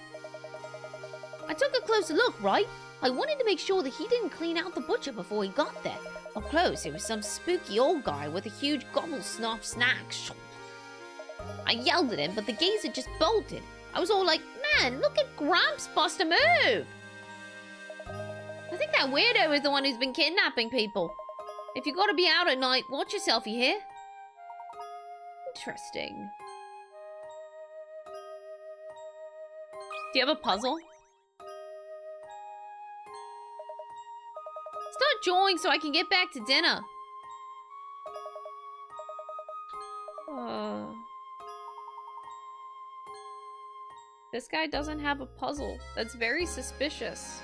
I took a closer look, right? I wanted to make sure that he didn't clean out the butcher before he got there. Up close, it was some spooky old guy with a huge gobble snuff snack. I yelled at him, but the geezer just bolted. I was all like, man, look at Gramps bust a move. I think that weirdo is the one who's been kidnapping people. If you gotta be out at night, watch yourself, you hear? Interesting. Do you have a puzzle? Start jawing so I can get back to dinner. This guy doesn't have a puzzle. That's very suspicious.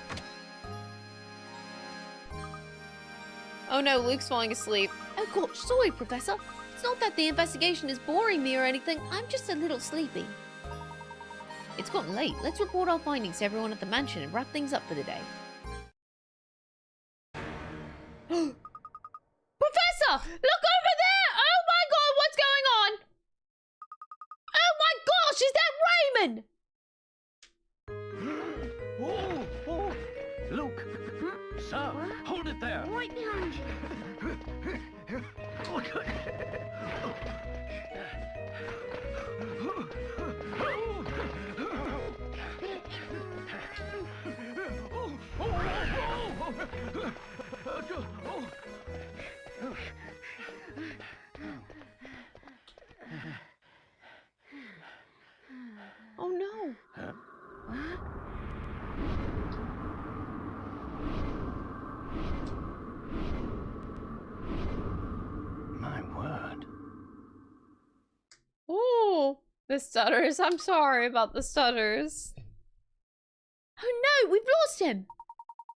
Oh no, Luke's falling asleep. Oh gosh, sorry, Professor. It's not that the investigation is boring me or anything. I'm just a little sleepy. It's gotten late. Let's report our findings to everyone at the mansion and wrap things up for the day. Professor! Look over there! Oh my god, what's going on? Oh my gosh, is that Raymond? Oh, Luke! Sir, hold it there! Right behind you. Oh no. My word. Ooh, the stutters. I'm sorry about the stutters. Oh no, we've lost him!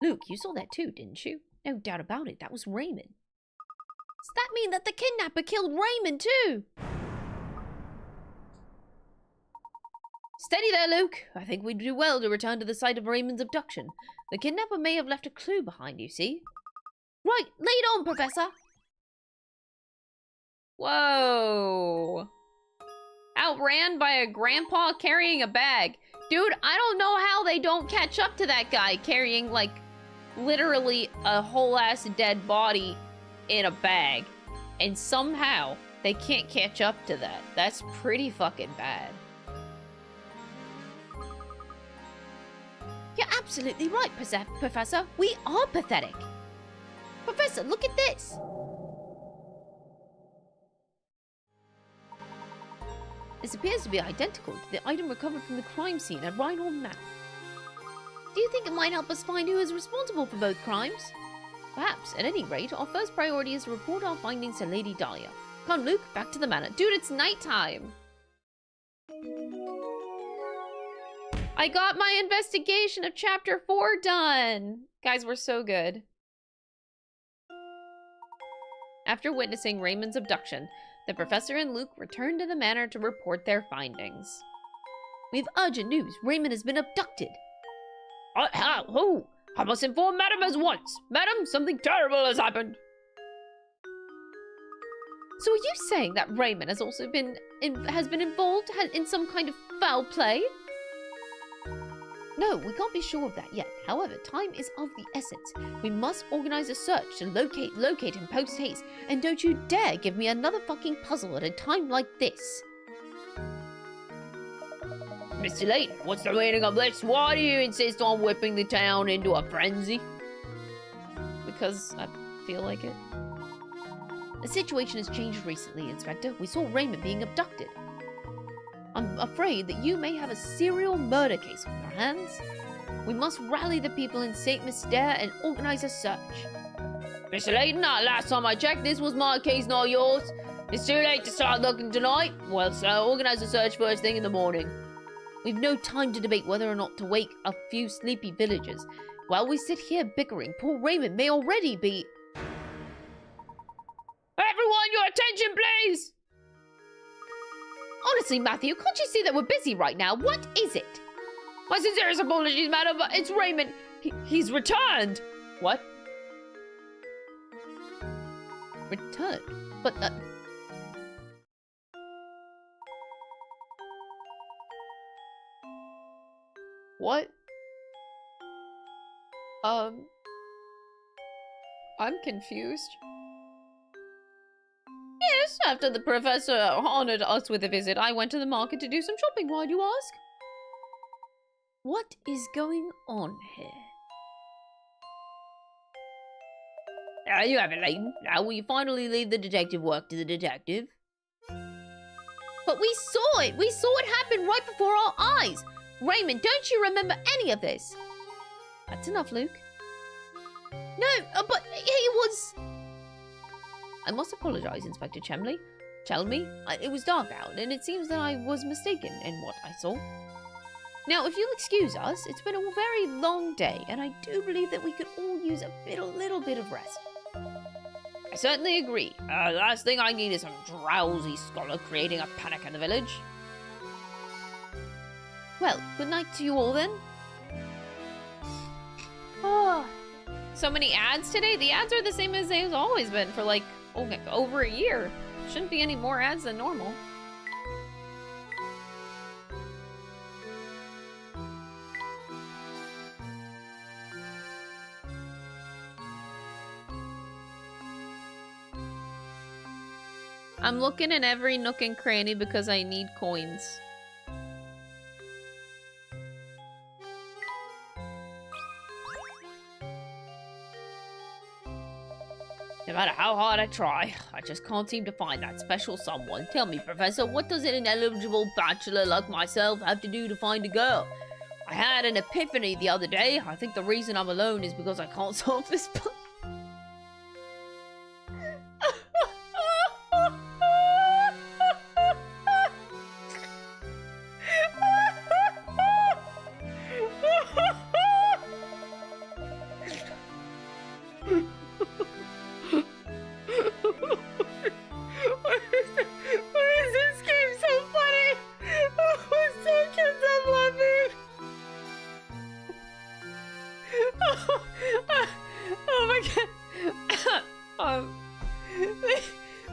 Luke, you saw that too, didn't you? No doubt about it, that was Raymond. Does that mean that the kidnapper killed Raymond too? Steady there, Luke. I think we'd do well to return to the site of Raymond's abduction. The kidnapper may have left a clue behind, you see. Right, lead on, Professor. Whoa. Outran by a grandpa carrying a bag. Dude, I don't know how they don't catch up to that guy carrying, like, literally a whole-ass dead body in a bag. And somehow, they can't catch up to that. That's pretty fucking bad. You're absolutely right, Professor. We are pathetic. Professor, look at this. This appears to be identical to the item recovered from the crime scene at Reinhold Manor. Do you think it might help us find who is responsible for both crimes? Perhaps. At any rate, our first priority is to report our findings to Lady Dahlia. Come, Luke, back to the manor. Dude, it's nighttime. I got my investigation of Chapter 4 done. Guys, we're so good. After witnessing Raymond's abduction, the professor and Luke returned to the manor to report their findings. We have urgent news. Raymond has been abducted. Who? I must inform Madam at once. Madam, something terrible has happened. So are you saying that Raymond has also been involved in some kind of foul play? No, we can't be sure of that yet. However, time is of the essence. We must organize a search to locate him post-haste. And don't you dare give me another fucking puzzle at a time like this. Mr. Layton, what's the meaning of this? Why do you insist on whipping the town into a frenzy? Because I feel like it. The situation has changed recently, Inspector. We saw Raymond being abducted. I'm afraid that you may have a serial murder case on your hands. We must rally the people in St. Mistair and organize a search. Mr. Layton, last time I checked, this was my case, not yours. It's too late to start looking tonight. Well, sir, organize a search first thing in the morning. We've no time to debate whether or not to wake a few sleepy villagers. While we sit here bickering, poor Raymond may already be... Everyone, your attention, please! Honestly, Matthew, can't you see that we're busy right now? What is it? My sincerest apologies, madam, but it's Raymond. He's returned. What? Returned? But, What? I'm confused. Yes, after the professor honored us with a visit, I went to the market to do some shopping. Why do you ask? What is going on here? There you have it, Layton. Now will you finally leave the detective work to the detective? But we saw it! We saw it happen right before our eyes! Raymond, don't you remember any of this? That's enough, Luke. No, but he was... I must apologize, Inspector Chelmley. It was dark out, and it seems that I was mistaken in what I saw. Now, if you'll excuse us, it's been a very long day, and I do believe that we could all use a little bit of rest. I certainly agree. The last thing I need is some drowsy scholar creating a panic in the village. Well, good night to you all then. Oh, so many ads today. The ads are the same as they've always been for like over a year. Shouldn't be any more ads than normal. I'm looking in every nook and cranny because I need coins. No matter how hard I try, I just can't seem to find that special someone. Tell me, Professor, what does an ineligible bachelor like myself have to do to find a girl? I had an epiphany the other day. I think the reason I'm alone is because I can't solve this puzzle.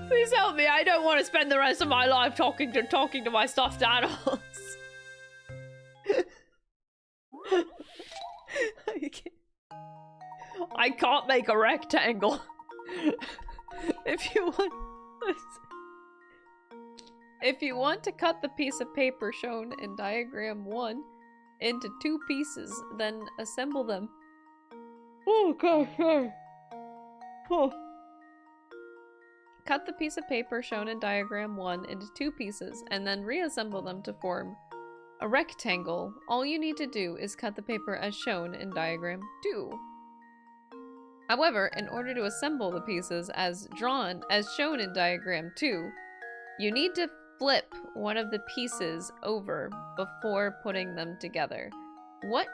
Please help me. I don't want to spend the rest of my life talking to my stuffed animals. I can't make a rectangle. If you want to cut the piece of paper shown in diagram 1 into 2 pieces, then assemble them. Oh gosh. Oh. Cut the piece of paper shown in diagram 1 into 2 pieces and then reassemble them to form a rectangle. All you need to do is cut the paper as shown in diagram 2. However, in order to assemble the pieces as shown in diagram 2, you need to flip one of the pieces over before putting them together.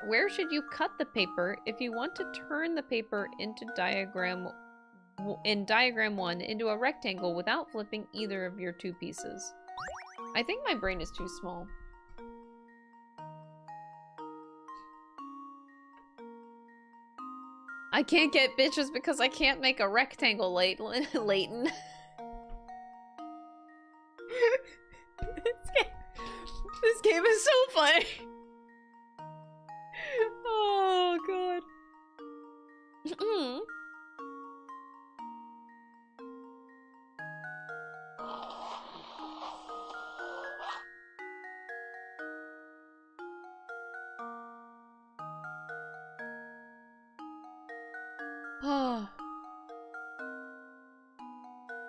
Where should you cut the paper if you want to turn the paper into diagram 1 into a rectangle without flipping either of your 2 pieces? I think my brain is too small. I can't get bitches because I can't make a rectangle, Layton. This game is so funny. Oh god.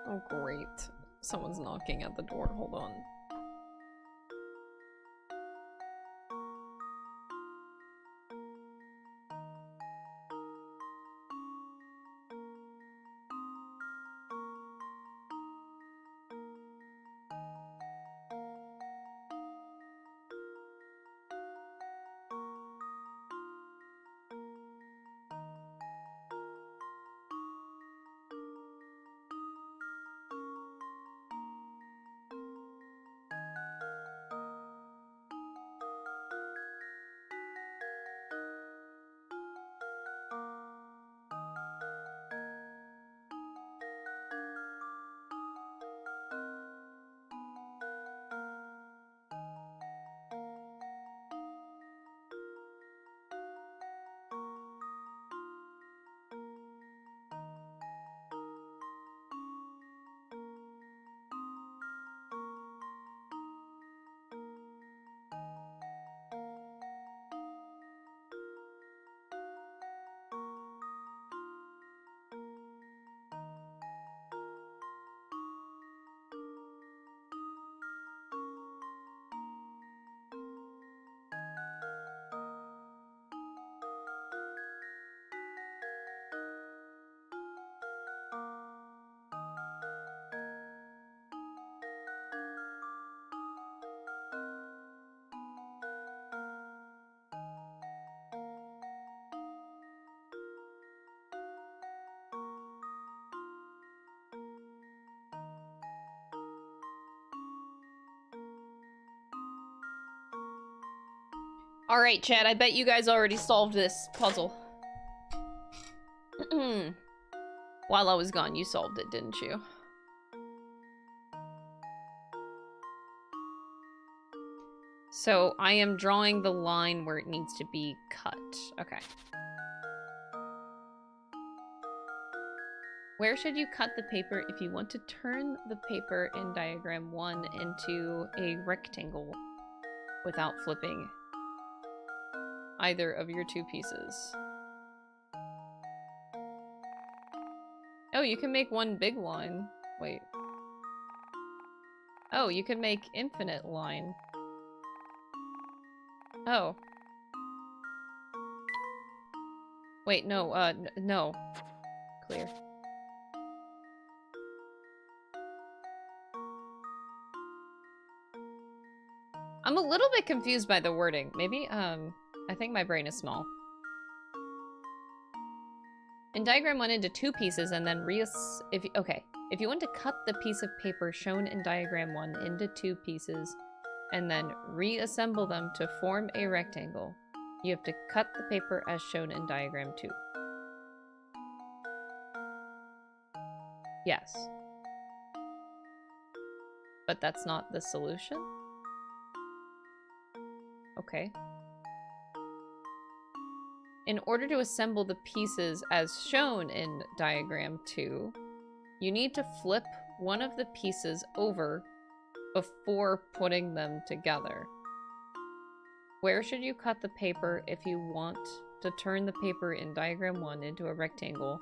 Oh great. Someone's knocking at the door. Hold on. Alright, chat, I bet you guys already solved this puzzle. While I was gone, you solved it, didn't you? So, I am drawing the line where it needs to be cut. Okay. Where should you cut the paper if you want to turn the paper in diagram 1 into a rectangle without flipping either of your two pieces? Oh, you can make one big line. Wait. Oh, you can make infinite line. Oh. Wait, no, no. Clear. I'm a little bit confused by the wording. Maybe, I think my brain is small. In diagram 1 into two pieces and then if you want to cut the piece of paper shown in diagram 1 into two pieces and then reassemble them to form a rectangle, you have to cut the paper as shown in diagram 2. Yes. But that's not the solution? Okay. In order to assemble the pieces as shown in diagram 2, you need to flip one of the pieces over before putting them together. Where should you cut the paper if you want to turn the paper in diagram 1 into a rectangle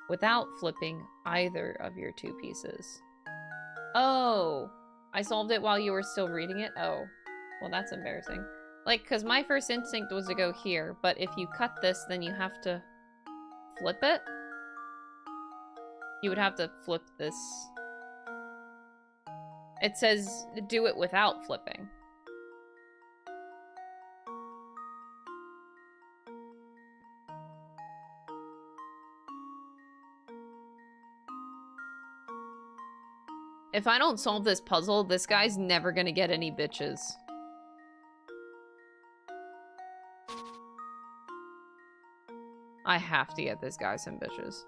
without flipping either of your two pieces? Oh, I solved it while you were still reading it? Oh, well, that's embarrassing. Like, because my first instinct was to go here, but if you cut this, then you have to flip it? You would have to flip this. It says do it without flipping. If I don't solve this puzzle, this guy's never gonna get any bitches. I have to get this guy some bitches.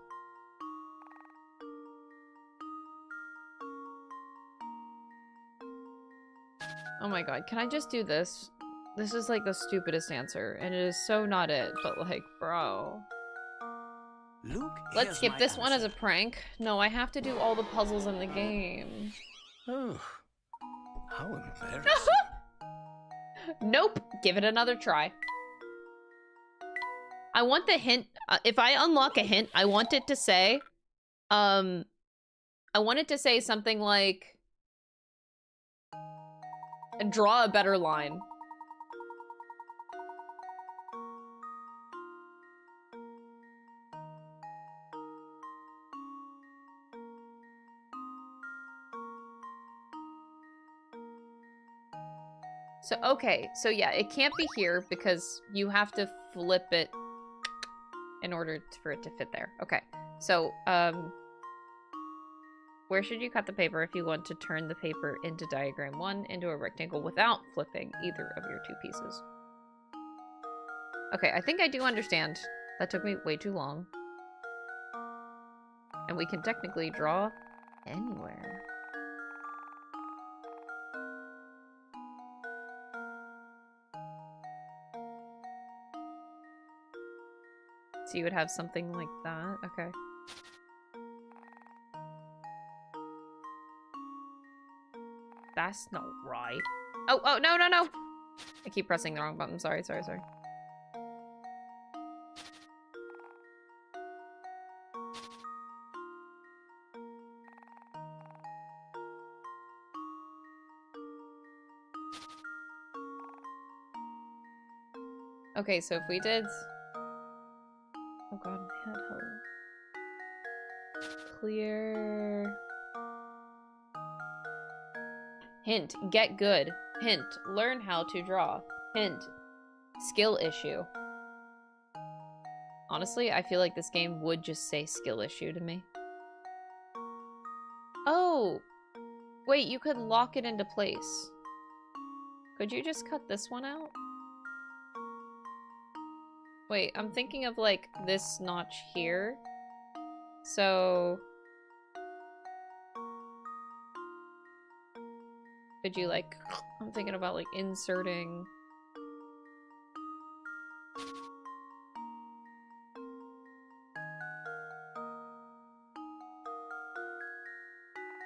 Oh my god, can I just do this? This is like the stupidest answer, and it is so not it, but like, bro. Luke, let's skip this one as a prank. No, I have to do all the puzzles in the game. Oh, how embarrassing. Nope, give it another try. I want the hint, if I unlock a hint, I want it to say, I want it to say something like, draw a better line. So, okay, so yeah, it can't be here because you have to flip it in order for it to fit there. Okay, so, where should you cut the paper if you want to turn the paper into diagram 1 into a rectangle without flipping either of your two pieces? Okay, I think I do understand. That took me way too long. And we can technically draw anywhere. So you would have something like that? Okay. That's not right. Oh, oh, no, no, no! I keep pressing the wrong button. Sorry, sorry, sorry. Okay, so if we did... Oh god, my head, hello. Clear... Hint, get good. Hint, learn how to draw. Hint, skill issue. Honestly, I feel like this game would just say skill issue to me. Oh! Wait, you could lock it into place. Could you just cut this one out? Wait, I'm thinking of like this notch here. So could you like, I'm thinking about like inserting.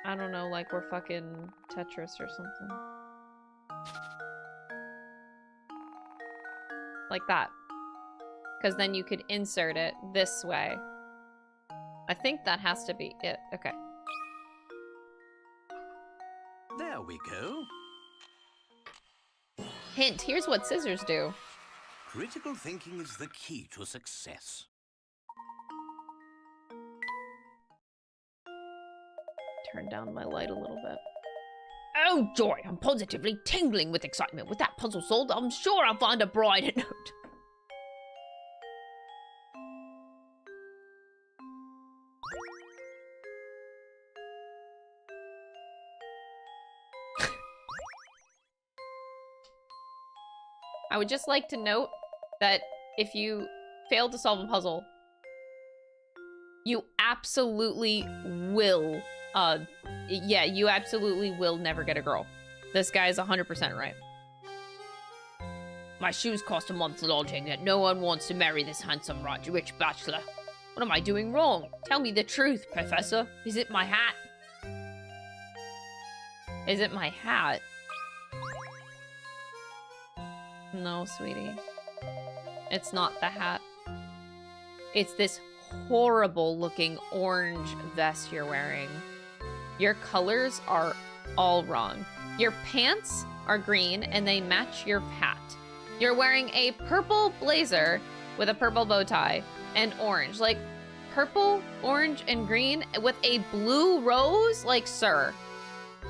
I don't know, like we're fucking Tetris or something. Like that. Because then you could insert it this way. I think that has to be it. Okay. There we go. Hint, here's what scissors do. Critical thinking is the key to success. Turn down my light a little bit. Oh joy, I'm positively tingling with excitement. With that puzzle solved, I'm sure I'll find a brighter note. I would just like to note that if you fail to solve a puzzle, you absolutely will, yeah, you absolutely will never get a girl. This guy is 100% right. My shoes cost a month's lodging, yet no one wants to marry this handsome, rich bachelor. What am I doing wrong? Tell me the truth, Professor. Is it my hat? Is it my hat? No, sweetie. It's not the hat. It's this horrible looking orange vest you're wearing. Your colors are all wrong. Your pants are green and they match your hat. You're wearing a purple blazer with a purple bow tie and orange. Like, purple, orange, and green with a blue rose? Like, sir,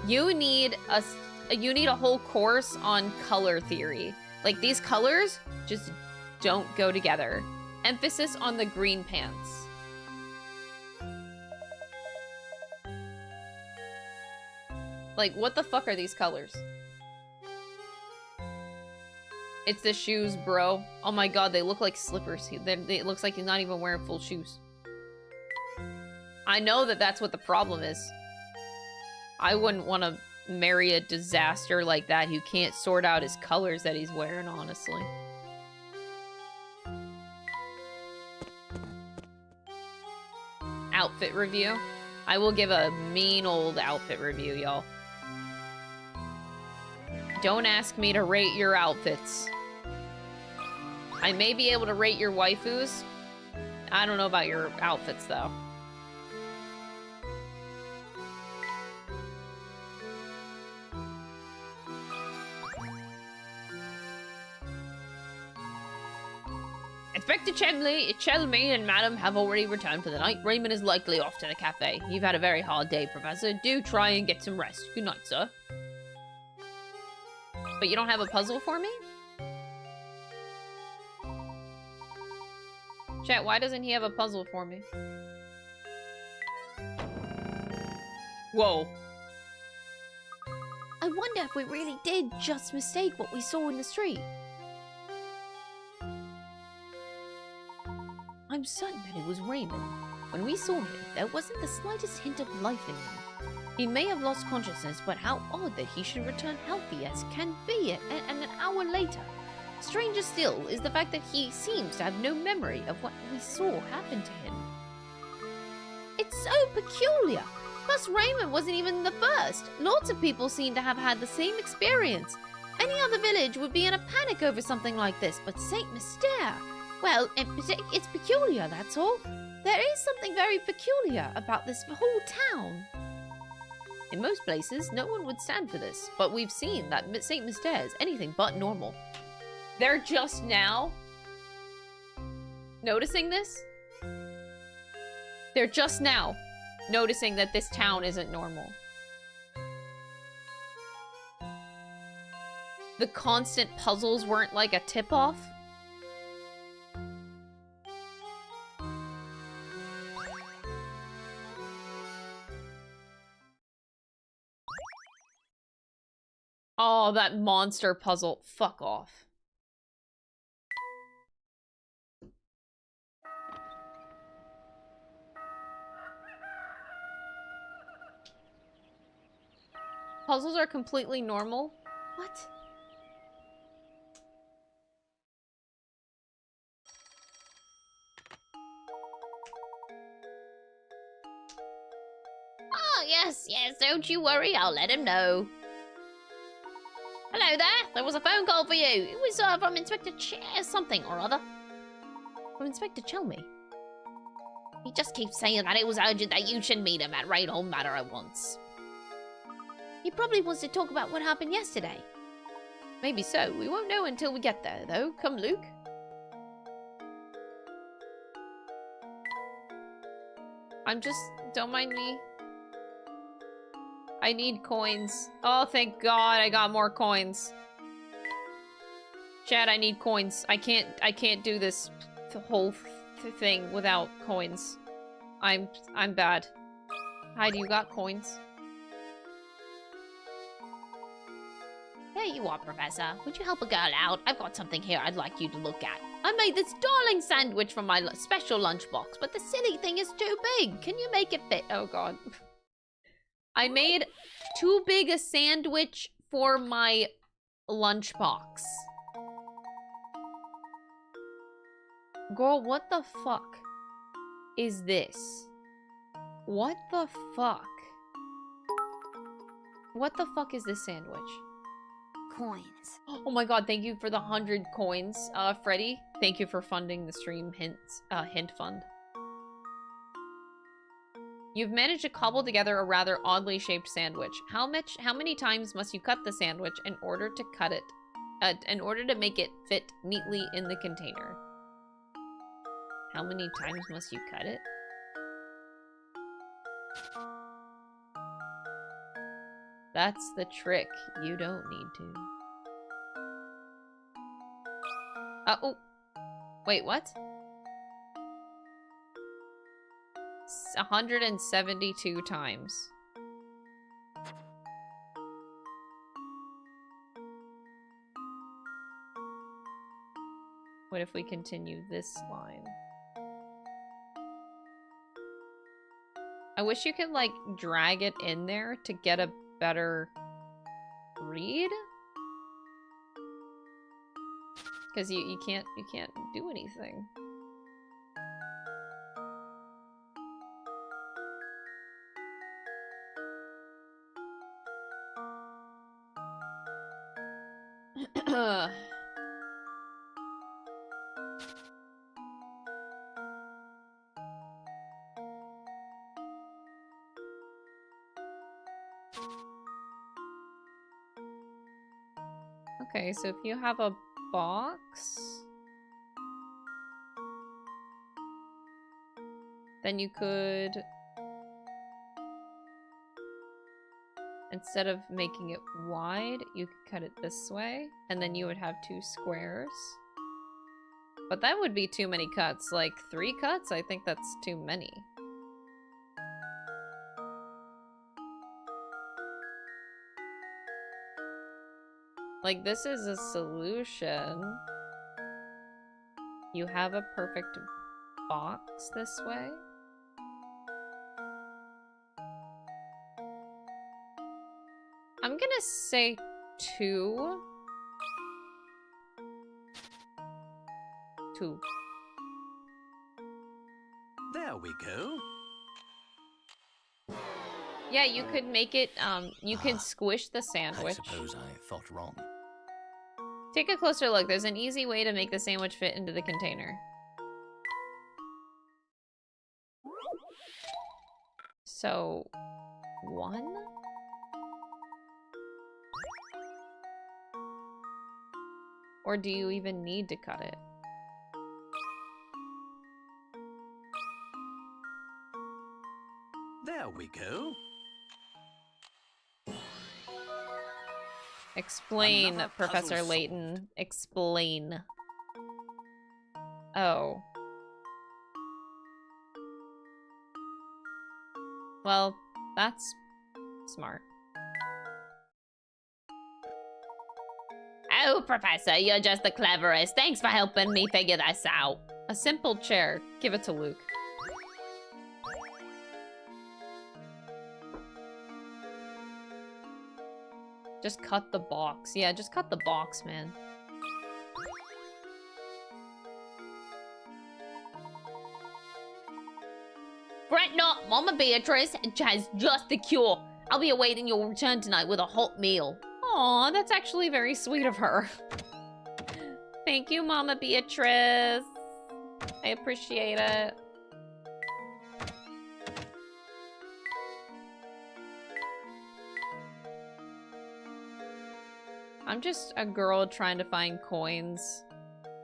you need a whole course on color theory. Like, these colors just don't go together. Emphasis on the green pants. Like, what the fuck are these colors? It's the shoes, bro. Oh my god, they look like slippers. It looks like he's not even wearing full shoes. I know that that's what the problem is. I wouldn't want to marry a disaster like that who can't sort out his colors that he's wearing, honestly. Outfit review. I will give a mean old outfit review, y'all. Don't ask me to rate your outfits. I may be able to rate your waifus. I don't know about your outfits, though. Inspector Chelmy and Madam have already returned for the night. Raymond is likely off to the cafe. You've had a very hard day, Professor. Do try and get some rest. Good night, sir. But you don't have a puzzle for me? Chat, why doesn't he have a puzzle for me? Whoa. I wonder if we really did just mistake what we saw in the street. I'm certain that it was Raymond. When we saw him, there wasn't the slightest hint of life in him. He may have lost consciousness, but how odd that he should return healthy as can be and an hour later. Stranger still is the fact that he seems to have no memory of what we saw happen to him. It's so peculiar. Plus, Raymond wasn't even the first. Lots of people seem to have had the same experience. Any other village would be in a panic over something like this, but St. Mistair, well, it's peculiar, that's all. There is something very peculiar about this whole town. In most places, no one would stand for this, but we've seen that St. Mistair is anything but normal. They're just now noticing this? They're just now noticing that this town isn't normal. The constant puzzles weren't like a tip-off? Oh, that monster puzzle. Fuck off. Puzzles are completely normal? What? Oh, yes, don't you worry, I'll let him know. Hello there, there was a phone call for you. It was from Inspector something or other. From Inspector Chelmy. He just keeps saying that it was urgent that you should meet him at Rainhome Manor at once. He probably wants to talk about what happened yesterday. Maybe so. We won't know until we get there, though. Come, Luke. Don't mind me. I need coins. Oh, thank God I got more coins. Chad, I need coins. I can't do this whole thing without coins. I'm bad. Heidi, you got coins? There you are, Professor. Would you help a girl out? I've got something here I'd like you to look at. I made this darling sandwich from my special lunchbox, but the silly thing is too big. Can you make it fit? Oh, God. I made too big a sandwich for my lunchbox. Girl, what the fuck is this? What the fuck? What the fuck is this sandwich? Coins. Oh my God, thank you for the 100 coins, Freddy. Thank you for funding the stream hint fund. You've managed to cobble together a rather oddly shaped sandwich. How many times must you cut the sandwich in order to make it fit neatly in the container? How many times must you cut it? That's the trick. You don't need to. Oh. Wait, what? 172 times. What if we continue this line? I wish you could, like, drag it in there to get a better read. Because you can't do anything. Okay, so if you have a box, then you could, instead of making it wide, you could cut it this way, and then you would have 2 squares. But that would be too many cuts. Like 3 cuts? I think that's too many. Like, this is a solution. You have a perfect box this way. I'm gonna say 2. 2. There we go. Yeah, you could make it, you could squish the sandwich. I suppose I thought wrong. Take a closer look. There's an easy way to make the sandwich fit into the container. So, 1? Or do you even need to cut it? There we go. Explain, Professor Layton. Explain. Oh. Well, that's smart. Oh, Professor, you're just the cleverest. Thanks for helping me figure this out. A simple chair. Give it to Luke. Just cut the box. Yeah, just cut the box, man. Fret not, Mama Beatrice has just the cure. I'll be awaiting your return tonight with a hot meal. Aw, that's actually very sweet of her. Thank you, Mama Beatrice. I appreciate it. I'm just a girl trying to find coins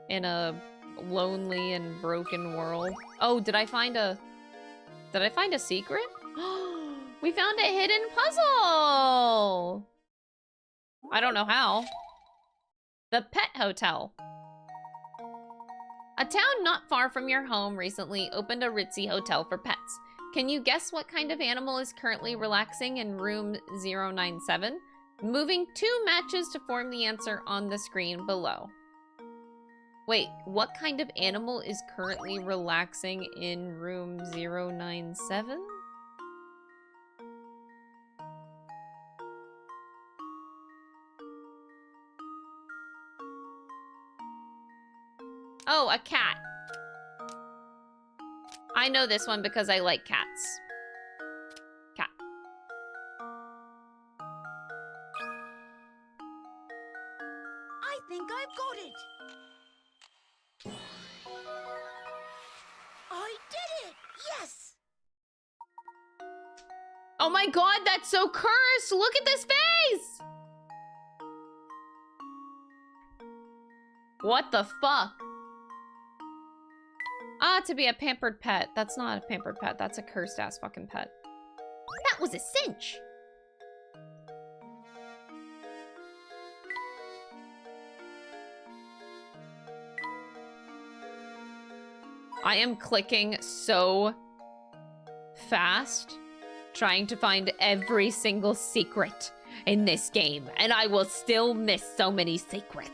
in a lonely and broken world. Oh, did I find a secret? We found a hidden puzzle! I don't know how. The Pet Hotel. A town not far from your home recently opened a ritzy hotel for pets. Can you guess what kind of animal is currently relaxing in room 097? Moving 2 matches to form the answer on the screen below. Wait, what kind of animal is currently relaxing in room 097? Oh, a cat. I know this one because I like cats. Cat. I think I've got it. I did it! Yes! Oh my god, that's so cursed! Look at this face! What the fuck? Ah, to be a pampered pet. That's not a pampered pet. That's a cursed ass fucking pet. That was a cinch. I am clicking so fast, trying to find every single secret in this game, and I will still miss so many secrets.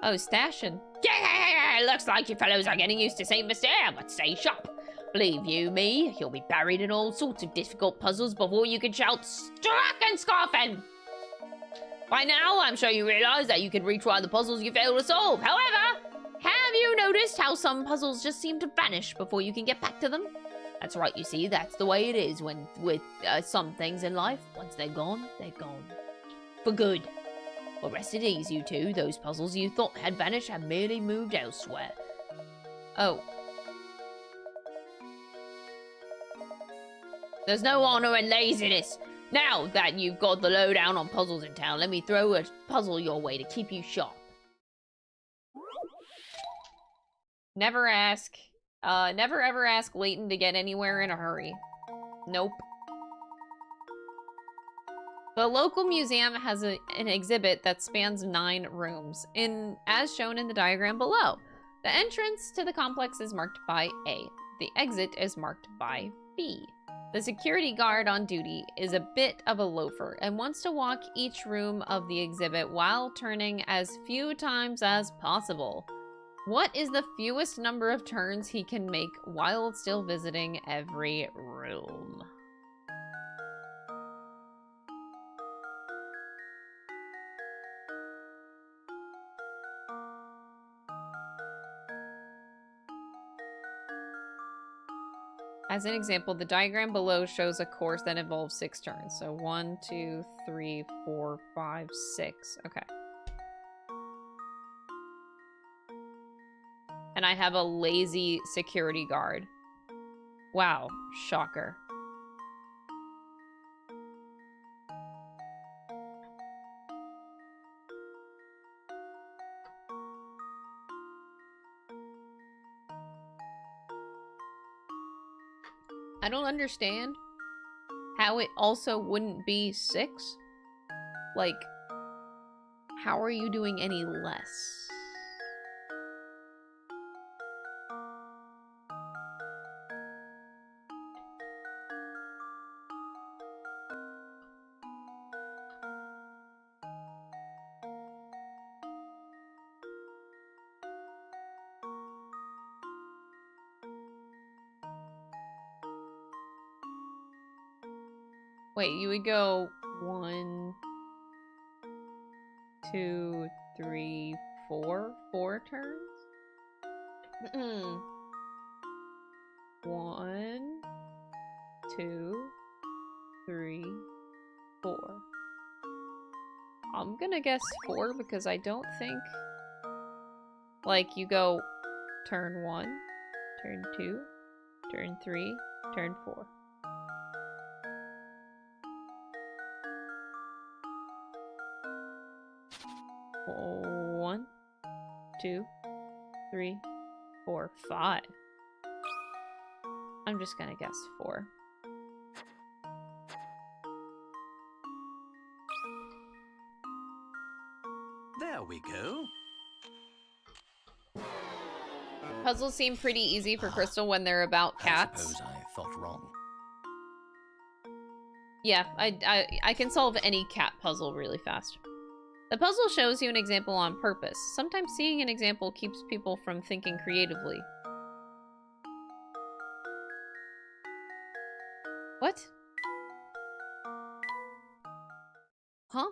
Oh, stashing. Yeah, looks like you fellows are getting used to St. Mistair, but stay sharp. Believe you me, you'll be buried in all sorts of difficult puzzles before you can shout, "Struck and scoffing!" By now, I'm sure you realize that you can retry the puzzles you failed to solve. However, have you noticed how some puzzles just seem to vanish before you can get back to them? That's right, you see, that's the way it is with some things in life. Once they're gone, they're gone. For good. Well, rest at ease, you two. Those puzzles you thought had vanished have merely moved elsewhere. Oh. There's no honor in laziness. Now that you've got the lowdown on puzzles in town, let me throw a puzzle your way to keep you sharp. Never ever ask Layton to get anywhere in a hurry. Nope. The local museum has an exhibit that spans 9 rooms, as shown in the diagram below. The entrance to the complex is marked by A. The exit is marked by B. The security guard on duty is a bit of a loafer and wants to walk each room of the exhibit while turning as few times as possible. What is the fewest number of turns he can make while still visiting every room? As an example, the diagram below shows a course that involves 6 turns. So 1, 2, 3, 4, 5, 6. Okay. And I have a lazy security guard. Wow, shocker. I don't understand how it also wouldn't be 6. Like, how are you doing any less? Wait, you would go 1, 2, 3, 4? 4 turns? 1, 2, 3, 4. I'm gonna guess 4 because I don't think... Like, you go turn 1, turn 2, turn 3, turn 4. Oh, 1, 2, 3, 4, 5. I'm just gonna guess 4. There we go. Puzzles seem pretty easy for Crystal when they're about cats. I suppose I thought wrong. Yeah, I can solve any cat puzzle really fast. The puzzle shows you an example on purpose. Sometimes seeing an example keeps people from thinking creatively. What? Huh?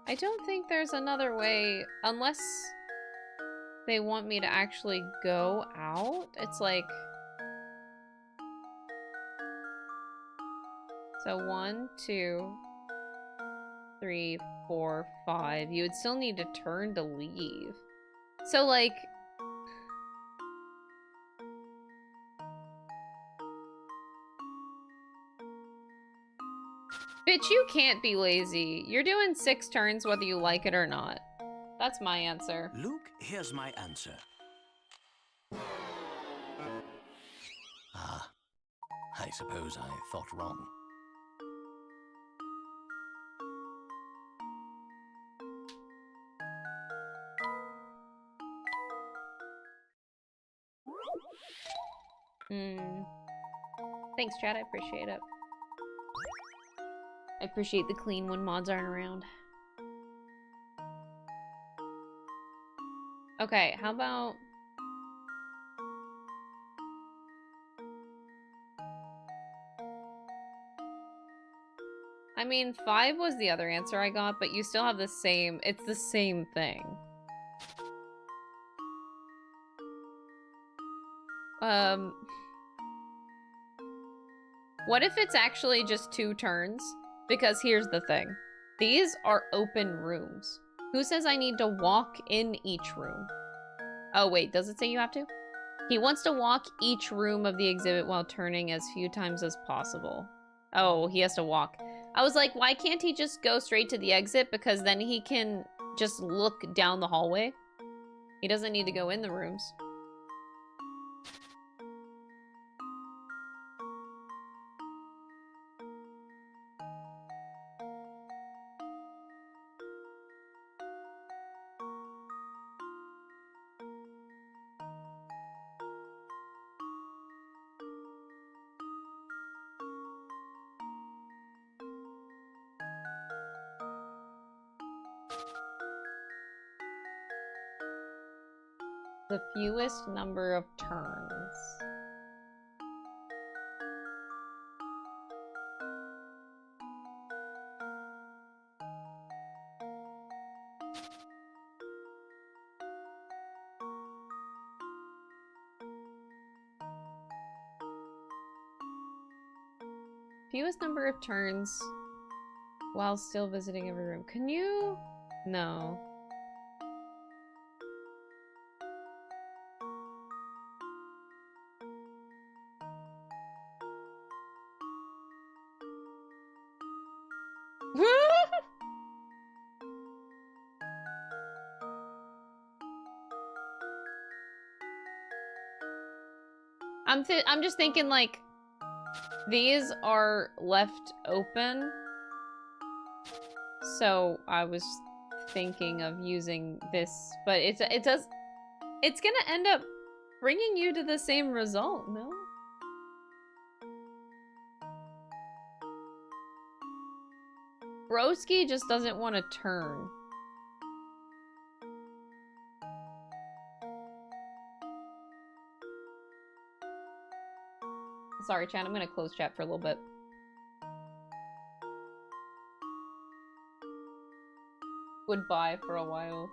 I don't think there's another way, unless they want me to actually go out. It's like... So 1, 2, 3, 4, 5. You would still need to turn to leave. So like... Bitch, you can't be lazy. You're doing 6 turns whether you like it or not. That's my answer. Luke, here's my answer. Ah, I suppose I thought wrong. Thanks, chat. I appreciate it. I appreciate the clean when mods aren't around. Okay, how about... I mean, 5 was the other answer I got, but you still have the same... It's the same thing. What if it's actually just 2 turns? Because here's the thing. These are open rooms. Who says I need to walk in each room? Oh, wait, does it say you have to? He wants to walk each room of the exhibit while turning as few times as possible. Oh, he has to walk. I was like, why can't he just go straight to the exit? Because then he can just look down the hallway. He doesn't need to go in the rooms. The fewest number of turns. Fewest number of turns while still visiting every room. Can you? No. I'm just thinking like these are left open. So I was thinking of using this, but it's gonna end up bringing you to the same result, no? Broski just doesn't want to turn. Sorry, chat. I'm gonna close chat for a little bit. Goodbye for a while.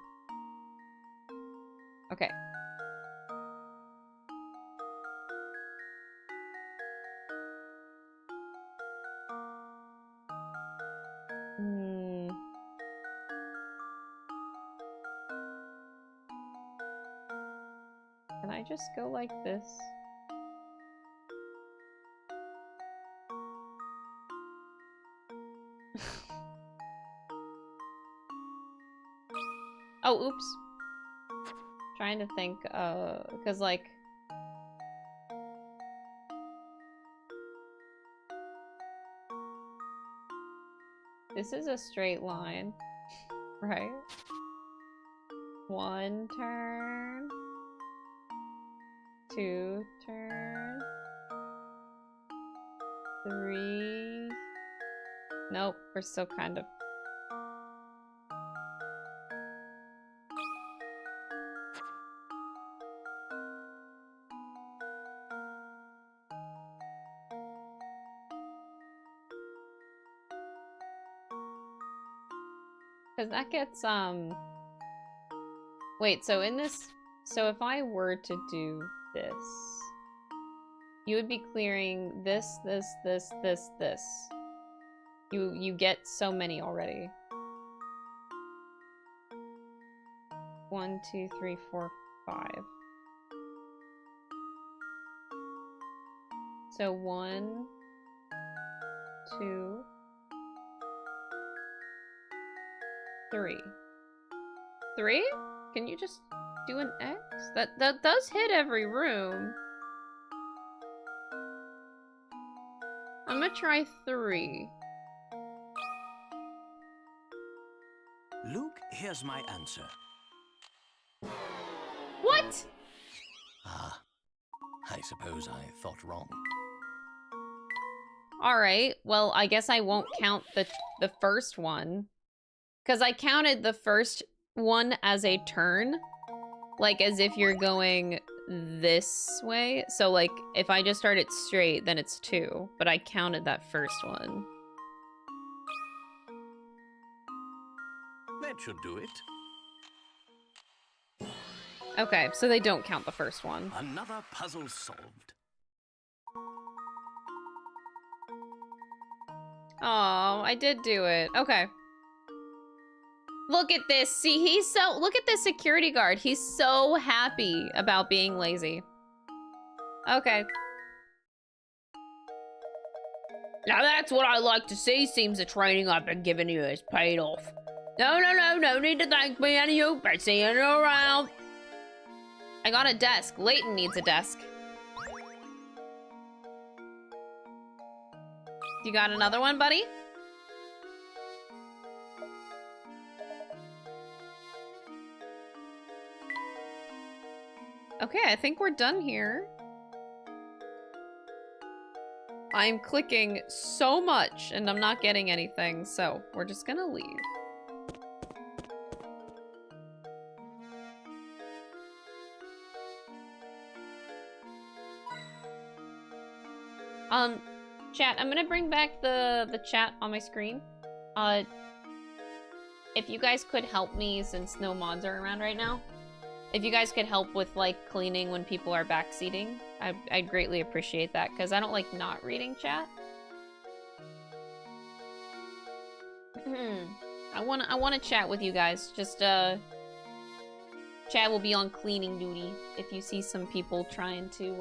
Okay. Can I just go like this? Oh, oops. Trying to think, cause like... This is a straight line, right? One turn. Two turn. Three. Nope, we're still kind of... Because that gets, Wait, so in this... So if I were to do this, you would be clearing this, this, this, this, this. You get so many already. 1, 2, 3, 4, 5. So 1, 2, 3. 3? Can you just do an X? That does hit every room. I'm gonna try 3. Luke, here's my answer. What? Ah, I suppose I thought wrong. Alright, well, I guess I won't count the first one. Because I counted the first one as a turn. Like, as if you're going this way. So, like, if I just start it straight, then it's 2. But I counted that first one. That should do it. Okay, so they don't count the first one. Another puzzle solved. Oh, I did do it. Okay. Look at this. See, look at this security guard. He's so happy about being lazy. Okay. Now that's what I like to see. Seems the training I've been giving you has paid off. No need to thank me and you for seeing you around. I got a desk. Layton needs a desk. You got another one, buddy? Okay, I think we're done here. I'm clicking so much and I'm not getting anything, so we're just gonna leave. Chat, I'm gonna bring back the chat on my screen. If you guys could help me, since no mods are around right now, if you guys could help with, like, cleaning when people are backseating, I'd greatly appreciate that, because I don't like not reading chat. I wanna chat with you guys. Just, chat will be on cleaning duty if you see some people trying to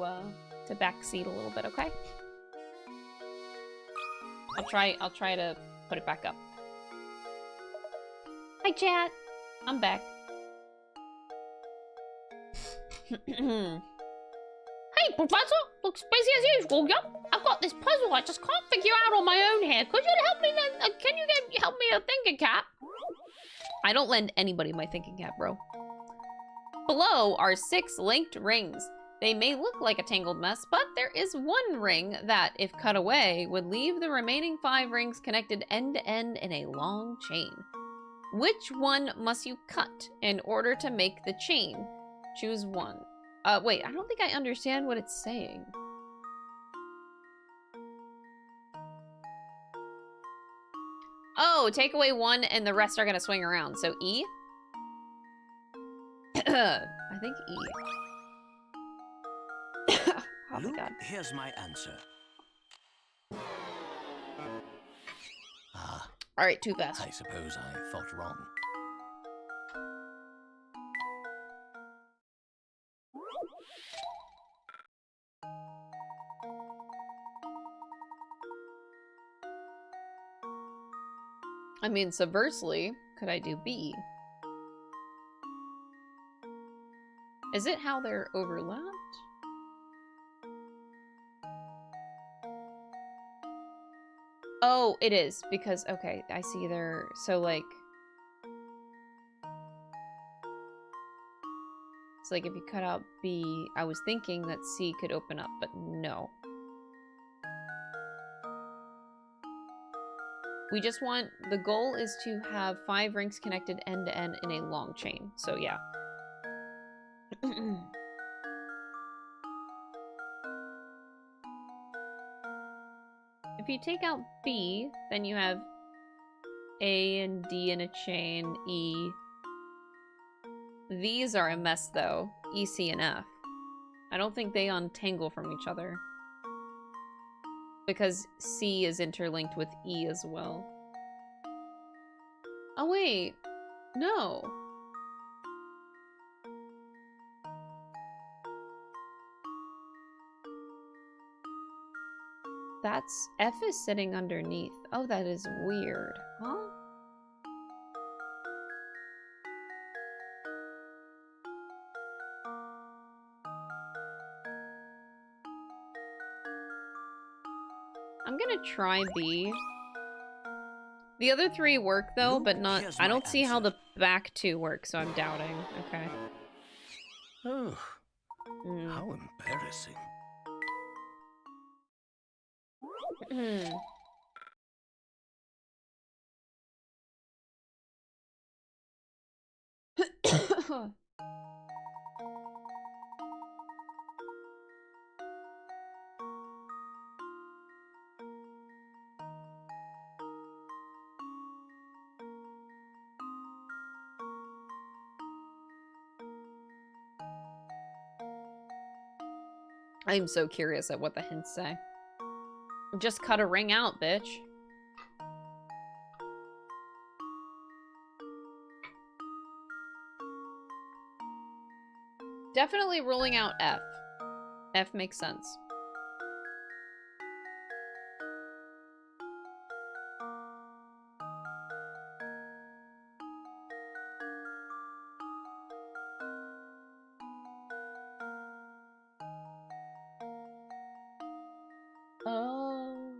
backseat a little bit, okay? I'll try to put it back up. Hi, chat. I'm back. Hi, Hey, Professor! Looks busy as usual, yeah? I've got this puzzle I just can't figure out on my own here. Could you help me then? Can you help me a thinking cap? I don't lend anybody my thinking cap, bro. Below are 6 linked rings. They may look like a tangled mess, but there is one ring that, if cut away, would leave the remaining 5 rings connected end to end in a long chain. Which one must you cut in order to make the chain? Choose one. Wait, I don't think I understand what it's saying. Oh, take away one and the rest are gonna swing around. So E? I think E. Oh my god. Here's my answer. Ah. Alright, too fast. I suppose I thought wrong. I mean, subversely, could I do B? Is it how they're overlapped? Oh, it is, because, okay, I see they're, so like, it's like if you cut out B, I was thinking that C could open up, but no. We just want, the goal is to have 5 rings connected end to end in a long chain, so yeah. If you take out B, then you have A and D in a chain, E. These are a mess though, E, C, and F. I don't think they untangle from each other. Because C is interlinked with E as well. Oh wait, no. That's, F is sitting underneath. Oh, that is weird. Huh? I'm gonna try B. The other 3 work though, but not, I don't see how the back 2 work, so I'm doubting. Okay. Oh, how embarrassing. I'm so curious at what the hints say. Just cut a ring out, bitch. Definitely ruling out F. F makes sense. Oh.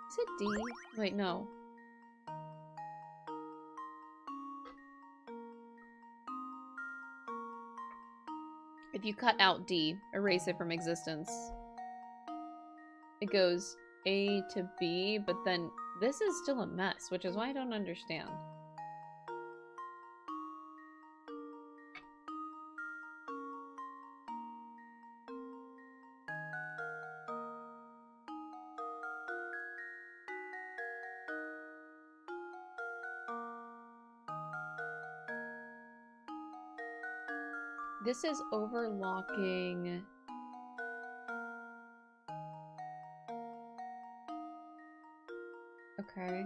Is it D? Wait, no. If you cut out D, erase it from existence, it goes A to B, but then this is still a mess, which is why I don't understand. This is overlocking. Okay.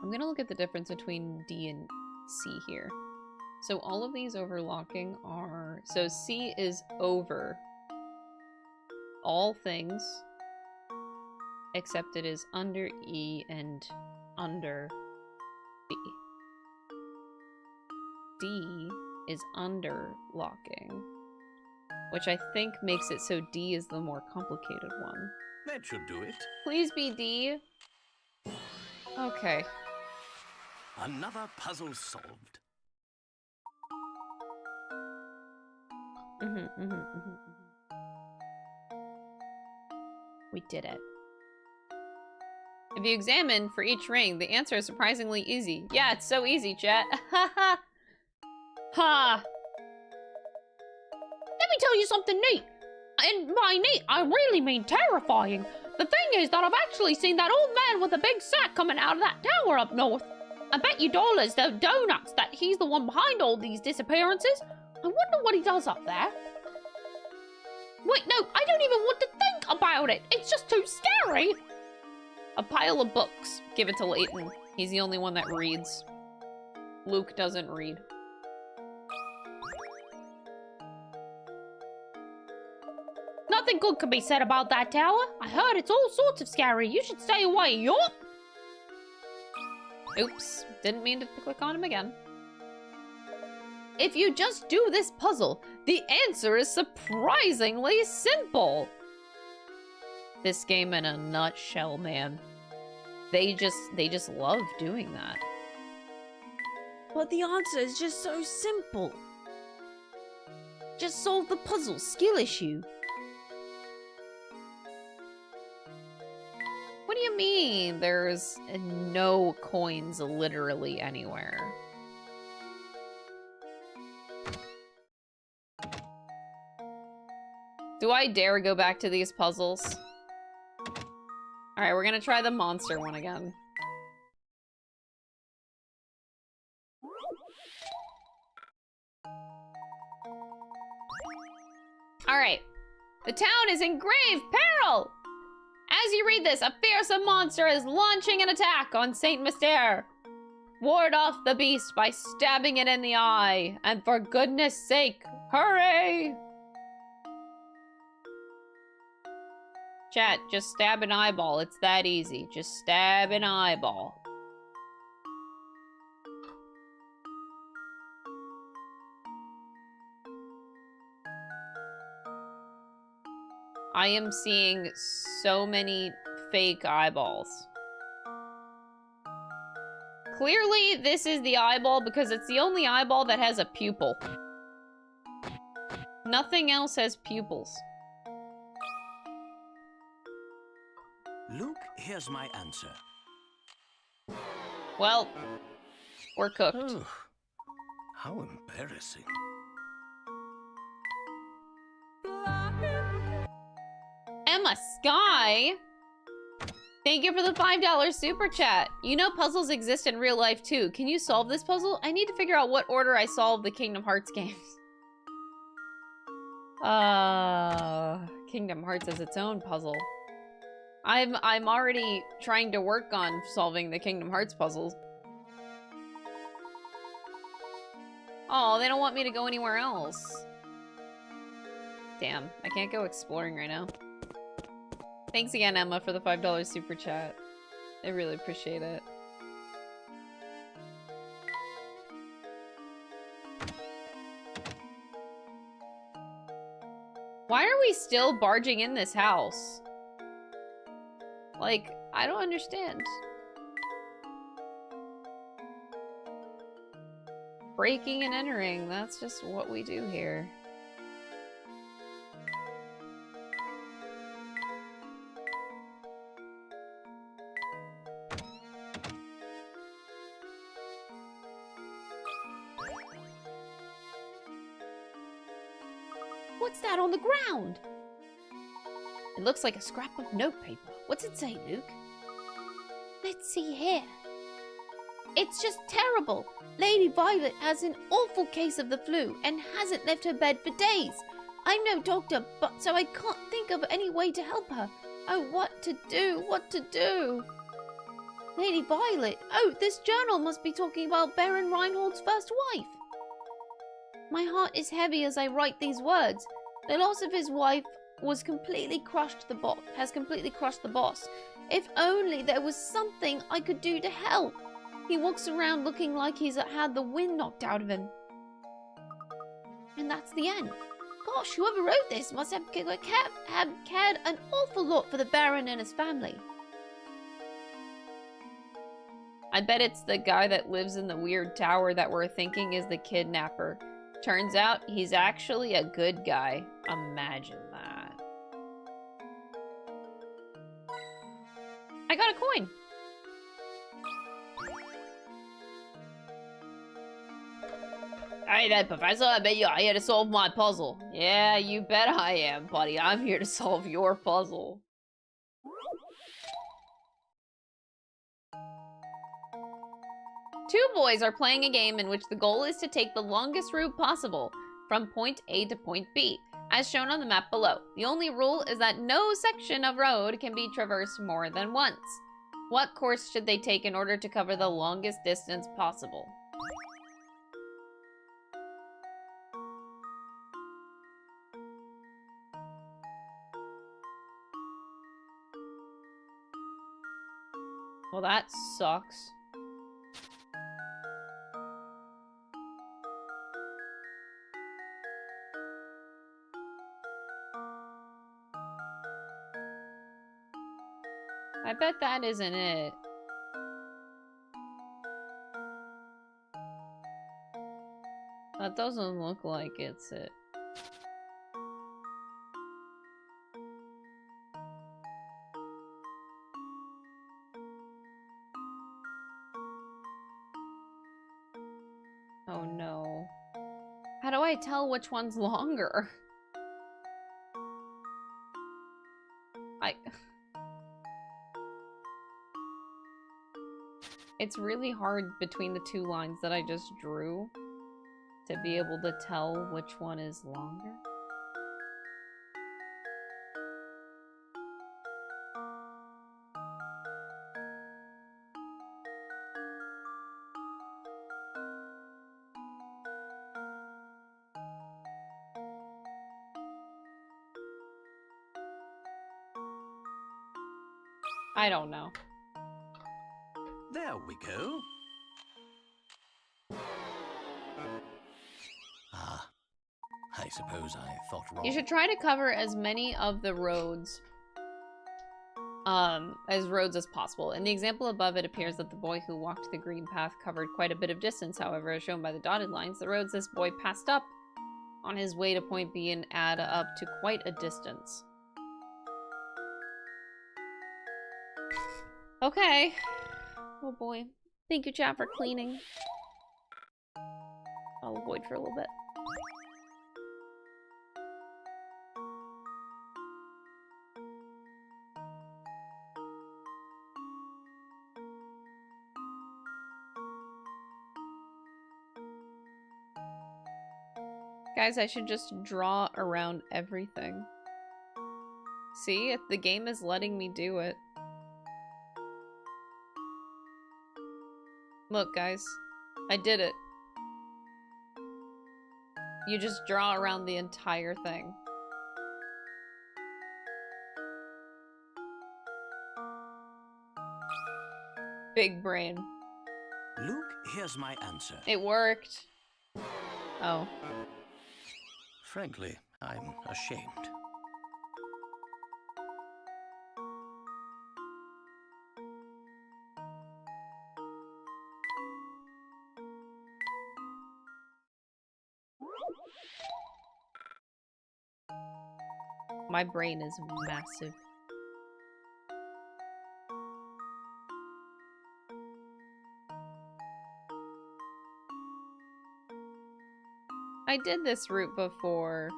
I'm gonna look at the difference between D and C here. So all of these overlocking are... So C is over all things, except it is under E and under B. D is under locking, which I think makes it so D is the more complicated one. That should do it. Please be D. Okay. Another puzzle solved. We did it. If you examine for each ring, the answer is surprisingly easy. Yeah, it's so easy, chat. Ha ha. Ha. Let me tell you something neat. And by neat, I really mean terrifying. The thing is that I've actually seen that old man with a big sack coming out of that tower up north. I bet you dollars, the donuts, that he's the one behind all these disappearances. I wonder what he does up there. Wait, no, I don't even want to think about it. It's just too scary. A pile of books. Give it to Layton. He's the only one that reads. Luke doesn't read. Nothing good can be said about that tower. I heard it's all sorts of scary. You should stay away, yup. Oops. Didn't mean to click on him again. If you just do this puzzle, the answer is surprisingly simple. This game in a nutshell, man. They just love doing that. But the answer is just so simple. Just solve the puzzle skill issue. What do you mean there's no coins literally anywhere? Do I dare go back to these puzzles? Alright, we're gonna try the monster one again. Alright. The town is in grave peril! As you read this, a fearsome monster is launching an attack on St. Mistair. Ward off the beast by stabbing it in the eye. And for goodness sake, hurry! Chat, just stab an eyeball. It's that easy. Just stab an eyeball. I am seeing so many fake eyeballs. Clearly, this is the eyeball because it's the only eyeball that has a pupil. Nothing else has pupils. Luke, here's my answer. Well, we're cooked. Oh, how embarrassing. Emma Sky! Thank you for the $5 super chat. You know puzzles exist in real life too. Can you solve this puzzle? I need to figure out what order I solve the Kingdom Hearts games. Kingdom Hearts is its own puzzle. I'm already trying to work on solving the Kingdom Hearts puzzles. Oh, they don't want me to go anywhere else. Damn, I can't go exploring right now. Thanks again, Emma, for the $5 super chat. I really appreciate it. Why are we still barging in this house? Like, I don't understand. Breaking and entering, that's just what we do here. What's that on the ground? It looks like a scrap of notepaper. What's it say, Luke? Let's see here. It's just terrible. Lady Violet has an awful case of the flu and hasn't left her bed for days. I'm no doctor, but so I can't think of any way to help her. Oh, what to do? What to do? Lady Violet. Oh, this journal must be talking about Baron Reinhold's first wife. My heart is heavy as I write these words. The loss of his wife has completely crushed the boss. If only there was something I could do to help. He walks around looking like he's had the wind knocked out of him. And that's the end. Gosh, whoever wrote this must have cared an awful lot for the Baron and his family. I bet it's the guy that lives in the weird tower that we're thinking is the kidnapper. Turns out he's actually a good guy. Imagine that. I got a coin. Hey there, Professor. I bet you're here to solve my puzzle. Yeah, you bet I am, buddy. I'm here to solve your puzzle. Two boys are playing a game in which the goal is to take the longest route possible from point A to point B, as shown on the map below. The only rule is that no section of road can be traversed more than once. What course should they take in order to cover the longest distance possible? Well, that sucks. I bet that isn't it. That doesn't look like it's it. Oh no. How do I tell which one's longer? It's really hard between the two lines that I just drew to be able to tell which one is longer. I don't know. There we go. Ah, I suppose I thought wrong. You should try to cover as many of the roads as possible. In the example above, it appears that the boy who walked the green path covered quite a bit of distance. However, as shown by the dotted lines, the roads this boy passed up on his way to point B and add up to quite a distance. Okay. Oh boy. Thank you, chat, for cleaning. I'll avoid for a little bit. Guys, I should just draw around everything. See, if the game is letting me do it. Look, guys. I did it. You just draw around the entire thing. Big brain. Luke, here's my answer. It worked. Oh. Frankly, I'm ashamed. My brain is massive. I did this route before.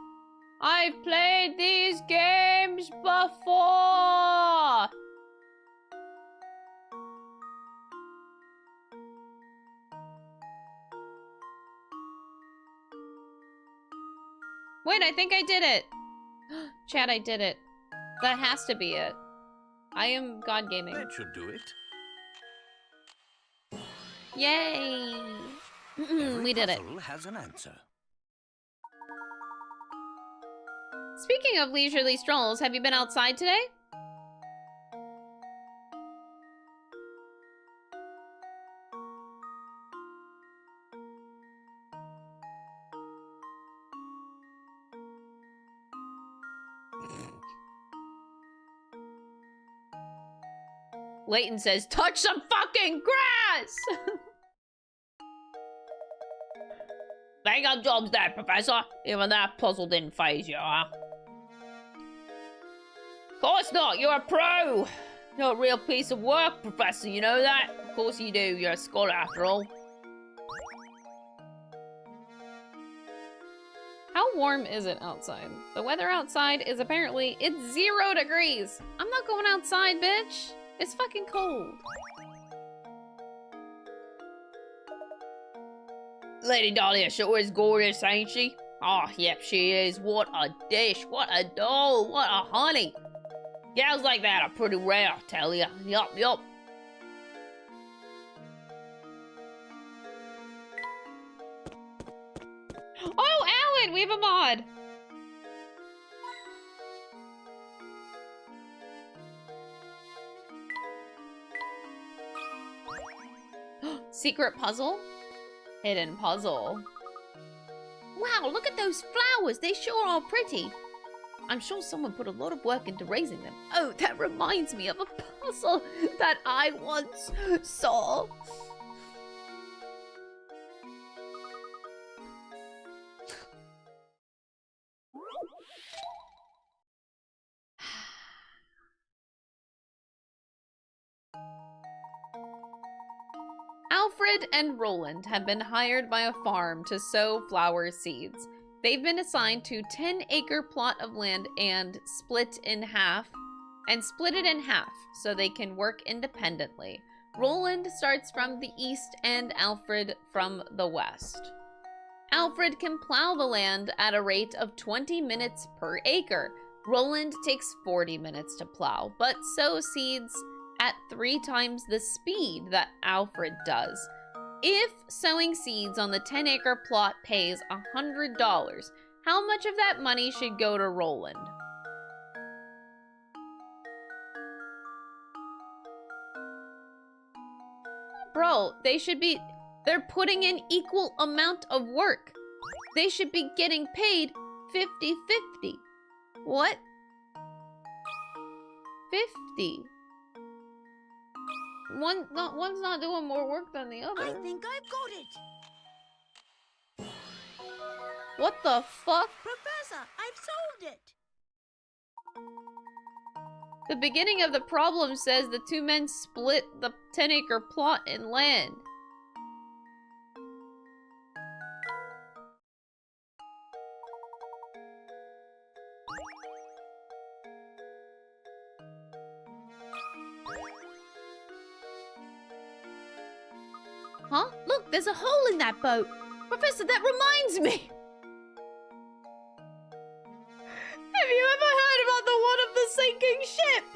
I've played these games before! Wait, I think I did it! Chad, I did it. That has to be it. I am God Gaming. That should do it. Yay! We did it. Every puzzle has an answer. Speaking of leisurely strolls, have you been outside today? Layton says, touch some fucking grass! Bang up jobs there, Professor. Even that puzzle didn't faze you, huh? Of course not, you're a pro! You're a real piece of work, Professor, you know that? Of course you do, you're a scholar after all. How warm is it outside? The weather outside is apparently, it's 0 degrees. I'm not going outside, bitch. It's fucking cold. Lady Dahlia sure is gorgeous, ain't she? Oh, yep, she is. What a dish, what a doll, what a honey. Gals like that are pretty rare, I tell ya. Yup, yup. Oh, Alan, we have a mod. Secret puzzle? Hidden puzzle. Wow, look at those flowers. They sure are pretty. I'm sure someone put a lot of work into raising them. Oh, that reminds me of a puzzle that I once saw. Alfred and Roland have been hired by a farm to sow flower seeds. They've been assigned to 10-acre plot of land and split it in half so they can work independently. Roland starts from the east and Alfred from the west. Alfred can plow the land at a rate of 20 minutes per acre. Roland takes 40 minutes to plow, but sow seeds at 3 times the speed that Alfred does. If sowing seeds on the 10-acre plot pays $100, how much of that money should go to Roland? Bro, they're putting in equal amount of work. They should be getting paid 50-50. What? 50. One's not doing more work than the other. I think I've got it. What the fuck? Professor, I've solved it. The beginning of the problem says the 2 men split the 10-acre plot in land. Huh? Look, there's a hole in that boat. Professor, that reminds me. Have you ever heard about the one of the sinking ship?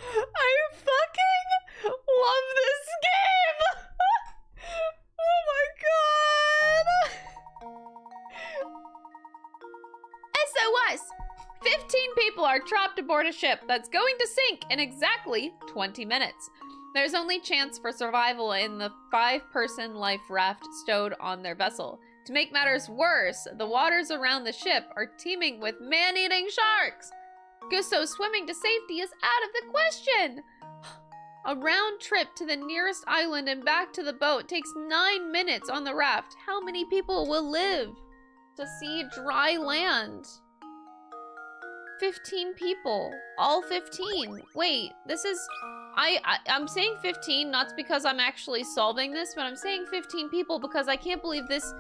I fucking love this game! Oh my god! SOS! 15 people are trapped aboard a ship that's going to sink in exactly 20 minutes. There's only chance for survival in the 5-person life raft stowed on their vessel. To make matters worse, the waters around the ship are teeming with man-eating sharks. So swimming to safety is out of the question. A round trip to the nearest island and back to the boat takes 9 minutes on the raft. How many people will live to see dry land? 15 people. All 15. Wait, this is... I'm saying 15 not because I'm actually solving this, but I'm saying 15 people because I can't believe this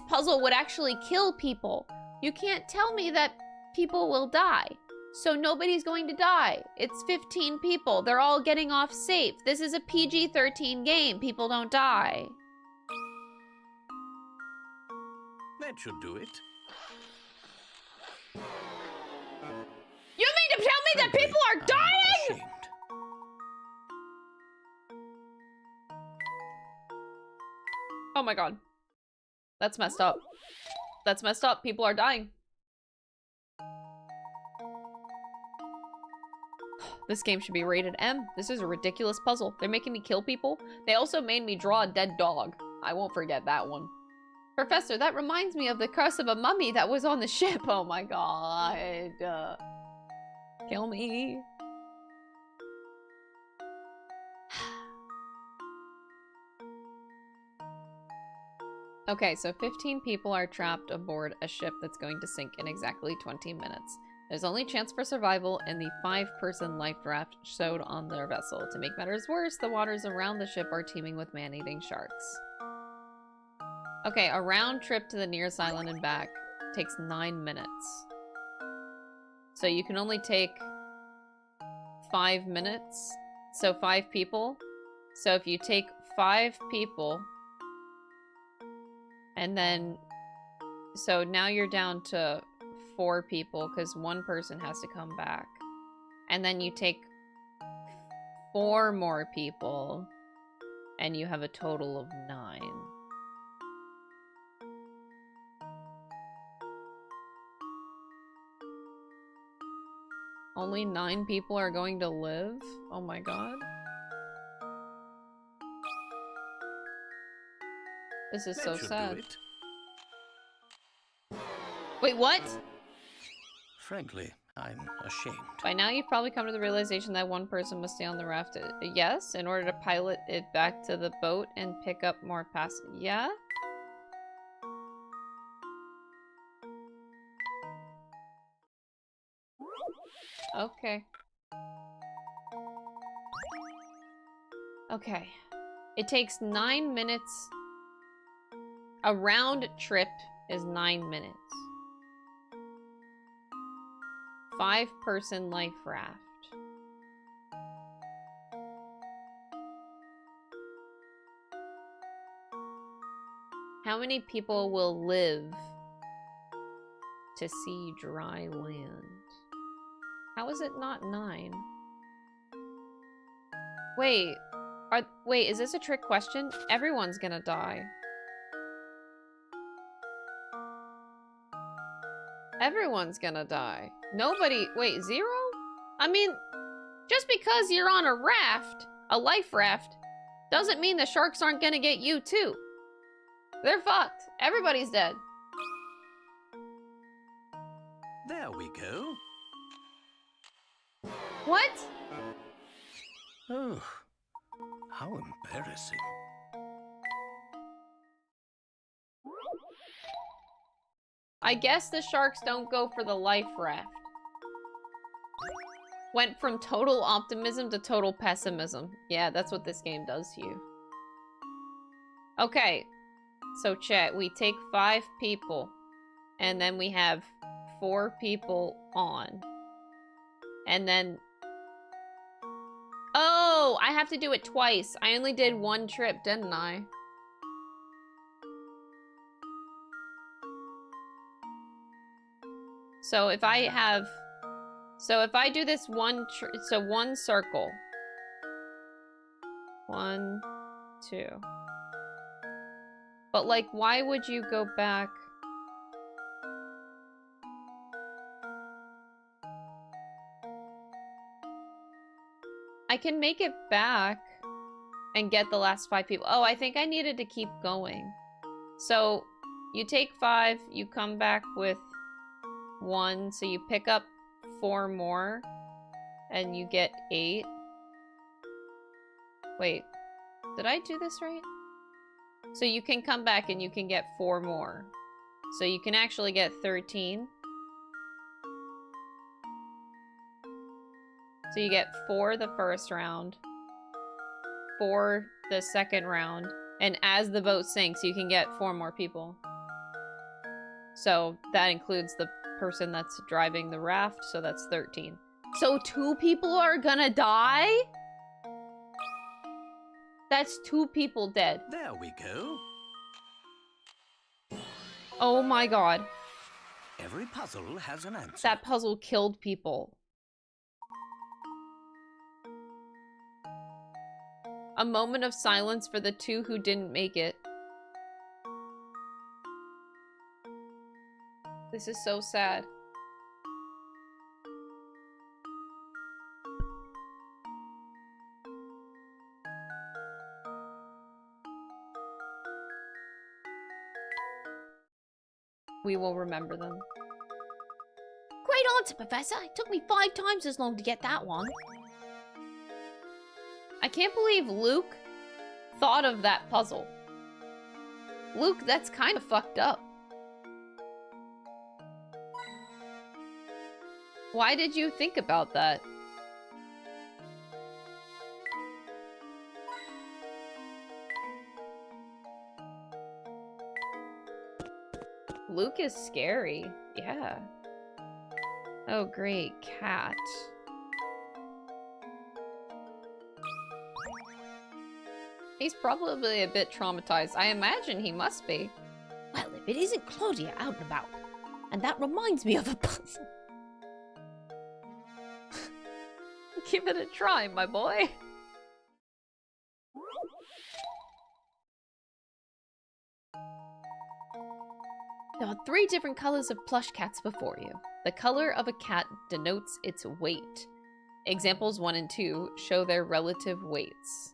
puzzle would actually kill people. You can't tell me that people will die. So nobody's going to die. It's 15 people. They're all getting off safe. This is a PG-13 game. People don't die. That should do it. You mean to tell me that people are dying? Oh my god. That's messed up. That's messed up. People are dying. This game should be rated M. This is a ridiculous puzzle. They're making me kill people. They also made me draw a dead dog. I won't forget that one. Professor, that reminds me of the curse of a mummy that was on the ship. Oh my god. Kill me. Okay, so 15 people are trapped aboard a ship that's going to sink in exactly 20 minutes. There's only chance for survival in the 5-person life raft showed on their vessel. To make matters worse, the waters around the ship are teeming with man-eating sharks. Okay, a round trip to the nearest island and back takes 9 minutes. So you can only take 5 minutes. So 5 people. So if you take 5 people, and then, so now you're down to 4 people because 1 person has to come back. And then you take 4 more people, and you have a total of 9. Only 9 people are going to live? Oh my god. This is so sad. Wait, what? Frankly, I'm ashamed. By now you've probably come to the realization that 1 person must stay on the raft. Yes, in order to pilot it back to the boat and pick up more passengers. Yeah? Okay. Okay. It takes 9 minutes. A round trip is 9 minutes. 5-person life raft. How many people will live to see dry land? How is it not 9? Wait, wait, is this a trick question? Everyone's gonna die. Everyone's gonna die. Nobody, wait, 0? I mean, just because you're on a raft, a life raft, doesn't mean the sharks aren't gonna get you too. They're fucked. Everybody's dead. There we go. What? Oh, how embarrassing. I guess the sharks don't go for the life raft. Went from total optimism to total pessimism. Yeah, that's what this game does to you. Okay, so chat, we take 5 people, and then we have 4 people on. And then... Oh, I have to do it twice. I only did 1 trip, didn't I? So if I have... So if I do this 1 circle. 1, 2. But like, why would you go back? I can make it back and get the last 5 people. Oh, I think I needed to keep going. So you take 5, you come back with 1, so you pick up 4 more, and you get 8. Wait, did I do this right? So you can come back and you can get 4 more. So you can actually get 13. So you get 4 the first round, 4 the second round, and as the boat sinks, you can get 4 more people. So that includes the person that's driving the raft, so that's 13. So 2 people are gonna die? That's 2 people dead. There we go. Oh my god. Every puzzle has an answer. That puzzle killed people. A moment of silence for the 2 who didn't make it. This is so sad. We will remember them. Great answer, Professor. It took me 5 times as long to get that one. I can't believe Luke thought of that puzzle. Luke, that's kind of fucked up. Why did you think about that? Luke is scary. Yeah. Oh, great. Cat. He's probably a bit traumatized. I imagine he must be. Well, if it isn't Claudia out and about. And that reminds me of a puzzle. Give it a try, my boy. There are 3 different colors of plush cats before you. The color of a cat denotes its weight. Examples 1 and 2 show their relative weights.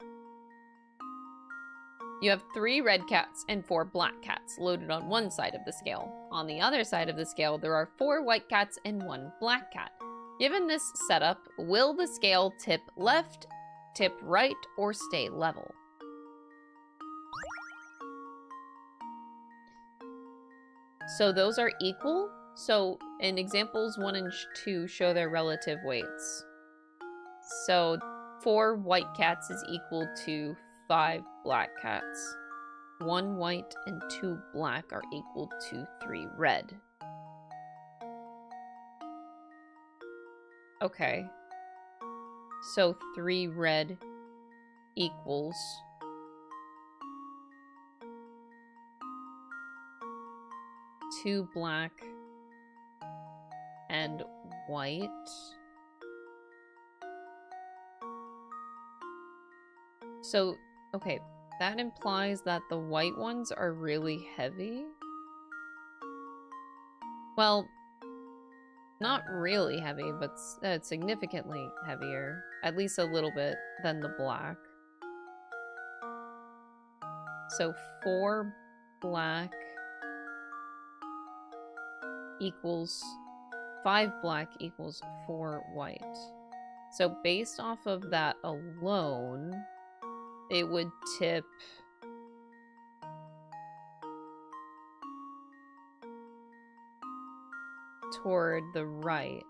You have 3 red cats and 4 black cats loaded on one side of the scale. On the other side of the scale, there are 4 white cats and 1 black cat. Given this setup, will the scale tip left, tip right, or stay level? So those are equal? So in examples 1 and 2 show their relative weights. So 4 white cats is equal to 5 black cats. 1 white and 2 black are equal to 3 red. Okay. So 3 red equals 2 black and white. So, okay, that implies that the white ones are really heavy. Well, not really heavy, but significantly heavier. At least a little bit than the black. So 4 black equals 5 black equals 4 white. So based off of that alone, it would tip toward the right.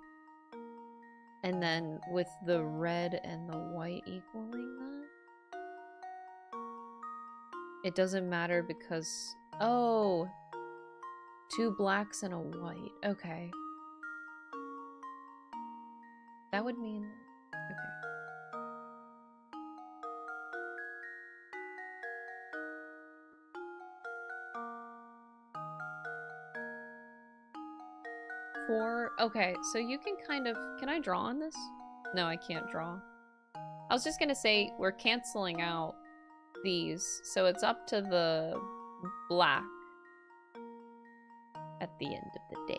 And then with the red and the white equaling that, it doesn't matter because, oh, 2 blacks and a white. Okay. That would mean, okay. Okay, so you can kind of, can I draw on this? No, I can't draw. I was just gonna say, we're canceling out these, so it's up to the black at the end of the day.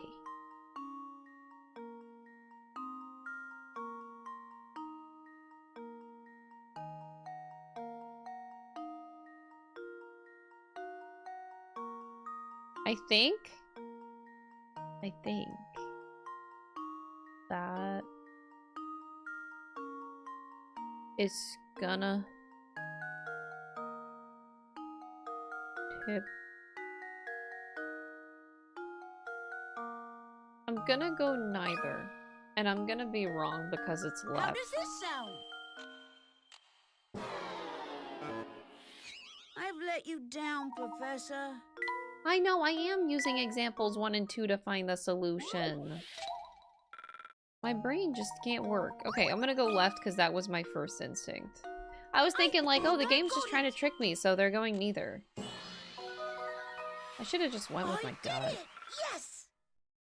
I think that is gonna tip. I'm gonna go neither, and I'm gonna be wrong because it's left. How does this sound? I've let you down, Professor. I know, I am using examples 1 and 2 to find the solution. My brain just can't work. Okay, I'm gonna go left because that was my first instinct. I was thinking like, oh, the game's just trying to trick me, so they're going neither. I should have just went with my gut. Yes!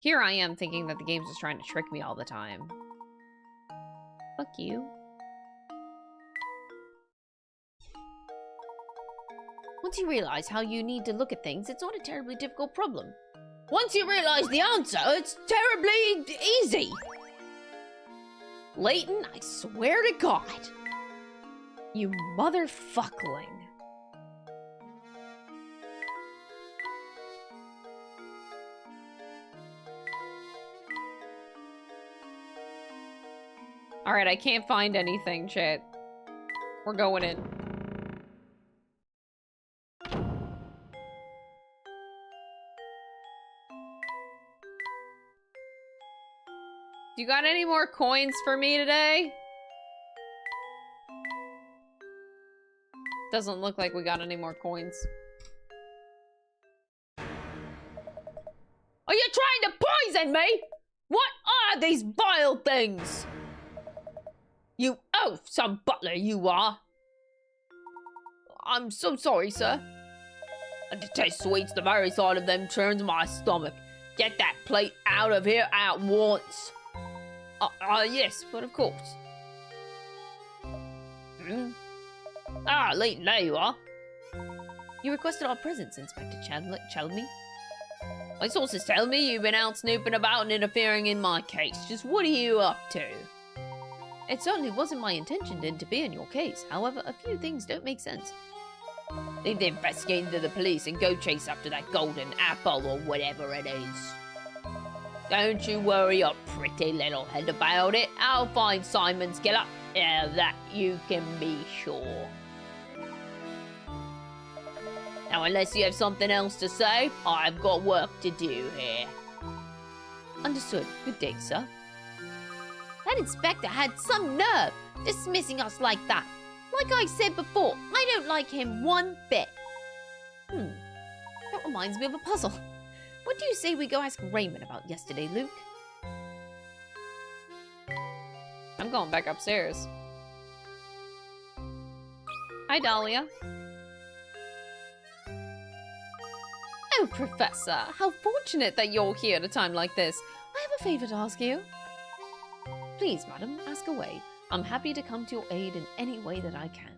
Here I am thinking that the game's just trying to trick me all the time. Fuck you. Once you realize how you need to look at things, it's not a terribly difficult problem. Once you realize the answer, it's terribly easy. Layton, I swear to God. You motherfuckling. Alright, I can't find anything, chat. We're going in. You got any more coins for me today? Doesn't look like we got any more coins. Are you trying to poison me? What are these vile things? You oaf, some butler you are. I'm so sorry, sir. I detest sweets. The very thought of them turns my stomach. Get that plate out of here at once. Yes, but of course. Ah, Layton, there you are. You requested our presence, Inspector Chalmy. My sources tell me you've been out snooping about and interfering in my case. Just what are you up to? It certainly wasn't my intention to interfere in your case. However, a few things don't make sense. Leave the investigating to the police and go chase after that golden apple or whatever it is. Don't you worry your pretty little head about it. I'll find Simon's killer. Yeah, that you can be sure. Now, unless you have something else to say, I've got work to do here. Understood. Good day, sir. That inspector had some nerve dismissing us like that. Like I said before, I don't like him one bit. That reminds me of a puzzle. What do you say we go ask Raymond about yesterday, Luke? I'm going back upstairs. Hi, Dahlia. Oh, Professor, how fortunate that you're here at a time like this. I have a favor to ask you. Please, madam, ask away. I'm happy to come to your aid in any way that I can.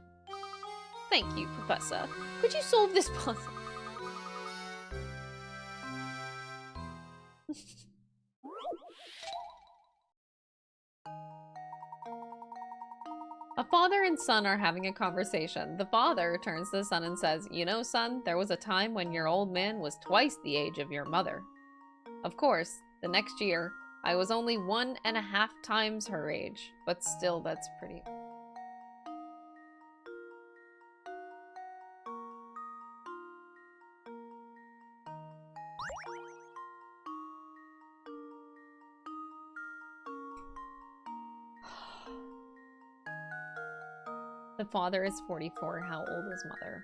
Thank you, Professor. Could you solve this puzzle? A father and son are having a conversation. The father turns to the son and says, "You know, son, there was a time when your old man was twice the age of your mother. Of course, the next year, I was only 1.5 times her age, but still, that's pretty." The father is 44. How old is mother?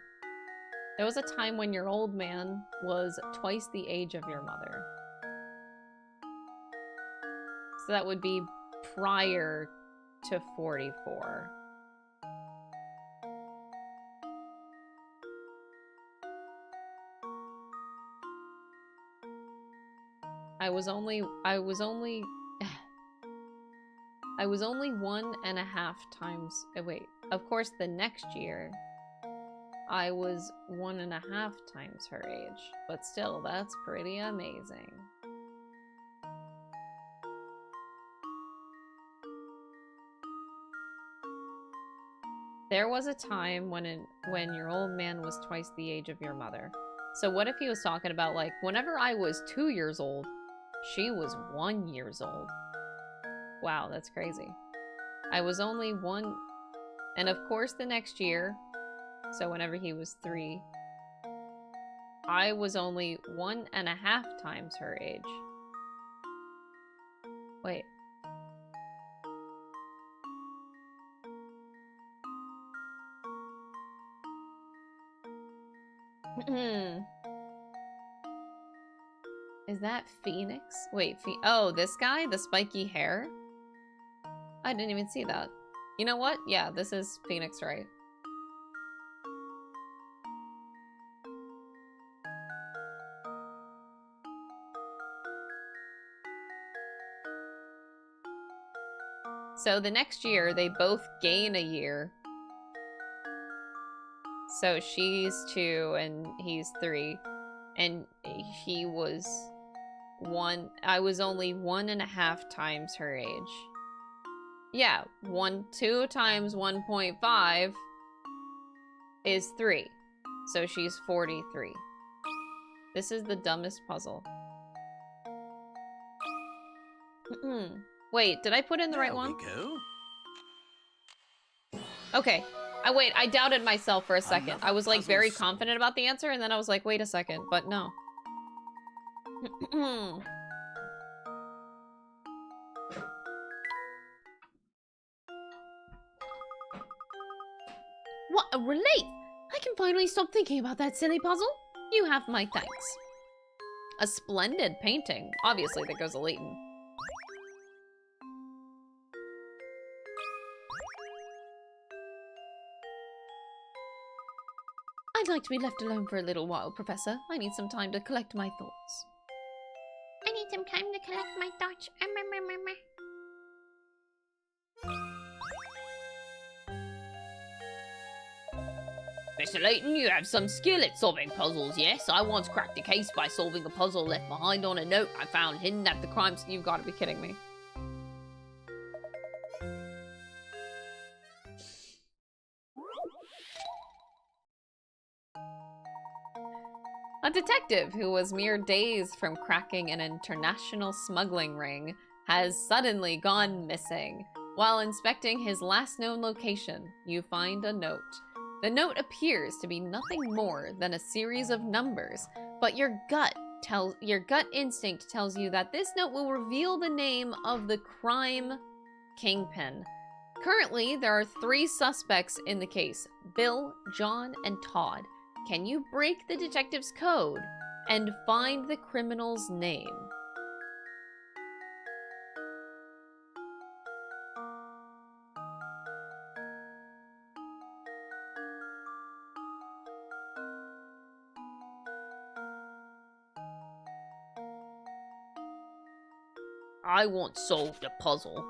There was a time when your old man was twice the age of your mother. So that would be prior to 44. I was only 1.5 times, wait, of course the next year I was 1.5 times her age, but still, that's pretty amazing. There was a time when your old man was twice the age of your mother. So what if he was talking about, like, whenever I was 2 years old, she was 1 year old. Wow, that's crazy. I was only 1, and of course the next year, so whenever he was 3, I was only 1.5 times her age. Wait. Is that Phoenix? Wait, oh, this guy? The spiky hair? I didn't even see that. You know what? Yeah, this is Phoenix, right? So the next year, they both gain a year. So she's 2 and he's 3. And he was 1. I was only 1.5 times her age. Yeah, 2 times 1.5 is 3. So she's 43. This is the dumbest puzzle. Wait, did I put in the right one? There we go. Okay. I doubted myself for a second. I was like very confident about the answer, and then I was like, wait a second, but no. What a relief! I can finally stop thinking about that silly puzzle. You have my thanks. A splendid painting. Obviously, that goes to Layton. I'd like to be left alone for a little while, Professor. I need some time to collect my thoughts. I need some time to collect my thoughts. Mr. Layton, you have some skill at solving puzzles, yes? I once cracked a case by solving a puzzle left behind on a note I found hidden at the crime scene. You've got to be kidding me. A detective who was mere days from cracking an international smuggling ring has suddenly gone missing. While inspecting his last known location, you find a note. The note appears to be nothing more than a series of numbers, but your gut instinct tells you that this note will reveal the name of the crime kingpin. Currently, there are 3 suspects in the case: Bill, John, and Todd. Can you break the detective's code and find the criminal's name? I once solved a puzzle.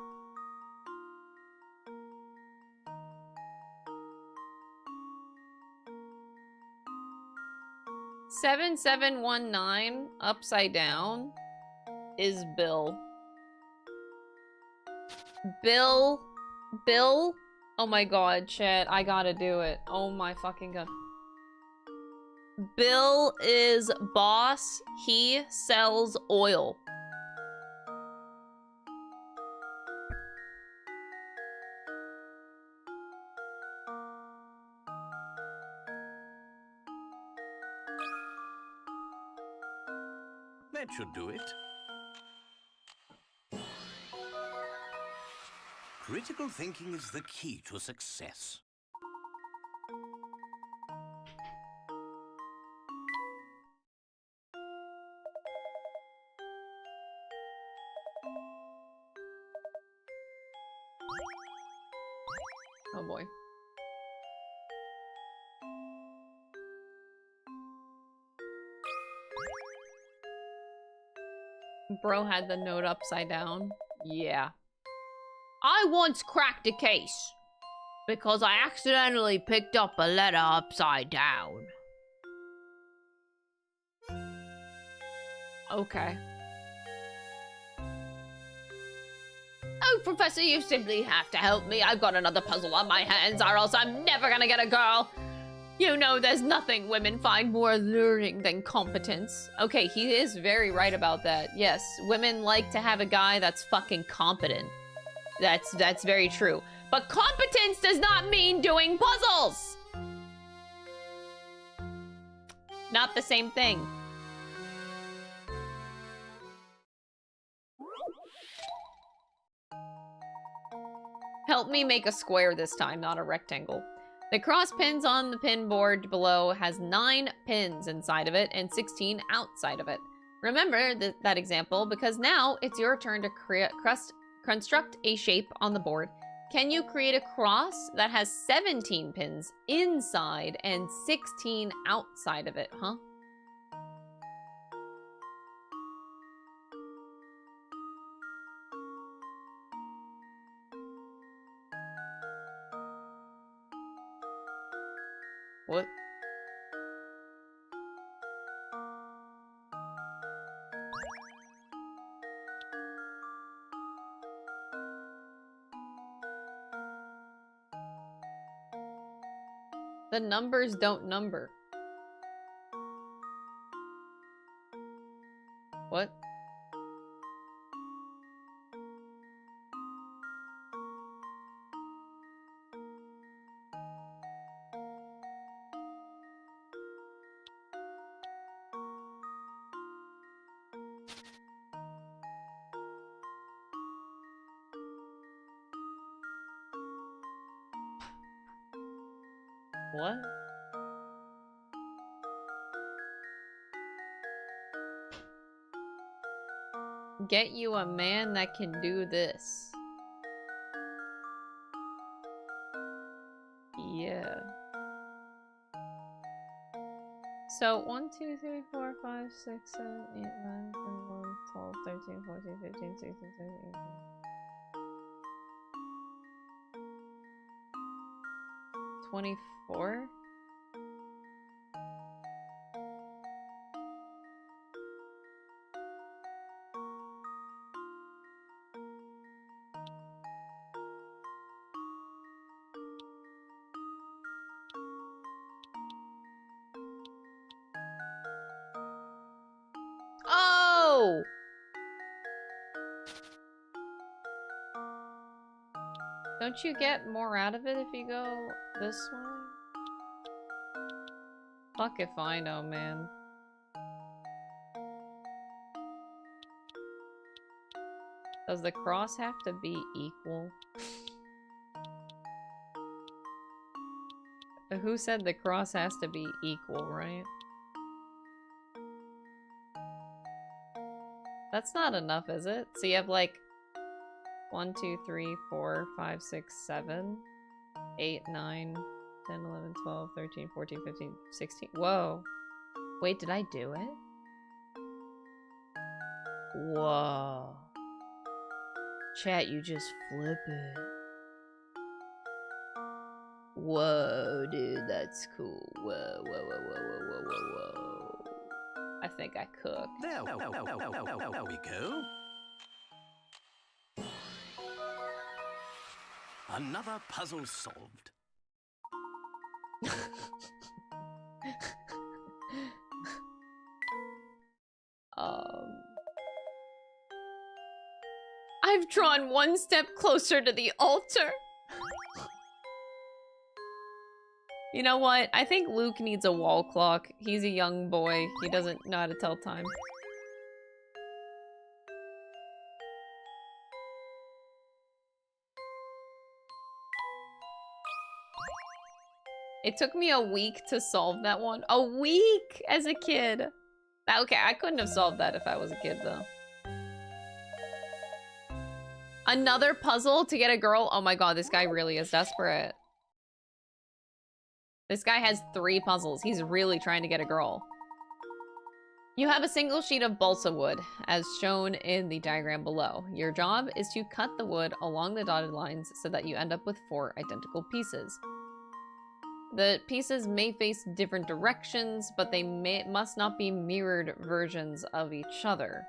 $7719 upside down is Bill. Bill? Oh my god, chat, I gotta do it. Oh my fucking god. Bill is boss. He sells oil. That should do it. Critical thinking is the key to success. Oh boy. Bro had the note upside down. Yeah. I once cracked a case because I accidentally picked up a letter upside down. Okay. Oh, Professor, you simply have to help me. I've got another puzzle on my hands, or else I'm never gonna get a girl. You know, there's nothing women find more alluring than competence. Okay, he is very right about that. Yes, women like to have a guy that's fucking competent. That's very true. But competence does not mean doing puzzles! Not the same thing. Help me make a square this time, not a rectangle. The cross pins on the pin board below has 9 pins inside of it and 16 outside of it. Remember that example because now it's your turn to construct a shape on the board. Can you create a cross that has 17 pins inside and 16 outside of it, huh? What? The numbers don't number. What? What? Get you a man that can do this. Yeah. So 1, 2, 3, 4, 5, 6, 7, 8, 9, 10, 11, 12, 13, 14, 15, 16, 17, 18. 24? Oh! Don't you get more out of it if you go this way? Fuck if I know, man. Does the cross have to be equal? Who said the cross has to be equal, right? That's not enough, is it? So you have like 1, 2, 3, 4, 5, 6, 7, 8, 9, 10, 11, 12, 13, 14, 15, 16. Whoa. Wait, did I do it? Whoa. Chat, you just flip it. Whoa, dude, that's cool. Whoa, whoa, whoa, whoa, whoa, whoa, whoa, whoa. I think I cooked. There we go. Another puzzle solved. I've drawn one step closer to the altar. You know what? I think Luke needs a wall clock. He's a young boy. He doesn't know how to tell time. It took me a week to solve that one. A week as a kid. Okay, I couldn't have solved that if I was a kid, though. Another puzzle to get a girl? Oh my god, this guy really is desperate. This guy has 3 puzzles. He's really trying to get a girl. You have a single sheet of balsa wood, as shown in the diagram below. Your job is to cut the wood along the dotted lines so that you end up with 4 identical pieces. The pieces may face different directions, but they must not be mirrored versions of each other.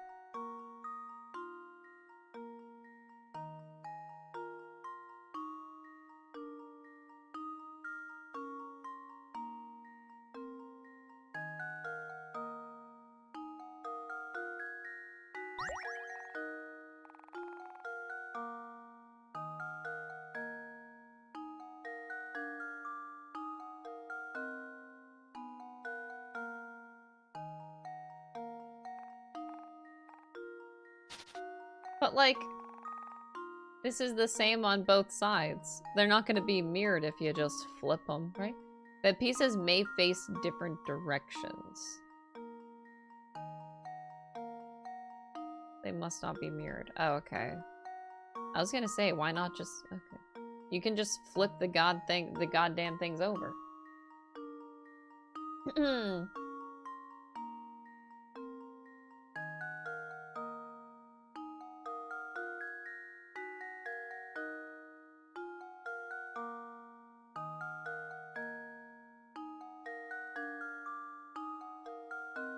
But, like, this is the same on both sides. They're not going to be mirrored if you just flip them, right? The pieces may face different directions. They must not be mirrored. Oh, okay. I was going to say, why not just... Okay. You can just flip the goddamn things over.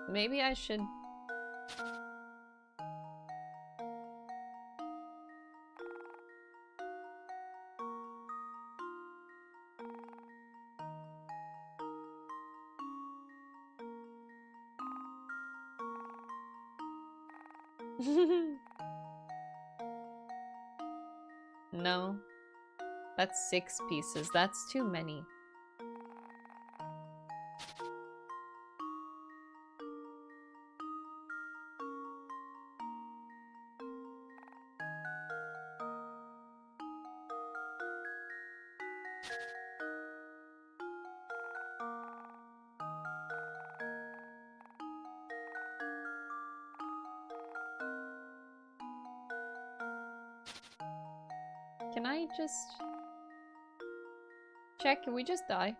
Maybe I should... No. That's 6 pieces. That's too many. Can I just... check? Can we just die?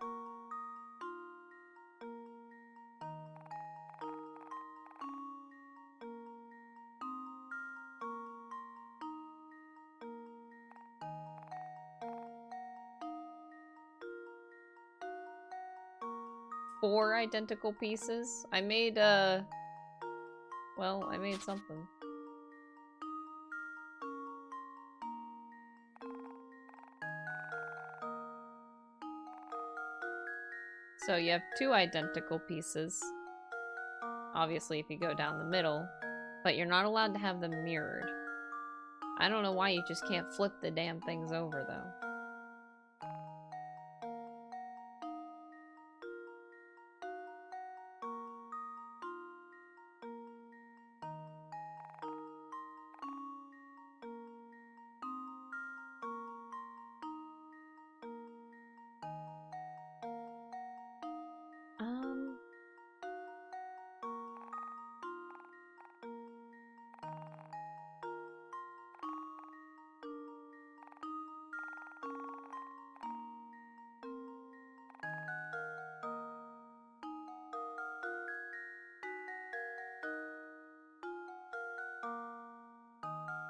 Four identical pieces? I made, well, I made something. So you have two identical pieces. Obviously, if you go down the middle. But you're not allowed to have them mirrored. I don't know why you just can't flip the damn things over, though.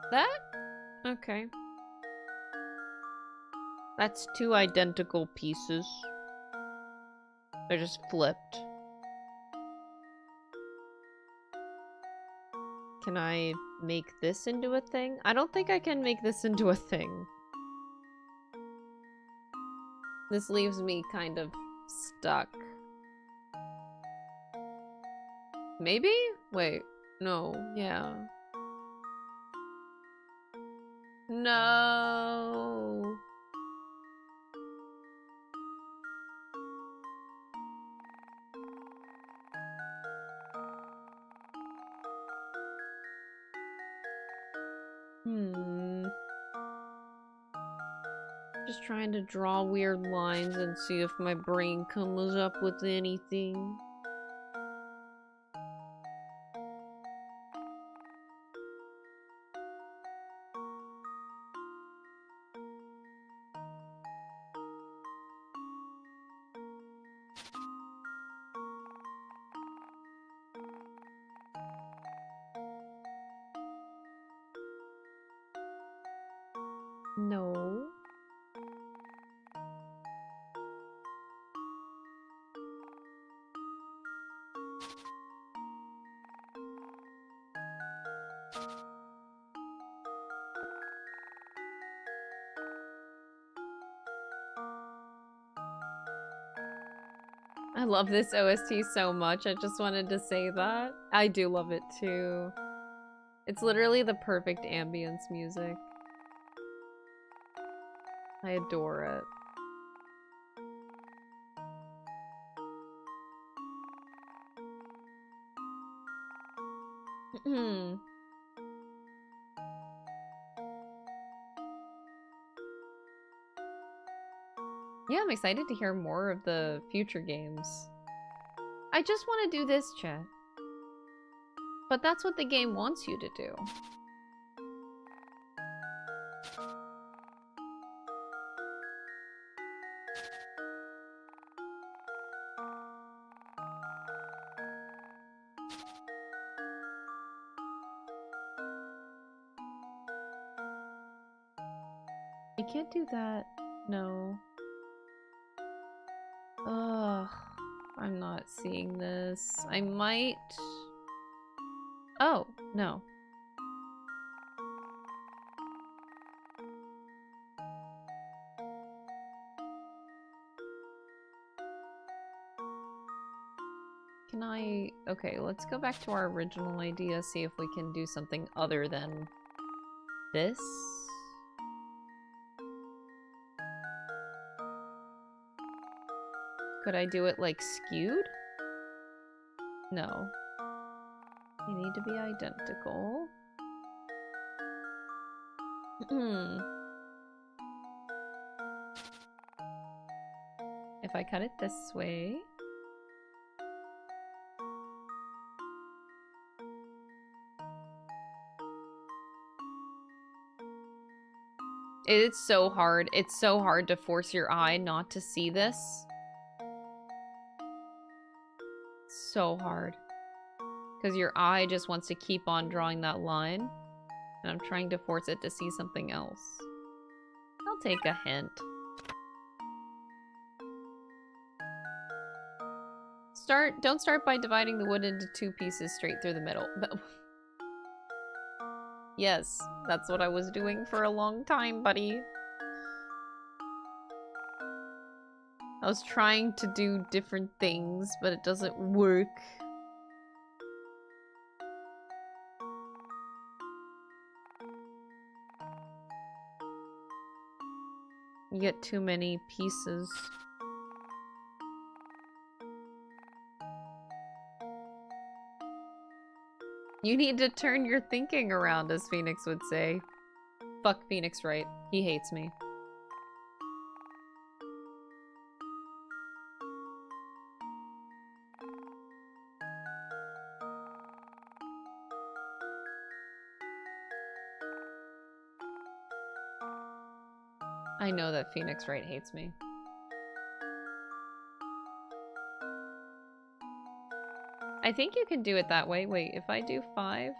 That? Okay. That's two identical pieces. They're just flipped. Can I make this into a thing? I don't think I can make this into a thing. This leaves me kind of stuck. Maybe? Wait. No. Yeah. No. Just trying to draw weird lines and see if my brain comes up with anything. No. I love this OST so much. I just wanted to say that. I do love it too. It's literally the perfect ambience music. I adore it. Yeah, I'm excited to hear more of the future games. I just want to do this, chat. But that's what the game wants you to do. I can't do that. No. Ugh. I'm not seeing this. I might... Oh, no. Can I... Okay, let's go back to our original idea, see if we can do something other than this. Could I do it like skewed? No. They need to be identical. If I cut it this way. It's so hard. It's so hard to force your eye not to see this. So hard. Because your eye just wants to keep on drawing that line. And I'm trying to force it to see something else. I'll take a hint. Don't start by dividing the wood into 2 pieces straight through the middle. But yes, that's what I was doing for a long time, buddy. I was trying to do different things, but it doesn't work. You get too many pieces. You need to turn your thinking around, as Phoenix would say. Fuck Phoenix Wright. He hates me. I know that Phoenix Wright hates me. I think you can do it that way. Wait, if I do 5...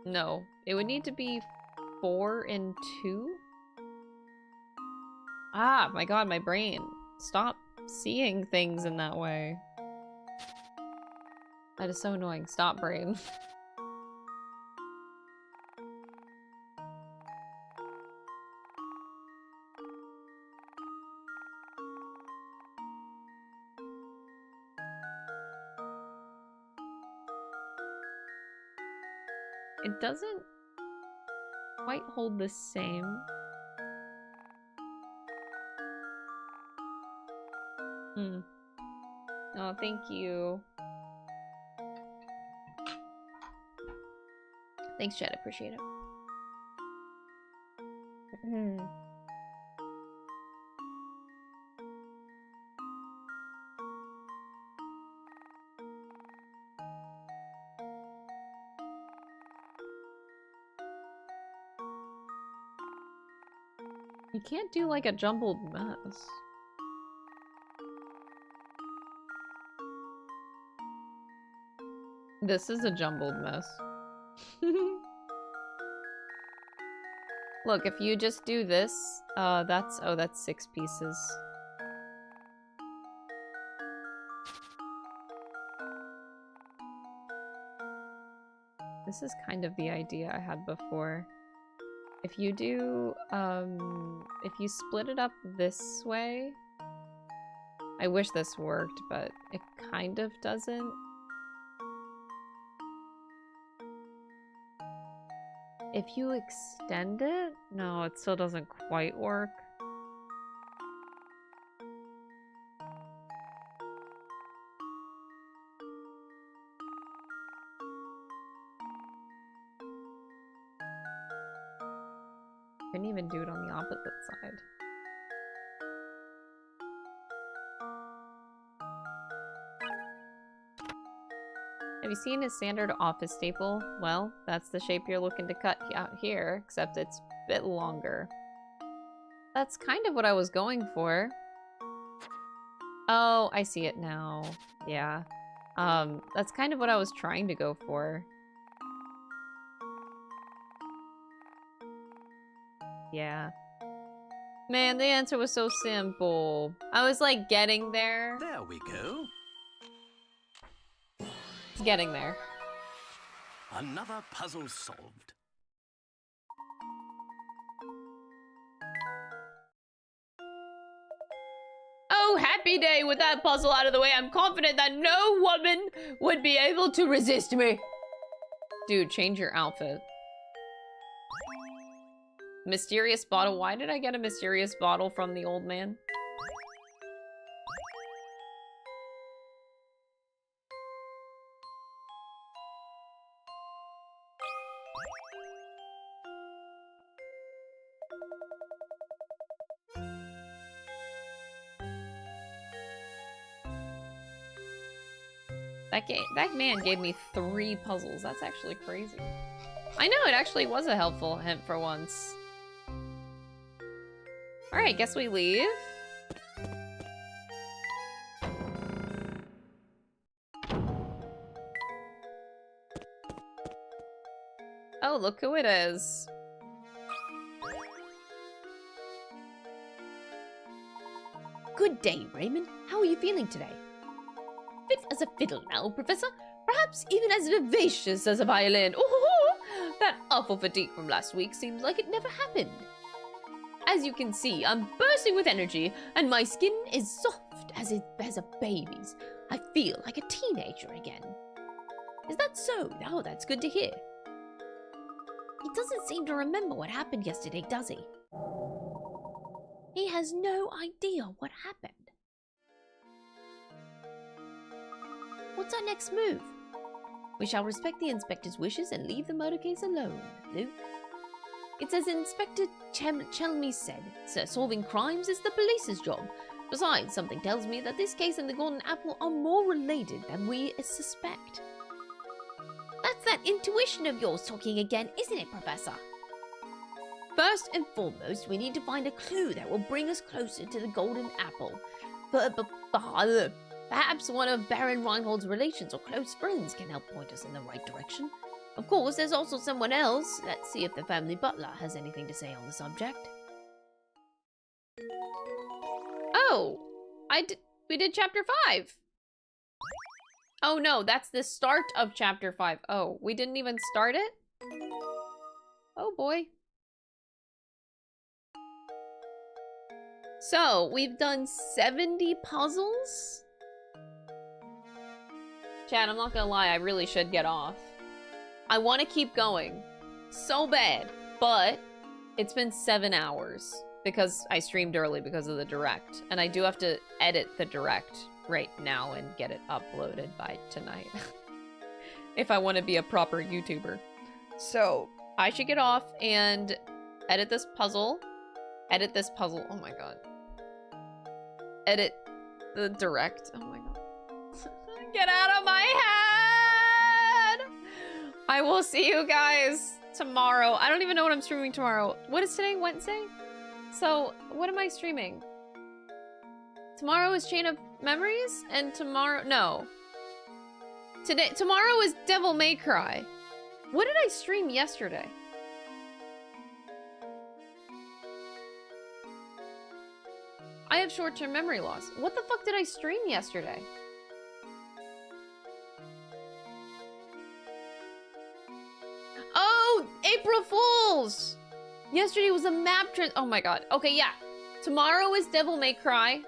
No, it would need to be 4 and 2? Ah, my god, my brain. Stop seeing things in that way. That is so annoying. Stop, brain. It doesn't quite hold the same. Oh, thank you. Thanks, Chad. I appreciate it. You can't do like a jumbled mess. This is a jumbled mess. Look, if you just do this, that's 6 pieces. This is kind of the idea I had before. If you do, if you split it up this way, I wish this worked, but it kind of doesn't. If you extend it, no, it still doesn't quite work. Couldn't even do it on the opposite side. Have you seen a standard office staple? Well, that's the shape you're looking to cut out here, except it's a bit longer. That's kind of what I was going for. Oh, I see it now. Yeah. That's kind of what I was trying to go for. Yeah. Man, the answer was so simple. I was like getting there. There we go. It's getting there. Another puzzle solved. Oh, happy day! With that puzzle out of the way, I'm confident that no woman would be able to resist me. Dude, change your outfit. Mysterious bottle. Why did I get a mysterious bottle from the old man? That man gave me 3 puzzles. That's actually crazy. I know, it actually was a helpful hint for once. Alright, guess we leave. Oh, look who it is. Good day, Raymond. How are you feeling today? Fit as a fiddle now, Professor. Perhaps even as vivacious as a violin. Oh, that awful fatigue from last week seems like it never happened. As you can see, I'm bursting with energy, and my skin is soft as a baby's. I feel like a teenager again. Is that so? Oh, that's good to hear. He doesn't seem to remember what happened yesterday, does he? He has no idea what happened. What's our next move? We shall respect the inspector's wishes and leave the murder case alone, Luke. It's as Inspector Chelmy said, solving crimes is the police's job. Besides, something tells me that this case and the Golden Apple are more related than we suspect. That's that intuition of yours talking again, isn't it, Professor? First and foremost, we need to find a clue that will bring us closer to the Golden Apple. Perhaps one of Baron Reinhold's relations or close friends can help point us in the right direction. Of course, there's also someone else. Let's see if the family butler has anything to say on the subject. Oh, we did chapter 5. Oh no, that's the start of chapter 5. Oh, we didn't even start it? Oh boy. So, we've done 70 puzzles? Chad, I'm not gonna lie, I really should get off. I want to keep going so bad, but it's been 7 hours because I streamed early because of the direct, and I do have to edit the direct right now and get it uploaded by tonight if I want to be a proper YouTuber. So I should get off and edit this puzzle. Oh my god. Edit the direct. Oh my god. Get out of my head! I will see you guys tomorrow. I don't even know what I'm streaming tomorrow. What is today? Wednesday? So, what am I streaming? Tomorrow is Chain of Memories? And tomorrow... No. Tomorrow is Devil May Cry. What did I stream yesterday? I have short-term memory loss. What the fuck did I stream yesterday? Oh, April Fools! Yesterday was a map oh my god. Okay, yeah. Tomorrow is Devil May Cry.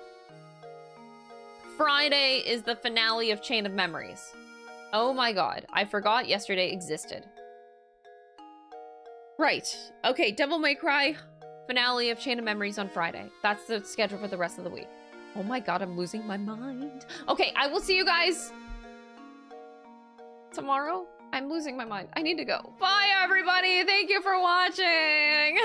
Friday is the finale of Chain of Memories. Oh my god. I forgot yesterday existed. Right. Okay, Devil May Cry. Finale of Chain of Memories on Friday. That's the schedule for the rest of the week. Oh my god, I'm losing my mind. Okay, I will see you guys tomorrow. I'm losing my mind. I need to go. Bye, everybody. Thank you for watching.